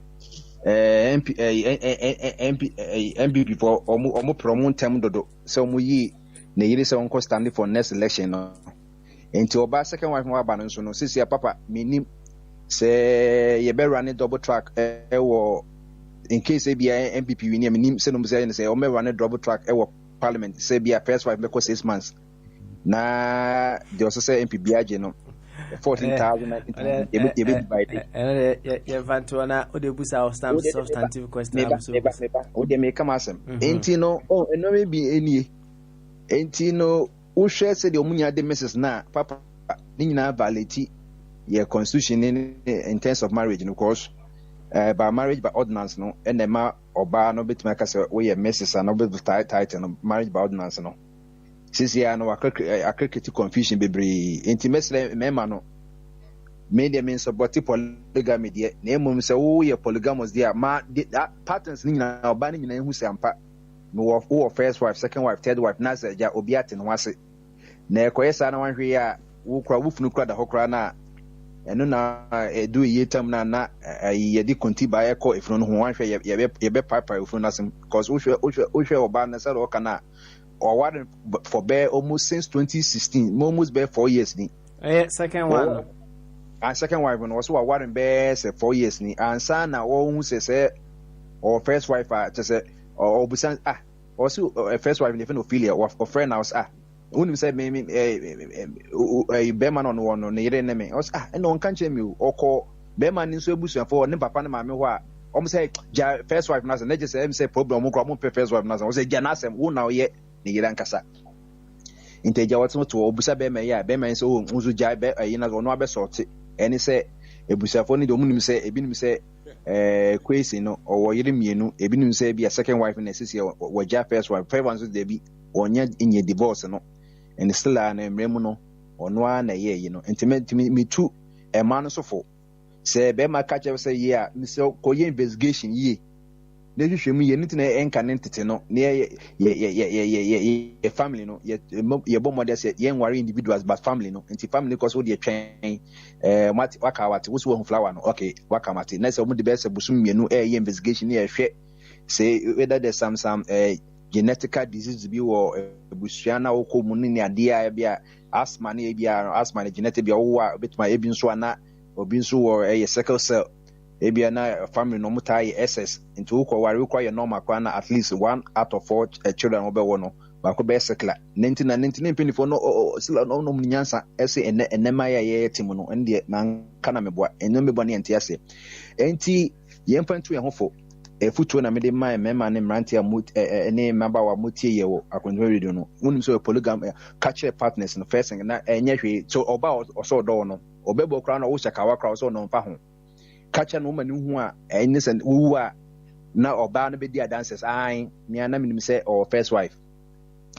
MPP for omo promo tem dodo so omo yi na yiri se onko stand for next election no enti oba second wife mo aba no so no sisi papa minim se ye be run double track wo in case be MPP win minim se no say o me run double track wo parliament se be first wife be ko 6 months na they also say MPP age no 14,000 you want to na o de busa substantive question so o de make am asem enti no no me bi enie enti no wo hwe se de omunya de mrs na papa ni nyina validity your constitution in terms of marriage no course by marriage by ordinance no enema oba no betima ka se we mrs no be title no marriage by ordinance no sisi ya no akaketi confusion bebre enti mesle mema no media mean support polygamy de na emom se wo ye polygamous de ma patterns ni nyina oba ni nyina ehu se ampa no wo first wife, second wife, third wife na se ja obi ate no wase na ekoyesa na wanhwe ya wo kra wo funu kra da hokra na eno na edu yetam na ye di konti ba ye ko efunu no ho wanhwe ye be papa efunu na sem cause wo hwe oba na se ro kana or what for bear almost since 2016, almost bear 4 years ni. Second one. And second wife was what Warren bear say 4 years ni. And son na who say or first wife just say or busan also first wife living Ophelia or friend house when say me a beman on one on the name was and no one can change me or call beman in so busan for ne papa na mama wa almost say first wife na say just say problem mo first wife na say janasem who now ye ni yirankasa inteja watso to obusa be me ya be me so nzu jai be yina no abe sorti eni se ebusafo ni do munim se ebinim se kwesi no owo yire mienu ebinim se bia second wife na sisi waja first wife five ones dey bi onya inye divorce no and still an emremu no ɔno ara na ɛyɛ yi no nti me tu ɛma no so fo sɛ bɛrima ka kyerɛ sɛ yie a mesɛ kɔyɛ investigation yie na hwehwɛ mu yie no nti na ɛnka ne ntete no na yɛ family no yɛbɔ mmɔde sɛ yɛnware individuals but family no nti family kɔ so wode twɛn waka wate wo so wahu flower no okay waka mate na sɛ wɔmde bɛyɛ sɛ bosom mmienu ɛyɛ investigation na yɛhwɛ sɛ whether there's some genetical disease bi wɔ abusua na wokɔ mu ne adeɛ a bi a asthma ne bi a asthma ne genetic bi a wowɔ a obɛtuma ebi nso ana obi nso wɔ ɛyɛ sickle cell ebi na family no muta yɛ SS nti wokɔ ware wokɔ yɛ normal kwa na at least 1 out of 4 children wobɛwɔ no baako bɛyɛ sickle nenti na mpanyinfoɔ no sila no nom nyansa ɛsɛ ɛnɛma yɛ tim no ɛndeɛ manka na meboa ɛnɛ meboa ne ɛnte ase enti yɛmfa nto yɛn ho fo efutuo na mede ma mema ne mmerante a ne maba wa motie yɛ wɔ akɔntoma radio no wonim sɛ polygam catch partners no first thing na ɛnyɛ hwee so ɔba ɔsɔ dɔɔ no ɔbɛbɔ kra na wo hyakawa kra ɔsɔ no mfa ho catch no man hu a ɛne sɛ wo a na ɔba no bɛdi adances an nea na menim sɛ ɔwɔ first wife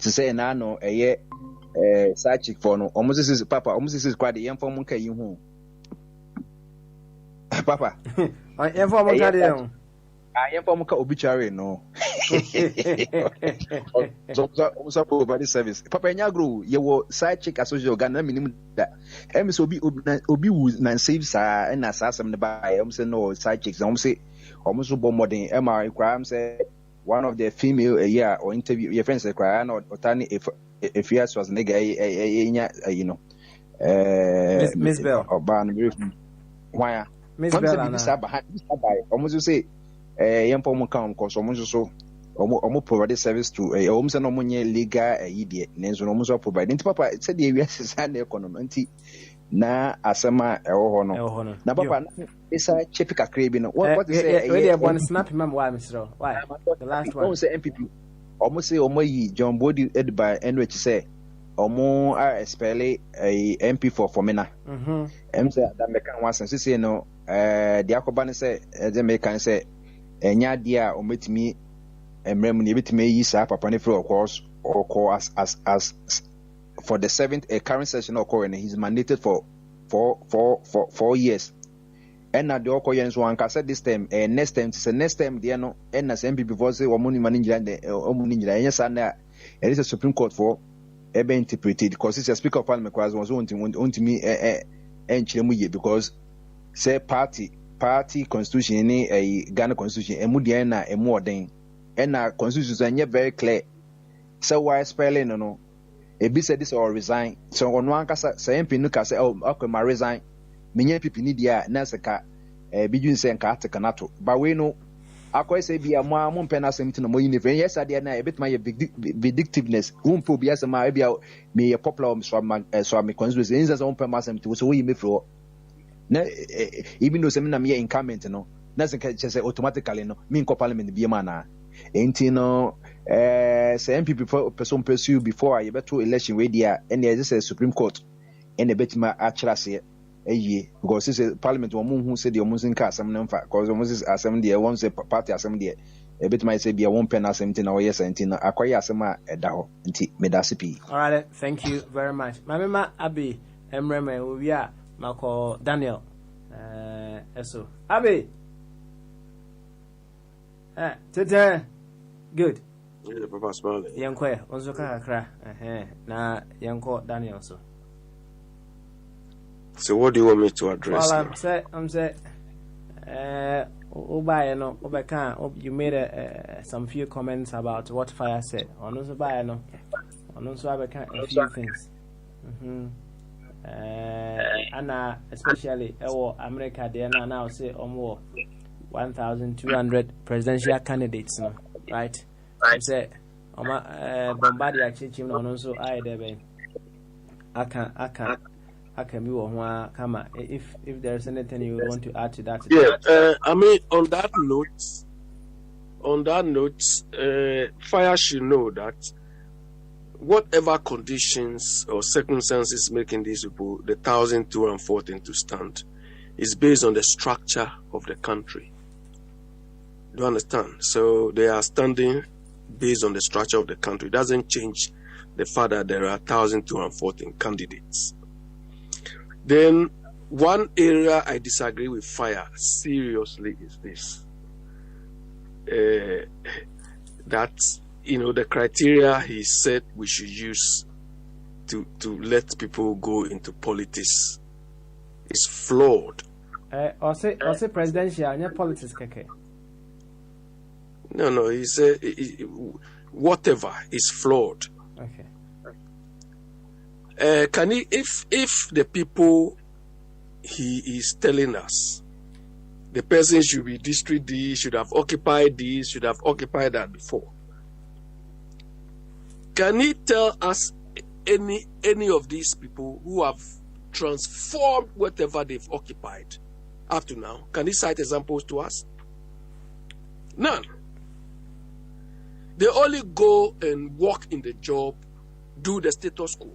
to say na no ɛyɛ side chick for no ɔmo sisi papa ɔmo sisi kwa de yɛmfa mo nka yi ho papa yɛmfa mo nka de yɛn yɛmfa mo ka obituary no so body service papa nya grow yɛwɔ side chick association Ghana minimum da ɛmi sɛ obi wu na save saa na saa asɛm ne ba ɛm sɛ no side chicks ɔmo sɛ ɔmo so bɔ modern ɛma ikra am sɛ one of the female year or interview your friends cry no otani if yes was nigga you know Miss Bell oban why Miss Bell almost say yempo mo kan ko so mo so omo provide service to omo say no mo nye legal yidie nenzo no mo so provide nti papa said the US is an economy nti na asema ɛwɔ hɔ no na papa isa chepi kakra bi no what is say we dey born snap mem why Mr. Why the last one say MPP omo say omo yi John Body Edby NH say omo are expel a MP for Formina em say that make kan wasan say no the akoba ne say the make kan say enya dia omo timi emrem ne betimi yi sa papa ne free of course or call as for the 7th current session occurring, he's mandated for 4 years. And now the occurrence one can say this time, next time, the no, and as MP before say, or money manager and yes, and it is a Supreme Court for ever interpreted because it's a Speaker of Parliament was wanting me and Chilemuye because say party constitution, a Ghana constitution, a Mudiana, a more than and our constitution is very clear. So why spelling no? Ebi said this or resign. So on one kasa say MP no kasa okay ma resign. Menye pipi ni dia na seka bi dun say nka ateka nato. But we no akoy say bia mo amon na asem ti no mo unife. Yes ade na ebetuma ye vindictiveness. Umpo bia say ma bia me ye popular so me constituency. Inza say umpo ma asem ti so we me fro. Na even though say me na me incumbent no. Na say automatically no me in parliament bia ma na. Enti no say MPP person pursue before I better election wey dia and there is a Supreme Court and a betima actually say because this parliament one who said the almost in case some number because almost assembly there one say party assembly a bit might say be a 1 pen assembly now yes and acquire asema edaho nti medasipi. All right, thank you very much. Mama Abi Emreme we are Marco Daniel eso Abi tete good. Yeah, Papa smiling. Yankwe, onzo kakra. Na yanko Daniel so. So what do you want me to address? Well, I'm say you made some few comments about what Fire said. On also buy no. On also have a few things. And especially America they now say more 1,200 presidential candidates no, right? I say Bombardier Chichim on also I there I can be one come if there's anything you want to add to that. Yeah, I mean on that note, Fire should know that whatever conditions or circumstances making these people the 1,214 to stand is based on the structure of the country. Do you understand? So they are standing based on the structure of the country. It doesn't change the fact that there are 1,214 candidates. Then one area I disagree with Fire seriously is this. That, the criteria he said we should use to let people go into politics is flawed. Or say presidential, not politics, keke. No, he said whatever is flawed. Okay. Can he, if the people he is telling us, the person should be district D, should have occupied this, should have occupied that before, can he tell us any of these people who have transformed whatever they've occupied up to now? Can he cite examples to us? None. They only go and work in the job, do the status quo.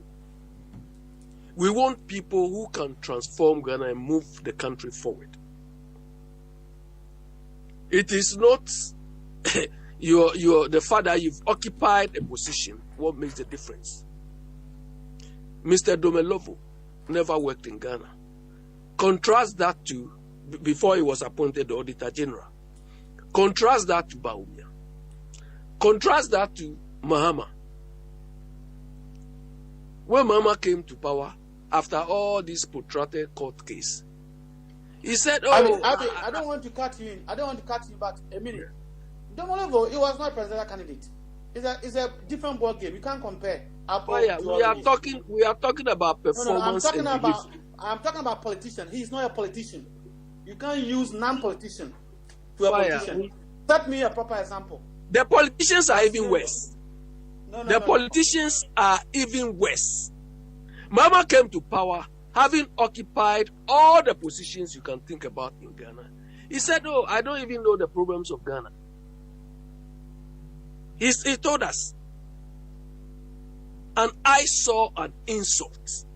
We want people who can transform Ghana and move the country forward. It is not the fact that you've occupied a position what makes the difference. Mr. Domelovo never worked in Ghana. Contrast that to before he was appointed the Auditor General. Contrast that to Baumia. Contrast that to Mahama. When Mahama came to power, after all this protracted court case, he said, I don't want to cut you in. But a minute. Domolevo, he was not a presidential candidate. It's a different ball game. You can't compare. We are talking about performance. I'm talking about politician. He's not a politician. You can't use non-politician to a politician. Set me a proper example. The politicians are even worse. The politicians are even worse. Mama came to power having occupied all the positions you can think about in Ghana. He said, I don't even know the problems of Ghana. He told us. And I saw an insult.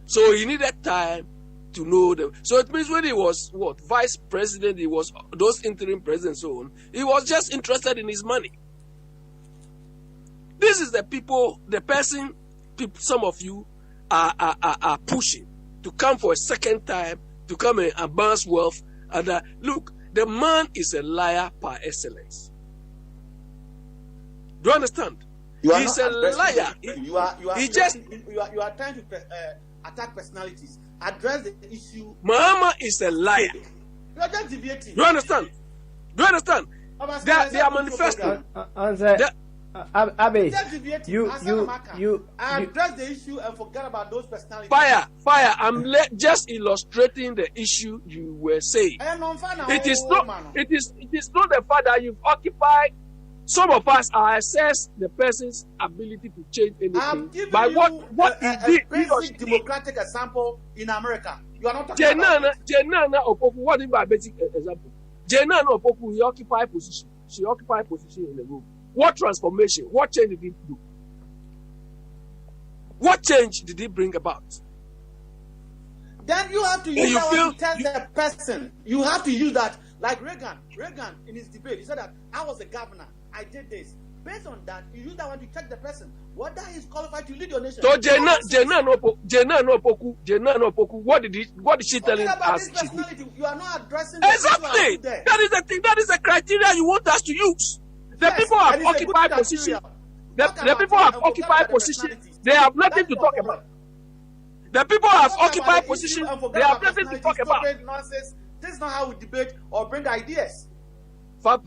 So he needed time to know them. So it means when he was vice president, he was those interim presidents, so on, he was just interested in his money. This is the person some of you are pushing to come for a second time, to come and amass wealth. And look, the man is a liar par excellence. Do you understand? He's a liar. You are trying to attack personalities. Address the issue. Mahama is a liar. You are just deviating. Do you understand? They are manifesting. Abe, you address the issue and forget about those personalities. Fire. I'm just illustrating the issue you were saying. It is not the fact that you've occupied. Some of us are assess the person's ability to change anything by what he did. A basic democratic example in America. You are not talking Jenana Opoku. What is my basic example? Jenana Opoku. He occupied position. She occupied position in the room. What transformation? What change did he do? What change did he bring about? Then you have to use that to tell the person. You have to use that. Like Reagan in his debate, he said that I was a governor. I did this. Based on that, you use that one to check the person whether he's qualified to lead your nation. So Jenna Opoku, what did she tell him? You are not addressing exactly. That is the thing. That is the criteria you want us to use. The people have occupied position. The people have occupied position. They have nothing to talk about. The people have occupied position. They have nothing to talk about. This is not how we debate or bring ideas. Fire.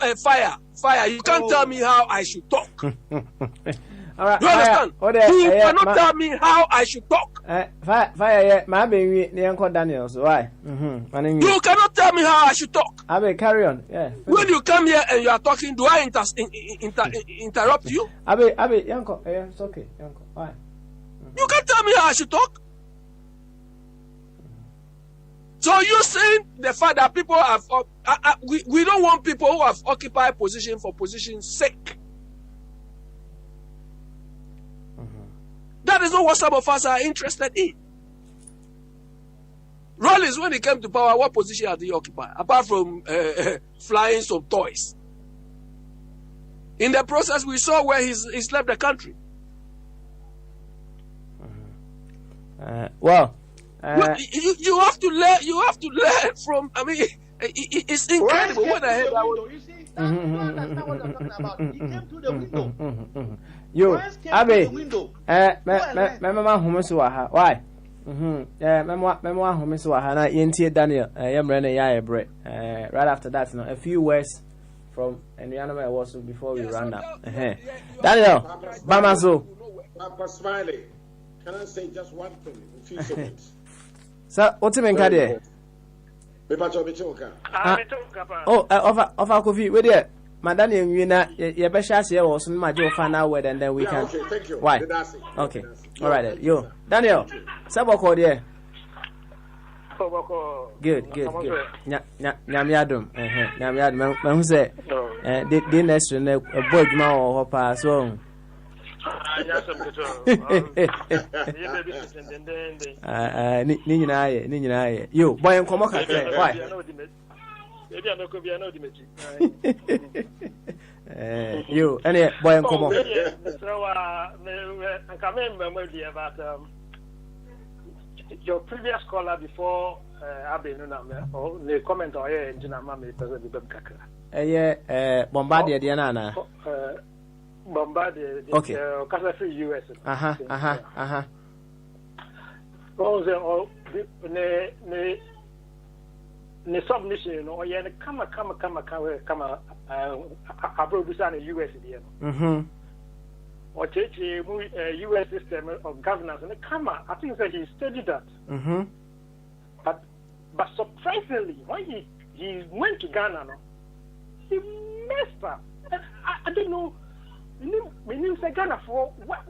You can't tell me how I should talk. All right, you understand? You cannot tell me how I should talk. Fire, my baby, the Uncle Daniels. Why? You cannot tell me how I should talk. I will carry on. Yeah. When you come here and you are talking, do I interrupt you? Abe, Uncle, it's okay, Uncle. Why? You can't tell me how I should talk. So you saying the fact that people have we don't want people who have occupied position for position's sake. That is not what some of us are interested in. Rollins, when he came to power, what position had he occupied apart from flying some toys? In the process, we saw where he left the country. Well, You have to learn. You have to learn from. I mean, it's incredible when I heard that. You see, you understand what I'm talking about. He came through the window. Yo, Abe, Mama Homesuaha. Why? Memo Homesuaha. Na Yentie Daniel. Yamrene ya bre. Right after that, a few words from Enriano was before we run up. Daniel, Bamazo. Papa Smiley, can I say just one thing in a few seconds? Sir, what's the matter? Oh, offer coffee with you. Madam, you know, your best chance here was my job final word, and then we can. Okay, thank you. Why? Okay, all right. Yo, Daniel, Saboko there. Good. Nyamiadum. Nyamiadum. Who say? The next one, a boy, ma or hopper, so. Nina, you boy and come why? You any boy and come on. Your previous caller before Abe or the comment or engineer Mammy President Kakra. Bombardier Diana. Bombardier, okay. Free US. The submission or yeah, come abroad in the US or take US system of governance and I think that he studied that. But surprisingly, when he went to Ghana, he messed up. I don't know. We knew Ghana for what?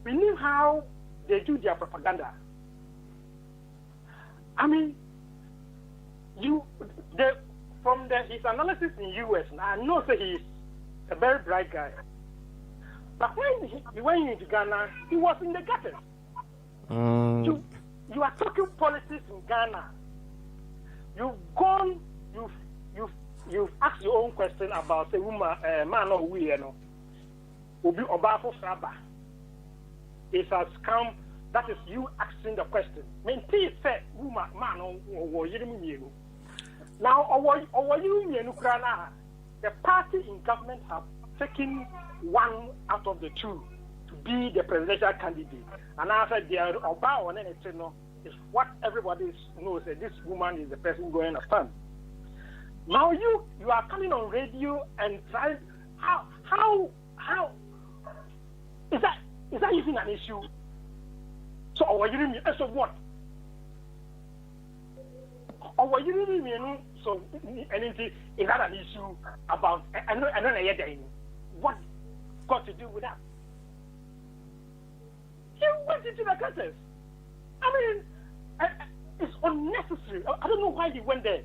We knew how they do their propaganda. I mean, from his analysis in US, I know that he's a very bright guy. But when he went into Ghana, he was in the gutters. You are talking politics in Ghana. You've gone. You've asked your own question about the woman, man or we, Obi Obafo Fraba. It's a scam. That is you asking the question. Menti said, woman, man or you. Now, the party in government have taken one out of the two to be the presidential candidate. And after they are about on anything, is what everybody knows that this woman is the person going to stand. Now you are coming on radio and trying how is that even an issue? So or you mean so what? Or you mean so anything is that an issue about I know what got to do with that? He went into the gutters. I mean, it's unnecessary. I don't know why he went there.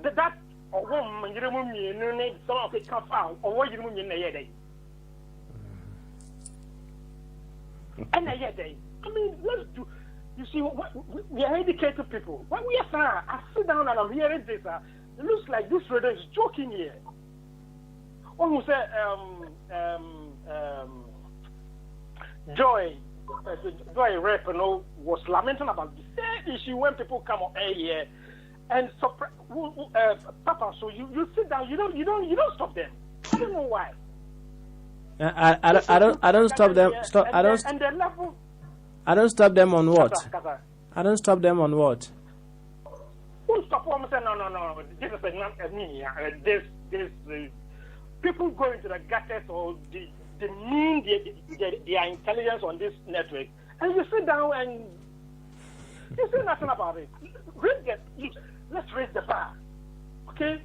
That or woman, you don't mean some of it come out, or what you mean in a day. And a day. I mean, let's do. You see, we are educated people. When we are, I sit down and I'm hearing this. It looks like this radio is joking here. One who said, Joy Rep, was lamenting about the same issue when people come on air here, and Papa. So you sit down. You don't stop them. I don't know why. I don't stop them. And the level. I don't stop them on what? I don't stop them on what? Who stop them? Say no. This is not me. This people go into the gutters or they mean their intelligence on this network, and you sit down and you say nothing about it. Let's raise the bar, okay?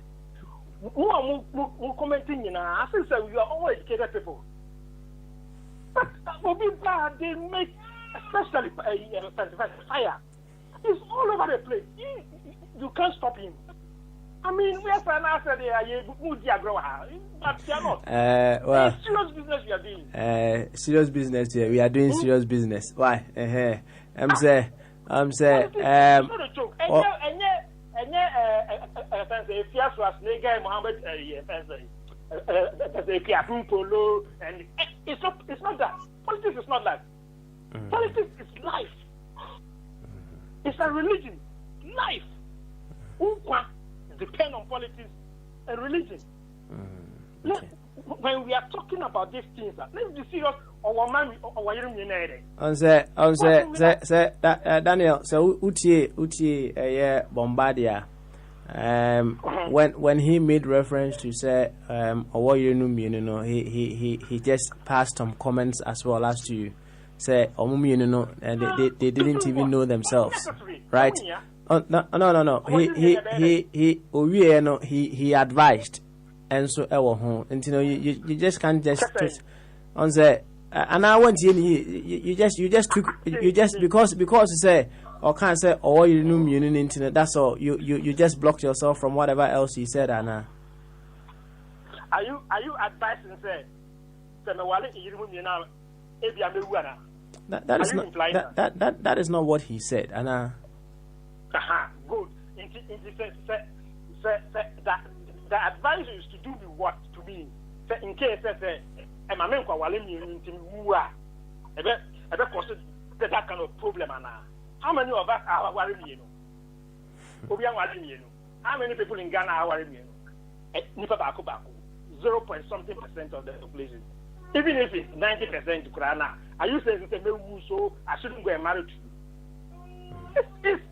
More commenting, I think so. We are all educated people, but will be bad. They make especially fire. It's all over the place. You can't stop him. I mean, we have an answer there. But they are not. Well, serious business we are doing. Serious business here. We are doing serious business. Why? I'm say. It's not a joke. If you ask Mohammed, and It's not that. Politics is not that. Politics is life. It's a religion. Life. Unkwa depend on politics and religion. When we are talking about these things, let's be serious. Daniel, so utie Bombardier. When he made reference to say he just passed some comments as well as to say they didn't even know themselves, right? No. He advised, and so and you just can't just on say. And I want you just because you say or can't say or you know internet. That's all. You just blocked yourself from whatever else you said, Anna. Are you advising say that is not what he said, Anna. Good. The advice is to do with what to me. In case and my men call who are cause that kind of problem. How many of us are worrying? How many people in Ghana are worrying? 0.something% of the population. Even if it's 90% Kurana, are you saying so I shouldn't go and marry to you? It's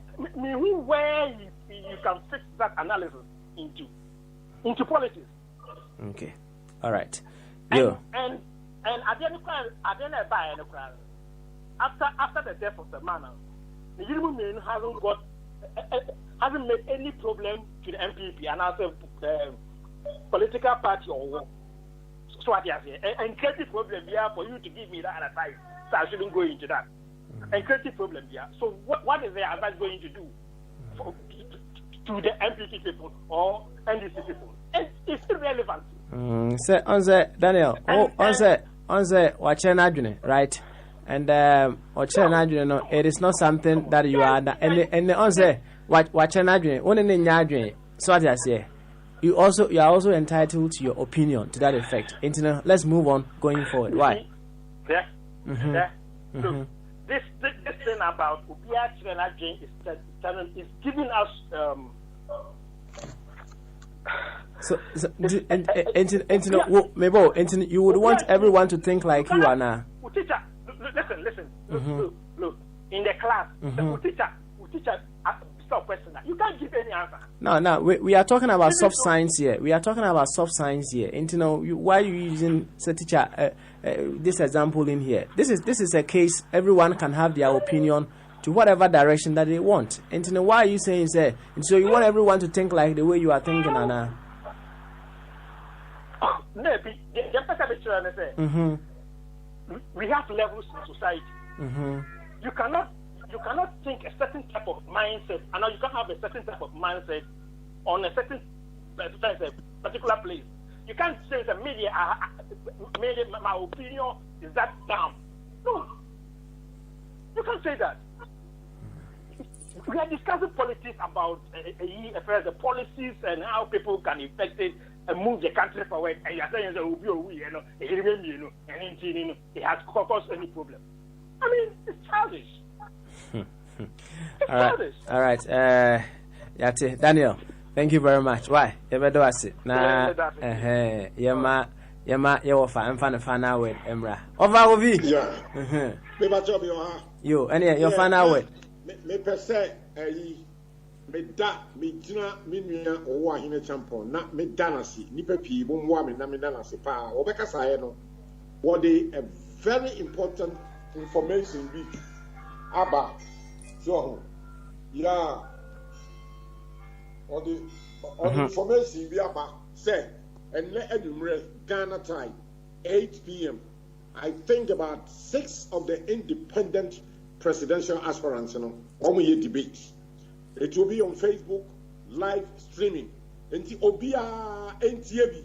where you can fix that analysis into politics. Okay. All right. And at the end of after the death of the man, the Yoruba man hasn't made any problem to the MPP and as a political party or war. So what you say? And creative problem here for you to give me that advice, so I shouldn't go into that. And creative problem here. So what is the advice going to do to the MPP people or NDC people? It's irrelevant. Say on the Daniel. On the watching adjune, right? And watching adjune, no, it is not something that you are. And on the watching adjune, only in adjune. So what I say, you are also entitled to your opinion to that effect. Let's move on going forward. Why? Yeah. So this thing about Ubia Adjune is giving us So you would want everyone to think like you are now. Teacher, listen. Look. In the class, teacher, stop question. You can't give any answer. No. We are talking about soft science here. Why are you using teacher this example in here? This is a case. Everyone can have their opinion to whatever direction that they want. And why are you saying so you want everyone to think like the way you are thinking, Anna? We have levels in society. You cannot think a certain type of mindset, and you can't have a certain type of mindset on a certain particular place. You can't say the media, my opinion is that dumb. No, you can't say that. We are discussing politics about the policies and how people can affect it and move the country forward. And you are saying it has caused any problem. I mean, it's childish. All right. Daniel, thank you very much. Why? Yema fan with Emra. Over Ovi. You and your fan with. Me per se me da me jina me nua owo ahine champion na me danasi nipa pii bo mwa me na me danasi pa obeka saye no what a very important information be about so yeah all the information be about say and let edumre Ghana time 8 p.m. I think about 6 of the independent presidential aspirants, debate. It will be on Facebook live streaming. Enti obia entiebi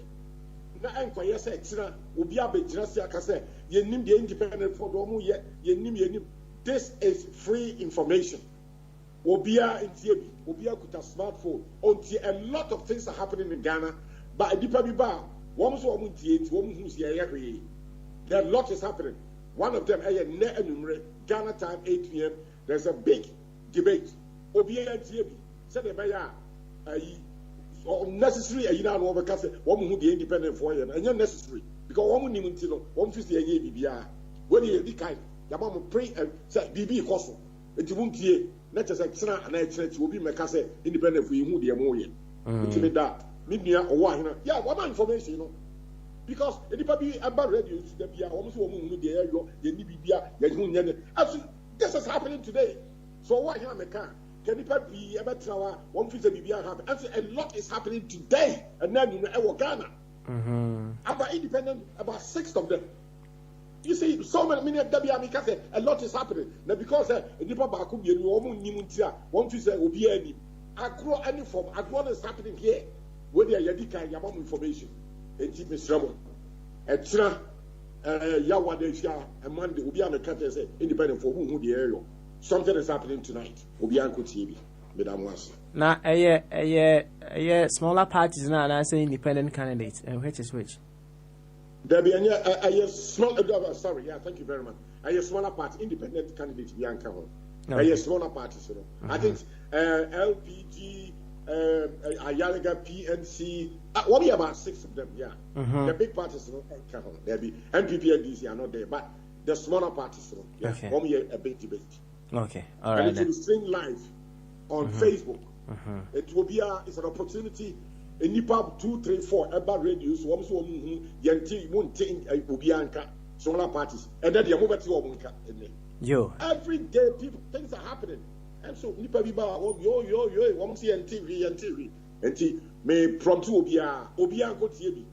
na enkoye se tira obia bejina se akase yenim the independent for do yenim. This is free information. Obia entiebi obia kuta smartphone. Until a lot of things are happening in Ghana, but dipa bi ba wom so wom tie ti wom hu se ye hwe. There are lot is happening. One of them, Ghana time 8 p.m. There's a big debate. Said the unnecessary. You know, because one who the independent for you, and you're necessary because one need to know one fifty a year. BBR. When you the kind, your mom pray and say BB cost. It won't hear. Not just extra and I church will be my case independent for you who the ammonia. Which mean that midnight or one. Yeah, what information, you know. Because anybody about radio, there be almost woman with the area, the Nibia, this is happening today. So why here can it be ever travel 150 BBR happen? And a lot is happening today, and then you know Ghana. About independent, about 6 of them. You see, so many WMI a lot is happening. Now because Nipa Baku be Nimuntia, 150 will be any. I grow any form, I grow is happening here. Where they are Yadika Yamam information. Mr. Etra Yawadesha and Monday will be on the country independent for whom the area. Something is happening tonight. Obianco TV. Now, a smaller parties now, and I say independent candidates, and which is which? There be a small. Sorry, yeah, thank you very much. A smaller party, independent candidate, Bianca. A smaller party, so I think LPG. Ayalaga, PNC, only about 6 of them, yeah. The big parties, there be NPP and DC are not there, but the smaller parties, yeah, only a big debate. Okay, all right. And it will stream live on Facebook. It will be it's an opportunity. In Nipa 2, 3, 4, about radios, one so Yanti won't take Ubianka, smaller parties, and then the moment you every day, people things are happening. And so, Nipa Biba, yo, one see and TV, and may prompt Obia go TV.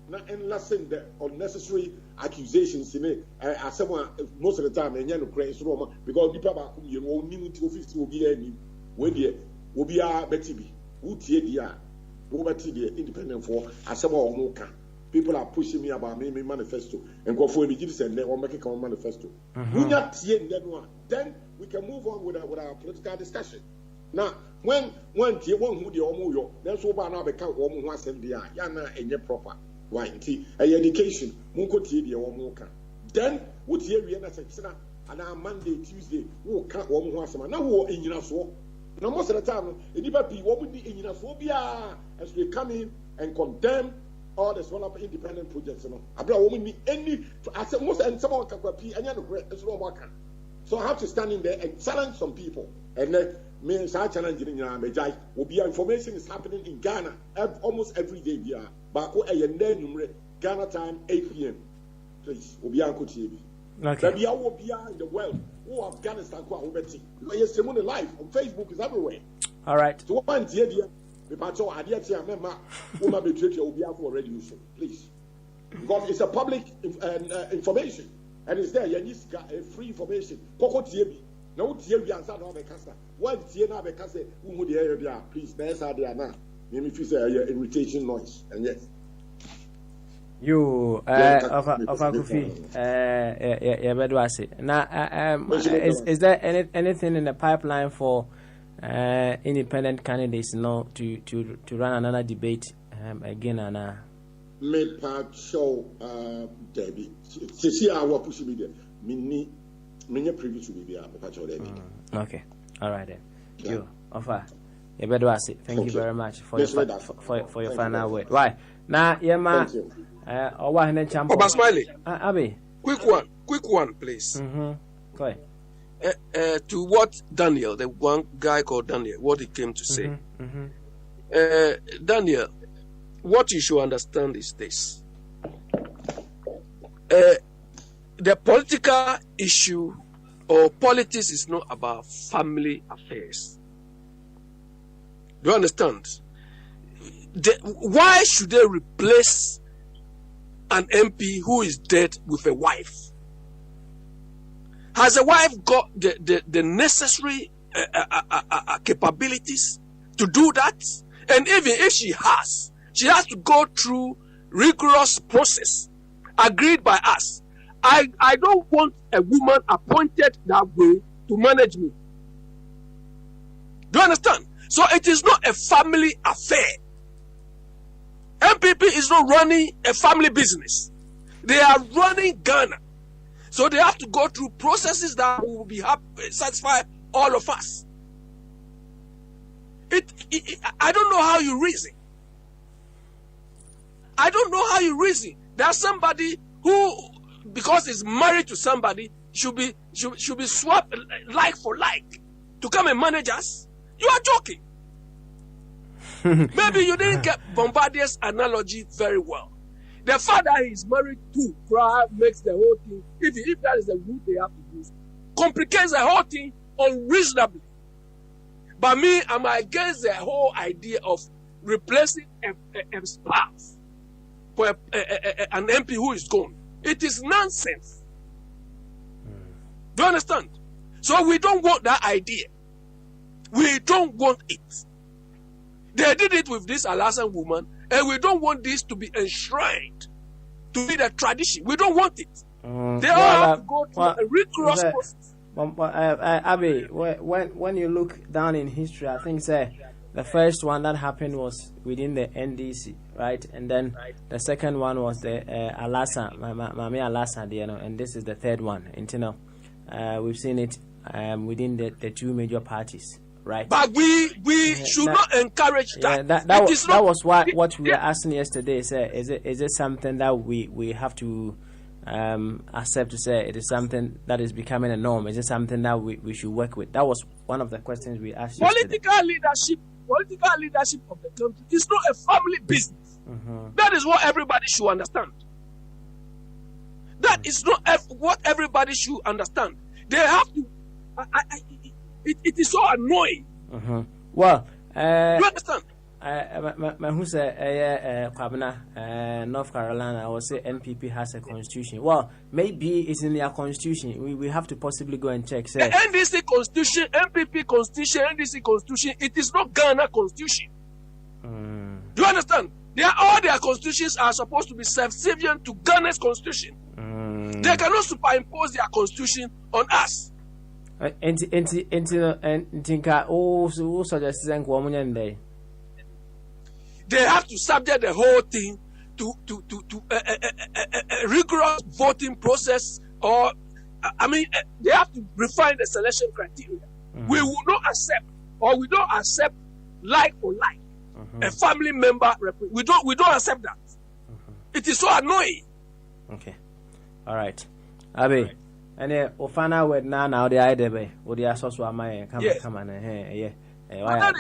Not and lessen the unnecessary accusations in it. As someone most of the time, and you know, crazy Roma, because Nipa Baku, you know, need to 50 will be any when the Obia Betty, who Tia, over TV, independent for as someone who can. People are pushing me about me manifesto and go for images and they will make a manifesto. Then we can move on with our political discussion. Now, when you want who the Omuyo, that's what now become woman who has Yana and your proper right. Education, Munko Tia Omuka. Then what here we are and our Monday, Tuesday, who can't woman who has some now in your so. Now, most of the time, anybody woman in your phobia as we come in and condemn all the smaller independent projects. I woman need any. I said most and someone can be any other great as well. So I have to stand in there and challenge some people. And then me start challenging will be information is happening in Ghana almost every day. We are back Ghana time 8 p.m. Please, will be Uncle TV. Okay. But will be in the world. Oh, Afghanistan, because yes, live on Facebook is everywhere. All right. So one dear. Please, because it's a public information and it's there. You need free information. No TB answer no be kasa. One TB na be kasa. Who the area? Please, there's how they are now. Maybe if you say irritation noise and yes. You of Akufi now is there anything in the pipeline for independent candidates to run another debate again and made part show Debbie see our push media many previous to be okay, all right then. You offer thank you very much for your final word. Why now Yema Smiley Abby, quick one please. Go ahead. To what Daniel, the one guy called Daniel, what he came to say. Daniel, what you should understand is this. The political issue or politics is not about family affairs. Do you understand? Why should they replace an MP who is dead with a wife? Has a wife got the necessary capabilities to do that? And even if she has to go through rigorous process agreed by us. I don't want a woman appointed that way to manage me. Do you understand? So it is not a family affair. MPP is not running a family business. They are running Ghana. So they have to go through processes that will be satisfy all of us. I don't know how you reason. I don't know how you reason. There's somebody who, because he's married to somebody, should be swapped like for like to come and manage us. You are joking. Maybe you didn't get Bombardier's analogy very well. The fact that he's married to makes the whole thing, if that is the route they have to use, complicates the whole thing unreasonably. But me, I'm against the whole idea of replacing a spouse for an MP who is gone. It is nonsense. Do you understand? So we don't want that idea. We don't want it. They did it with this Alasan woman, and we don't want this to be enshrined, to be the tradition. We don't want it. They all have to go through a rigorous process. Abby, when you look down in history, I think the first one that happened was within the NDC, right? And then the second one was the Alasan, Mami Alasan, and this is the third one. And we've seen it within the two major parties. Right. But we should not encourage that. That was what we were asking yesterday. Is it something that we have to accept to say it is something that is becoming a norm? Is it something that we should work with? That was one of the questions we asked yesterday. Political leadership of the country is not a family business. That is what everybody should understand. That is not what everybody should understand. They have to. It is so annoying. Well, you understand? Who said North Carolina, I would say NPP has a constitution. Well, maybe it's in their constitution. We have to possibly go and check. The NDC constitution, NPP constitution, NDC constitution, it is not Ghana constitution. Do you understand? All their constitutions are supposed to be subservient to Ghana's constitution. They cannot superimpose their constitution on us. They have to subject the whole thing to a rigorous voting process, or they have to refine the selection criteria. We will not accept, or we don't accept like for like a family member. We don't accept that. It is so annoying. Okay, all right, Abi. And Ofana word now the idea be the associate come on yeah. They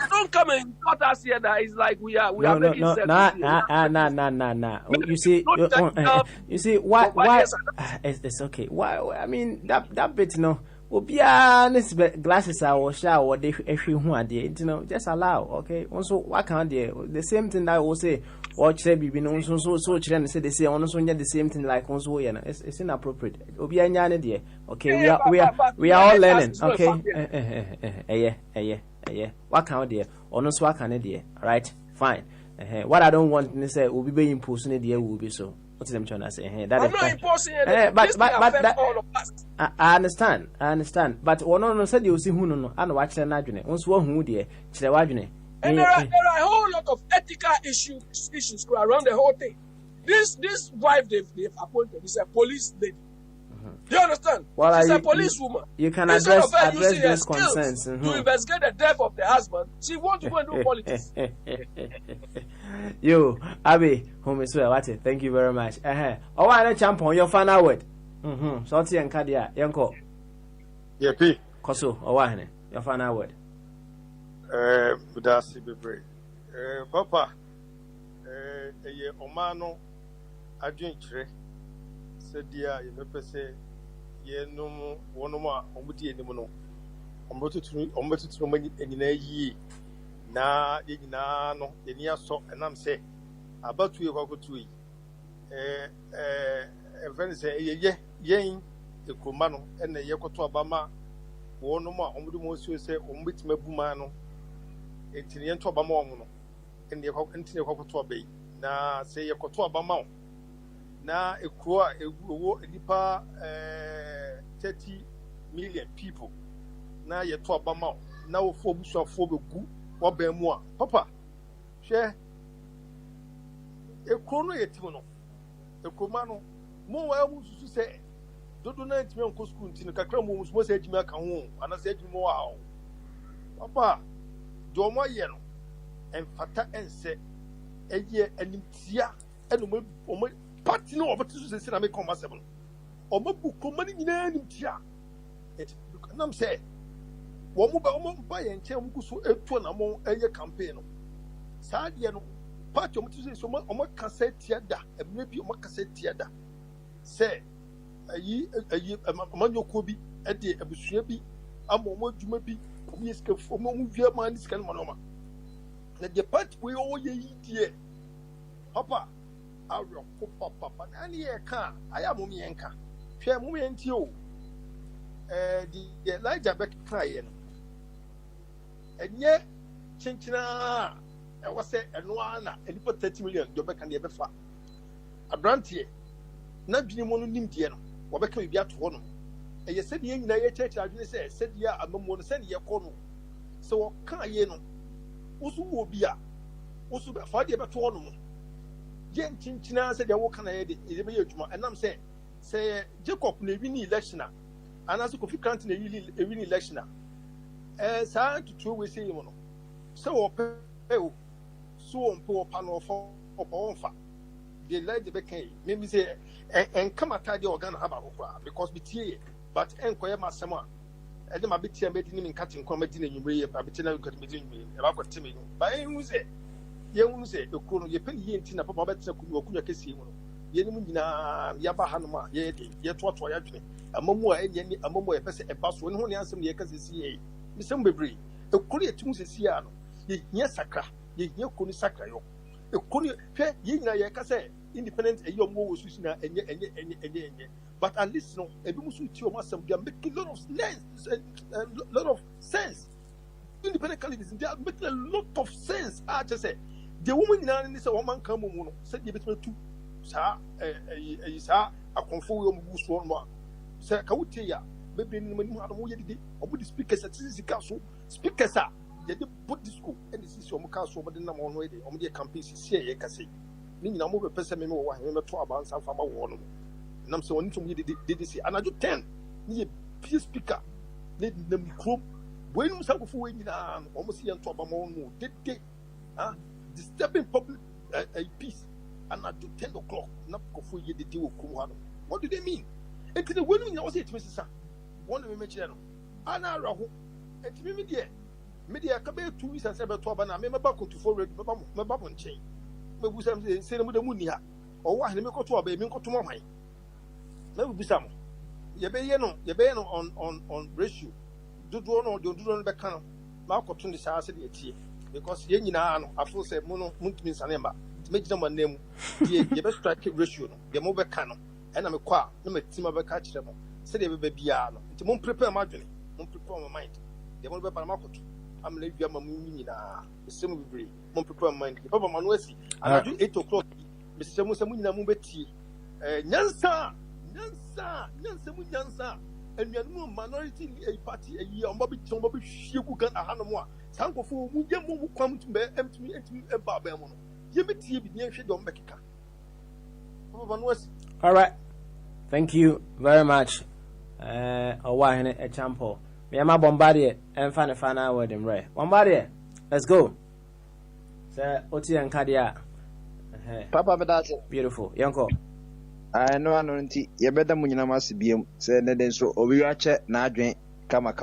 don't come and cut us here. That is like we are making nah. You see why it's okay. Why I mean that bit glasses are shower just allow, okay. Also why can't they the same thing that I will say watch say be no so children say they say also the same thing like also it's inappropriate. Okay, we are all learning, okay. Yeah. What can there? Or no swag can there? Right? Fine. What I don't want to say will be imposing it there will be so. What's them trying to say? That I'm not imposing it. But that, all of us. I understand. But no said you see who no and watch the Najune. Once who dear, Chilawajune. And there are a whole lot of ethical issues around the whole thing. This wife they've appointed is a police lady. Do you understand? Well, she's a police woman. You can address those concerns to investigate the death of the husband. She wants to go and do politics. You, Abby, home is well. Thank you very much. Oh, I jump on your final word. Salty and Kadia, Yanko. Yepi. Koso, or your final word. Udasi Bebre. Papa, Omano, Adjuntre. Said, dear, you never say, no one more, Omuti and Mono. Omutu to many in a ye. Na, no, the near so, and I'm say, about 2 o'clock to eat. A friend say, Yang, the Kumano, and the Yakoto Abama, one more, Omudu say, Omit Mabumano, a Tinian to Abamo, and the Yakoto Bay. Na, say Yakoto Abama. Na ekwa ewo nipa 30 million people na yeto abama na wo fo busuafo begu wo ban mu a papa hwe ekro no yetimu no ekroma no mo wa mu susu say dodo na ntimi onko school ntino kakra mo musu mo say ejimi aka ho ana say ejimi mo wa papa do mo ye no emfata ense eye animtia eno mo party no obetu so say na me come asem no omabu komani nyina animtia it nam say wo mo ba ye nche mo kuso etu na mo eye campaign no saa de no party mo tu so mo kasa tia da emre bi mo kasa tia da say ayi amanyoko bi de abusua bi ama mo adwuma bi mo yesikafo mo via man diskan manoma na the part we all ye die papa awo ko papa na ne ye ka aya mo me enka hwe mo me enti o di Elijah back cry no enye chinchina e wo se eno ana enipa 30 million do beka ne be fa abrantie na dwene mo no nimdie no wo beka bi ato ho no eye se de nyina ye church adwene se de ya amamo no se ne ye kɔ no se wo ka ye no usu wo bia usu be fa de be to ho no ye chinchina se de wo kana ye de be ye adwuma enam se Jacob na wi ni election a anaso Kofi Grant na wi ni election a saa tutu we se yimo no se wo pe o so wo pe wo pa no fo opo wonfa de led the bekan me say en kamata de organ ha ba kokra because be tie but en koye masem a e de ma be tie me di ni nkatin kwa ma di na nwumre ye ba be tie na nkatin me di nwumre e ba ko teme no ba en hu se ye hu se e kro no ye pe ye nti na papa ba tena kunya kesi mu no ye ni mu nyina ya ba ha no ma ye de ye to ya dwene amamu a enye ni amamu e pese e ba so ne ho ne ansem ne ye kase si ye mi sem bebre e kro ye tum se si a no ye hia sakra ye hia ko ni sakra yo e kro hwe ye nyina ye kase independent e yom wo susu na enye but at least no e bi musu ti o masem they are making lot of sense independent candidates they are making a lot of sense just say the woman in ni say woman kan mu no say dey betima tu sa sa akonfo yo mu so no say ka wuti ya bebre ni mani ado ye dide obu di speakers statistica so speakers a ye dey put disco and this is your ka so obu na mo no e dey omu dey campaign si ye kase ni nyina mo be pese me wo wa me to abansa fa ma wo no nam se woni tum ye dide si anajo 10 ni ye peace speaker ne nam krom when some of you almost see and talk about more did disturbing public peace and at 10 o'clock not for you the deal what do they mean? And the women was it, Mrs. Sa one of the channel Anna Rahu and media come 2 weeks and 7 12 and I remember back to forward my babon chain. Maybe some say with the Munia or what, let me go to a baby go to my mind. Maybe some you be on ratio. Do back can Marco to the house because ye nyina no afo se mu no muntumi sanemba make them name ye best strike ratio no the mo be can no e na me kwa na me tima be ka kire mo se de be bia no nti mo prepare my adwene mo prepare my mind the mo be pa Marco to am le bia ma mu nyina se mo bebre mo prepare my mind papa ma no asi anadu 8 o'clock me se mo nyina mo betie nyansa mu nyansa and you minority a party a year on Bobby Tom Bobby Shugan a Hanamoa. Sanko for Mujamu come to me empty a barbamono. Yemiti be near Shadon Becca. All right. Thank you very much. A champo. Me am a bombardier and fan word in Ray. Bombardier, let's go. Sir Oti and Kadia. Papa Bedati. Beautiful. Yanko. I know nti ye beda mu nyina mase biem se ne den so obi ache na adwen kama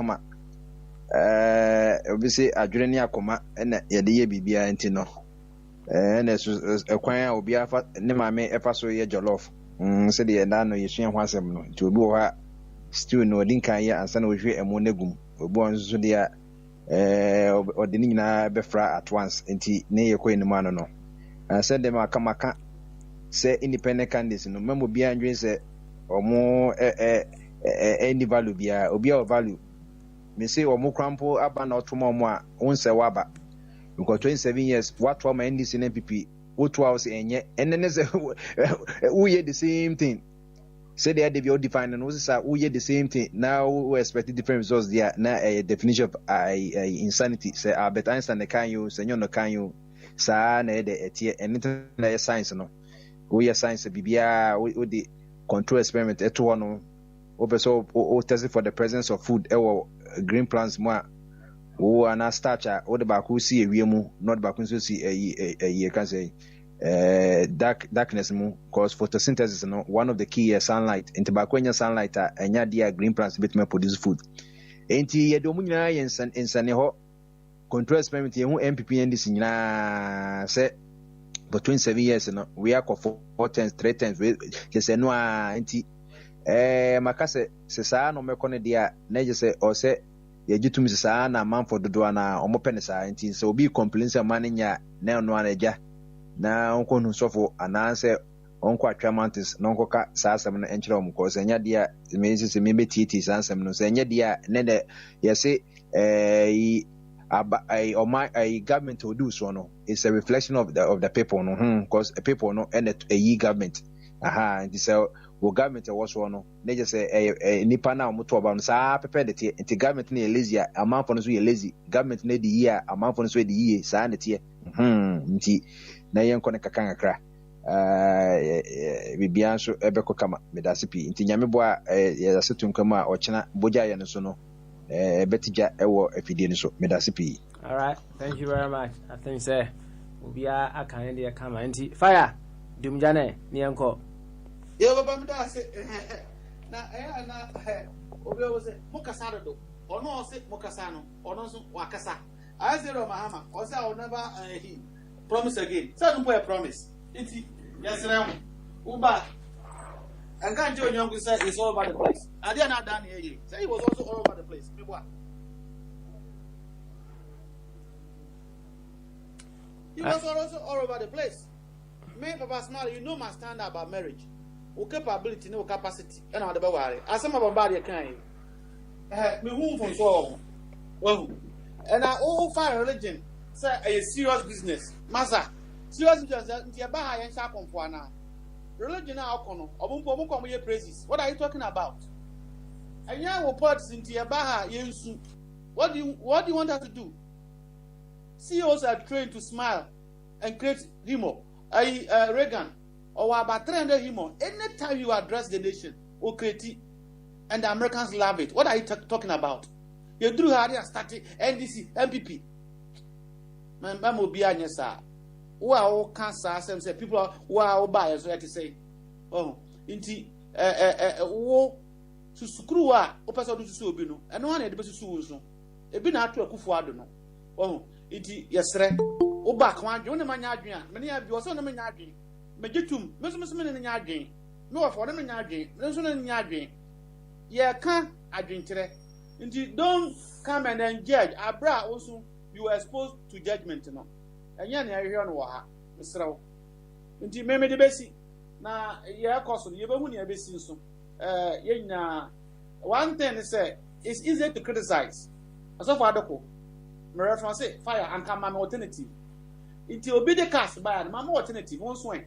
obi se adwene ne akoma na ye de ye bibia nti no na so ekwan a obi afa ne maame efa so ye jollof se de ye na no ye sua ho asem no nti obi wo ha stew no odin kan ye ansa na ohwe emo nagum obi on so de a ode ni nyina befra at once nti ne ye koyi ni ma no ansa de ma kama say independent candidates no memo bia ndwen say omo any value bia obi a value me say omo krampo aba na otoma omo a wonse waba because 27 years what for my NDC and NPP what was enye enne say we hear the same thing say they dey be define and was say we hear the same thing now we expect different results there na a definition of insanity say Albert Einstein the can you say no can you sa na dey etie anything na science no we are science bibia we control experiment eto hɔ no opeso o test for the presence of food ewo green plants mo a wo ana starch a wo de ba ko si ewie mu not ba ko so si can say darkness mu cause photosynthesis no one of the key is sunlight into ba ko nya sunlight a enya dia green plants bit me produce food enti ye do mu nyina ye nsane ho control experiment ye hu MPP ndc nyina say between 7 years no we are for 4 times 3 times we say no enti makase se saa no mekɔ ne dia na je se o se ye gitum se saa na manfo dodo na omopɛ ne saa enti se obi complain se man nya na no ana ja na onko nu sofo ananse onko atwa mantis na onko ka saa asɛm no enkyerɛ om ko se nya dia me se me betiti saa asɛm no se nya dia ne de ye se government will do so no it's a reflection of the people no because people no and a government and this government was so no they just say nipa na omoto oba no saa pepe de tie nti government na lazy a man for no so lazy government na di year a man for no so di year saa na tie nti na yen ko ne kakra bibia so ebeko kama medasipi nti nyame bo a ya setunkwam a ochena boja ye no so no betija ewo afidie ni so medasipi. All right, thank you very much. I think say ubia akan dey kama nti fire dumjane ni enko yo baba mi da se na na obi o se mukasa do ono o se mukasa no ono so wakasa I say ro mahama o say I will never promise again say no boy promise nti yes ram uba and can't you young say it's all over the place and they not done here say he was also all over the place me what he was also all over the place. Me Papa Smile, you know my standard about marriage. O capability, no capacity. And on the bawari. As some of our body can. Me who from so. Well, and I all fire religion. Say a serious business. Masa. Serious business. Ntia ba yan sha konfo na. Religion na akono. Obumpo mo kom ye praises. What are you talking about? And ya will put ntia ba ha yensu. What do you want us to do? CEOs are trained to smile and create humor. Reagan, or about 300 humor. Anytime you address the nation, okay, and the Americans love it. What are you talking about? You drew hard and started NDC, MPP. Man, Bamobia, yes, sir. Who are all cancer, say people who are all buyers, so to say. Oh, inti, to screw up, Opasa to Subino, and no one had the best Susan. A been out to a Kufuado. Oh, iti yesre oba kwa dwe ne manya adwen a me ne abi so ne manya adwen me gitum me so me ne nya adwen me wo fo ne nya adwen me so ne nya adwen ye ka adwen kire nti don't come and judge abra also you are exposed to judgment no enya ne ahwe no wo ha mesrew nti me de besi na ye koso ye behu ne besi nso ye nya one thing is say it's easy to criticize aso for adoko me reference say fire and come an alternative. It will be the cast by an alternative one swing.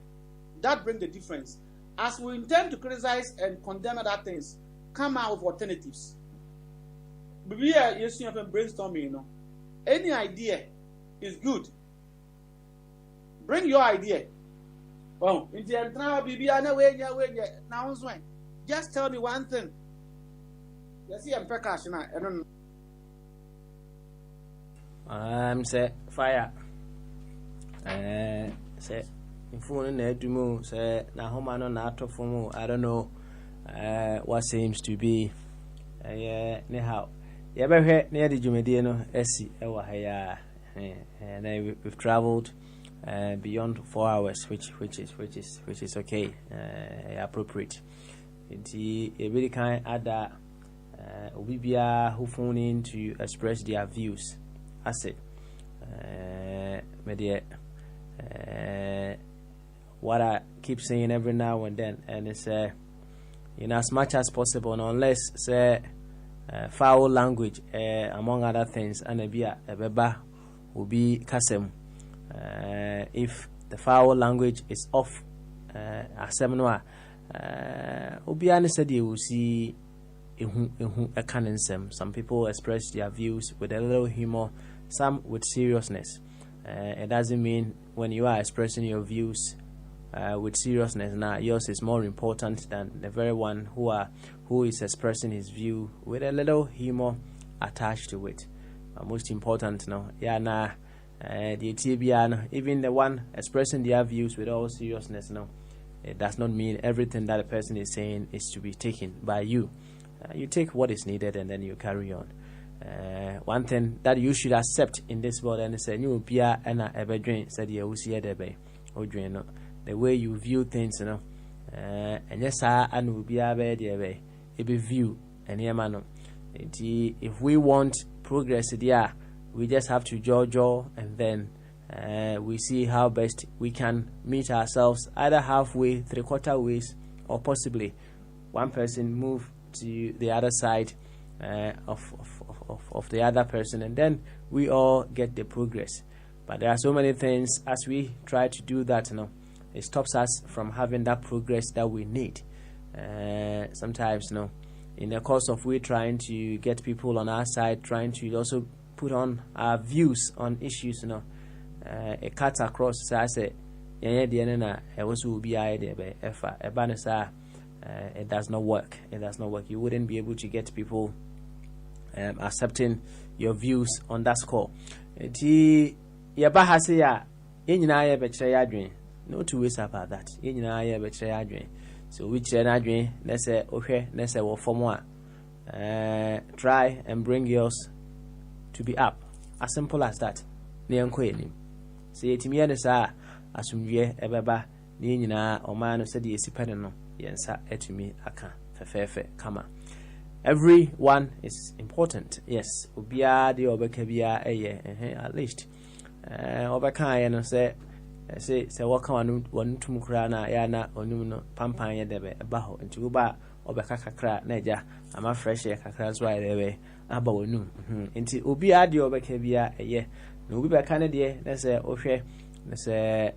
That brings the difference. As we intend to criticize and condemn other things, come out with alternatives. We are using brainstorming, you know. Any idea is good. Bring your idea. Well, in the end, now swing. Just tell me one thing. You see, I'm percussion. I don't know. Say fire. Say phone na edumu say na homa no na atofo mu I don't know what seems to be ne how ye behwe na ye djumedie no esi e wa ha ya and we've traveled beyond 4 hours which is okay appropriate nti e be kan ada obi bia who phone in to express their views as it media what I keep saying every now and then, and it's in as much as possible, unless say foul language among other things, and a beba will be kasem. If the foul language is off, asemnoa, obiani said you will see a canon. Some people express their views with a little humor, some with seriousness. It doesn't mean when you are expressing your views with seriousness. Now yours is more important than the very one who is expressing his view with a little humor attached to it. Most important, the TBR, even the one expressing their views with all seriousness, it does not mean everything that a person is saying is to be taken by you. You take what is needed and then you carry on. One thing that you should accept in this world, and say you be and ever dream said you will see the way you view things, and yes, and will be a view and yamano. If we want progress, we just have to jaw and then we see how best we can meet ourselves, either halfway, 3/4 ways, or possibly one person move to the other side of the other person, and then we all get the progress. But there are so many things as we try to do that, it stops us from having that progress that we need. Sometimes, in the course of we trying to get people on our side, trying to also put on our views on issues, it cuts across. So I say, it does not work. It does not work. You wouldn't be able to get people accepting your views on that score. No two ways about that. So which let's say okay, let's say for more. Try and bring yours to be up. As simple as that. Say it me sa asumdwe ebeba ni nyina omano said yesi pene no yensa etumi aka fefefe kama. Everyone is important. Yes, obia de obeka bia at least obeka ye no say waka wanu tum kra na ya na onum no pampan ye debe eba ho nti wo ba obeka kakra na eja ama fresh ye kakra so aye debe aba wonu nti obia de obeka bia no be beka ne de na say ohwe na say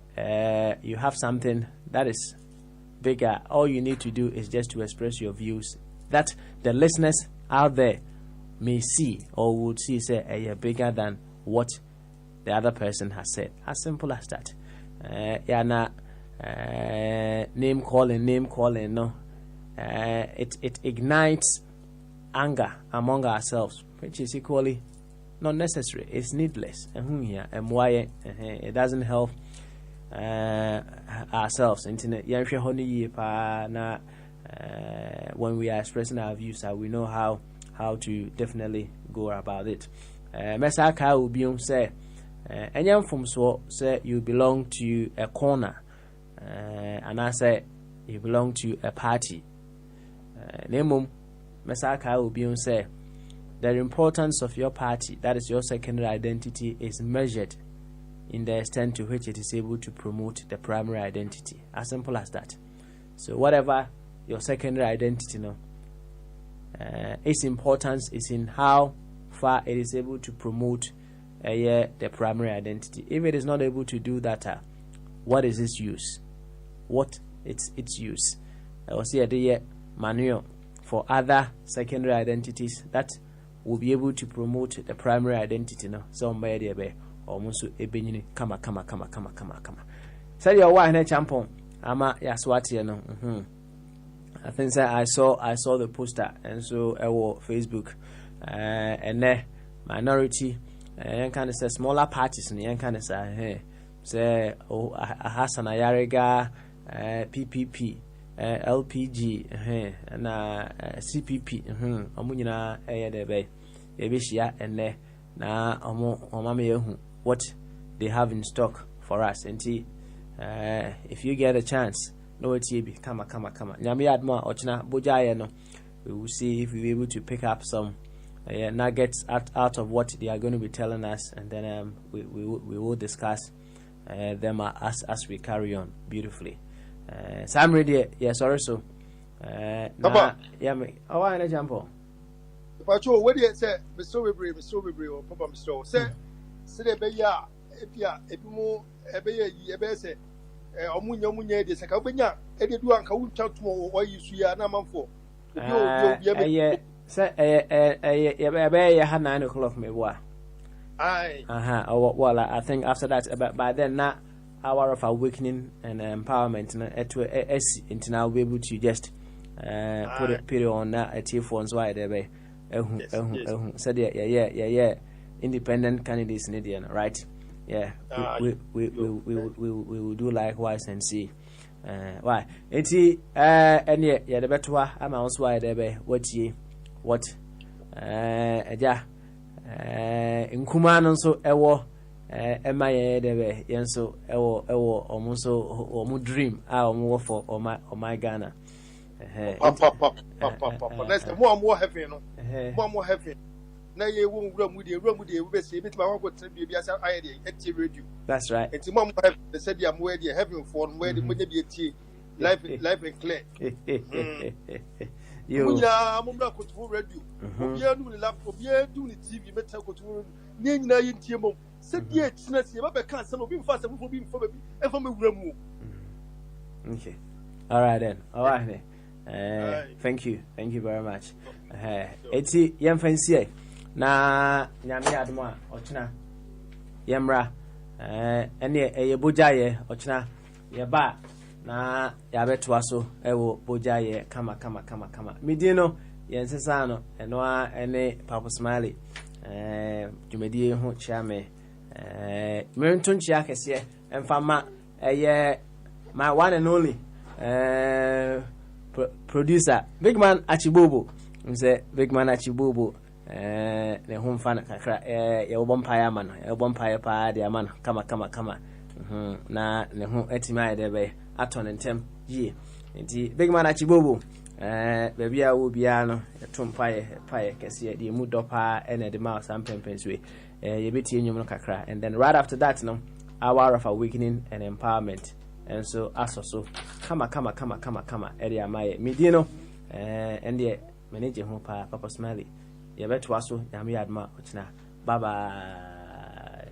you have something that is bigger. All you need to do is just to express your views that the listeners out there may see or would see say bigger than what the other person has said. As simple as that. Name calling, no. It ignites anger among ourselves, which is equally not necessary. It's needless. It doesn't help ourselves. When we are expressing our views, we know how to definitely go about it. Mesaka will be say, and from so say you belong to a corner, and I say you belong to a party. Nemum Mesaka will be say the importance of your party, that is your secondary identity, is measured in the extent to which it is able to promote the primary identity. As simple as that. So whatever your secondary identity, its importance is in how far it is able to promote the primary identity. If it is not able to do that, what is its use? What its use? I will see the manual for other secondary identities that will be able to promote the primary identity. Somebody there almost a kama. Say your wife na champon ama yaswati I think I saw the poster, and so I will Facebook and then minority and kind of say smaller parties and kind of say Hassan Ayariga PPP LPG and CPP Amunina Ayadebe Ebishia and ne na Omame what they have in stock for us. And if you get a chance, no TB, kama. Nyami adma ochna bojaya no. We will see if we're able to pick up some nuggets out of what they are going to be telling us, and then we will discuss them as we carry on beautifully. So I'm ready. Yes, also. Papa. Yeah, me. Oh, I jump on. Pacho, what do you say? Mr. Webre, or Papa Mr. Say, say, Beya, Epimu, Ebese. Omunya de sakabenya e de duan ka wunta tumo wa yisuya na manfo yeah had 9 o'clock me wa aye well I think after that by then hour of awakening and empowerment and now we'll be able to just put it on that at phones why there said yeah independent candidates in India, right? Yeah, we will do likewise and see why and yeah the better I'm also why there what in Kuman so ewo MIA debe yenso ewo omuso dream omu for my Ghana let's more heavy no more heavy na ye wo nwura mu de we be bit ma ho gotre bia asa aye de eti radio. That's right. Enti more heavy they said dia mo de heaven for no we de mo de bi eti live and clear. You ya mo mra kotu radio obia du ni laptop obia du ni TV meta kotu ni nyina ye ntie mom said dia tina se ba be kan se obi mfa se mfo bi mfa ba bi e fa mewura mu. Okay, all right then. Thank you very much. Eti yem fancy na nyame admo a ochina yemra ene eyebojaye ochina yeba na yabeto aso ewo bojaye kama midi no yensesa no eno a ene Papa Smiley dwumedie ho chiame mento nchia kese emfama eye my one and only producer Big Man Achibobo nse Big Man Achibobo ne ho mfa kakra ye obompaye ama no obompaye pa de ama no kama na ne ho atima de be aton ntem ye nti Big Man Achibobo baby a wo bia no tompaye kese de mu dopa ene de ma sam pempenswe ye beti enyum no kakra and then right after that no hour of awakening and empowerment and so asoso kama area my medino and the manager ho pa Papa Smiley ye beto aso nyame adma ochina bye bye.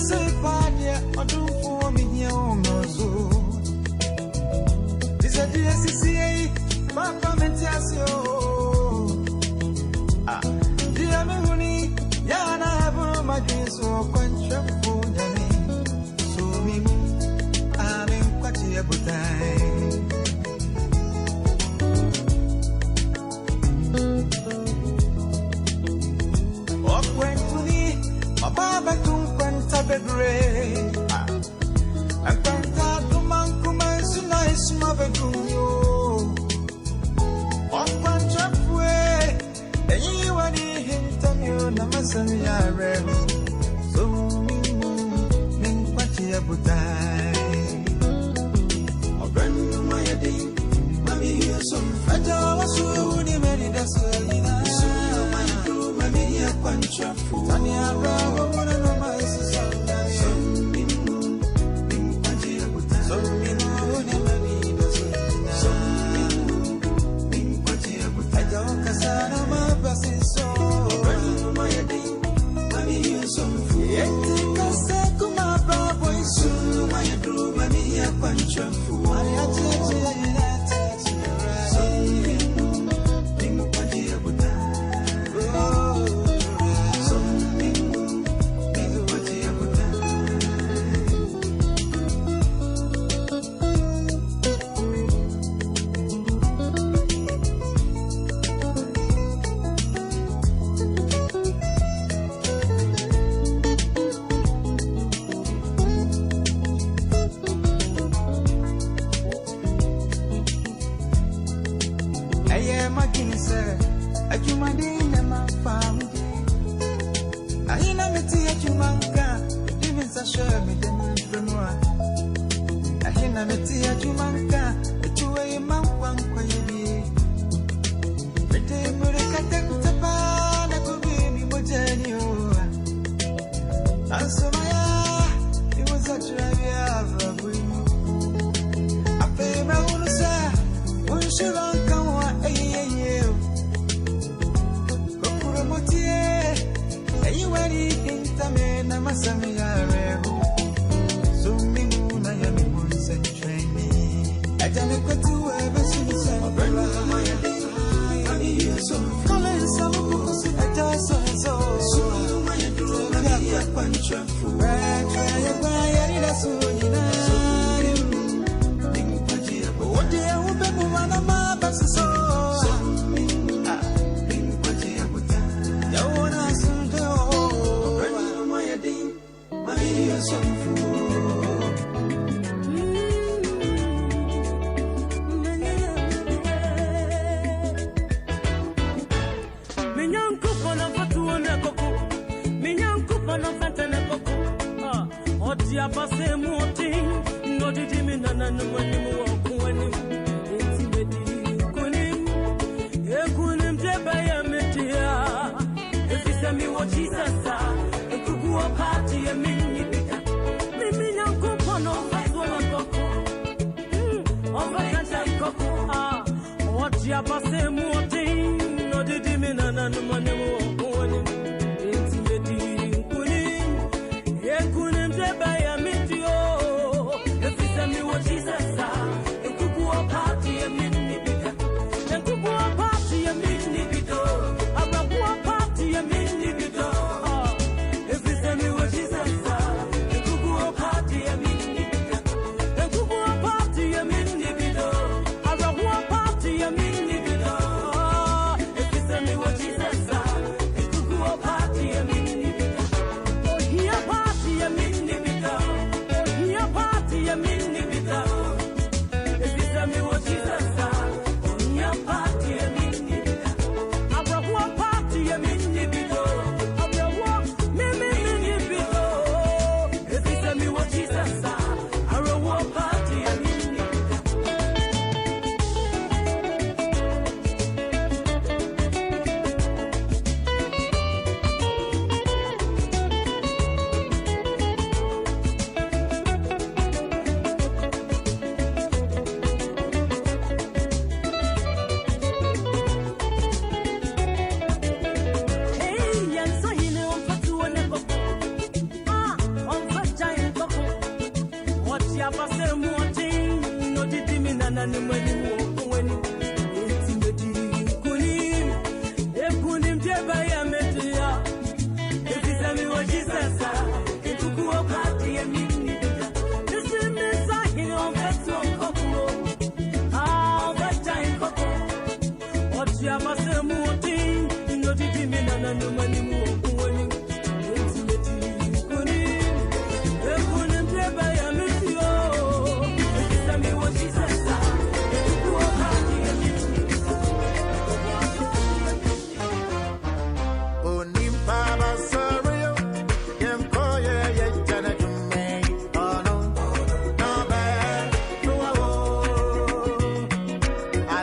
Say,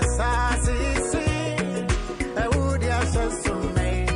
Asasi, I would, yes, so may,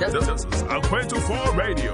This is Acquainted 4 Radio.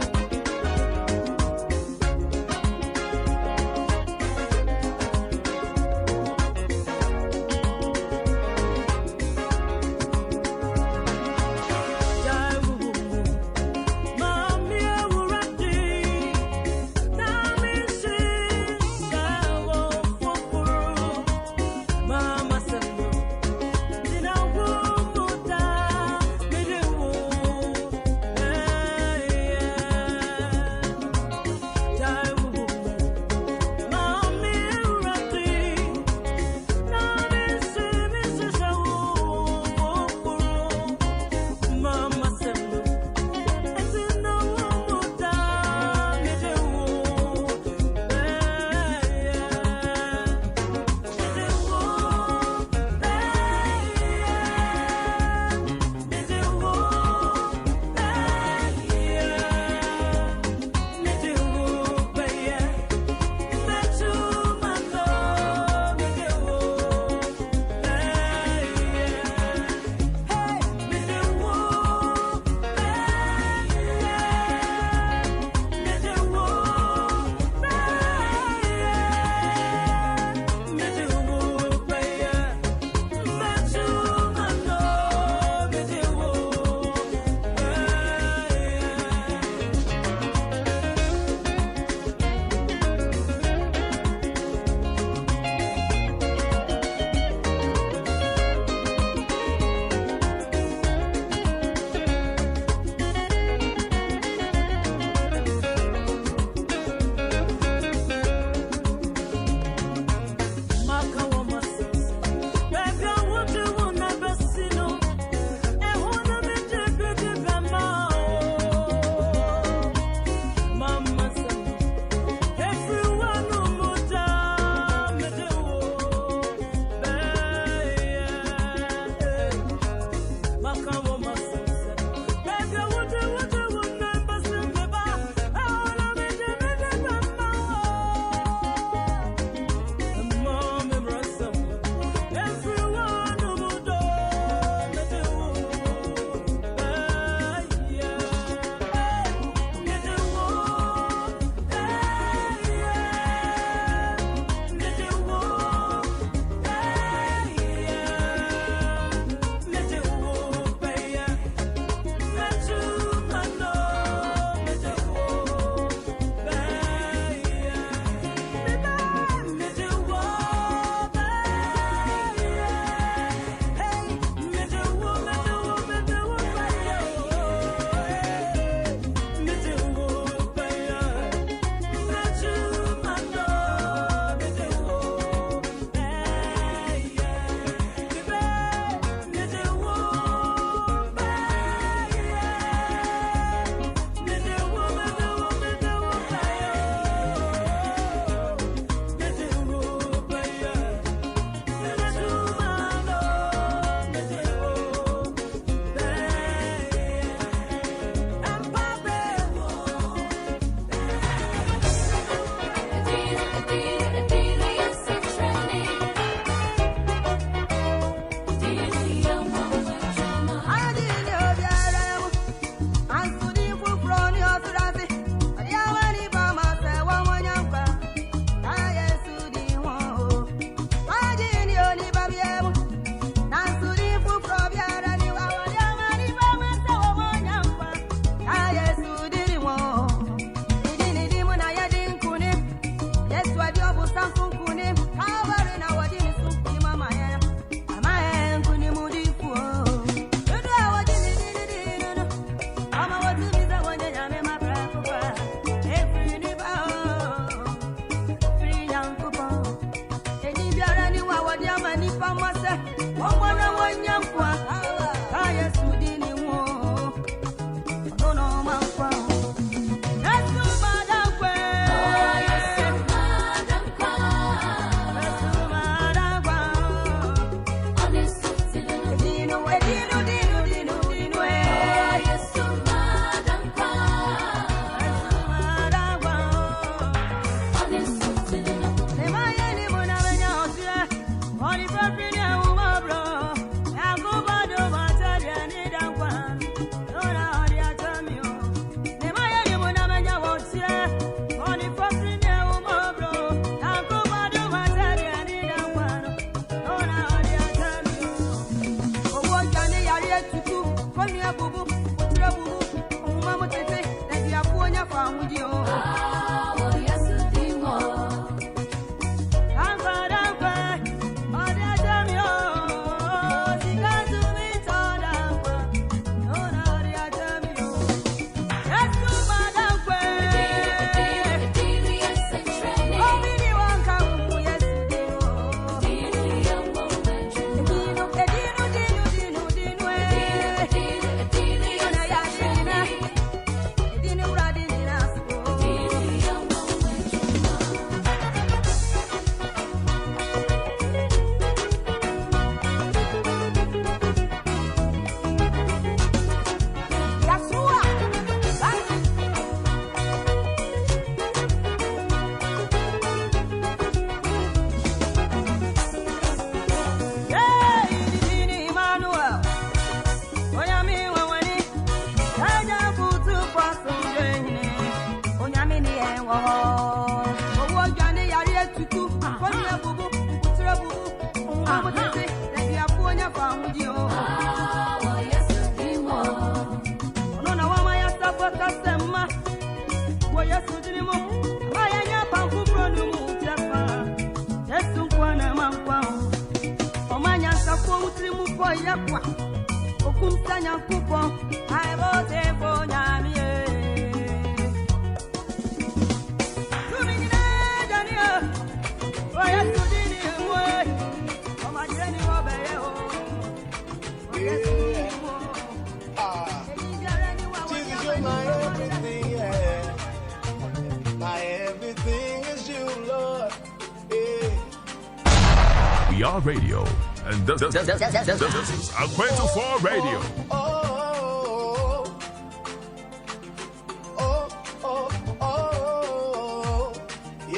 We are radio, and this is Aquento 4 Radio.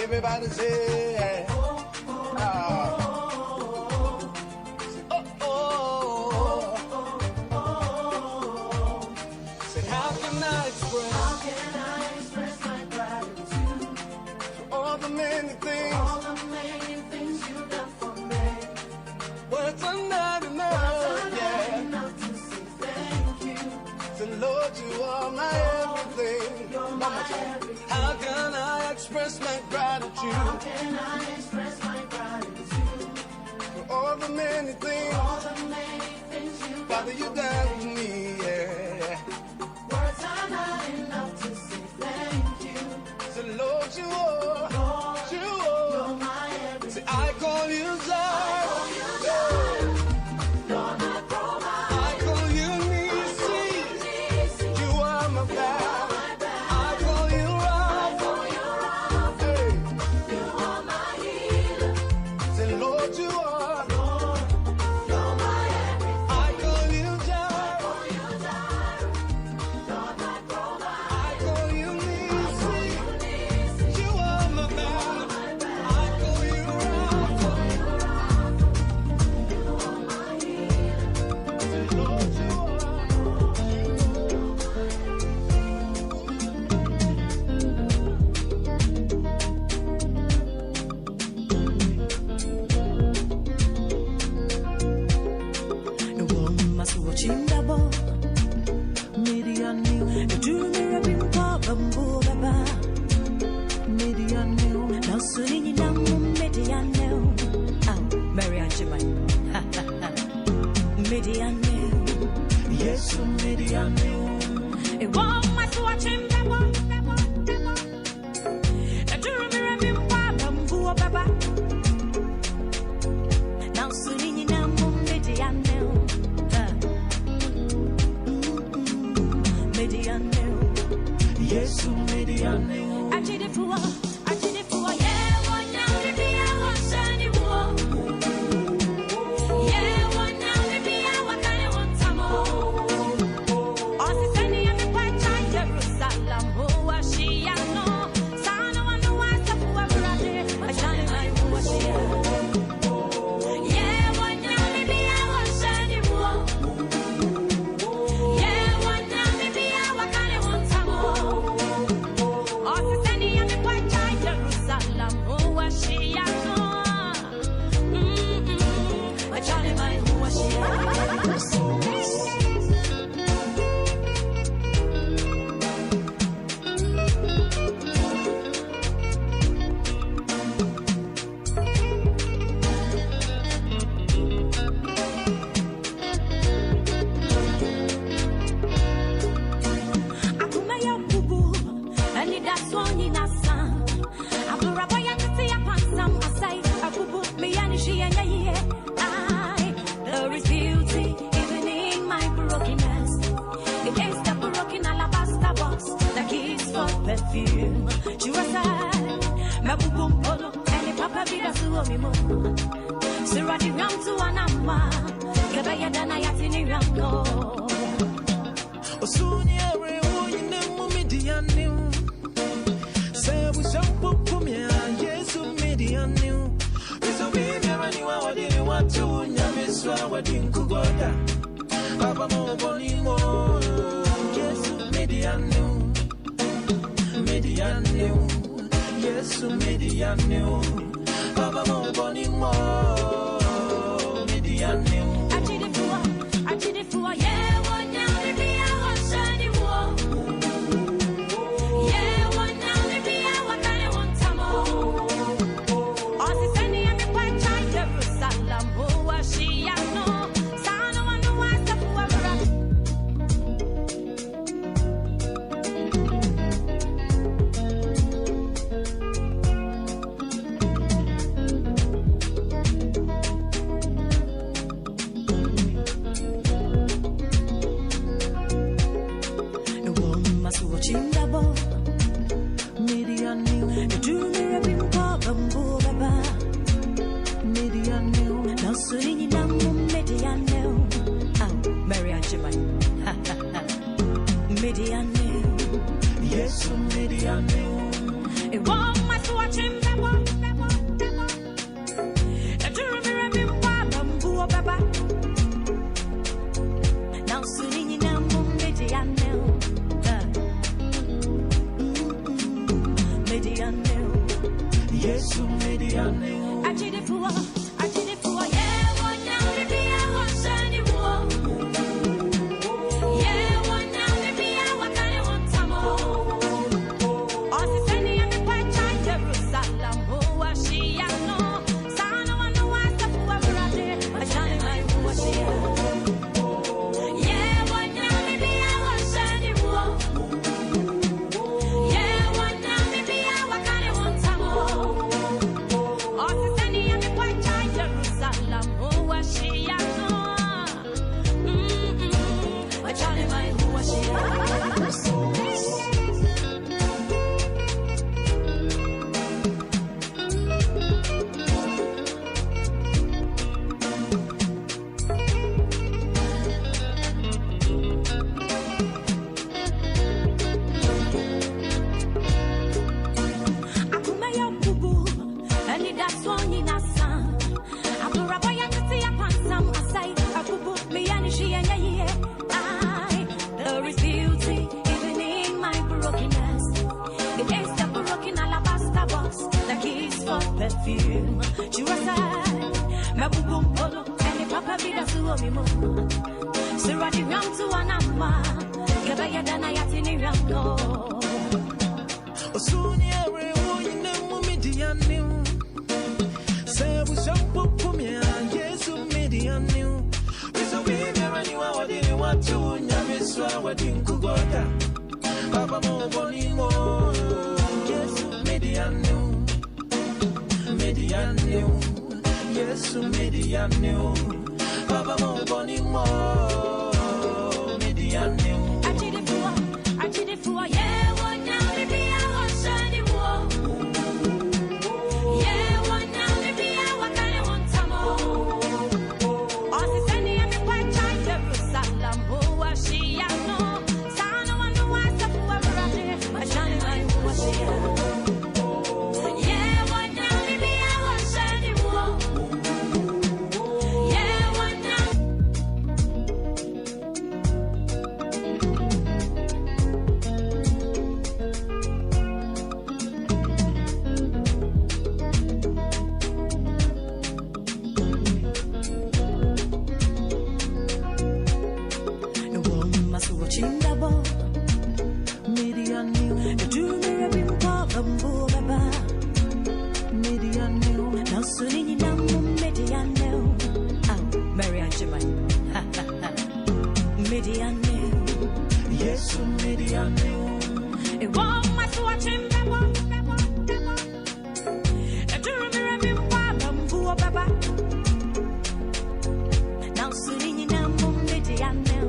Everybody say, Say, how can I express my gratitude for all the many things you've done for me? Words are not enough to say thank you. So Lord, you are my everything. You're my everything. How can I express my gratitude? How can I express my gratitude for all the many things you've Father, you done for me, yeah. Words are not enough to say thank you. So Lord, you are, you're my everything. Say, I call you Zion. Lord, I provide. I call you Nisi. You are my God. I call you Rapha. Hey. You are my healer. Say, Lord, you are. You're my everything. I call you Jireh. Lord, I provide. I call you Nisi. You are my God. I call you Rapha. You are my healer. Say, Lord, you are. Yes, it won't my watching now soon in a yes, I did it for yeah, one now to be our sunny war. Yeah, one now to be our kind of one time more. Also, sending me quite tight, Jerusalem, who was she? I know, Sana, one who was up for a brother, I shine like who was she? Yeah, one now to be our sunny war. Yeah, one now to be our kind of one time more. Also, sending me quite tight. Suomimo. Sirati Ram to Anama, Gabaya Dana Yatini Ramko. Osunia, in the Mumidian new. Say we shall put me, yes, Median new. It's a baby, I didn't want to, Yamiswa, what in Kugoda. Papa Mo Bonimo, yes, Median new. Median new. Yes, Median new. Papa Mo Bonimo, Median new. I did it for, yeah, one now, maybe I was sunny war. Yeah, one now, maybe I was kind of one time more. All the Sunday and the white child, Jerusalem, who was she? I know, Sano, I know I step Yes, Median new. It won't my watching Baba. If you remember Baba, Baba. Now, soon in a Median new. Median new. Yes, Median new. I did it for, yeah, one now, maybe I was sunny war. Yeah, one now, maybe I was kind of one time more. All the Sunday and the white child, Jerusalem, who was she? I know, Sano, I know I step over at it. I shine my who was she? Yeah, one now, maybe I was sunny war. Yeah, one now, maybe I was kind of one time more. All the Sunday and the white child, Jerusalem, who was she? I know. I shine my who was she? There is beauty even in my brokenness. It is the broken alabaster box that keys for perfume. She was sad, Mabubum Polo, and the Papa Vida Suomimo. Sirati Ram to Anama, Gabaya Dana Yatini Ramko. Osunia, in the Mumidian new. Say we shall put me, yes, Median new. It's a baby, I didn't want to, Yamiswa, what in Kugoda. Papa Mo Bonimo, yes, Median new. Median new. Yes, Median new. Papa Mo Bonimo, Median new. I did it for, yeah, one now, maybe I was sunny war. Yeah, one now, maybe I was kind of one time more. All the Sunday and the white child, Jerusalem, who was she? I know, Sano, I know I step over at it. I shine my who was she? Yeah, one now, maybe I was sunny war. Yeah, one now. Median new. Do me a bit of Baba. Median new. Now soon in Median new. Oh, Mary and Jemai. Median new. Yes, Median new. It won't my watching Baba. Do me a bit of Baba. Now soon in Median new.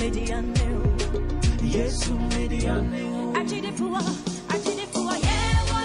Median new. Yes, Median new. I did it for, yeah.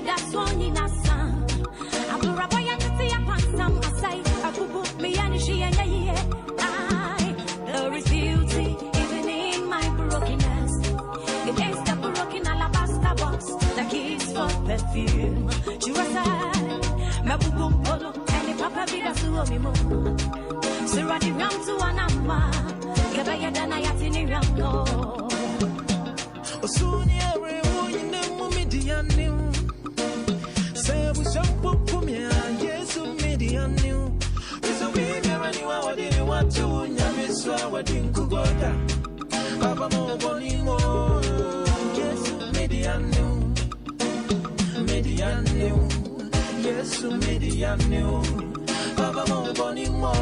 that's one in a son. I'm a rabbi and see a pansam aside. I could put me and she and there is beauty even in my brokenness. It is the broken alabaster box that keeps for perfume. She was my boom polo and the papa be the suomimo. So ready round to an amma. Give a yadana yatini ramno. Sonia, we know Median new. Say we shampoo for me, yes, Median new. It's a baby when you are what you want to, Yamiswa, what in Kugoda. Papa Mo Bonimo, yes, Median new. Median new, yes, Median new. Papa Mo Bonimo,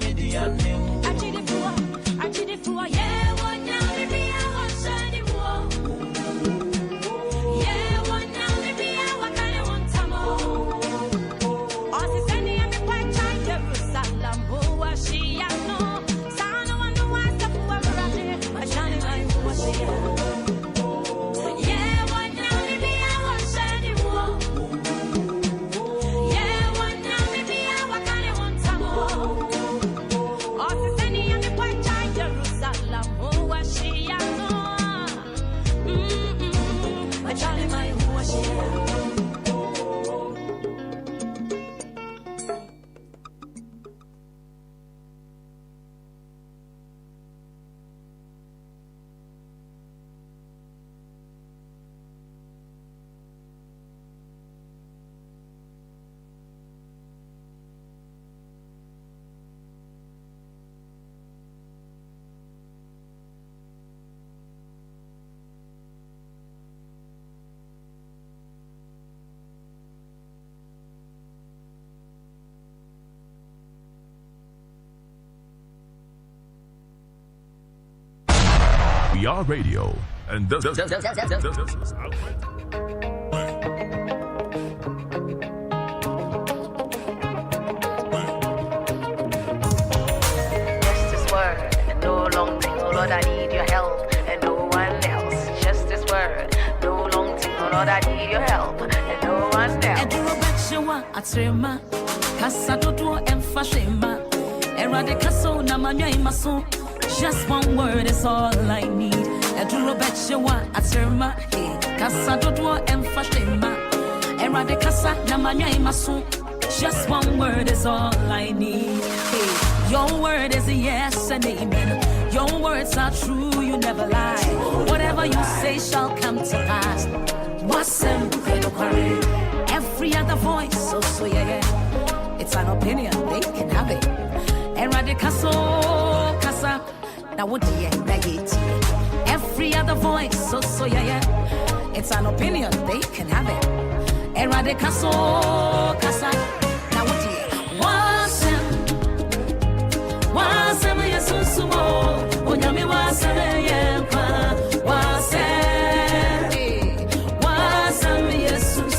Median new. I did it for, yeah, what now, maybe I was shining more. Yeah, what now, maybe I was kind of want some more. Or the Sunday and the white child, Jerusalem, who was she? I know. Sana one who was the poor brother, a shining light, who was she? Yeah, what now, maybe I was shining more. Yeah, what now, maybe I was kind of want some more. Or the Sunday and the white child, Jerusalem, who was she? I know. A Charlie, my who was she? We are radio, and this is Just this word, and no long thing, oh Lord, I need your help, and no one else. Just this word, no long thing, oh Lord, I need your help, and no one else. Just one word is all I need. Eduro betchewa aterma he kasa dodo emfashema. Erade kasa na manya imaso. Just one word is all I need. Hey, your word is a yes and amen. Your words are true, you never lie. Whatever you say shall come to pass. Every other voice, so yeah. It's an opinion, they can have it. Erade kaso kasa. Every other voice, so yeah. It's an opinion, they can have it. Erade kaso kasa.